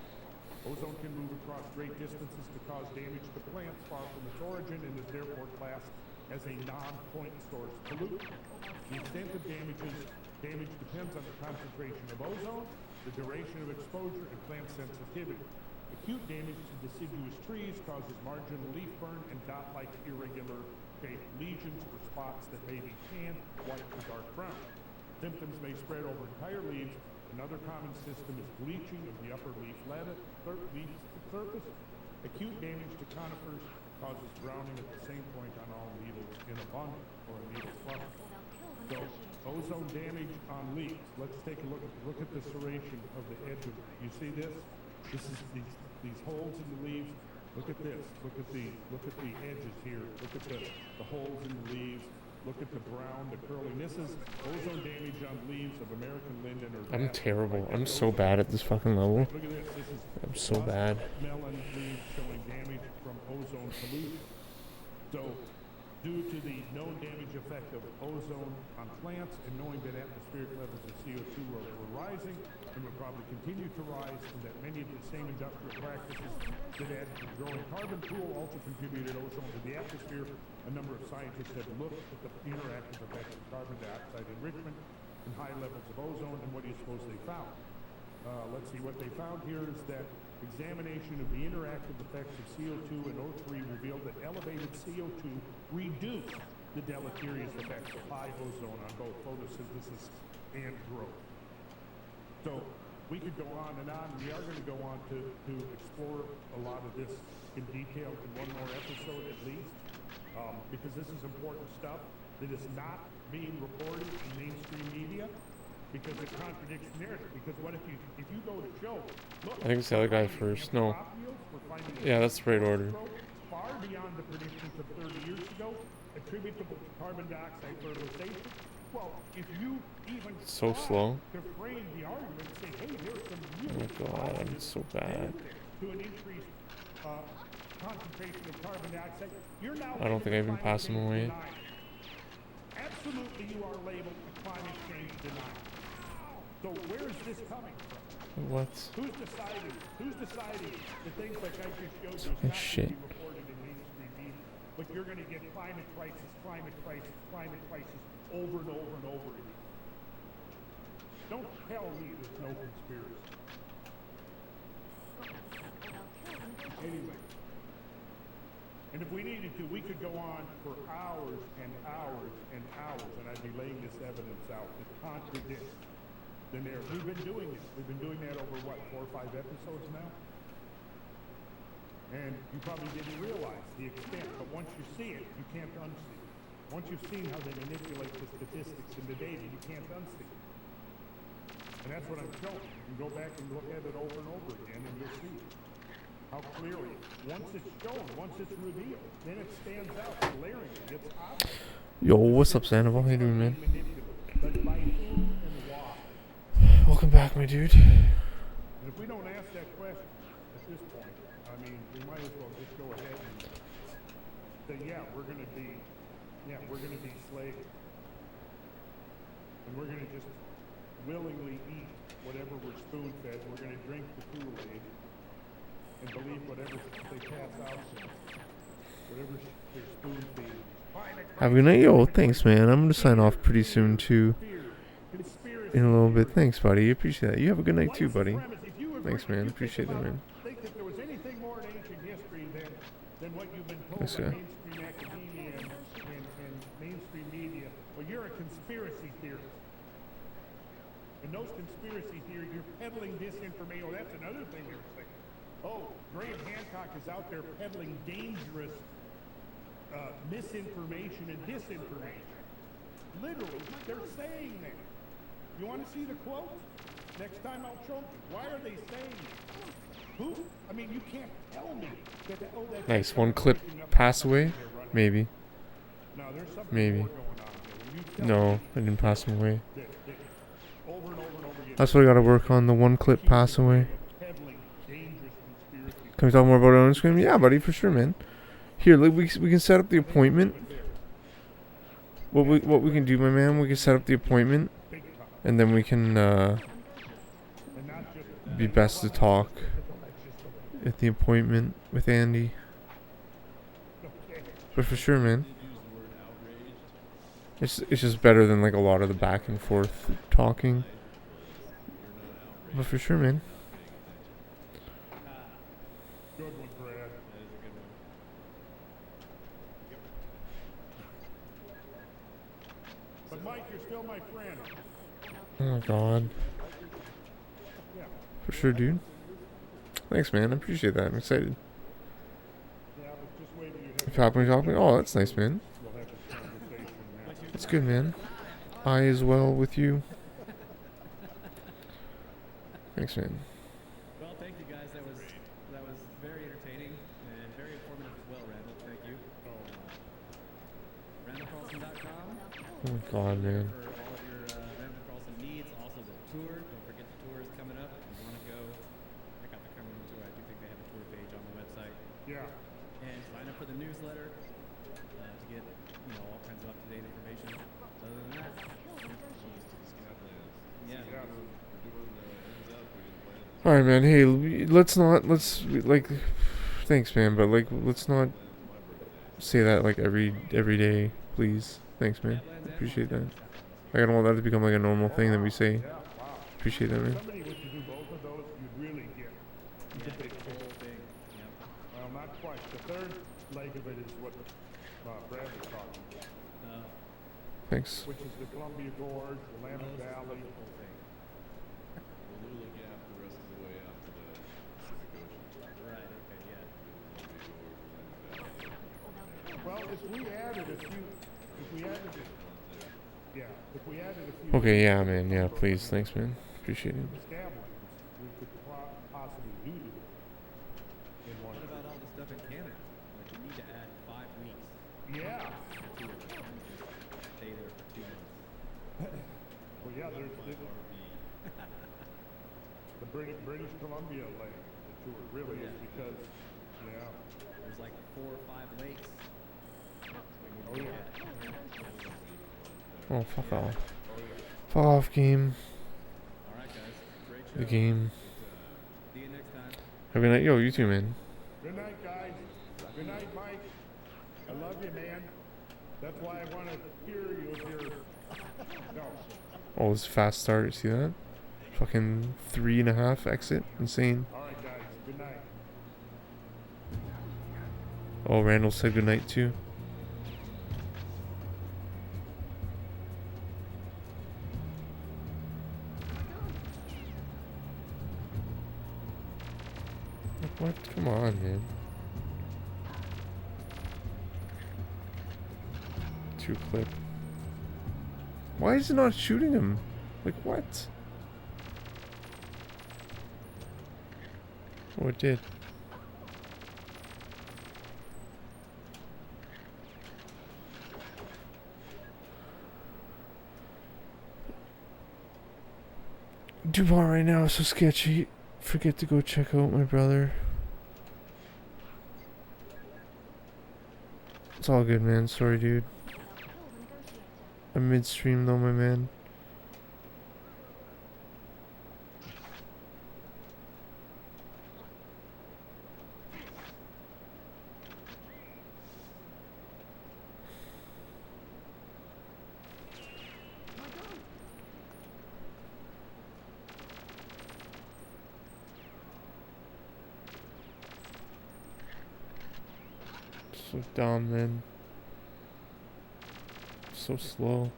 Ozone can move across great distances to cause damage to plants far from its origin and is therefore classed as a non-point source pollutant. The extent of damage depends on the concentration of ozone, the duration of exposure, and plant sensitivity. Acute damage to deciduous trees causes marginal leaf burn and dot-like irregular shaped lesions or spots that may be tan, white, or dark brown. Symptoms may spread over entire leaves. Another common system is bleaching of the upper leaf surface. Acute damage to conifers causes browning at the same point on all needles in a bundle or a needle cluster. So, ozone damage on leaves. Let's take a look at the serration of the edge of it. You see this? This is these holes in the leaves. Look at this. Look at the edges here. Look at the holes in the leaves. Look at the brown, the curling. This is ozone damage on leaves of American linden or I'm jasmine. terrible. I'm so bad at this fucking level. Look at this. This is I'm so bad. melon leaves showing damage from ozone pollution. So, due to the known damage effect of ozone on plants and knowing that atmospheric levels of CO2 were rising and will probably continue to rise, and that many of the same industrial practices that add to the growing carbon pool also contributed ozone to the atmosphere, a number of scientists have looked at the interactive effects of carbon dioxide enrichment and high levels of ozone, and what do you suppose they found? Let's see, what they found here is that examination of the interactive effects of CO2 and O3 revealed that elevated CO2 reduced the deleterious effects of high ozone on both photosynthesis and growth. So we could go on, and we are going to go on to explore a lot of this in detail in one more episode at least, because this is important stuff that is not being reported in mainstream media, because it contradicts the narrative. Because what if you go to show, look, I think it's the other guy first. No. Yeah, that's the right order. Far beyond the predictions of 30 years ago, attributable to carbon dioxide fertilization. Well, if you even So slow. to frame the argument, say, hey, there's some Oh really my god, I'm so bad. to an increased concentration of carbon dioxide, you're now I don't think I even passed him away. Absolutely, you are labeled a climate change denier. So where is this coming from? What? Who's deciding the things like I just showed you is Fucking not shit. going to be reported in mainstream media, but you're going to get climate crisis over and over and over again. Don't tell me there's no conspiracy. Anyway, and if we needed to, we could go on for hours and hours and hours, and I'd be laying this evidence out that contradicts the narrative. We've been doing it. We've been doing that over, what, 4 or 5 episodes now? And you probably didn't realize the extent, but once you see it, you can't unsee it. Once you've seen how they manipulate the statistics and the data, you can't unsee it. And that's what I'm showing. You can go back and look at it over and over again, and you'll see how clearly, once it's shown, once it's revealed, then it stands out glaringly. It's obvious. Yo, what's up, Sandoval? How you doing, man? But by whom and why? Welcome back, my dude. And if we don't ask that question at this point, I mean, we might as well just go ahead and say, yeah, we're going to be slaves. And we're going to just willingly eat whatever we're spoon-fed. We're going to drink the Kool-Aid and believe whatever they pass out to us, whatever they're spoon-feeding. Have a good night. Yo, thanks, man. I'm going to sign off pretty soon, too. In a little bit. Thanks, buddy. Appreciate that. You have a good night, too, buddy. Thanks, man. Appreciate that, man. Think that there was anything more in ancient history than what you've been told Thanks, by guy. mainstream academia and mainstream media. Well, you're a conspiracy theorist. And those conspiracy theories, you're peddling disinformation. Oh, that's another thing they're saying. Oh, Graham Hancock is out there peddling dangerous misinformation and disinformation. Literally, they're saying that. You want to see the quotes? Next time I'll show you. Why are they saying it? Who? I mean, you can't tell me that. Oh, that's Nice. One clip pass away? Maybe. No, there's something Maybe. more going on there. When you tell No, me I didn't pass him away. that over and over and over again, That's what I gotta work on, the one clip pass away. peddling dangerous conspiracy. Can we talk more about it on screen? Yeah, buddy, for sure, man. Here, like, we can set up the appointment. What we can do, my man, we can set up the appointment, and then we can be best to talk at the appointment with Andy. But for sure, man. It's just better than like a lot of the back and forth talking. But for sure, man. Good one, Brad. But Mike, you're still my friend. Oh my god. For sure, dude. Thanks, man. I appreciate that. I'm excited. Yeah, but just wait till you have If happening, talking. Oh, that's nice, man. we'll have this conversation now. That's good, man. I as well with you. Thanks, man. Well, thank you guys. That was very entertaining and very informative as well, Randall. Thank you. RandallCarlson.com Oh my god, man. for all of your Randall Carlson needs. Also the tour. Don't forget the tour is coming up. If you want to go check out the Cumberland tour, I do think they have a tour page on the website. Yeah. And sign up for the newsletter to get all kinds of up-to-date information. Other than that, yeah. Alright, man. Hey, let's thanks, man, but like, let's not say that like every day, please. Thanks, man. Appreciate that. I don't want that to become like a normal thing that we say. Yeah, wow. Appreciate that, man. Somebody was to do both of those, you'd really get the big picture. Well, not quite. The third leg of it is what Brad was talking about, Thanks. which is the Columbia Gorge, the Willamette Valley. Well, if we added a few, if we added a few Okay, yeah, man. Yeah, please. Thanks, man. Appreciate it. establishments, we could possibly do it in one. What about all the stuff in Canada? Like, you need to add 5 weeks. Yeah. Stay there for 2 months. Well, yeah, there's the British Columbia leg, the tour really is because, yeah. There's like 4 or 5 lakes. Oh, yeah. Oh, fuck off. Fuck off, game. All right, guys. Great show. The game. See you next time. Have a good night. Yo, you too, man. Good night, guys. Good night, Mike. I love you, man. That's why I want to hear you if you're... No. Oh, it's a fast start. You see that? Fucking 3.5 exit. Insane. All right, guys. Good night. Oh, Randall said good night too. What? Come on, man. 2 clip. Why is it not shooting him? Like, what? Oh, it did. Dubai right now is so sketchy. Forget to go check out my brother. It's all good, man. Sorry, dude. I'm midstream though, my man. So dumb, man. So slow.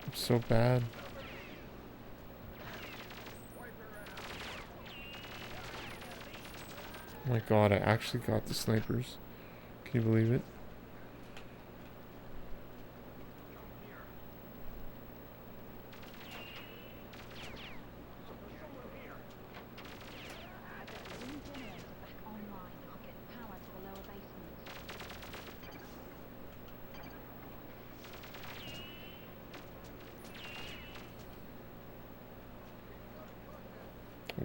I'm so bad. Oh my god, I actually got the snipers. Can you believe it?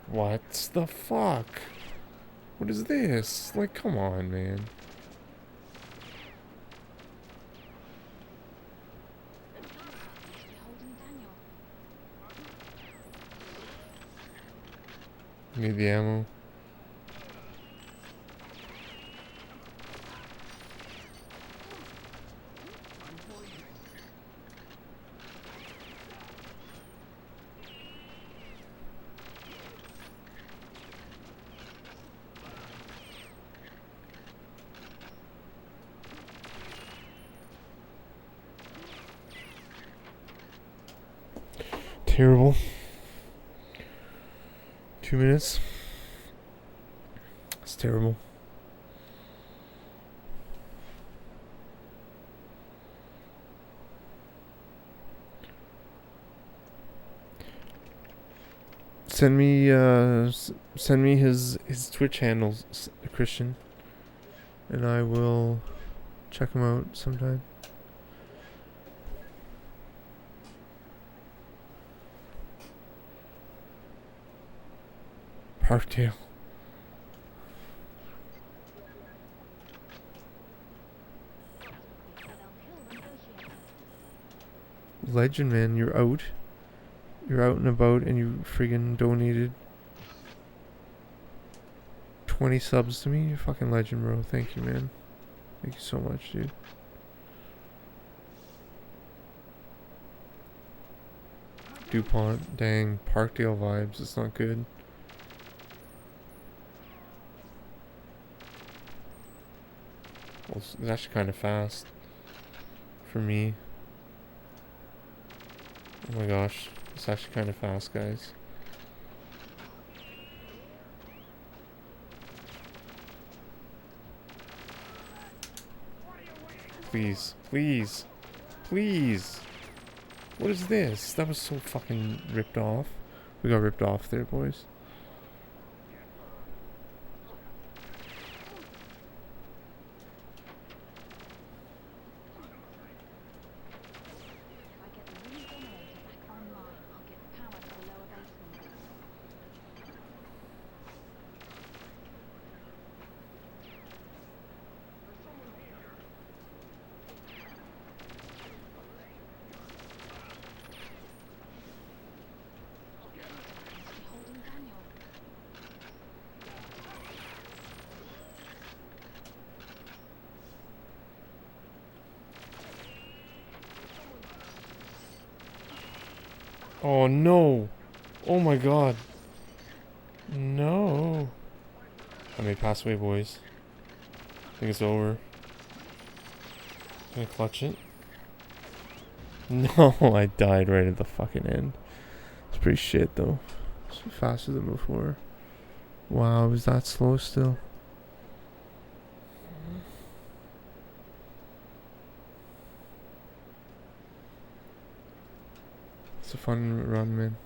What the fuck? What is this? Like, come on, man. Need the ammo. Terrible. 2 minutes. It's terrible. Send me his Twitch handles, Christian, and I will check him out sometime. Parkdale. Legend, man, you're out. You're out and about, and you friggin' donated 20 subs to me. You're fucking legend, bro. Thank you, man. Thank you so much, dude. DuPont, dang, Parkdale vibes. It's not good. Well, it's actually kind of fast for me. Oh my gosh, it's actually kind of fast, guys. Please, please, please. What is this? That was so fucking ripped off. We got ripped off there, boys. Oh no! Oh my god! No! I may pass away, boys. I think it's over. Gonna clutch it. No, I died right at the fucking end. It's pretty shit though. It's faster than before. Wow, was that slow still? It's a fun run, man.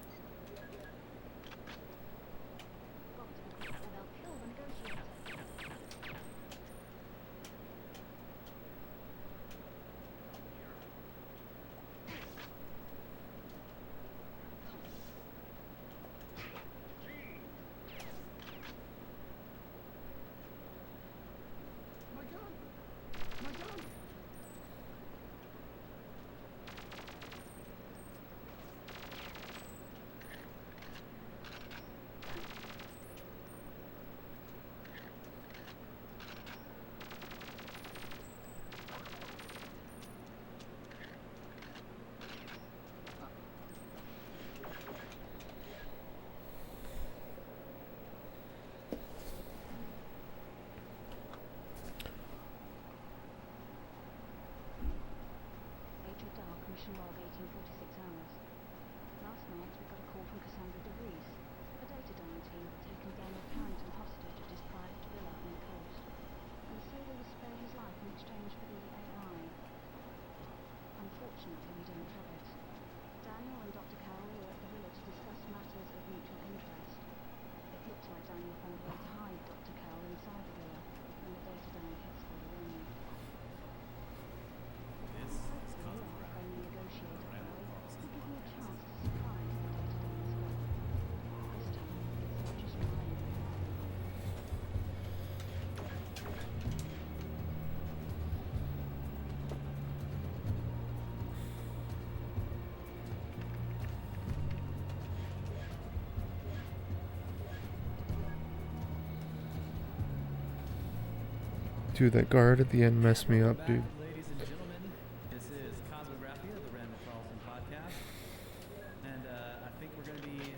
Dude, that guard at the end messed me up, dude. Ladies and gentlemen, this is Cosmographia, the Randall Carlson podcast. And I think we're going to be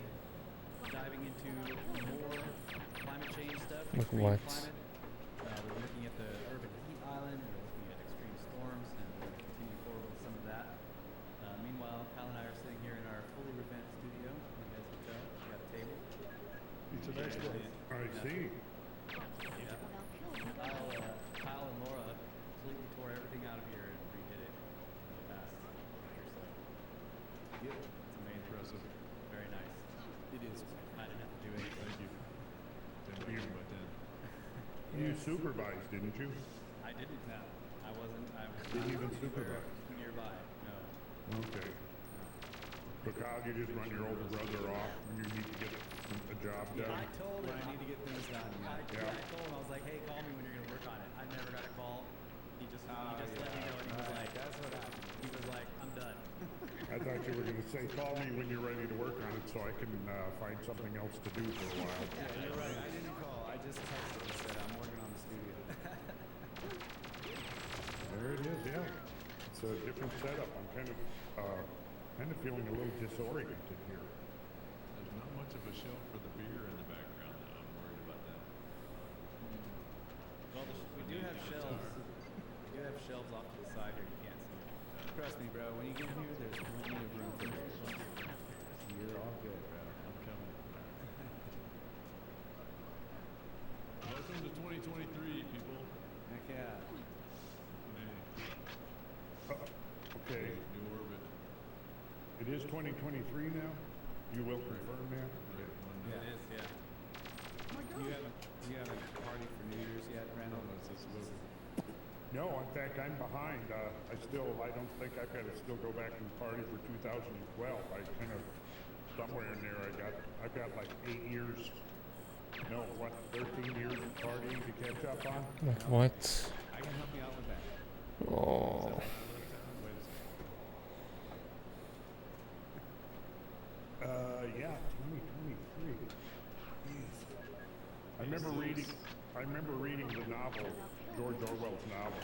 diving into more climate change stuff. Like extreme what? Climate. We're looking at the urban heat island. We're looking at extreme storms, and we're going to continue forward with some of that. Meanwhile, Kyle and I are sitting here in our fully revamped studio. You guys can tell. We got a table. It's a nice one. I see. Kyle and Laura completely tore everything out of here and redid it in the past week or so. Yep. It's amazing. Impressive. Very nice. It is. I didn't have to do anything. Thank you. 10 You- by 10. You supervised, didn't you? I didn't. No. I wasn't. I was Didn't not even supervise. nearby. No. Okay. But Kyle, you just run your older brother off when you need to get a job done. I told him. When I need to get things done. Yeah. I told him. I was like, hey, call me when you're gonna work on it. I never got a call. He just let me know, and he was like, that's what happened. he was like, I'm done. I thought you were going to say, call me when you're ready to work on it so I can find something else to do for a while. Yeah, you're right. I didn't call. I just texted and said I'm working on the studio. There it is, yeah. It's a different setup. I'm kind of feeling a little disoriented here. There's not much of a shelf for the beer in the background, though. I'm worried about that. Well, we do have shelves. We do have shelves off to the side here. You can't see. Trust me, bro. When you get here, there's plenty of room for beers. You're all good, bro. I'm coming. Welcome to 2023, people. Heck yeah. Okay, New orbit. it is 2023 now? You will confirm that? Okay. It is, yeah. You haven't partied for New Year's yet, Randall? No, in fact, I'm behind. I don't think I've got to still go back and party for 2012. I kind of, somewhere in there, I've got like 8 years, no, what, 13 years of partying to catch up on? Like what? I can help you out with that. Oh. Yeah, 2023. I remember reading the novel, George Orwell's novel,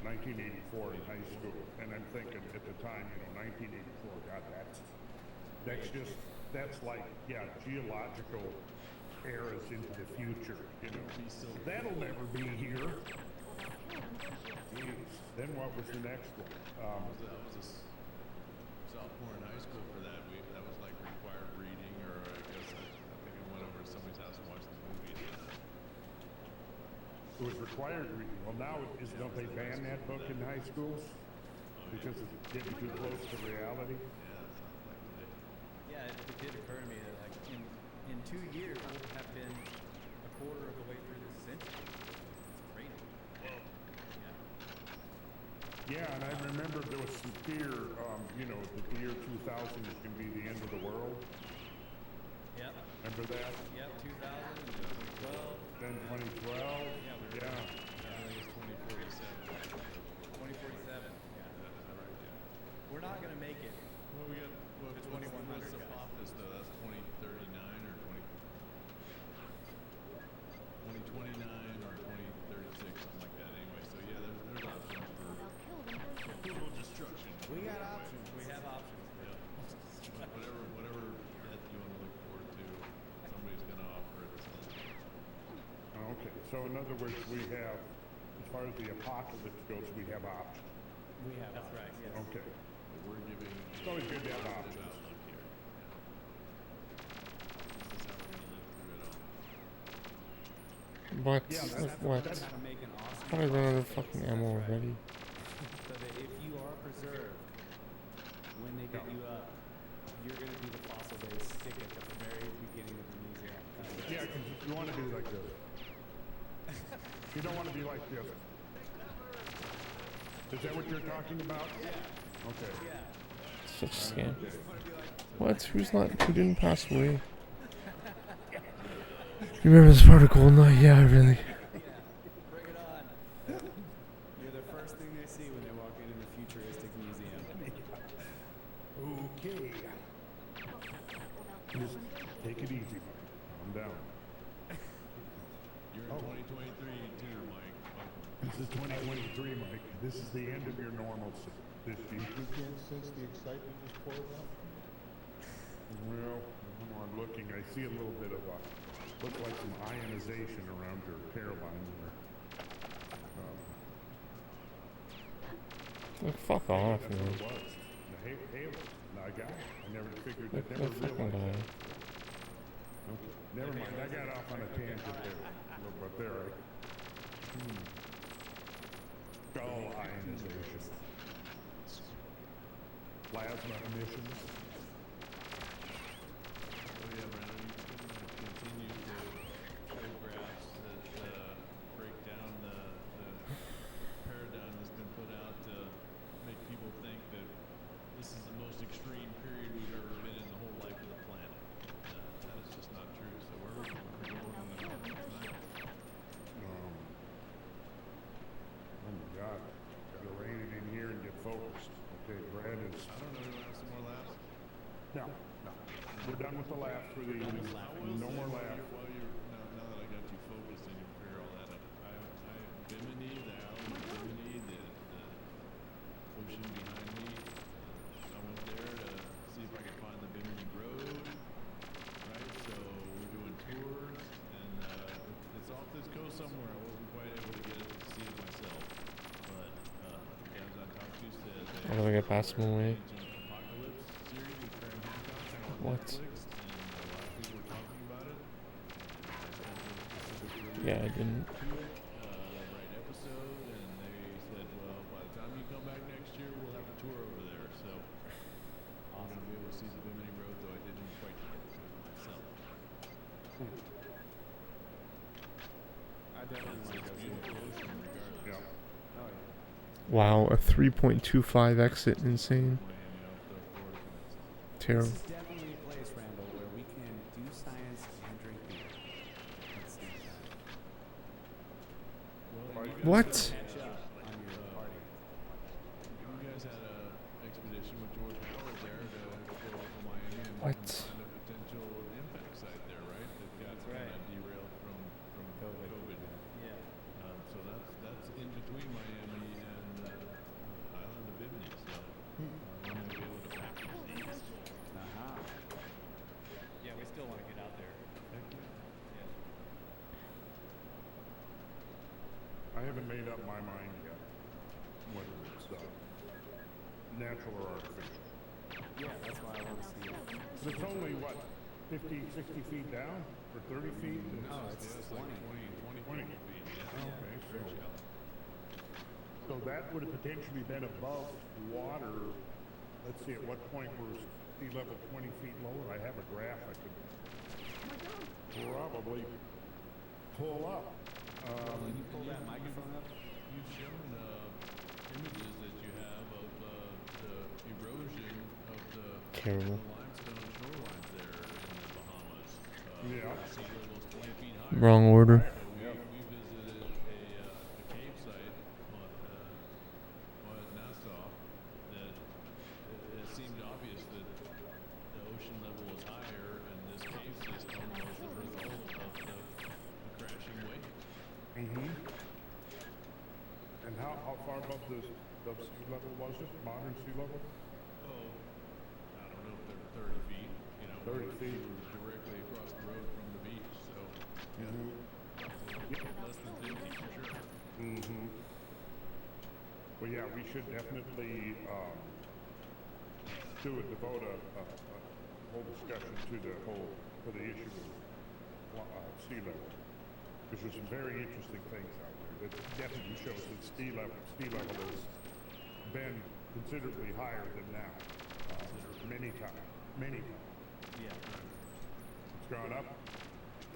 1984 in high school, and I'm thinking at the time, 1984, God, that's like, yeah, geological eras into the future, That'll never be here. Jeez. Then what was the next one? I was a sophomore in high school for that. That was like required reading, or I guess I think I went over to somebody's house and watched the movie. It was required reading. Well, now don't they ban that book in high schools because it's getting too close to reality? Yeah, it did occur to me that like in 2 years we'll have been a quarter of the way through this century. It's crazy. Yeah, and I remember there was some fear, that the year 2000 is going to be the end of the world. Yep. Remember that? Yep. 2000, 2012. Then 2012. Yeah. Yeah. I think it's 2047. 2047. Yeah. We're not gonna make it. Well, we got The 2100 what's the guys. Apophis, though? That's 2039 or 2029 or 2036, something like that. Anyway, so yeah, there's options for total destruction. We got options. We have options. Yeah. Whatever death you want to look forward to, somebody's going to offer it. Okay. So in other words, we have, as far as the apocalypse goes, we have options. We have That's right. Yes. Okay. But we're giving It's always good to have positive options. outlook here. This is how we're going to live through it all. What? Yeah, Like what? That's how to make an awesome How did I run out of podcast. fucking ammo already? So that if you are preserved, when they dig you up, you're going to be the fossil they stick at the very beginning of the museum. Yeah, because you want to be like this. You don't want to be like this. Is that what you're talking about? Yeah. Okay. Such a scam. What? Who didn't pass away? You remember this article? No, yeah, really. Bring it on. You're the first thing they see when they walk into the futuristic museum. Okay. Just take it easy. Calm down. You're in 2023 too, Mike. Buckle This is 2023, Mike. This is the end of your normalcy this year. You can't sense the excitement just pouring out. Well, when I'm looking, I see a little bit of looks like some ionization around your hairline there. Fuck off, That's what man. it was. The halo. I got it. I never figured. Look I never the fucking realized guy. that. Okay. Never mind. I got off on a tangent there. Look up there. Skull ionization. Plasma emissions. Oh yeah, Brandon, you can continue to show graphs that break down the paradigm that's been put out to make people think that this is the most extreme period we've ever been in the whole life of the planet. That is just not true. So we're going tonight. Oh my God. Gotta rein it in here and get focused. Okay, Brad is. I don't know. You want to have some more laughs? No. We're done with the laughs for the evening. No more laughs. Now that I got you focused and you figure all that out, Bimini, the alley of Bimini, the ocean behind me. I went there to see if I could find the Bimini Road, right? So we're doing tours, and it's off this coast somewhere. I wasn't quite able to get it to see it myself, but the guys I talked to said How do I get past him away? Apocalypse series with Graham Hancock on What? Netflix, and a lot of people were talking about it. Yeah, I didn't. Right episode, and they said, well, by the time you come back next year, we'll have a tour over there. So I'm gonna be able to see the Bimini Road, though I didn't quite get to it myself. I definitely want to go see it. Yeah. Oh yeah. Wow, a 3.25 exit. Insane. Terrible. This is definitely a place, Randall, where we can do science and drink beer at the same time. What? Catch up on your party. You guys had a expedition with George Howard there to go over to Miami and What? find a potential impact site there, right? That got kind of derailed from COVID. Yeah. So that's in between Miami and the island of Bimini. So we're gonna be able to package these. Yeah, we still want to get out there. Yeah. I haven't made up my mind yet whether it's natural or artificial. Yeah, that's why I want to see it. It's only, what, 50, 60 feet down? Or 30 feet? No, it's 20. 20 feet. Okay, so that would have potentially been above water. Let's see, at what point was sea level 20 feet lower? I have a graph I could probably pull up. Can you pull that microphone up? You've shown images that you have of the erosion of the Terrible. limestone shorelines there in the Bahamas. Yeah. Sea level's 20 feet higher. Wrong order. We visited a cave site at Nassau that it seemed obvious that the ocean level was higher, and this cave system was the result of the crashing wave. Mm-hmm. And how far above the sea level was it? Modern sea level? Oh, I don't know if they're 30 feet. 30 feet. We were directly across the road from the beach, so less than 50 for sure. Mm-hmm. Well, yeah, we should definitely devote a whole discussion to the issue of sea level, because there's some very interesting things out there that definitely shows that sea level has been considerably higher than now, many times. Yeah. It's gone up.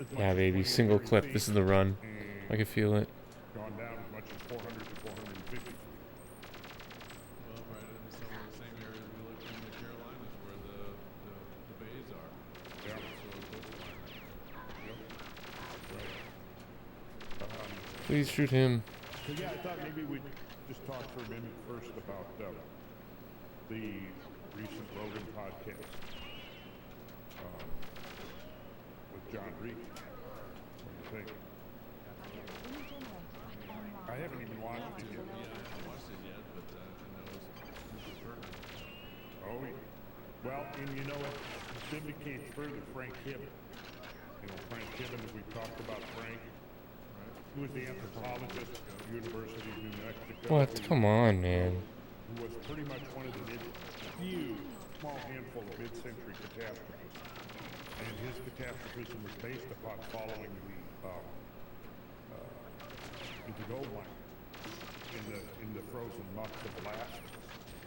as much Yeah, as baby. 20 to Single 30 clip. feet, This is the run. and I can feel it. gone down as much as 400 to 450 feet. Well, right in some of the same areas we looked in the Carolinas where the bays are. Yeah. So coastline. Right. Please shoot him. So yeah, I thought maybe we'd just talk for a minute first about the recent Rogan podcast with John Reed. What do you think? I haven't even watched it yet. Yeah, I haven't watched it yet, but I know it's pertinent. Oh, yeah. Well, and you know what syndicates further Frank Kibben. You know, Frank Kibben, as we talked about Frank, who was the anthropologist at the University of New Mexico. What? Come on, man. Who was pretty much one of the few small handful of mid-century catastrophists. And his catastrophism was based upon following the gold mine in the frozen muck of Alaska.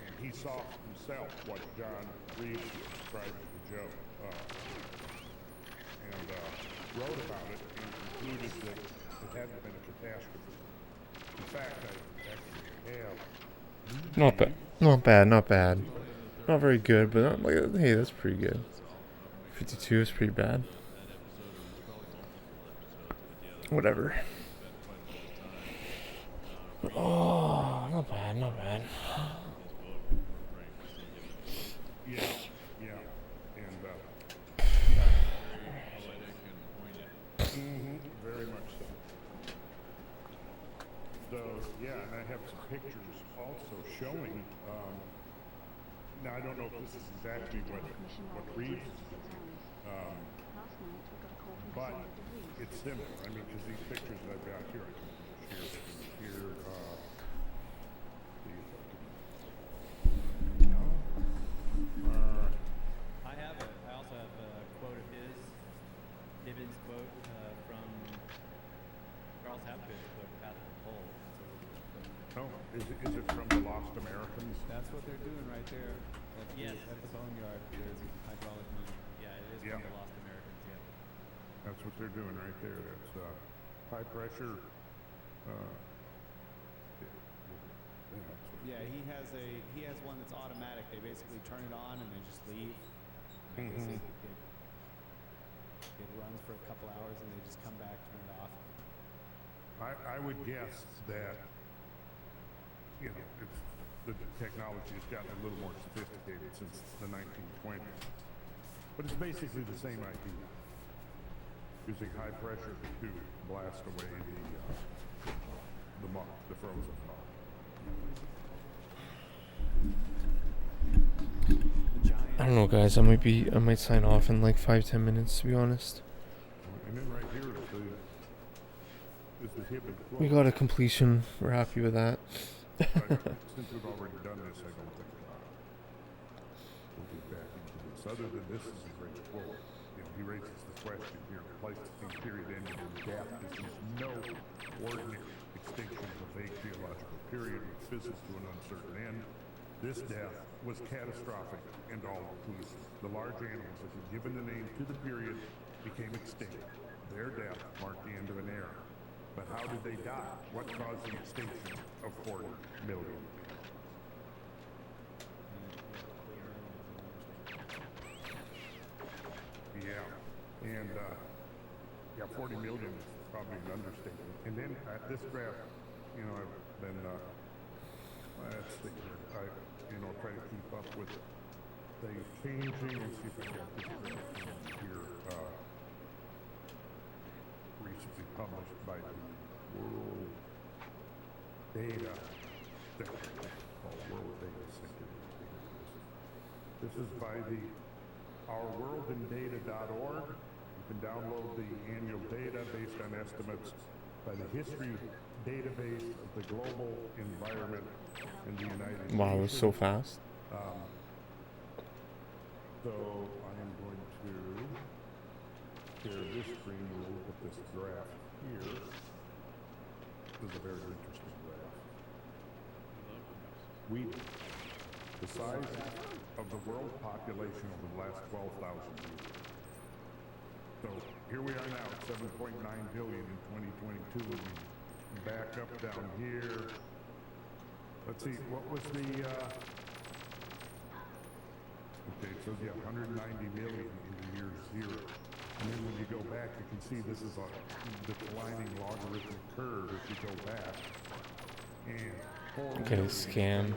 And he saw himself what John Reeves described as a joke. And wrote about it and concluded that it hadn't been a catastrophe. In fact, I actually have. Not bad. Not bad. Not bad. Not very good, but not, like, hey, that's pretty good. 52 is pretty bad. Whatever. Oh, not bad. Not bad. Yeah, yeah, and very much so. So yeah, and I have some pictures also showing. Now I don't know if this is exactly what Reeves is doing, but it's similar. I mean, because these pictures that I've got here, I can share here. I also have a quote of his, Gibbons quote from Charles Hapgood's book, Path of the Pole. Oh, is it from the Lost Americans? That's what they're doing right there. At the boneyard, there's hydraulic mine. Yeah, it is Yeah. from the Lost Americans, yeah. That's what they're doing right there. That's high pressure. Yeah, he has one that's automatic. They basically turn it on and they just leave. I guess it runs for a couple hours and they just come back, turn it off. I would guess that, you know, the technology has gotten a little more sophisticated since the 1920s. But it's basically the same idea. Using high pressure to blast away the muck, the frozen muck. I don't know, guys. I might sign off in like 5-10 minutes, to be honest. And then right here is the Hibbett quote. We got a completion. We're happy with that. Since we've already done this, I don't think we'll get back into this. Other than this is a great quote. You know, he raises the question here: the Pleistocene period ended in death. This is no ordinary extinction of a vague geological period which fizzles to an uncertain end. This death was catastrophic and all-inclusive. The large animals that had given the name to the period became extinct. Their death marked the end of an era. But how did they die? What caused the extinction of 40 million? Yeah, and 40 million is probably an understatement. And then this graph, you know, I've been, let's see here, try to keep up with things changing and see if I got this graph here. Recently published by the World Data Center, called World Data Center. This is by the ourworldindata.org. You can download the annual data based on estimates by the History Database of the Global Environment in the United Nations. Wow, it was so fast. So I am going to share this screen and we'll look at this graph here. This is a very interesting graph. The size of the world population over the last 12,000 years. So here we are now at 7.9 billion in 2022. We back up down here. Let's see, what was the, okay, so yeah, 190 million in the year zero. And then when you go back, you can see this is a declining logarithmic curve if you go back. And Okay, scam.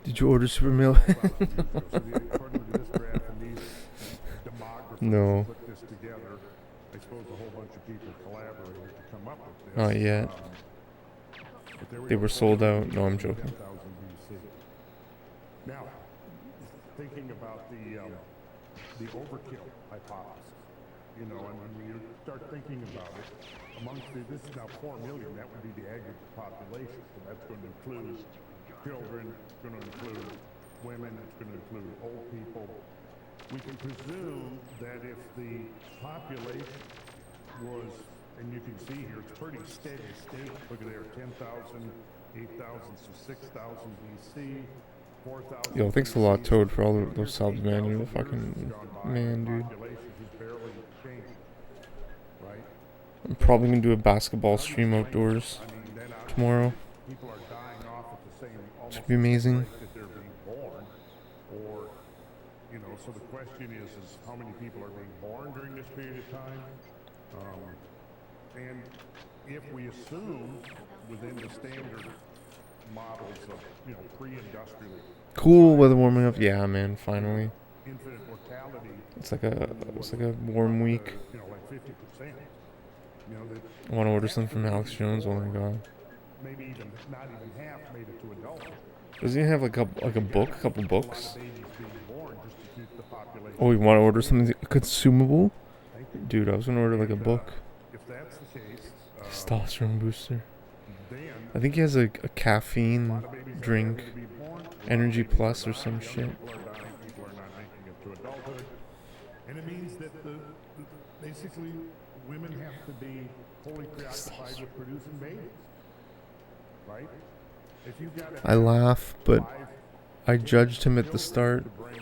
Did you order Super Meal? According to this graph and these demographers No. put this together, I suppose a whole bunch of people collaborated to come up with this. Not yet. But there we They go, were sold 4 out. million No, I'm in joking. 10,000 BC. Now, thinking about the overkill hypothesis, you know, and when you start thinking about it, this is now 4 million, that would be the aggregate population. So that's going to include children, it's going to include women, it's going to include old people. We can presume that if the population was, and you can see here, it's pretty steady state. Look at there, 10,000, 8,000, so 6,000 BC, 4,000. Yo, thanks a lot, Toad, for all those subs, man. You're the fucking man, dude. I'm probably gonna do a basketball stream outdoors tomorrow. People are dying off at the same, almost Should be amazing. rate that they're being born, or, you know, so the question is how many people are being born during this period of time? And if we assume within the standard models of, you know, pre-industrial Cool weather warming up. Yeah, man. Finally, infinite mortality, it's like a warm week. you know, like 50%, you know, that I want to order something from Alex Jones. Oh my god. maybe even not even half made it to adulthood. Does he have like a book, a couple books? Babies being born just to keep the population. Oh, you want to order something consumable? Dude, I was gonna order like a book. If that's the case, Testosterone booster. then I think he has a a caffeine lot of babies are drink, going to be born. Energy Plus or some shit. People are dying. People are not making it to adulthood, and it means that basically women have to be wholly preoccupied with producing babies, right? If you got I laugh, but five I judged him at the start. to bring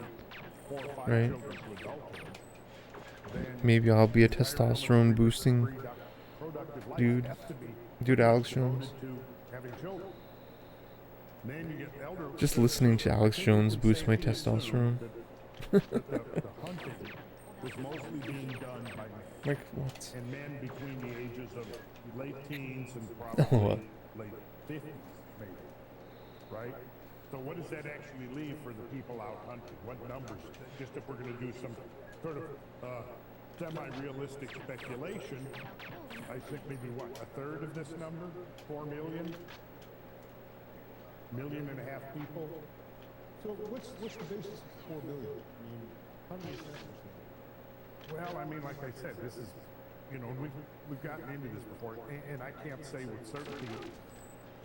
4 or 5 Right. children to adulthood, then Maybe I'll be a testosterone boosting productive life dude. has to be Dude, Alex Jones. devoted to having children. Then you get elder. Just listening to Alex Jones boost my testosterone. The hunting was mostly being done by Like, what? and men between the ages of late teens and What? probably late 50s, maybe. Right? So what does that actually leave for the people out hunting? What numbers? Just if we're going to do some sort of semi-realistic speculation, I think maybe what, a third of this number? 4 million? 1.5 million people? So what's the basis of 4 billion? I mean, how do you establish that? Well, I mean, like I said, this is, you know, we've gotten into this before, and I can't say with certainty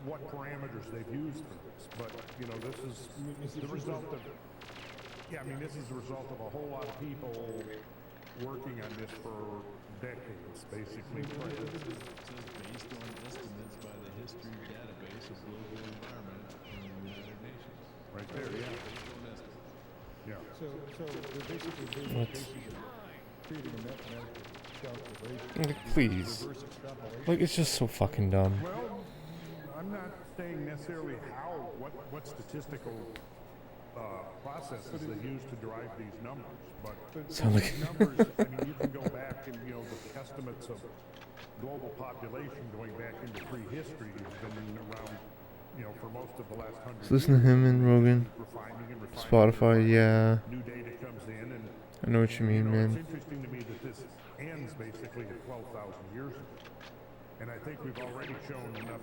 what parameters they've used for this, but, you know, this is the result of, yeah, I mean, this is the result of a whole lot of people working on this for decades, basically. It says based on estimates by the history database of global environment in the United Nations. Right there, yeah. Based on estimates. Yeah. So they're basically What? creating a mathematical calculation. Like, please. Reverse extrapolation. Like, it's just so fucking dumb. Well, I'm not saying necessarily what statistical processes they use to derive these numbers, but Sound like these numbers, I mean, you can go back and, you know, the estimates of global population going back into prehistory have been around, you know, for most of the last 100 Just listen to him and Rogan. refining and refining. Spotify, yeah. New data comes in, and I know what you mean, know, it's man. interesting to me that this ends basically at 12,000 years ago. And I think we've already shown enough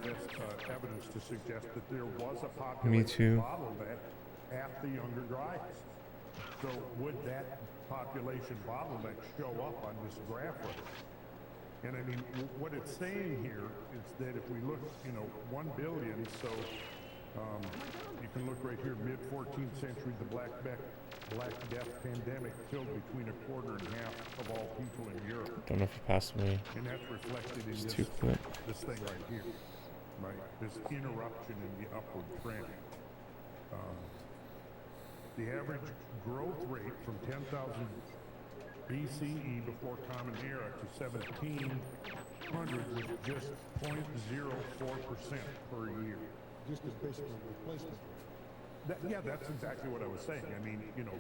evidence to suggest that there was a population too. bottleneck at the younger Gyges. So would that population bottleneck show up on this graph right here? And I mean, what it's saying here is that if we look, you know, 1 billion, so you can look right here, mid-14th century, the Black Death pandemic killed between 1/4 and half of all people in Europe. Don't know if he passed away. And that's reflected in It's this, too quick. this thing right here, right? This interruption in the upward trend. The average growth rate from 10,000 BCE before Common Era to 1700 was just 0.04% per year. Just as basically a replacement. Yeah, that's exactly what I was saying. I mean, you know,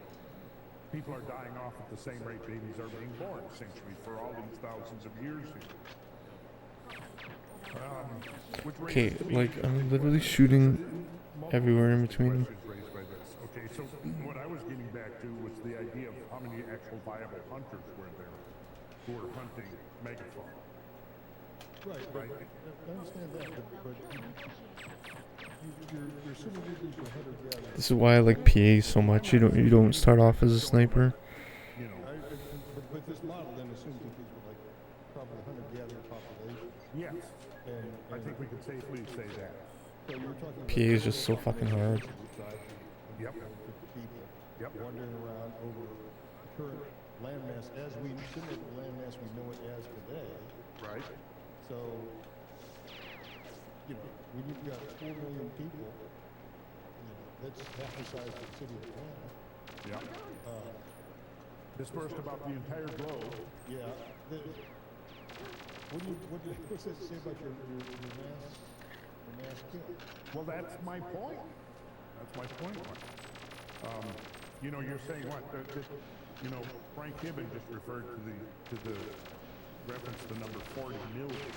people are dying off at the same rate babies are being born, essentially, for all these thousands of years here. Which Okay, raises to me like, I'm literally shooting multiple everywhere in between. questions raised by this. Okay, so what I was getting back to was the idea of how many actual viable hunters were there. who are hunting megafauna. Right. Right. I understand that, but you're assuming these are hunter-gatherers. This is why I like PA so much. You don't start off as a sniper. You know, But this model then assumes that these were like probably hunter-gatherer population. yes, And I think we can safely say that. so you're talking PA is just so fucking hard. Yep. People Yep. wandering around over the current landmass as we similar to the landmass we know it as today. Right. So, you know, when you've got 4 million people, you know, that's half the size of the city of Atlanta. Yep. Dispersed about the entire globe. Yeah. What's that say about your mass kill? Well, that's my point. That's my point, Mark. You know, you're saying what? You know, Frank Gibbon just referred to the reference to number 40 million.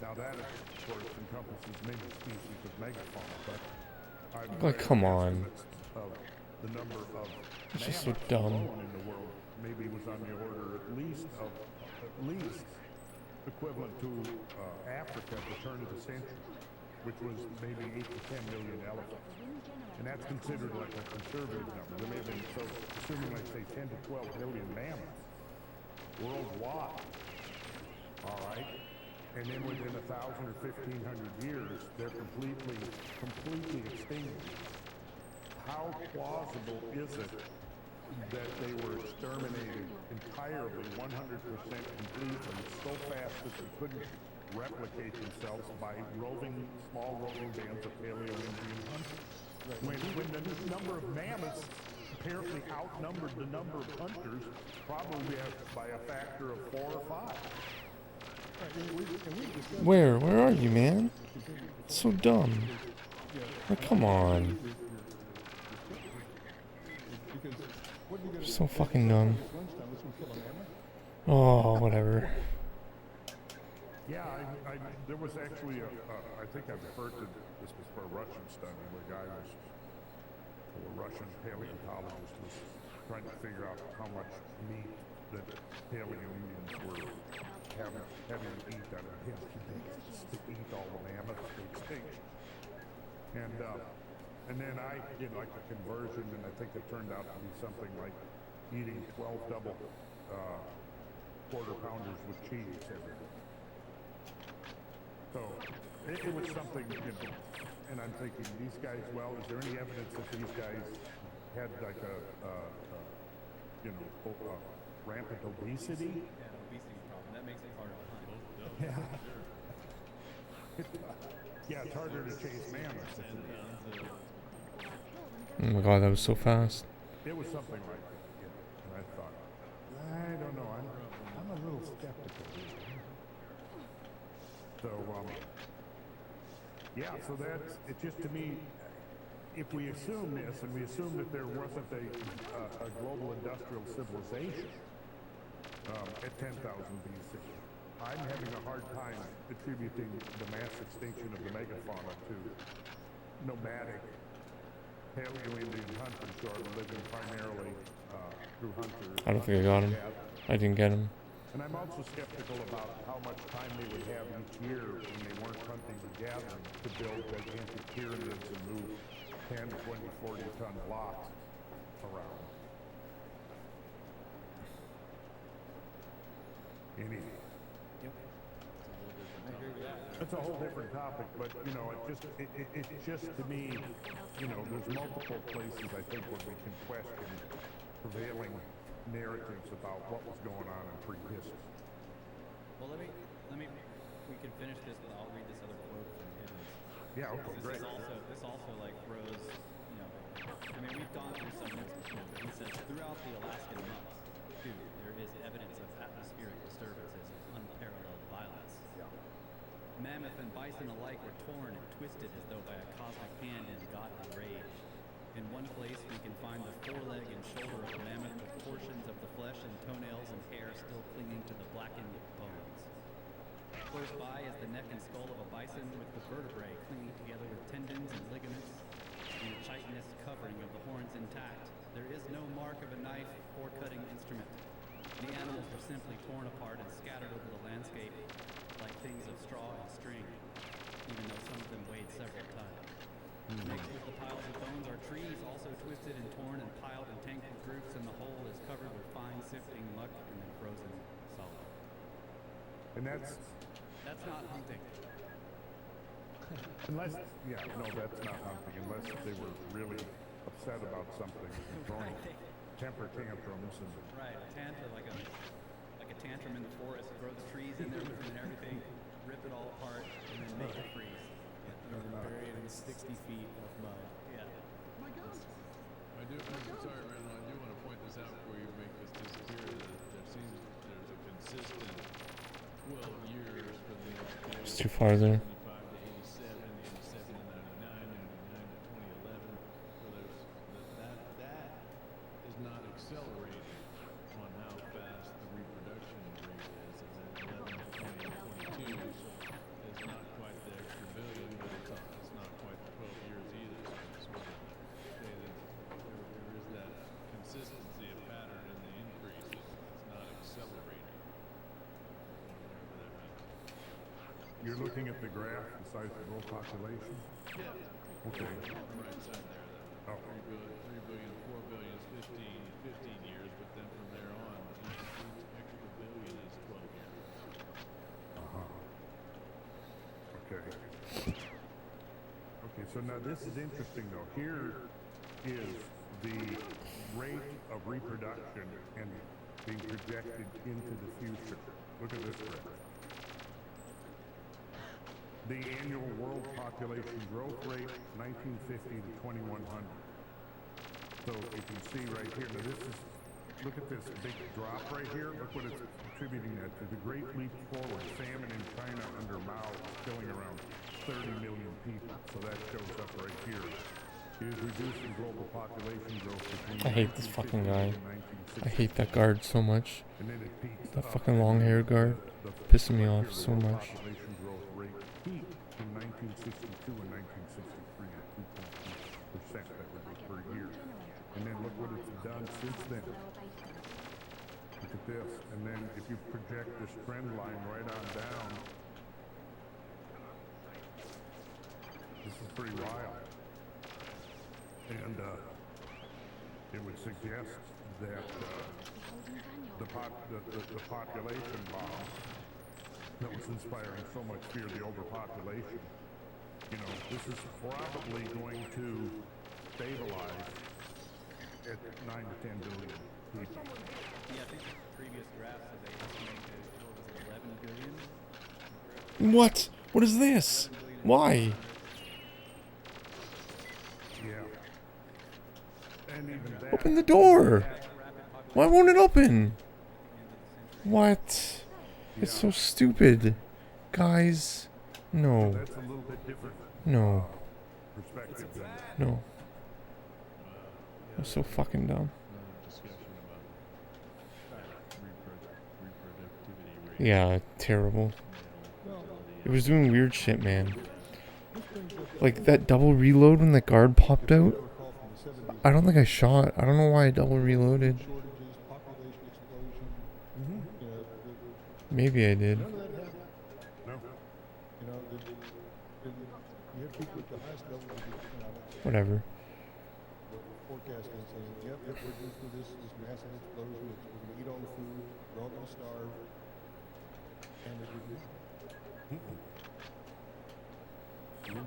Now that, of course, encompasses many species of megafauna, but I've Like, come on. of the number of It's just so mammoths dumb. alone in the world maybe was on the order at least equivalent to Africa at the turn of the century, which was maybe 8 to 10 million elephants. And that's considered like a conservative number. There may have been, so assuming like say 10 to 12 million mammoths worldwide, all right? And then within 1,000 or 1,500 years, they're completely extinct. How plausible is it that they were exterminated entirely, 100% completely, so fast that they couldn't replicate themselves by small roving bands of Paleo-Indian hunters? When the number of mammoths apparently outnumbered the number of hunters, probably by a factor of 4 or 5. Where are you, man? It's so dumb. Like, come on. So fucking dumb. Oh, whatever. Yeah, there was actually I think I referred to this was for a Russian study where a Russian paleontologist was trying to figure out how much meat that Paleo-Indians were having to eat on a daily basis to eat all the mammoths to extinction. And then I did like a conversion, and I think it turned out to be something like eating 12 double quarter pounders with cheese every day. So it was something, you know, and I'm thinking these guys, well, is there any evidence that these guys had like rampant obesity? Yeah, an obesity problem. That makes it harder to hunt. Yeah. Yeah, it's harder to chase mammoths. Oh my god, that was so fast. It was something like that, you know, and I thought, I don't know, I'm a little skeptical. So, yeah, so it's just to me, if we assume this, and we assume that there wasn't a global industrial civilization at 10,000 BC, I'm having a hard time attributing the mass extinction of the megafauna to nomadic Paleo-Indian hunters who are living primarily through hunters. I don't think I got him. I didn't get him. And I'm also skeptical about how much time they would have each year when they weren't hunting or gathering to build gigantic pyramids and move 10, 20, 40-ton blocks around. Anyway. That's a whole different topic, but you know, it's just to me, you know, there's multiple places I think where we can question prevailing narratives about what was going on in prehistory. Well, let me, we can finish this, but I'll read this other quote from Gibbons. Yeah, okay, great. This also like throws, you know, I mean, we've gone through some of this before, but he says, throughout the Alaskan months, too, there is evidence of atmospheric disturbances of unparalleled violence. Yeah. Mammoth and bison alike were torn and twisted as though by a cosmic hand in godly rage. In one place, we can find the foreleg and shoulder of a mammoth with portions of the flesh and toenails and hair still clinging to the blackened bones. Close by is the neck and skull of a bison with the vertebrae clinging together with tendons and ligaments, and the chitinous covering of the horns intact. There is no mark of a knife or cutting instrument. The animals were simply torn apart and scattered over the landscape like things of straw and string, even though some of them weighed several tons. Mixed with the piles of bones are trees, also twisted and torn and piled in tangled groups, and the whole is covered with fine sifting muck and then frozen solid. And that's not hunting. unless, yeah, no, that's not hunting, unless they were really upset about something and throwing temper tantrums and Right, a tantrum, like a tantrum in the forest, throw the trees in there with them and everything, rip it all apart, and then make it freeze. And then buried in 60 feet of mud. Yeah. I'm sorry, Randall, I do want to point this out before you make this disappear. There seems there's a consistent 12 years for the next It's too far there. 75 to 87, 87 to 99, 99 to 2011. So there's that is not accelerating on how fast the reproduction rate is. And then 11 to 20 to 22 is not quite the extra billion, but it's not quite the 12 years either. So I just want to say that there is that consistency, a pattern in the increase. It's not accelerating. Whatever that means. you're looking at the graph, the size of the world population? Yeah. Okay. On the right side there. Oh. 3 billion, 4 billion is 15 years, but then from there on, each extra billion is 12 years. Okay. Okay, so now this is interesting though. Here is the rate of reproduction and being projected into the future. Look at this graph. The annual world population growth rate, 1950 to 2100. So you can see right here, now this is, look at this big drop right here. Look what it's attributing that to. The Great Leap Forward, famine in China under Mao is killing around 30 million people. So that shows up right here. It is reducing global population growth between I hate this fucking guy. 1960 I hate that guard so much. and then it peaks That up. fucking long hair guard The pissing me right off here, the so world much. Population growth rate peaked in 1962 and 1963 at 2.2% that would be per year. And then look what it's done since then. Look at this. And then if you project this trend line right on down, this is pretty wild. And it would suggest that the population bomb that was inspiring so much fear, the overpopulation, you know, this is probably going to stabilize at 9 to 10 billion people. Yeah, I think the previous graph said they estimated, what was it, 11 billion? What? What is this? Why? Yeah. And even that. Open the door! Why won't it open? What? It's so stupid. Guys, no. That's a little bit different No. perspective than No. That's so fucking dumb. Discussion about reproductivity rate. Yeah, terrible. It was doing weird shit, man. Like that double reload when the guard popped out. Recall from the 70s, I don't think I shot. I don't know why I double reloaded. shortages, population explosion. You know, Maybe I did. none of that happened. no. You know, you have people at the highest level of the economic Whatever. forecasting saying, yep, we're due for this massive explosion. We're going to eat all the food. We're all going to starve. And it didn't happen.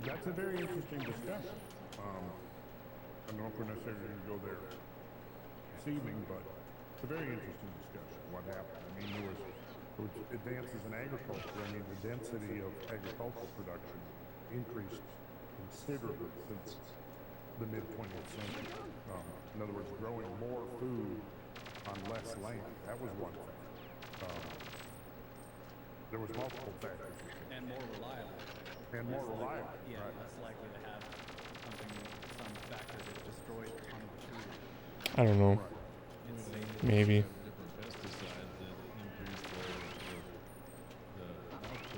That's a very interesting discussion. I don't know if we're necessarily going to go there this evening, but it's a very interesting discussion. What happened? I mean, there was advances in agriculture. I mean, the density of agricultural production increased considerably since the mid 20th century. In other words, growing more food on less land. That was one thing. There was multiple factors. And more reliable. And more reliable. Yeah, Right. less likely to have some factor that destroys a ton of food. I don't know. It's safe. Maybe. Different pesticides that increase the output, but also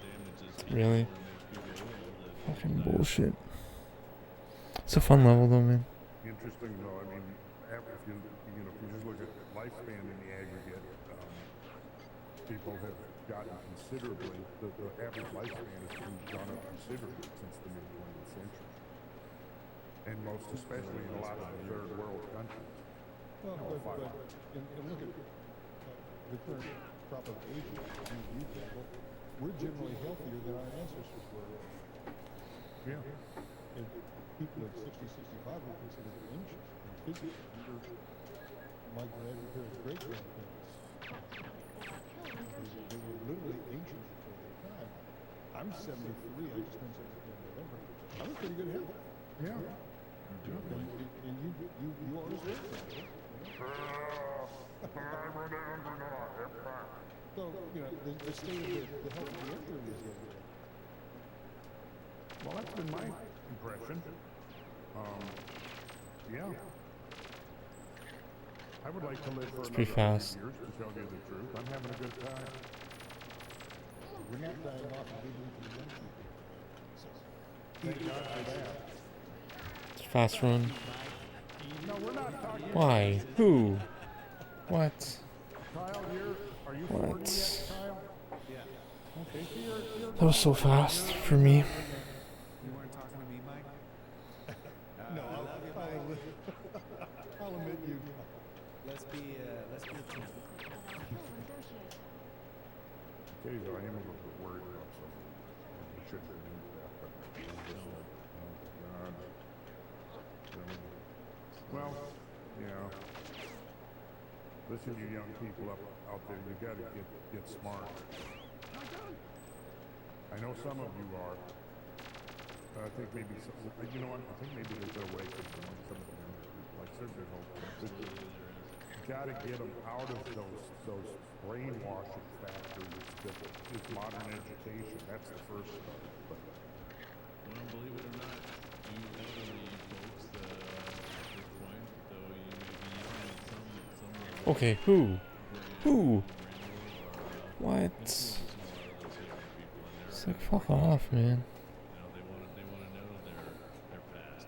damages. Really? Or make people ill that Fucking bullshit. It's a fun level though, man. Interesting though, I mean, if you just look at lifespan in the aggregate, people have gotten considerably, the average lifespan has gone up considerably since the mid-20th century. And most especially in a lot of the third world countries. Well, and look at the current crop of aging. We're generally healthier than our ancestors were. Yeah. And people at 60, 65 were considered ancient and physically. My grandparents, great-grandparents, they were literally ancient before their time. I'm 73. I just turned 73 in November. I'm in pretty good health. Yeah. And you are as well. So, the state of the health of the emperor is good. Well, that's been my impression. Yeah. I would like to live for another 100 fast. years, to tell you the truth. I'm having a good time. We're not dying off and giving to the young people. So, thank God for that. It's a fast run. No, we're not talking. Why? Who? What? Kyle, are you 40 What? yet, Kyle? Yeah. Okay, so you're That was so fast for me. You weren't talking to me, Mike? No, I'll admit you. Let's be a team. tell you though, I am a little bit worried about something. I shouldn't have used that, but I'm just like, oh God. Well, yeah. Listen, you young people out there, you gotta get smart. I know some of you are. But I think maybe some, you know what? I think maybe there's a way for some of them. Like certainly hope. You gotta get them out of those brainwashing factors that is modern education. That's the first step. But Well, believe it or not, you elderly folks at this point, though you may be young at some level, Okay, who? Who? What? influence a lot of those younger people in It's there. like, fuck off, man. You know, they want to know their past,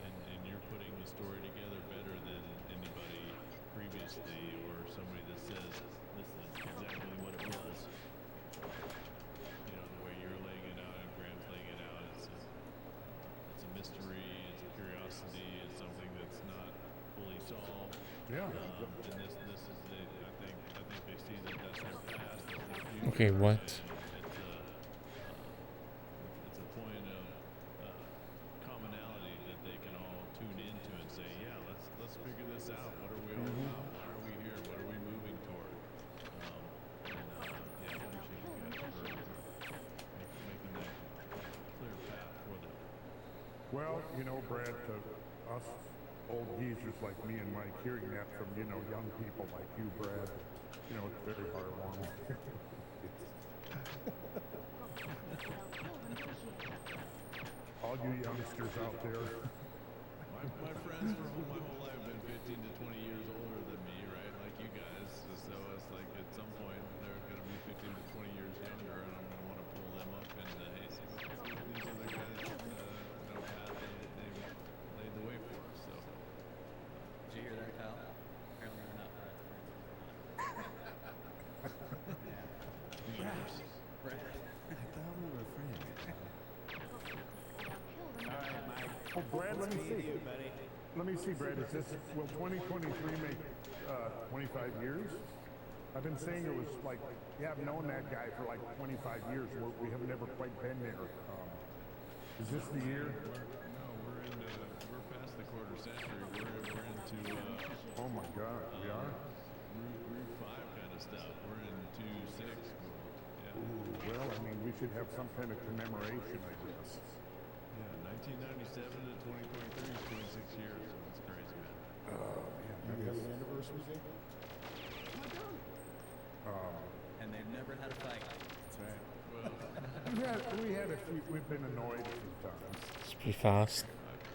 and you're putting the story together better than anybody previously, or somebody that says this is exactly what it was. You know, the way you're laying it out and Graham's laying it out, it's a mystery, it's a curiosity, it's something that's not fully solved. yeah. And this is I think they see that that's their past, that's their future. Okay, what? It's a point of commonality that they can all tune into and say, yeah, let's figure this out. What are we all about? Why are we here? What are we moving toward? Yeah, I appreciate you guys for making that clear path for them. Well, you know, Brad, to us old geezers like me and Mike, hearing that from, young people like you, Brad, it's very heartwarming. All you youngsters out there. My friends for my whole life have been 15 to 20 years older than me, right? Like you guys. So it's like at some point they're going to be 15 to 20 years younger, and I'm going to want to pull them up and hey, see what these other guys path they laid the way for us. So Did you hear that, Kyle? Apparently we're not friends. Brad. I thought we were friends. All right, Mike. Oh, Brad, let me It's me and see. you, buddy. Let me see, Brad. Will 2023 make 25 years? I've been saying it was like, I've known that guy for like 25 years. We have never quite been there. Is this the year? we're past the quarter century. We're into Oh my God, we are? Route 5 kind of stuff. We're in 2-6. Yeah. Well, I mean, we should have some kind of commemoration, I guess. Yeah, 1997 to 2023 is 26 years. So it's crazy, man. You have an anniversary date? And they've never had a fight. That's right. Well, We've been annoyed a few times. It's pretty fast. I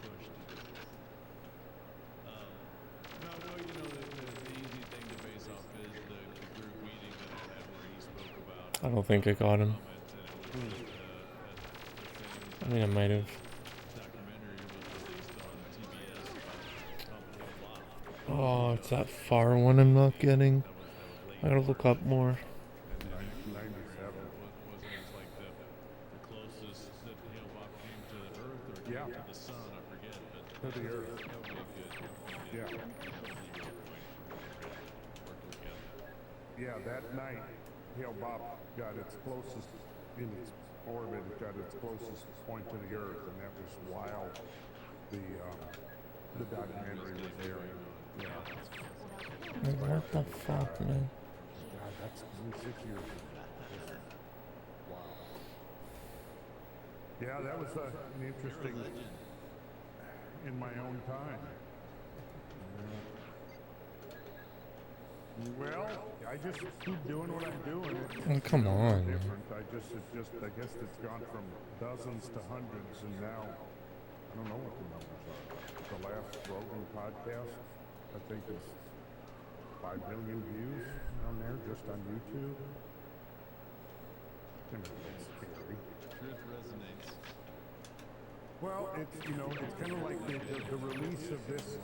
pushed. No, well, the easy thing to base off is the group meeting that I had where he spoke about I don't think I got him. comments, and it was I mean, I might have. documentary was released on TBS about company Oh, it's that far one I'm not getting. I gotta look up more. And then 97. wasn't it like the closest that Hale-Bopp came to the Earth or came Yeah. to the Sun? I forget. But To the Earth. that would be a good. Yeah. Working together. Yeah, that night, Hale-Bopp got its closest in its orbit. It got its closest point to the Earth, and that was while the documentary was airing. Yeah. What the fuck, man? God, that's only 6 years ago. Wow. Yeah, that was an interesting in my own time. Well, I just keep doing what I'm doing. Oh, come on. Different. I guess it's gone from dozens to hundreds, and now I don't know what the numbers are. The last Rogan podcast, I think, is 5 million views on there just on YouTube. And it's scary. Truth resonates. Well, it's kind of like the release of this.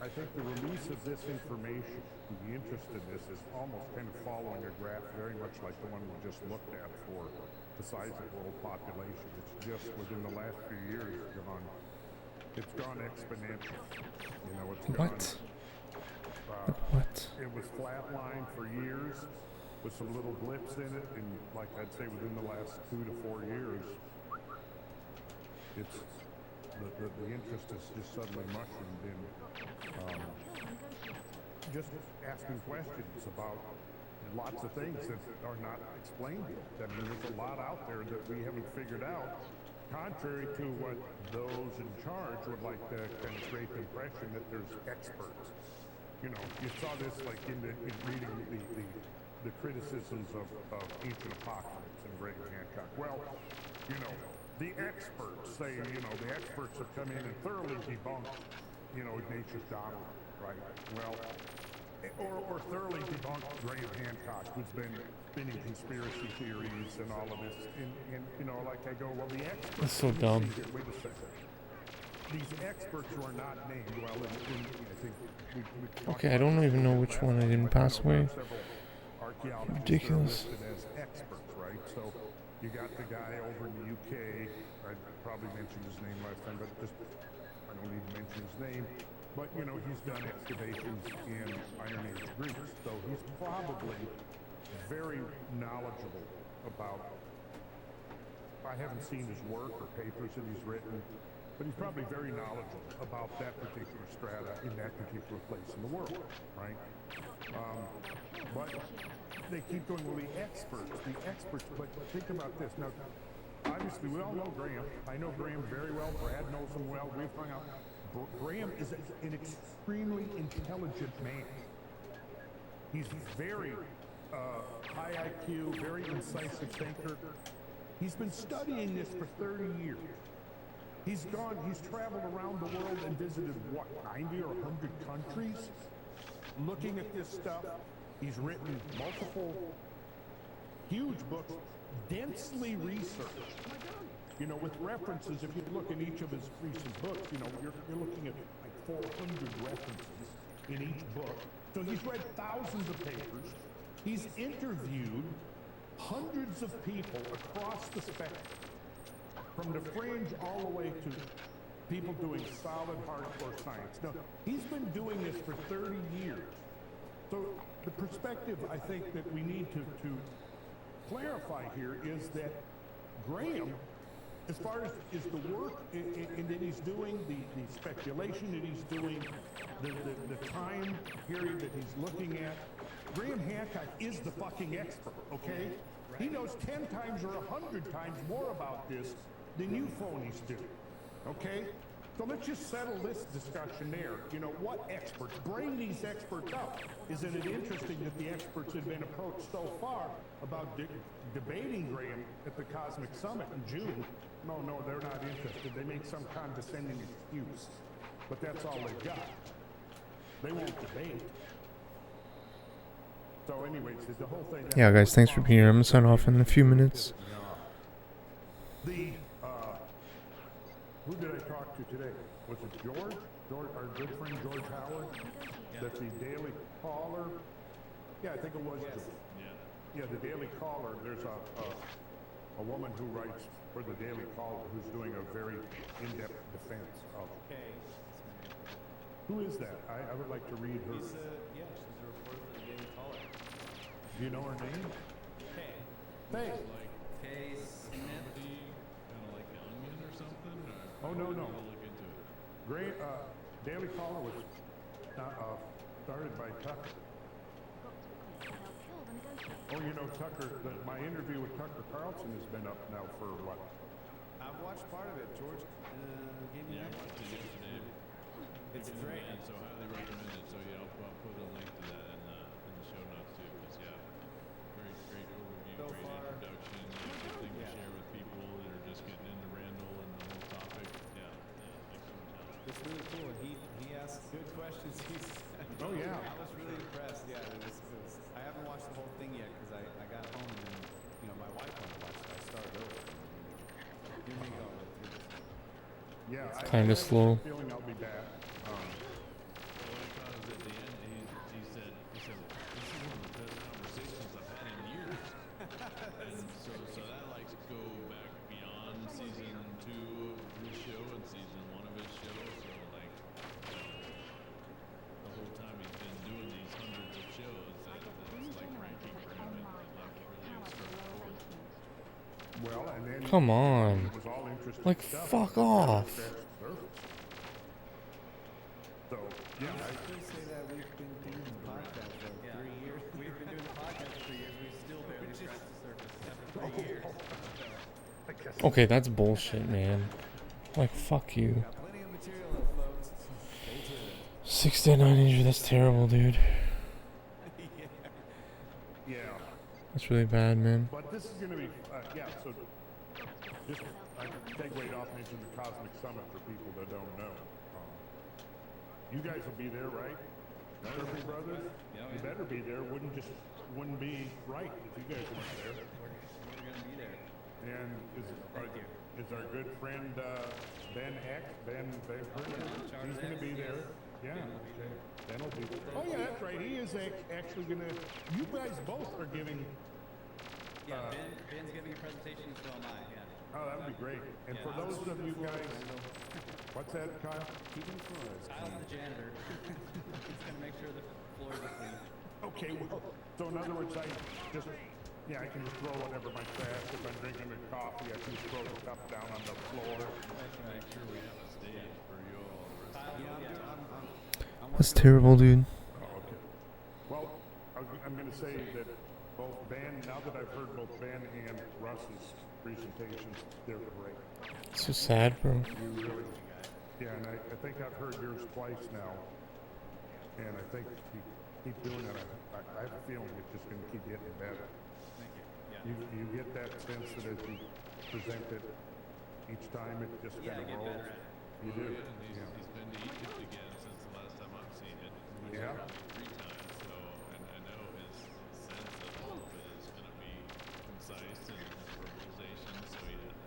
I think the release of this information, the interest in this, is almost kind of following a graph very much like the one we just looked at for the size of world population. It's just within the last few years it's gone exponential. It's gone. What? What? It was flatlined for years with some little blips in it, and like I'd say within the last 2 to 4 years, it's the interest has just suddenly mushroomed in just asking questions about lots of things that are not explained yet. I mean, there's a lot out there that we haven't figured out, contrary to what those in charge would like to kind of create the impression that there's experts. You saw this like in reading the criticisms of Ancient Apocalypse and Graham Hancock. Well, the experts say, the experts have come in and thoroughly debunked, Ignatius Donald, right? Well, or thoroughly debunked Graham Hancock, who's been spinning conspiracy theories and all of this. And like I go, well, the experts... That's so dumb. Wait a second. These experts who are not named, well, I think we Okay, I don't even know which one I didn't pass away. Ridiculous. Listed as experts, right? So you got the guy over in the UK. I probably mentioned his name last time, but I don't need to mention his name. But he's done excavations in Iron Age Greece, so he's probably very knowledgeable about. I haven't seen his work or papers that he's written, but he's probably very knowledgeable about that particular strata in that particular place in the world, right? But they keep going, well, the experts, but think about this. Now, obviously, we all know Graham. I know Graham very well. Brad knows him well. We've hung out. Graham is an extremely intelligent man. He's very high IQ, very incisive thinker. He's been studying this for 30 years. He's traveled around the world and visited, 90 or 100 countries, looking at this stuff. He's written multiple huge books, densely researched, with references. If you look in each of his recent books, you're looking at like 400 references in each book. So he's read thousands of papers. He's interviewed hundreds of people across the spectrum, from the fringe all the way to people doing solid hardcore science. Now, he's been doing this for 30 years. So the perspective I think that we need to clarify here is that Graham, as far as is the work and that he's doing, the speculation that he's doing, the time period that he's looking at, Graham Hancock is the fucking expert, okay? He knows 10 times or 100 times more about this than you phonies do, okay? So let's just settle this discussion there. What experts? Bring these experts up. Isn't it interesting that the experts have been approached so far about debating Graham at the Cosmic Summit in June? No, they're not interested. They make some condescending excuse. But that's all they've got. They won't debate. So anyways, the whole thing... Yeah, guys, thanks for being here. I'm going to sign off in a few minutes. Who did I talk to today? Was it George? our good friend George Howard, that's the Daily Caller. Yeah, I think it was. Yeah, the Daily Caller. There's a woman who writes for the Daily Caller who's doing a very in-depth defense of. Okay. Who is that? I would like to read her. She's a reporter for the Daily Caller. Do you know her name? Hey. Hey. Like Kay Smith. kind of like onion or something? Or Oh, no. I'll look into it. Great. Daily Caller was started by Tucker. Oh, you know, Tucker, my interview with Tucker Carlson has been up now for what? I've watched part of it. George gave me Yeah, I that. watched it yesterday. It's great. And so highly recommend it. So yeah, I'll put a link to that in the show notes too. Because yeah, great overview, So great far, introduction, good thing to share with people that are just getting into Randall and the whole topic. Yeah, excellent job. It's really cool. He asked good questions. Oh, yeah. I was really impressed. Yeah, it was. I haven't watched the whole thing yet because I got home and then my wife wanted to watch it. I started over. You may go through this. Yeah, I Kinda have a slow. feeling I'll be back. Well, what I thought is at the end, he said, this is one of the best conversations I've had in years. And so that like go back beyond season 2 of his show and season 1 of his show. So like, the whole time he's been doing these hundreds of shows, that's like ranking for him at like really extraordinary. Well, and then Come on. it was all interesting Like, stuff. fuck off. So, yeah, I could say that we've been doing the podcast for 3 years. We've been doing the podcast for 3 years. We've still barely scratched the surface after 3 years. I guess Okay, that's bullshit, man. Like, fuck you. Got plenty of material, folks. Stay tuned. 6 to 9 inch, that's terrible, dude. yeah. That's really bad, man. But this is going to be, so just I segued off into the Cosmic Summit for people that don't know. You guys will be there, right? Surfing Brothers? You better be there. Wouldn't be right if you guys weren't there. We're going to be there. And is our good friend Ben he's going to be there. Yeah. Ben will be there. Oh yeah, that's right. He is actually going to. You guys both are giving. Yeah, Ben's giving a presentation, so am I, yeah. Oh, that would be great. And for those of you guys, what's that, Kyle? Keeping floors. Kyle's the janitor. He's going to make sure the floors are clean. Okay, well, so in other words, I can just throw whatever my trash. If I'm drinking a coffee, I can just throw the cup down on the floor. Make sure we have a stage for you all the rest of I'm That's terrible, dude. Oh, okay. Well, I'm going to say that both now that I've heard both Ben and Russ's presentations, they're great. It's so sad, bro. You really, yeah, and I think I've heard yours twice now, and I think keep doing it. I have a feeling it's just going to keep getting better. Thank you. Yeah. You get that sense that as you present it each time, it just Yeah, kind I of get rolls. better at it. You do. He's been to Egypt again since the last time I've seen it. He's Yeah. been 3 times, so and I know his sense of all of it is going to be concise and verbalization. So yeah,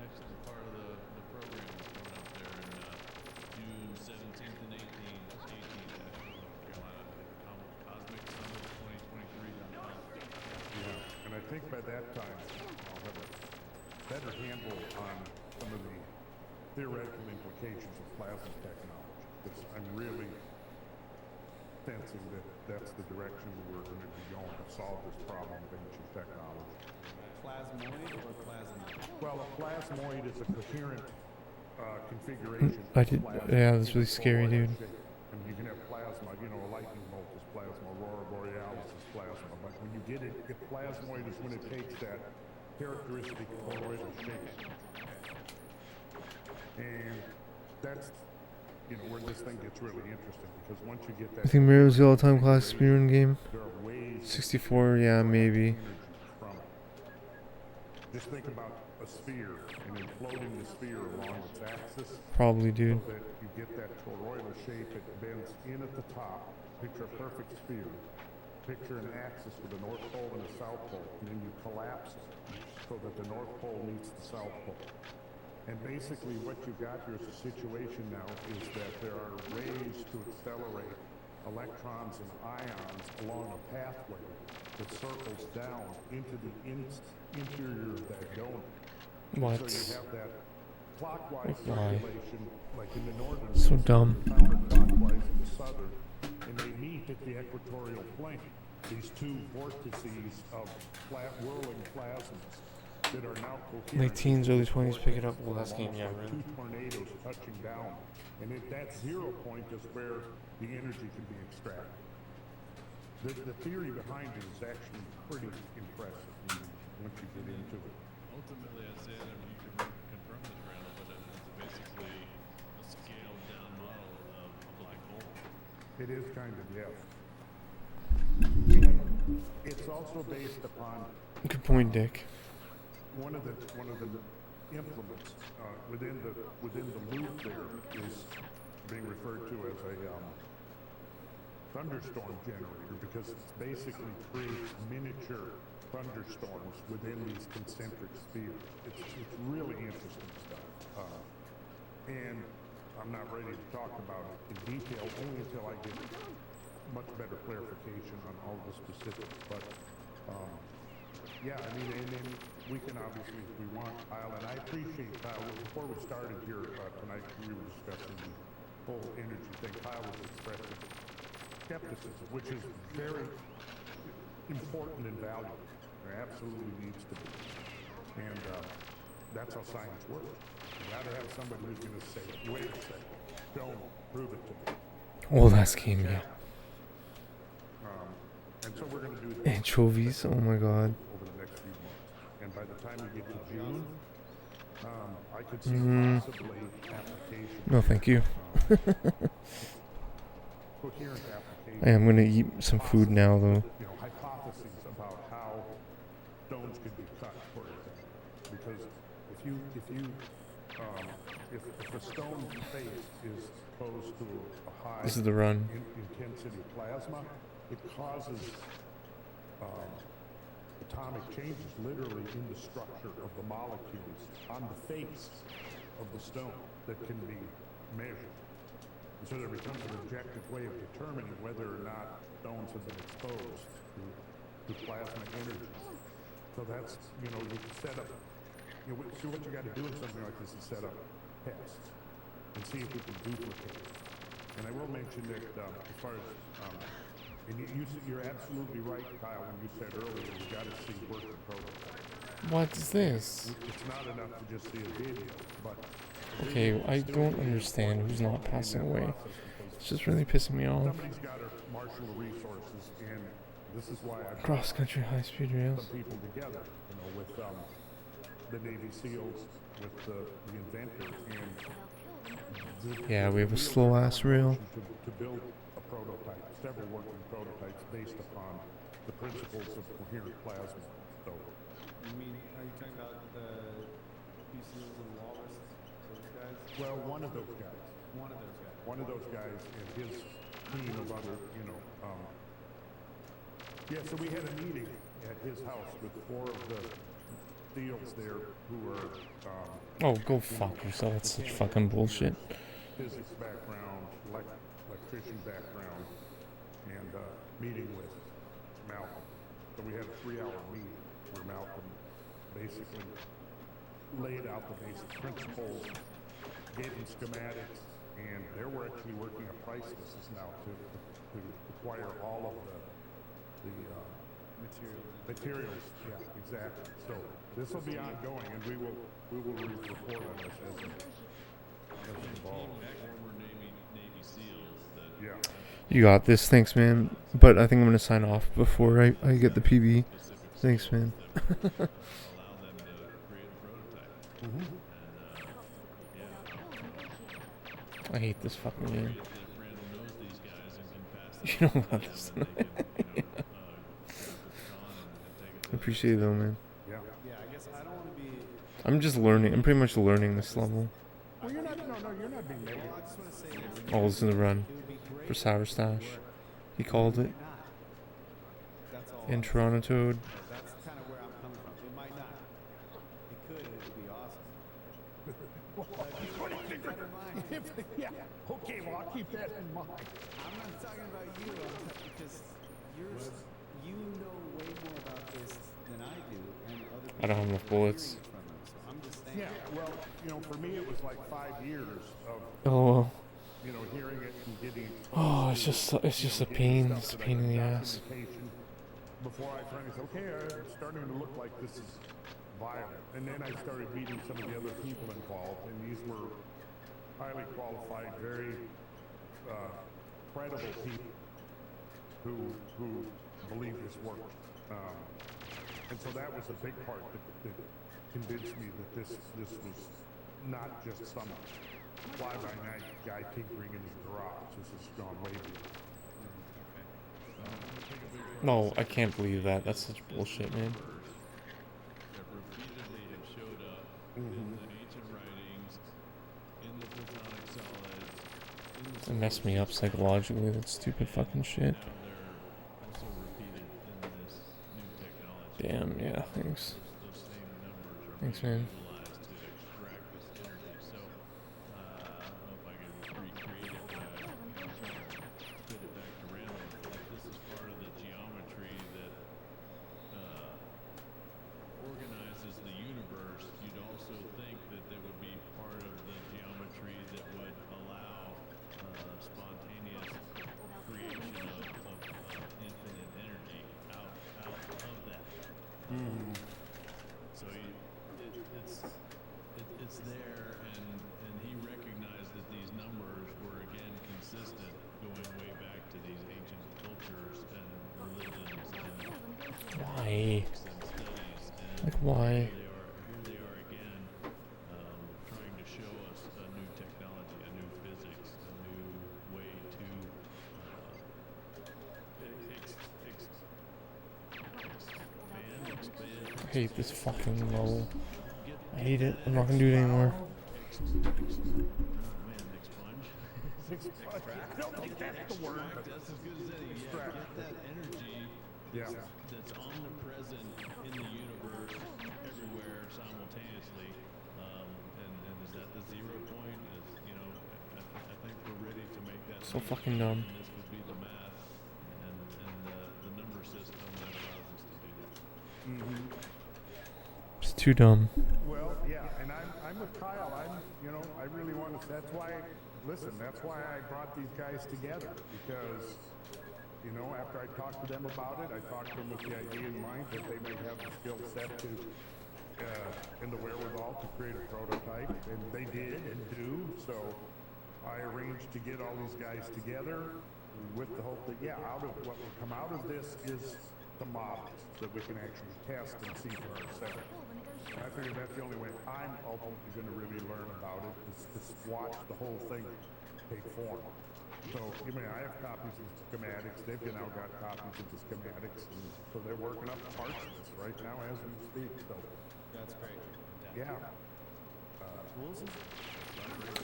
excellent part of the program is coming up there in June 17th and 18th, Asheville, North Carolina, Cosmic Summit 2023.com. Yeah, and I think by that time I'll have a better handle on some of the theoretical implications of plasma technology, because I'm really sensing that that's the direction we're going to be going to solve this problem of ancient technology. Plasmoid or plasma? Well, a plasmoid is a coherent configuration. I of did- plasma. yeah, that's really It's scary, polarized dude. shape. And you can have plasma, a lightning bolt is plasma, aurora borealis is plasma. But when you get it, a plasmoid is when it takes that characteristic colloidal shape. And that's, where this thing gets really interesting, because once you get that. I think Mario's the all-time class speedrun game. There are ways. 64, yeah, maybe. From it. Just think about a sphere and imploding the sphere along its axis. Probably, dude. So that you get that toroidal shape, it bends in at the top. Picture a perfect sphere. Picture an axis with a north pole and a south pole, and then you collapse it so that the north pole meets the south pole. And basically what you've got here is a situation now is that there are ways to accelerate electrons and ions along a pathway that circles down into the interior of that donut. What? So you have that clockwise Why? circulation, like in the northern So hemisphere, dumb. counterclockwise in the southern, and they meet at the equatorial plane. These two vortices of whirling plasmas that are now coherent. Late teens, early 20s, pick it up. Well, that's game, Almost yeah, like right. two tornadoes touching down, and at that 0 point is where the energy can be extracted. The theory behind it is actually pretty impressive once you get into it. Ultimately, I'd say that you can confirm this, Randall, but it's basically a scaled down model of a black hole. It is kind of, yes. And it's also based upon Good point, Dick. one of the implements within the loop there is being referred to as a thunderstorm generator, because it's basically creates miniature thunderstorms within these concentric spheres. It's really interesting stuff. And I'm not ready to talk about it in detail only until I get much better clarification on all the specifics. But yeah, I mean, and then we can obviously, if we want, Kyle, and I appreciate, Kyle, before we started here tonight, we were discussing the whole energy thing. Kyle was expressing skepticism, which is very important and valuable. There absolutely needs to be. And that's how science works. You gotta have somebody who's gonna say, wait a second, don't prove it to me. Well, that's game, yeah. And so we're gonna do that Anchovies, oh my god. over the next few months. And by the time we get to June, I could see possibly application. No, thank you. Coherent application. I am gonna eat some food now, though. You know, hypotheses about how stones could be cut, for example. Because if a stone face is exposed to a high This is the run. intensity plasma, it causes atomic changes literally in the structure of the molecules on the face of the stone that can be measured. And so there becomes an objective way of determining whether or not stones have been exposed to plasma energy. So that's, you know, you can set up, you know, so what you got to do in something like this is set up tests and see if we can duplicate it. And I will mention that as far as, and you're absolutely right, Kyle, when you said earlier, you got to see working prototypes. What is this? It's not enough to just see a video, but Okay, I don't understand who's not passing away. It's just really pissing me off. somebody's got to marshal the resources, and this is why I brought Cross-country high-speed rails. some people together, you know, with the Navy SEALs, with the inventor, and Yeah, we have a slow-ass rail. to build a prototype, several working prototypes based upon the principles of coherent plasma. So, You mean, are you talking about the PCs and Walrus, those guys? well, one of those guys. One of those guys. One of those guys and his team of other, you know, yeah, so we had a meeting at his house with 4 of the SEALs there who were, Oh, go fuck yourself. That's such fucking bullshit. physics background, electrician background, and meeting with Malcolm. So we had a 3-hour meeting where Malcolm basically laid out the basic principles, gave them schematics, and they're actually working a price list now to acquire all of the materials. Yeah, exactly. So this will be ongoing, and we will report on this as it evolves. Former Navy SEALs that Yeah. You got this. Thanks, man. But I think I'm going to sign off before I get the PB. Thanks, man. allow them to create a prototype. And I hate this fucking game. if Randall knows these guys and can pass them You know about this. on and take it I appreciate it, though, man. Yeah. Yeah, I guess I don't want to be. I'm just learning. I'm pretty much learning this level. Well, you're not. No, you're not being negative. Well, I just want to say that Oh, this is the run it would be great. for Sour Stash. He called it. Not. That's all. In Toronto Toad. That's kind of where I'm coming from. It might not. It could, and it would be awesome. keep that in mind. Yeah. Okay, well, I'll keep that in mind. I'm not talking about you, because you know way more about this than I do, and other people I don't have enough are bullets. hearing it from them. So I'm just saying. Yeah, well, for me, it was like 5 years of, Oh, hearing it and getting oh, it's just a pain. It's a pain in the ass. before I finally said, okay, it's starting to look like this is violent. And then I started meeting some of the other people involved, and these were highly qualified, very credible people who believe this worked. And so that was a big part that convinced me that this was not just some fly-by-night guy tinkering in his garage. This has gone way beyond. No, I can't believe that. That's such bullshit, man. That repeatedly have showed up in the ancient writings, in the Platonic solids, in the It messed me up psychologically. That stupid fucking shit. now they're also repeated in this new technology. Damn, yeah, thanks. Those same numbers are Thanks, being man. utilized to extract this energy. So I don't know if I can recreate it, but fit it back to random. If this is part of the geometry that organizes the universe, you'd also think that there would be part of the geometry that would allow spontaneous creation of infinite energy out of that. So it's there, and he recognized that these numbers were again consistent, going way back to these ancient cultures and religions and Why? studies. And Like, why? here they are again, trying to show us a new technology, a new physics, a new way to expand. I hate this fucking level. I hate it. I'm not gonna do it anymore. I don't think that's the word. That's as good as any. Yeah, get that energy that's omnipresent in the universe, everywhere, simultaneously. And is that the 0 point? I think we're ready to make that. So leap, fucking dumb. And this would be the math and the number system that allows us to do that. It's too dumb. Well, yeah, and I'm with Kyle. I really want to. That's why I brought these guys together, because, after I talked to them about it, I talked to them with the idea in mind that they may have the skill set to, and the wherewithal to create a prototype, and they did and do. So I arranged to get all these guys together with the hope that, out of what will come out of this is the models that we can actually test and see for ourselves. And I figured that's the only way I'm ultimately going to really learn about it, is to watch the whole thing take form. So, I have copies of the schematics. They've now got copies of the schematics, and so they're working up parts of this right now as we speak. So, That's great. yeah.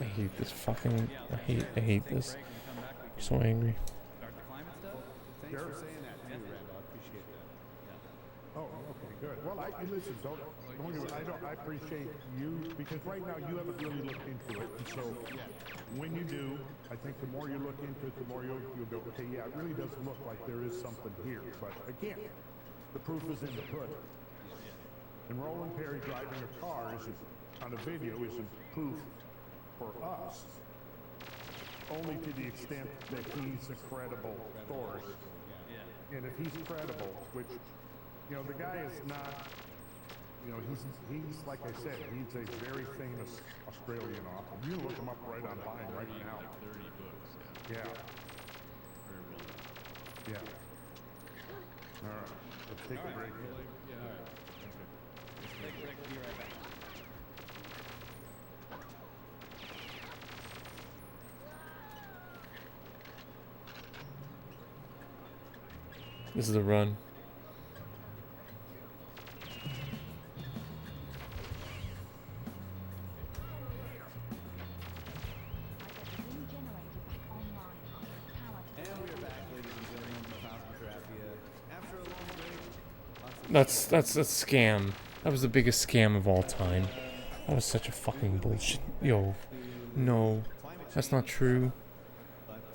I hate this fucking. I hate this. I'm so angry. Start the climate stuff. Thanks for saying that too, Randall. I appreciate that. Oh, okay, good. Well, listen. I appreciate you, because right now you haven't really looked into it, and so when you do, I think the more you look into it, the more you'll go, okay, it really does look like there is something here. But again, the proof is in the pudding. And Roland Perry driving a car on a video isn't proof for us, only to the extent that he's a credible source. And if he's credible, which, the guy is not, he's like I said, he's a very famous Australian author. You can look him up right online right now. Like 30 books. Yeah, Very well done. yeah. All right, let's take a break. Yeah. All right. Okay. Take a break. Be right back. This is a run. And we are back, ladies and gentlemen, from Cosmographia. After a long break, lots of That's a scam. That was the biggest scam of all time. That was such a fucking bullshit. Yo, no, that's not true.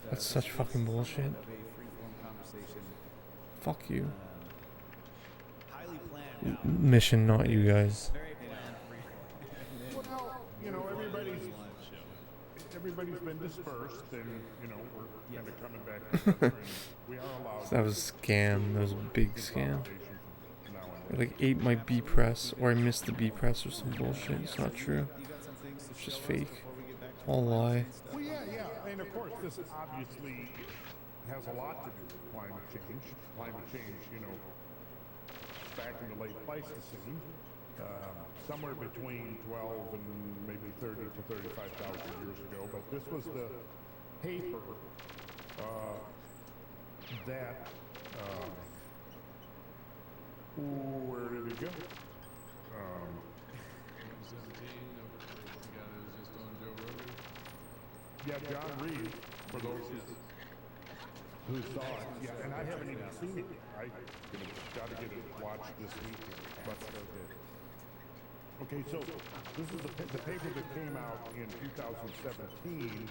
That's such fucking bullshit. Of a free-form conversation, Fuck you. highly planned out. Mission, not you guys. Very bland freeform. Well, you know, everybody's been dispersed, and you know we're kind of coming back together, and we are allowed. That was a scam. That was a big scam. Now I and like ate my B press, or I missed the B press, or some bullshit. It's not true. You got some things to It's just show us fake. before we get back to All lie. well, yeah, and of course this obviously has a lot to do with climate change. Climate change, you know, back in the late Pleistocene, somewhere between 12 and maybe 30 to 35,000 years ago. But this was the paper that where did it go? 17, you got it just on Joe Rogan. Yeah, John Reed, for those who saw it. Yeah, and I haven't even seen it. I got to get it watched this weekend. But okay, so this is the paper that came out in 2017.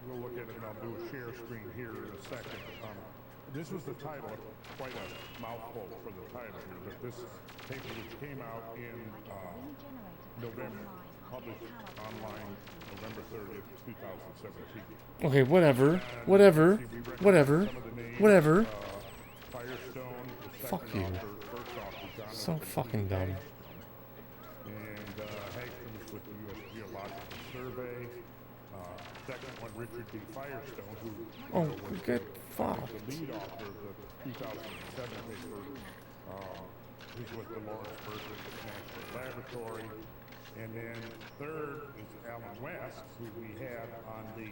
We'll look at it, and I'll do a share screen here in a second. This was the title, quite a mouthful for the title here, but this paper which came out in November, published online November 30th, 2017. Okay, whatever. Whatever. Whatever. Whatever. Firestone, the Fuck second you. author, first author, Jonathan So fucking dumb. and Hastings with the U.S. Geological Survey. Second one, Richard D. Firestone, who Oh, was get the fucked. lead author of the 2007 paper. He's with the Lawrence Berkeley National Laboratory. And then third is Alan West, who we had on the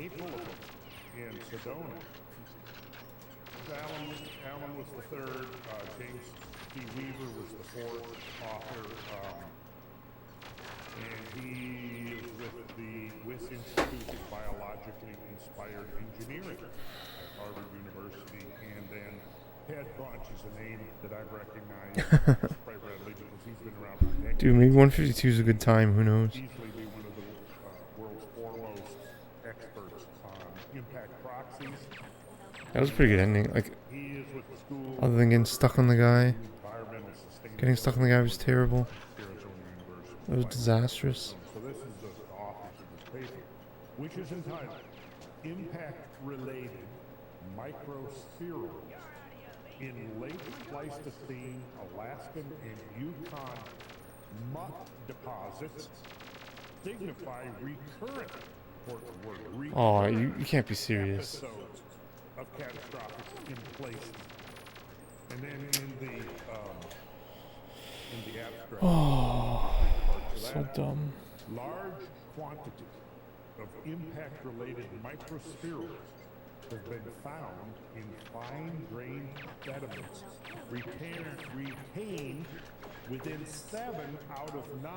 April in Sedona. Alan was the third. James T. Weaver was the fourth author. And he is with the Wyss Institute of Biologically Inspired Engineering at Harvard University. And then Ted Bunch is a name that I've recognized quite readily because he's been around for decades. Dude, maybe 152 is a good time. Who knows? Easily be one of the world's foremost experts on impact proxies. That was a pretty good ending. Like, He is with the school other than getting stuck on the guy. environmental sustainability. Getting stuck on the guy was terrible. Arizona University. That was disastrous. So this is the authors of this paper, which is entitled Impact-Related Microspherules in Late Pleistocene Alaskan and Yukon Muck Deposits Signify Recurrent, recurrent Oh, you can't be serious. episodes of catastrophic emplacement. And then in the abstract, Oh, parts of so that, dumb. large quantities of impact-related microspherules have been found in fine-grained sediments retained within 7 out of 9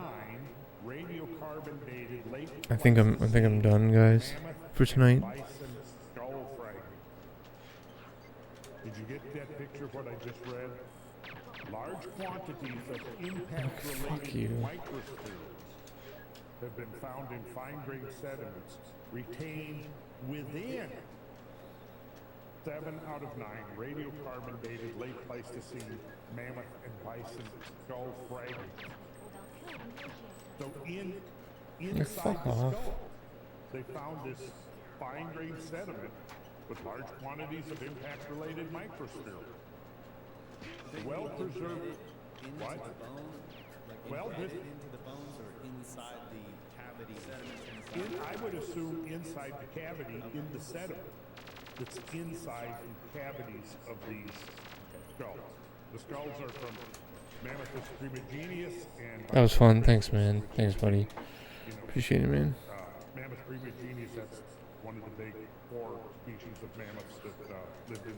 radiocarbon-dated late I think I'm done, guys, for tonight. bison skull fragments. Did you get that picture of what I just read? Large quantities of Fuck impact-related you. microspherules have been found in fine-grained sediments retained within 7 out of 9 radiocarbon-dated late Pleistocene mammoth and bison skull fragments. So inside fuck the off. skull, they found this fine-grained sediment with large quantities of impact-related microspherules. Well preserved. into What? the bone, like Well, embedded this- into the bones or inside the cavity sediments inside. I would assume inside the cavity in the sediment that's inside the cavities of these skulls. The skulls are from Mammothus primigenius and That was fun. Thanks, man. Thanks, buddy. you know, Appreciate it, man. Mammoth primigenius, that's one of the big 4 species of mammoths that lived in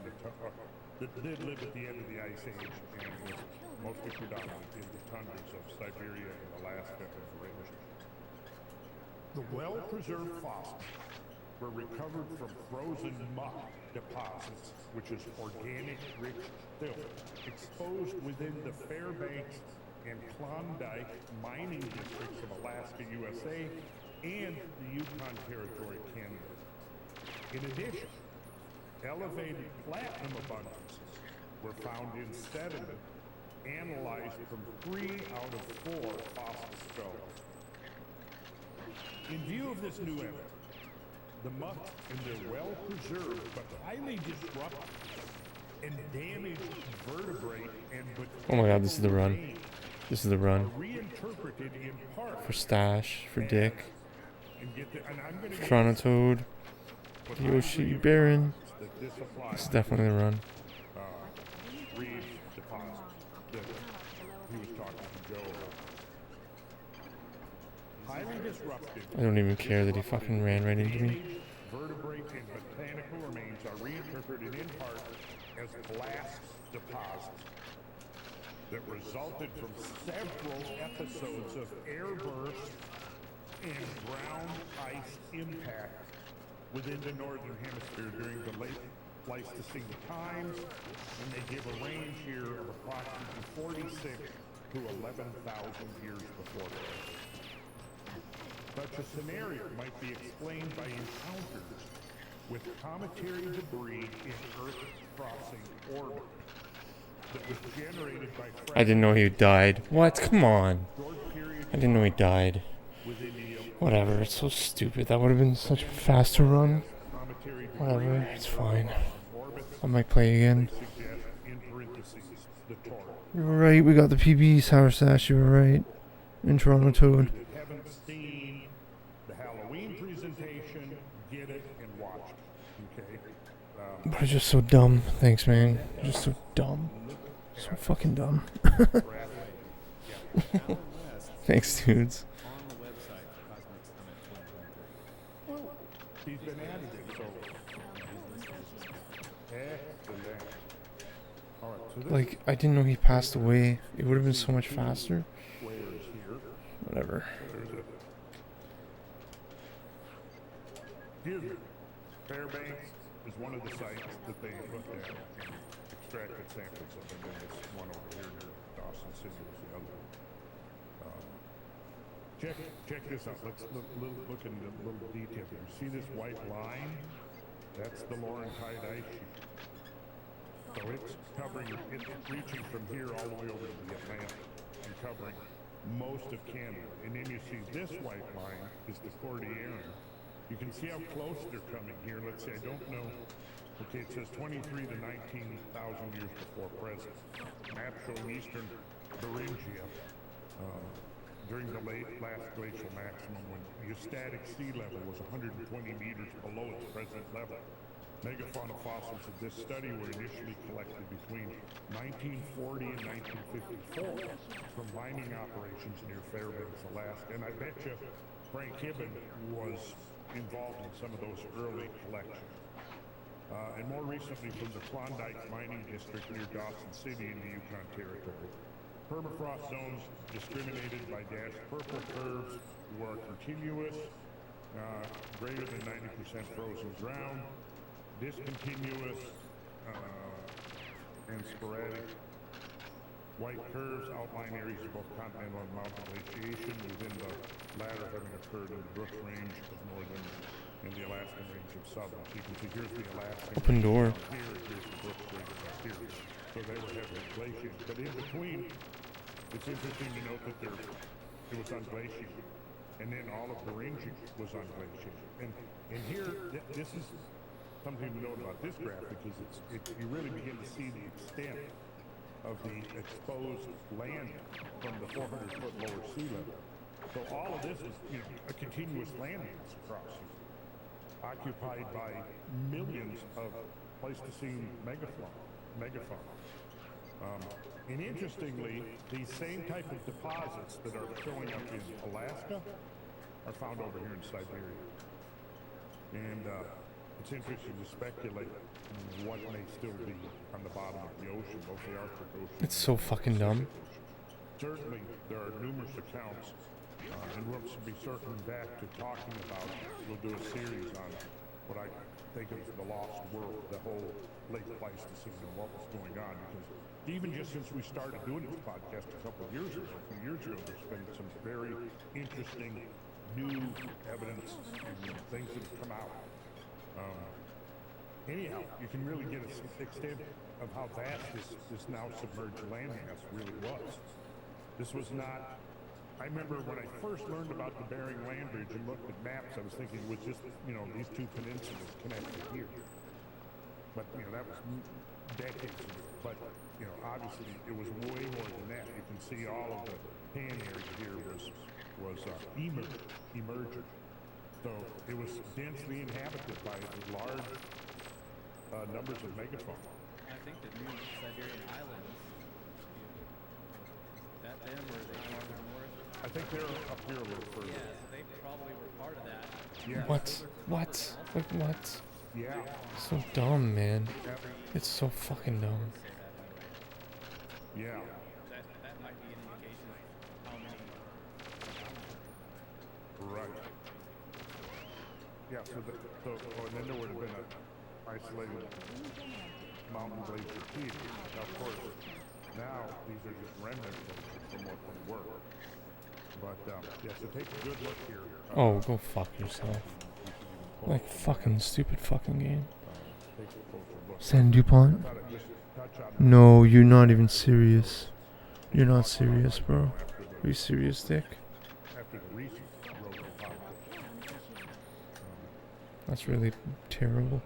that did live at the end of the Ice Age and was mostly predominant in the tundras of Siberia and Alaska and Eurasia. The well-preserved fossils were recovered from frozen muck deposits, which is organic rich silt, exposed within the Fairbanks and Klondike mining districts of Alaska, USA, and the Yukon Territory, Canada. In addition, elevated platinum abundances were found in sediment analyzed from 3 out of 4 fossil skulls. In view of this new evidence, the muck in their well-preserved but highly disrupted and damaged vertebrate and Oh my god, this is the run. remains This is the run. are reinterpreted in part For Stash, for Dick, and get the, and I'm gonna for get Chronotoad, what Yoshi, I Baron. that this applies This is definitely the run. Reed's deposit that he was talking to Joe about. Highly disrupted. I don't even care that he fucking ran right into me. Vertebrate and botanical remains are reinterpreted in part as blast deposits that resulted from several episodes of airbursts and ground ice impact within the northern hemisphere during the late Pleistocene times, and they give a range here of approximately 46 to 11,000 years before Christ. Such a scenario might be explained by encounters with cometary debris in Earth-crossing orbit that was generated by I didn't know he died. What? Come on. short periods I didn't know he died. within the Whatever, it's so stupid. That would have been such a faster run. cometary debris Whatever, it's fine. orbits I might play again. suggest, in parentheses, the Torah. You were right, we got the PB, Sour Sash, you were right. In Toronto Toad. That haven't seen the Halloween presentation, get it and watch it. Okay? But it's just so dumb. Thanks, man. You're just so dumb. So fucking dumb. Alan West Thanks, dudes. on the website for Cosmic Summit 2023. He's been at it, so. Excellent. All right, so this Like, I didn't know he passed away. It would have been so much faster. squares here. Whatever. There's a. Excuse me. Fairbanks is one of the sites that they looked at and extracted samples of, and then this one over here near Dawson City was the other one. Check this out. Let's look in a little detail here. See this white line? That's the Laurentide ice sheet. So it's covering, it's reaching from here all the way over to the Atlantic and covering most of Canada. And then you see this white line is the Cordilleran. You can see how close they're coming here. Let's say, I don't know. Okay, it says 23 to 19,000 years before present. Map showing eastern Thuringia during the last glacial maximum when eustatic sea level was 120 meters below its present level. Megafauna fossils of this study were initially collected between 1940 and 1954 from mining operations near Fairbanks, Alaska. And I bet you Frank Hibben was involved in some of those early collections. And more recently from the Klondike mining district near Dawson City in the Yukon Territory. Permafrost zones discriminated by dashed purple curves who are continuous, greater than 90% frozen ground, discontinuous, and sporadic. White curves outline areas of both continental and mountain glaciation, within the latter having occurred in the Brooks Range of northern and the Alaskan Range of southern. So you can see here's the Alaskan Open Range door. down here, here's the Brooks Range up here. So they were heavily glaciated. But in between, it's interesting to note that it was unglaciated. And then all of Thuringia was unglaciated. And here, this is something to note about this graph, because you really begin to see the extent of the exposed land from the 400-foot lower sea level. So all of this is a continuous landmass across here, occupied by millions of Pleistocene megafauna. And interestingly, these same type of deposits that are showing up in Alaska are found over here in Siberia. And it's interesting to speculate what may still be on the bottom of the ocean, both the Arctic Ocean. It's so fucking dumb. Certainly, there are numerous accounts, and we'll be circling back to talking about, we'll do a series on what I think is the lost world, the whole late Pleistocene and what was going on. Because even just since we started doing this podcast a couple of years ago, a few years ago, there's been some very interesting new evidence and things that have come out. Anyhow, you can really get an extent of how vast this now submerged landmass really was. This was not. I remember when I first learned about the Bering Land Bridge and looked at maps, I was thinking it was just, these two peninsulas connected here. But, that was decades ago. But, obviously it was way more than that. You can see all of the pan area here was emergent. So it was densely inhabited by large numbers of megafauna. I think the new Siberian islands, that them or they farther north? I think they're up here a little further. Yeah, so they probably were part of that. Yeah. What? What? Like what? Yeah. So dumb, man. It's so fucking dumb. Yeah. That might be an indication of how many. Right. Yeah, and then there would have been an isolated mountain glacier peak. Now, of course, now these are just remnants from what they were. But, yeah, so take a good look here. Oh, go fuck yourself. Like fucking stupid fucking game. Take a closer look. San DuPont? I thought I'd just touch on No, you're not even serious. You're not serious, bro. Are you serious, Dick? after the recent erosion podcast. That's really terrible.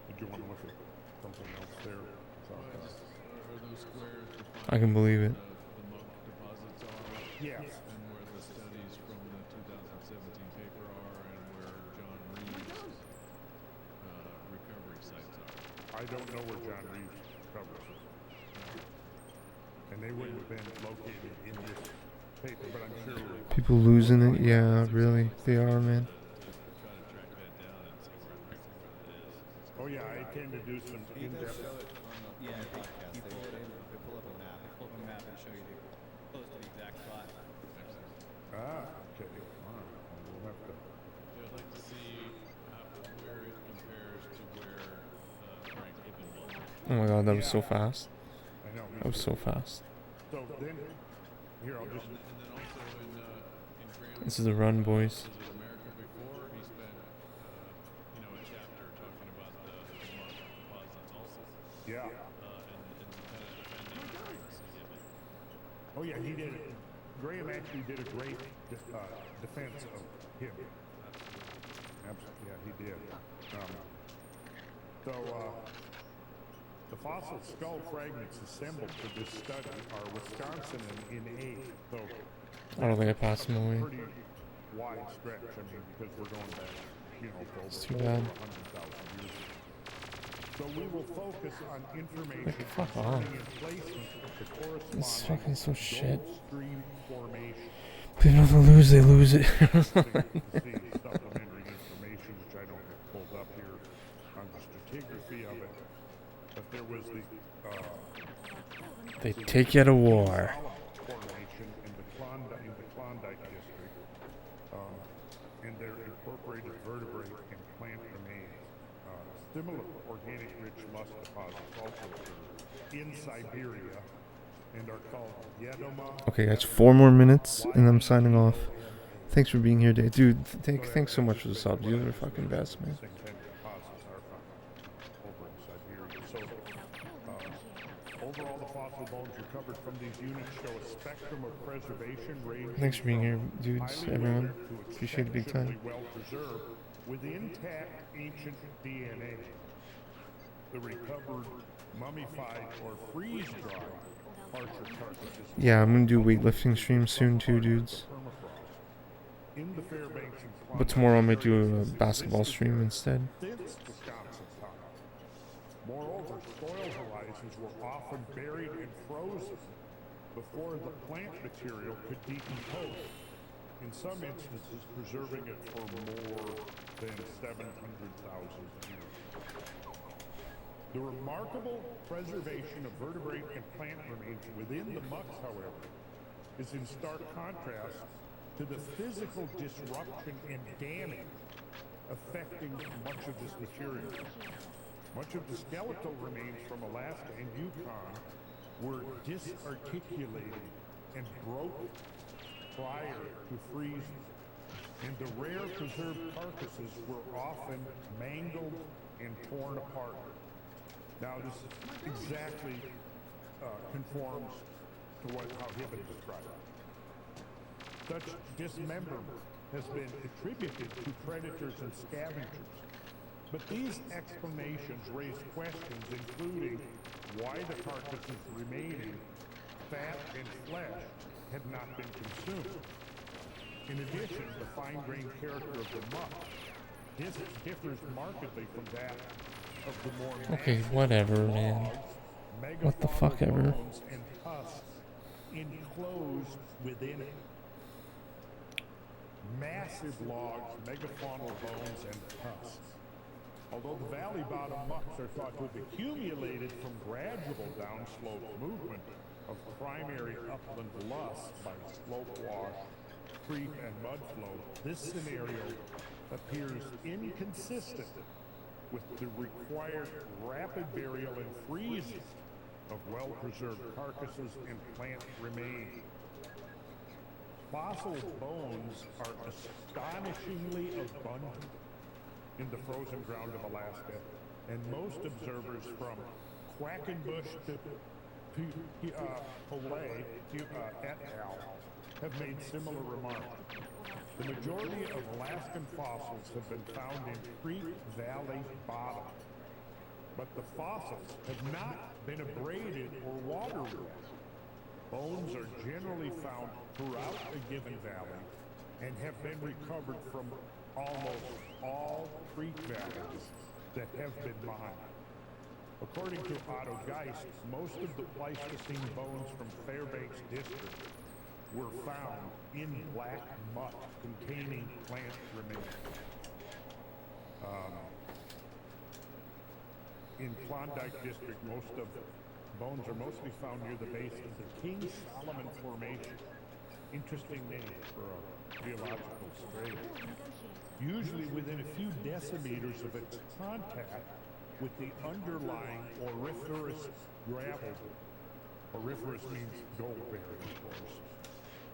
Did you want to look at something else there? Are those squares defined I can believe it. the monk deposits are? Yes. And where the studies from the 2017 paper are, and where John Reeves' recovery sites are? I don't know where John Reeves covers it. And they wouldn't have been located in this paper, but I'm sure. People losing it? Yeah, really. They are, man. Try to track that down and see where that is. Oh yeah, I tend to do some He does in-depth. show it on the Yeah, podcast. you They pull it in. pull up a map. Pull up a map and show you close to the exact spot. Okay. All right. Well, we'll have to. Yeah, I'd like to see where it compares to where Frank Gibbon was. Oh my god, that was so fast. I know. That was so fast. So then, here I'll just. And then also in Graham This is a run, boys. Visit America before, he spent a chapter talking about the monk deposits also. Yeah. And kind of defending Frank Gibbon. Oh yeah, he did. Graham actually did a great defense of him. Absolutely, yeah, he did. The fossil skull fragments assembled for this study are Wisconsin and in So I don't think I passed him away. pretty wide stretch. I mean, because we're going back, for It's over too bad. 100,000 years. So we will focus on information Like, fuck off. concerning emplacement of the corresponding It's fucking so shit. Gulf Stream formation. People don't lose, they lose it. See supplementary information, which I don't have pulled up here on the stratigraphy of it. But there was the They take you to war. formation in the Klondike district, and their incorporated vertebrate and plant remains. Similar organic-rich musk deposits also occur in Siberia and are called Yedoma. Okay, guys, 4 more minutes and I'm signing off. Thanks for being here, Dave. Dude, thanks so much for the sub. You guys are fucking best, man. Deposits are found over in Siberia. So, overall, the fossil bones recovered from these units show a spectrum of preservation ranging Thanks for being here, from dudes, highly everyone. rare to Appreciate it big time. exceptionally well preserved with intact ancient DNA. The recovered, mummified, or freeze-dried archer carcasses. Yeah, I'm gonna do weightlifting stream soon too, dudes. In the Fairbanks and But Klondike tomorrow I might do areas, a basketball this is stream where instead. Since Wisconsin time. Moreover, soil horizons were often buried and frozen before the plant material could decompose. In some instances, preserving it for more than 700,000 years. The remarkable preservation of vertebrate and plant remains within the mucks, however, is in stark contrast to the physical disruption and damage affecting much of this material. Much of the skeletal remains from Alaska and Yukon were disarticulated and broken prior to freezing. And the rare preserved carcasses were often mangled and torn apart. Now this exactly conforms to how Hibbin described it. Such dismemberment has been attributed to predators and scavengers. But these explanations raise questions including why the carcasses remaining, fat and flesh, had not been consumed. In addition, the fine-grained character of the muck differs markedly from that of the more Okay, whatever, man. What the fuck ever. bones and tusks enclosed within it. Massive logs, megafaunal bones, and tusks. Although the valley bottom mucks are thought to have accumulated from gradual downslope movement of primary upland lusts by slope wash, creek, and mud flow, this scenario appears inconsistent with the required rapid burial and freezing of well-preserved carcasses and plant remains. Fossil bones are astonishingly abundant in the frozen ground of Alaska, and most observers from Quackenbush to Polay et al. Have made similar remarks. The majority of Alaskan fossils have been found in Creek Valley bottom, but the fossils have not been abraded or water-worn. Bones are generally found throughout a given valley and have been recovered from almost all creek valleys that have been mined. According to Otto Geist, most of the Pleistocene bones from Fairbanks District were found in black muck containing plant remains. In Klondike District, most of the bones are mostly found near the base of the King Solomon Formation. Interesting name for a geological strait. Usually within a few decimeters of its contact with the underlying auriferous gravel. Auriferous means gold-bearing, of course.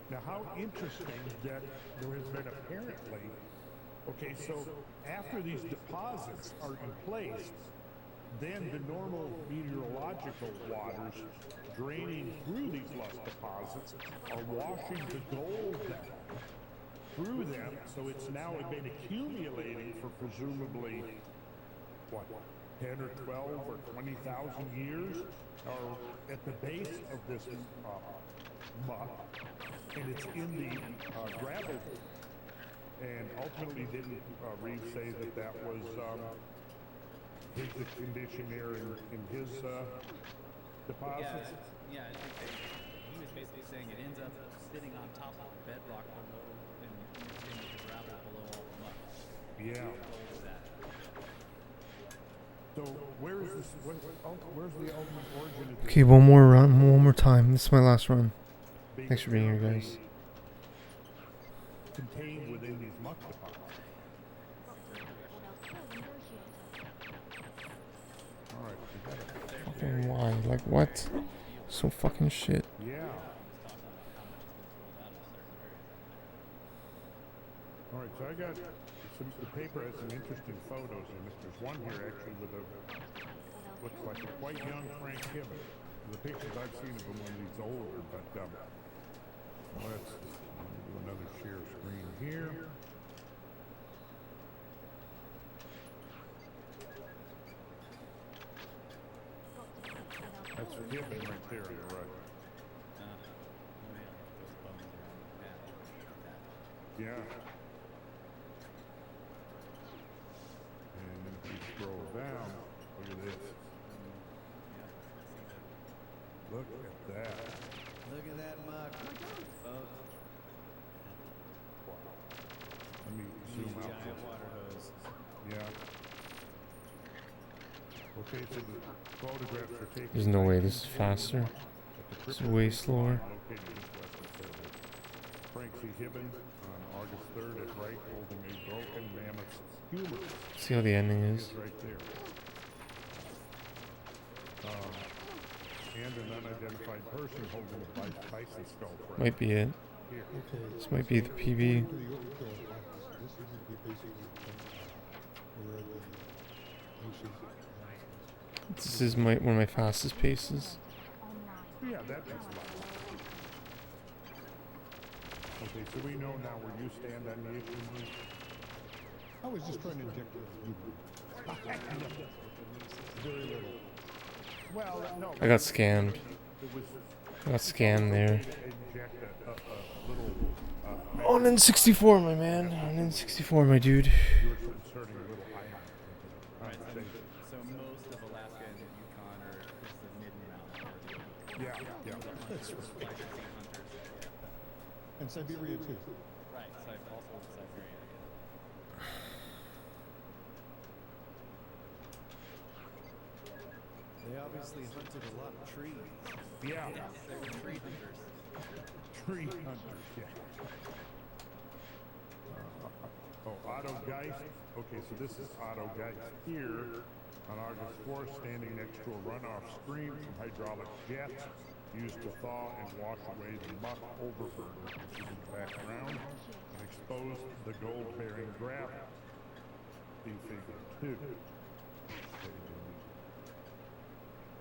Now, how interesting that there has been apparently, okay, so after these deposits are in place, then the normal meteorological waters draining through these lost deposits are washing the gold down through them, so it's now been accumulating for presumably, what, 10 or 12 or 20,000 years, or at the base of this muck, and it's in the gravel. And ultimately, didn't Reeves say that was his condition there in his deposits? Yeah, I think he was basically saying it ends up sitting on top of bedrock below and mixing with the gravel below all the muck. Yeah. So where is this? Where's the ultimate origin of this? Okay, one more run, one more time. This is my last run. Thanks for being here, guys. Contained within these muck deposits. All right. Fucking why? Like what? So fucking shit. Yeah. All right, so I got the paper has some interesting photos in it. There's one here actually with looks like a quite young Frank Hibbin. The pictures I've seen of him when he's older, but let's do another share screen here. That's Hibbin right there on the right. Yeah. And if you scroll down, look at this. Look at that. Look at that muck. Let me zoom out. Giant water hose. Yeah. Okay, so the photographs are taken. There's no way this is faster. It's way slower. Frank C. Hibben on August 3rd at Wright holding a broken mammoth humerus. See how the ending It is. is right there. And an unidentified person holding a bison skull fragment. Might be it. Here. Okay. This might be the PB. According to the overkill hypothesis, this is basically where the ocean This is one of my fastest paces. Yeah, that makes a lot of sense. Okay, so we know now where you stand on the issue, Mike. I was just trying to inject a very little. Well, no. I got scammed. It was I got scammed there. inject a little. On N64, my man. On N64, my dude. You were inserting a little iron. Right, so most of Alaska and the Yukon are is the mid-mountain. Yeah. That's right. Like the hunters. And Siberia too. Right, also Siberia. They obviously hunted a lot of trees. Yeah. They were tree hunters. Tree hunters, yeah. Otto Geist. Okay, so this is Otto Geist here on August 4th, standing next to a runoff stream from hydraulic jets used to thaw and wash away the muck overburden, which is in the background, and expose the gold-bearing gravel. See figure 2.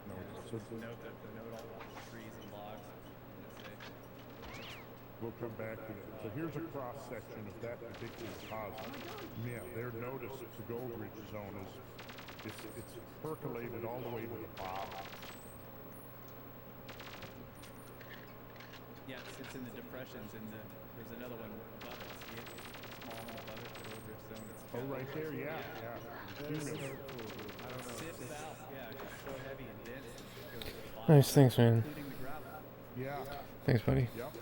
No, so Note all the trees and logs. we'll come back to that. So here's a cross section of that particular deposit. Yeah, their notice to gold rich zone is it's percolated all the way to the bottom. Yeah, it's in the depressions, and there's another one above it. See it? Small one above it, the gold rich zone. It's Oh, right there, yeah. Cumulus. I don't know. Sips out. Yeah, it's so heavy and dense. It goes to the bottom, Nice, thanks, man. including the gravel. Yeah. Thanks, buddy. Yep.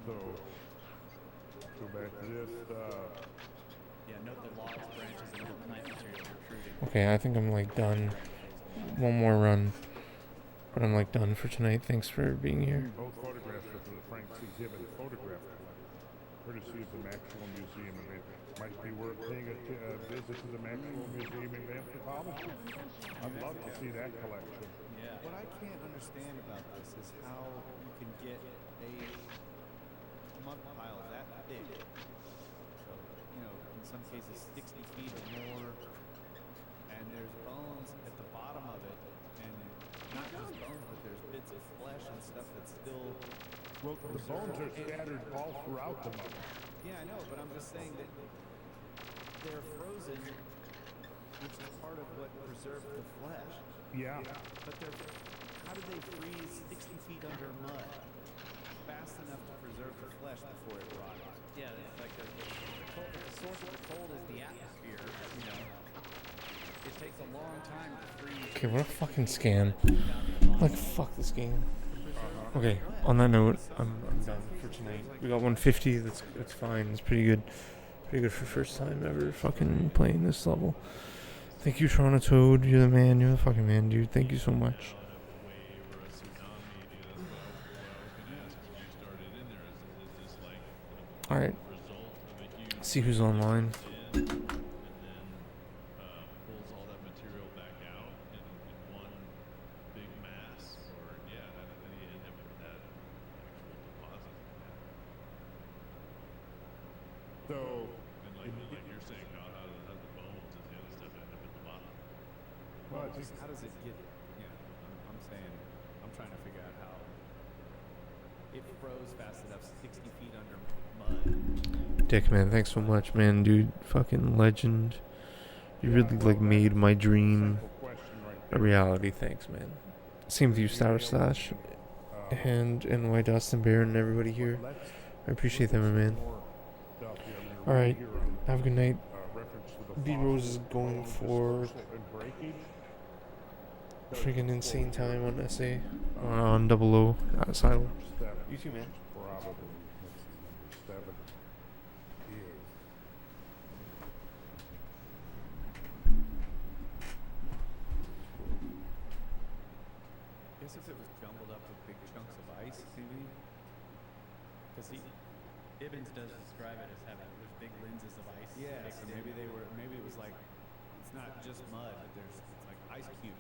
So, go back to this. Yeah, note the logs, branches, and other plant material protruding. Okay, I think I'm like done. One more run. But I'm like done for tonight. Thanks for being here. Both photographs are from the Frank C. Gibbon photograph collection, courtesy of the Maxwell Museum of Might be worth paying a visit to the Maxwell Museum of Anthropology. I'd love to see that collection. Yeah. What I can't understand about this is how you can get a muck pile that big. So, in some cases 60 feet or more, and there's bones at the bottom of it, and not just bones, but there's bits of flesh and stuff that's still. Well, the bones are scattered all throughout the mud. Yeah, I know, but I'm just saying that they're frozen, which is part of what preserved the flesh. Yeah. But how did they freeze 60 feet under mud fast enough to preserve the flesh before it rotted? Yeah, it's like the source of the cold is the atmosphere, It takes a long time to freeze. Okay, what a fucking scam. Like, fuck this game. Okay, on that note, I'm done for tonight. We got 150, that's fine. It's pretty good. Pretty good for first time ever fucking playing this level. Thank you, Toronto Toad. You're the man. You're the fucking man, dude. Thank you so much. Alright. See who's online. pulls all that material back out in one big mass, or then you end up with that actual deposit. So, And like you're saying, how the bones and the other stuff end up at the bottom. well, I think How does it get? I'm saying, I'm trying to figure out how it froze fast enough 60 feet under mud. Dick, man, thanks so much, man, dude. Fucking legend. You really, like, made my dream question right a there. reality. Thanks, man. Same with you, Star Slash. And NY Dustin Bear and everybody here. Let's I appreciate them, my man. more stuff here. I'm gonna Alright, read here on, have a good night. reference to the B-Rose is fossil going bone for dispersal and breakage. freaking insane time on SA. On Double O Asylum. Seven. You too, man. Probably. Let's see, number 7 is. guess if it was jumbled up with big chunks of ice, maybe. Because Ibbins does describe it as having there's big lenses of ice. Yeah, mixed so in. maybe it was like, it's not just mud, but it's like ice cubes.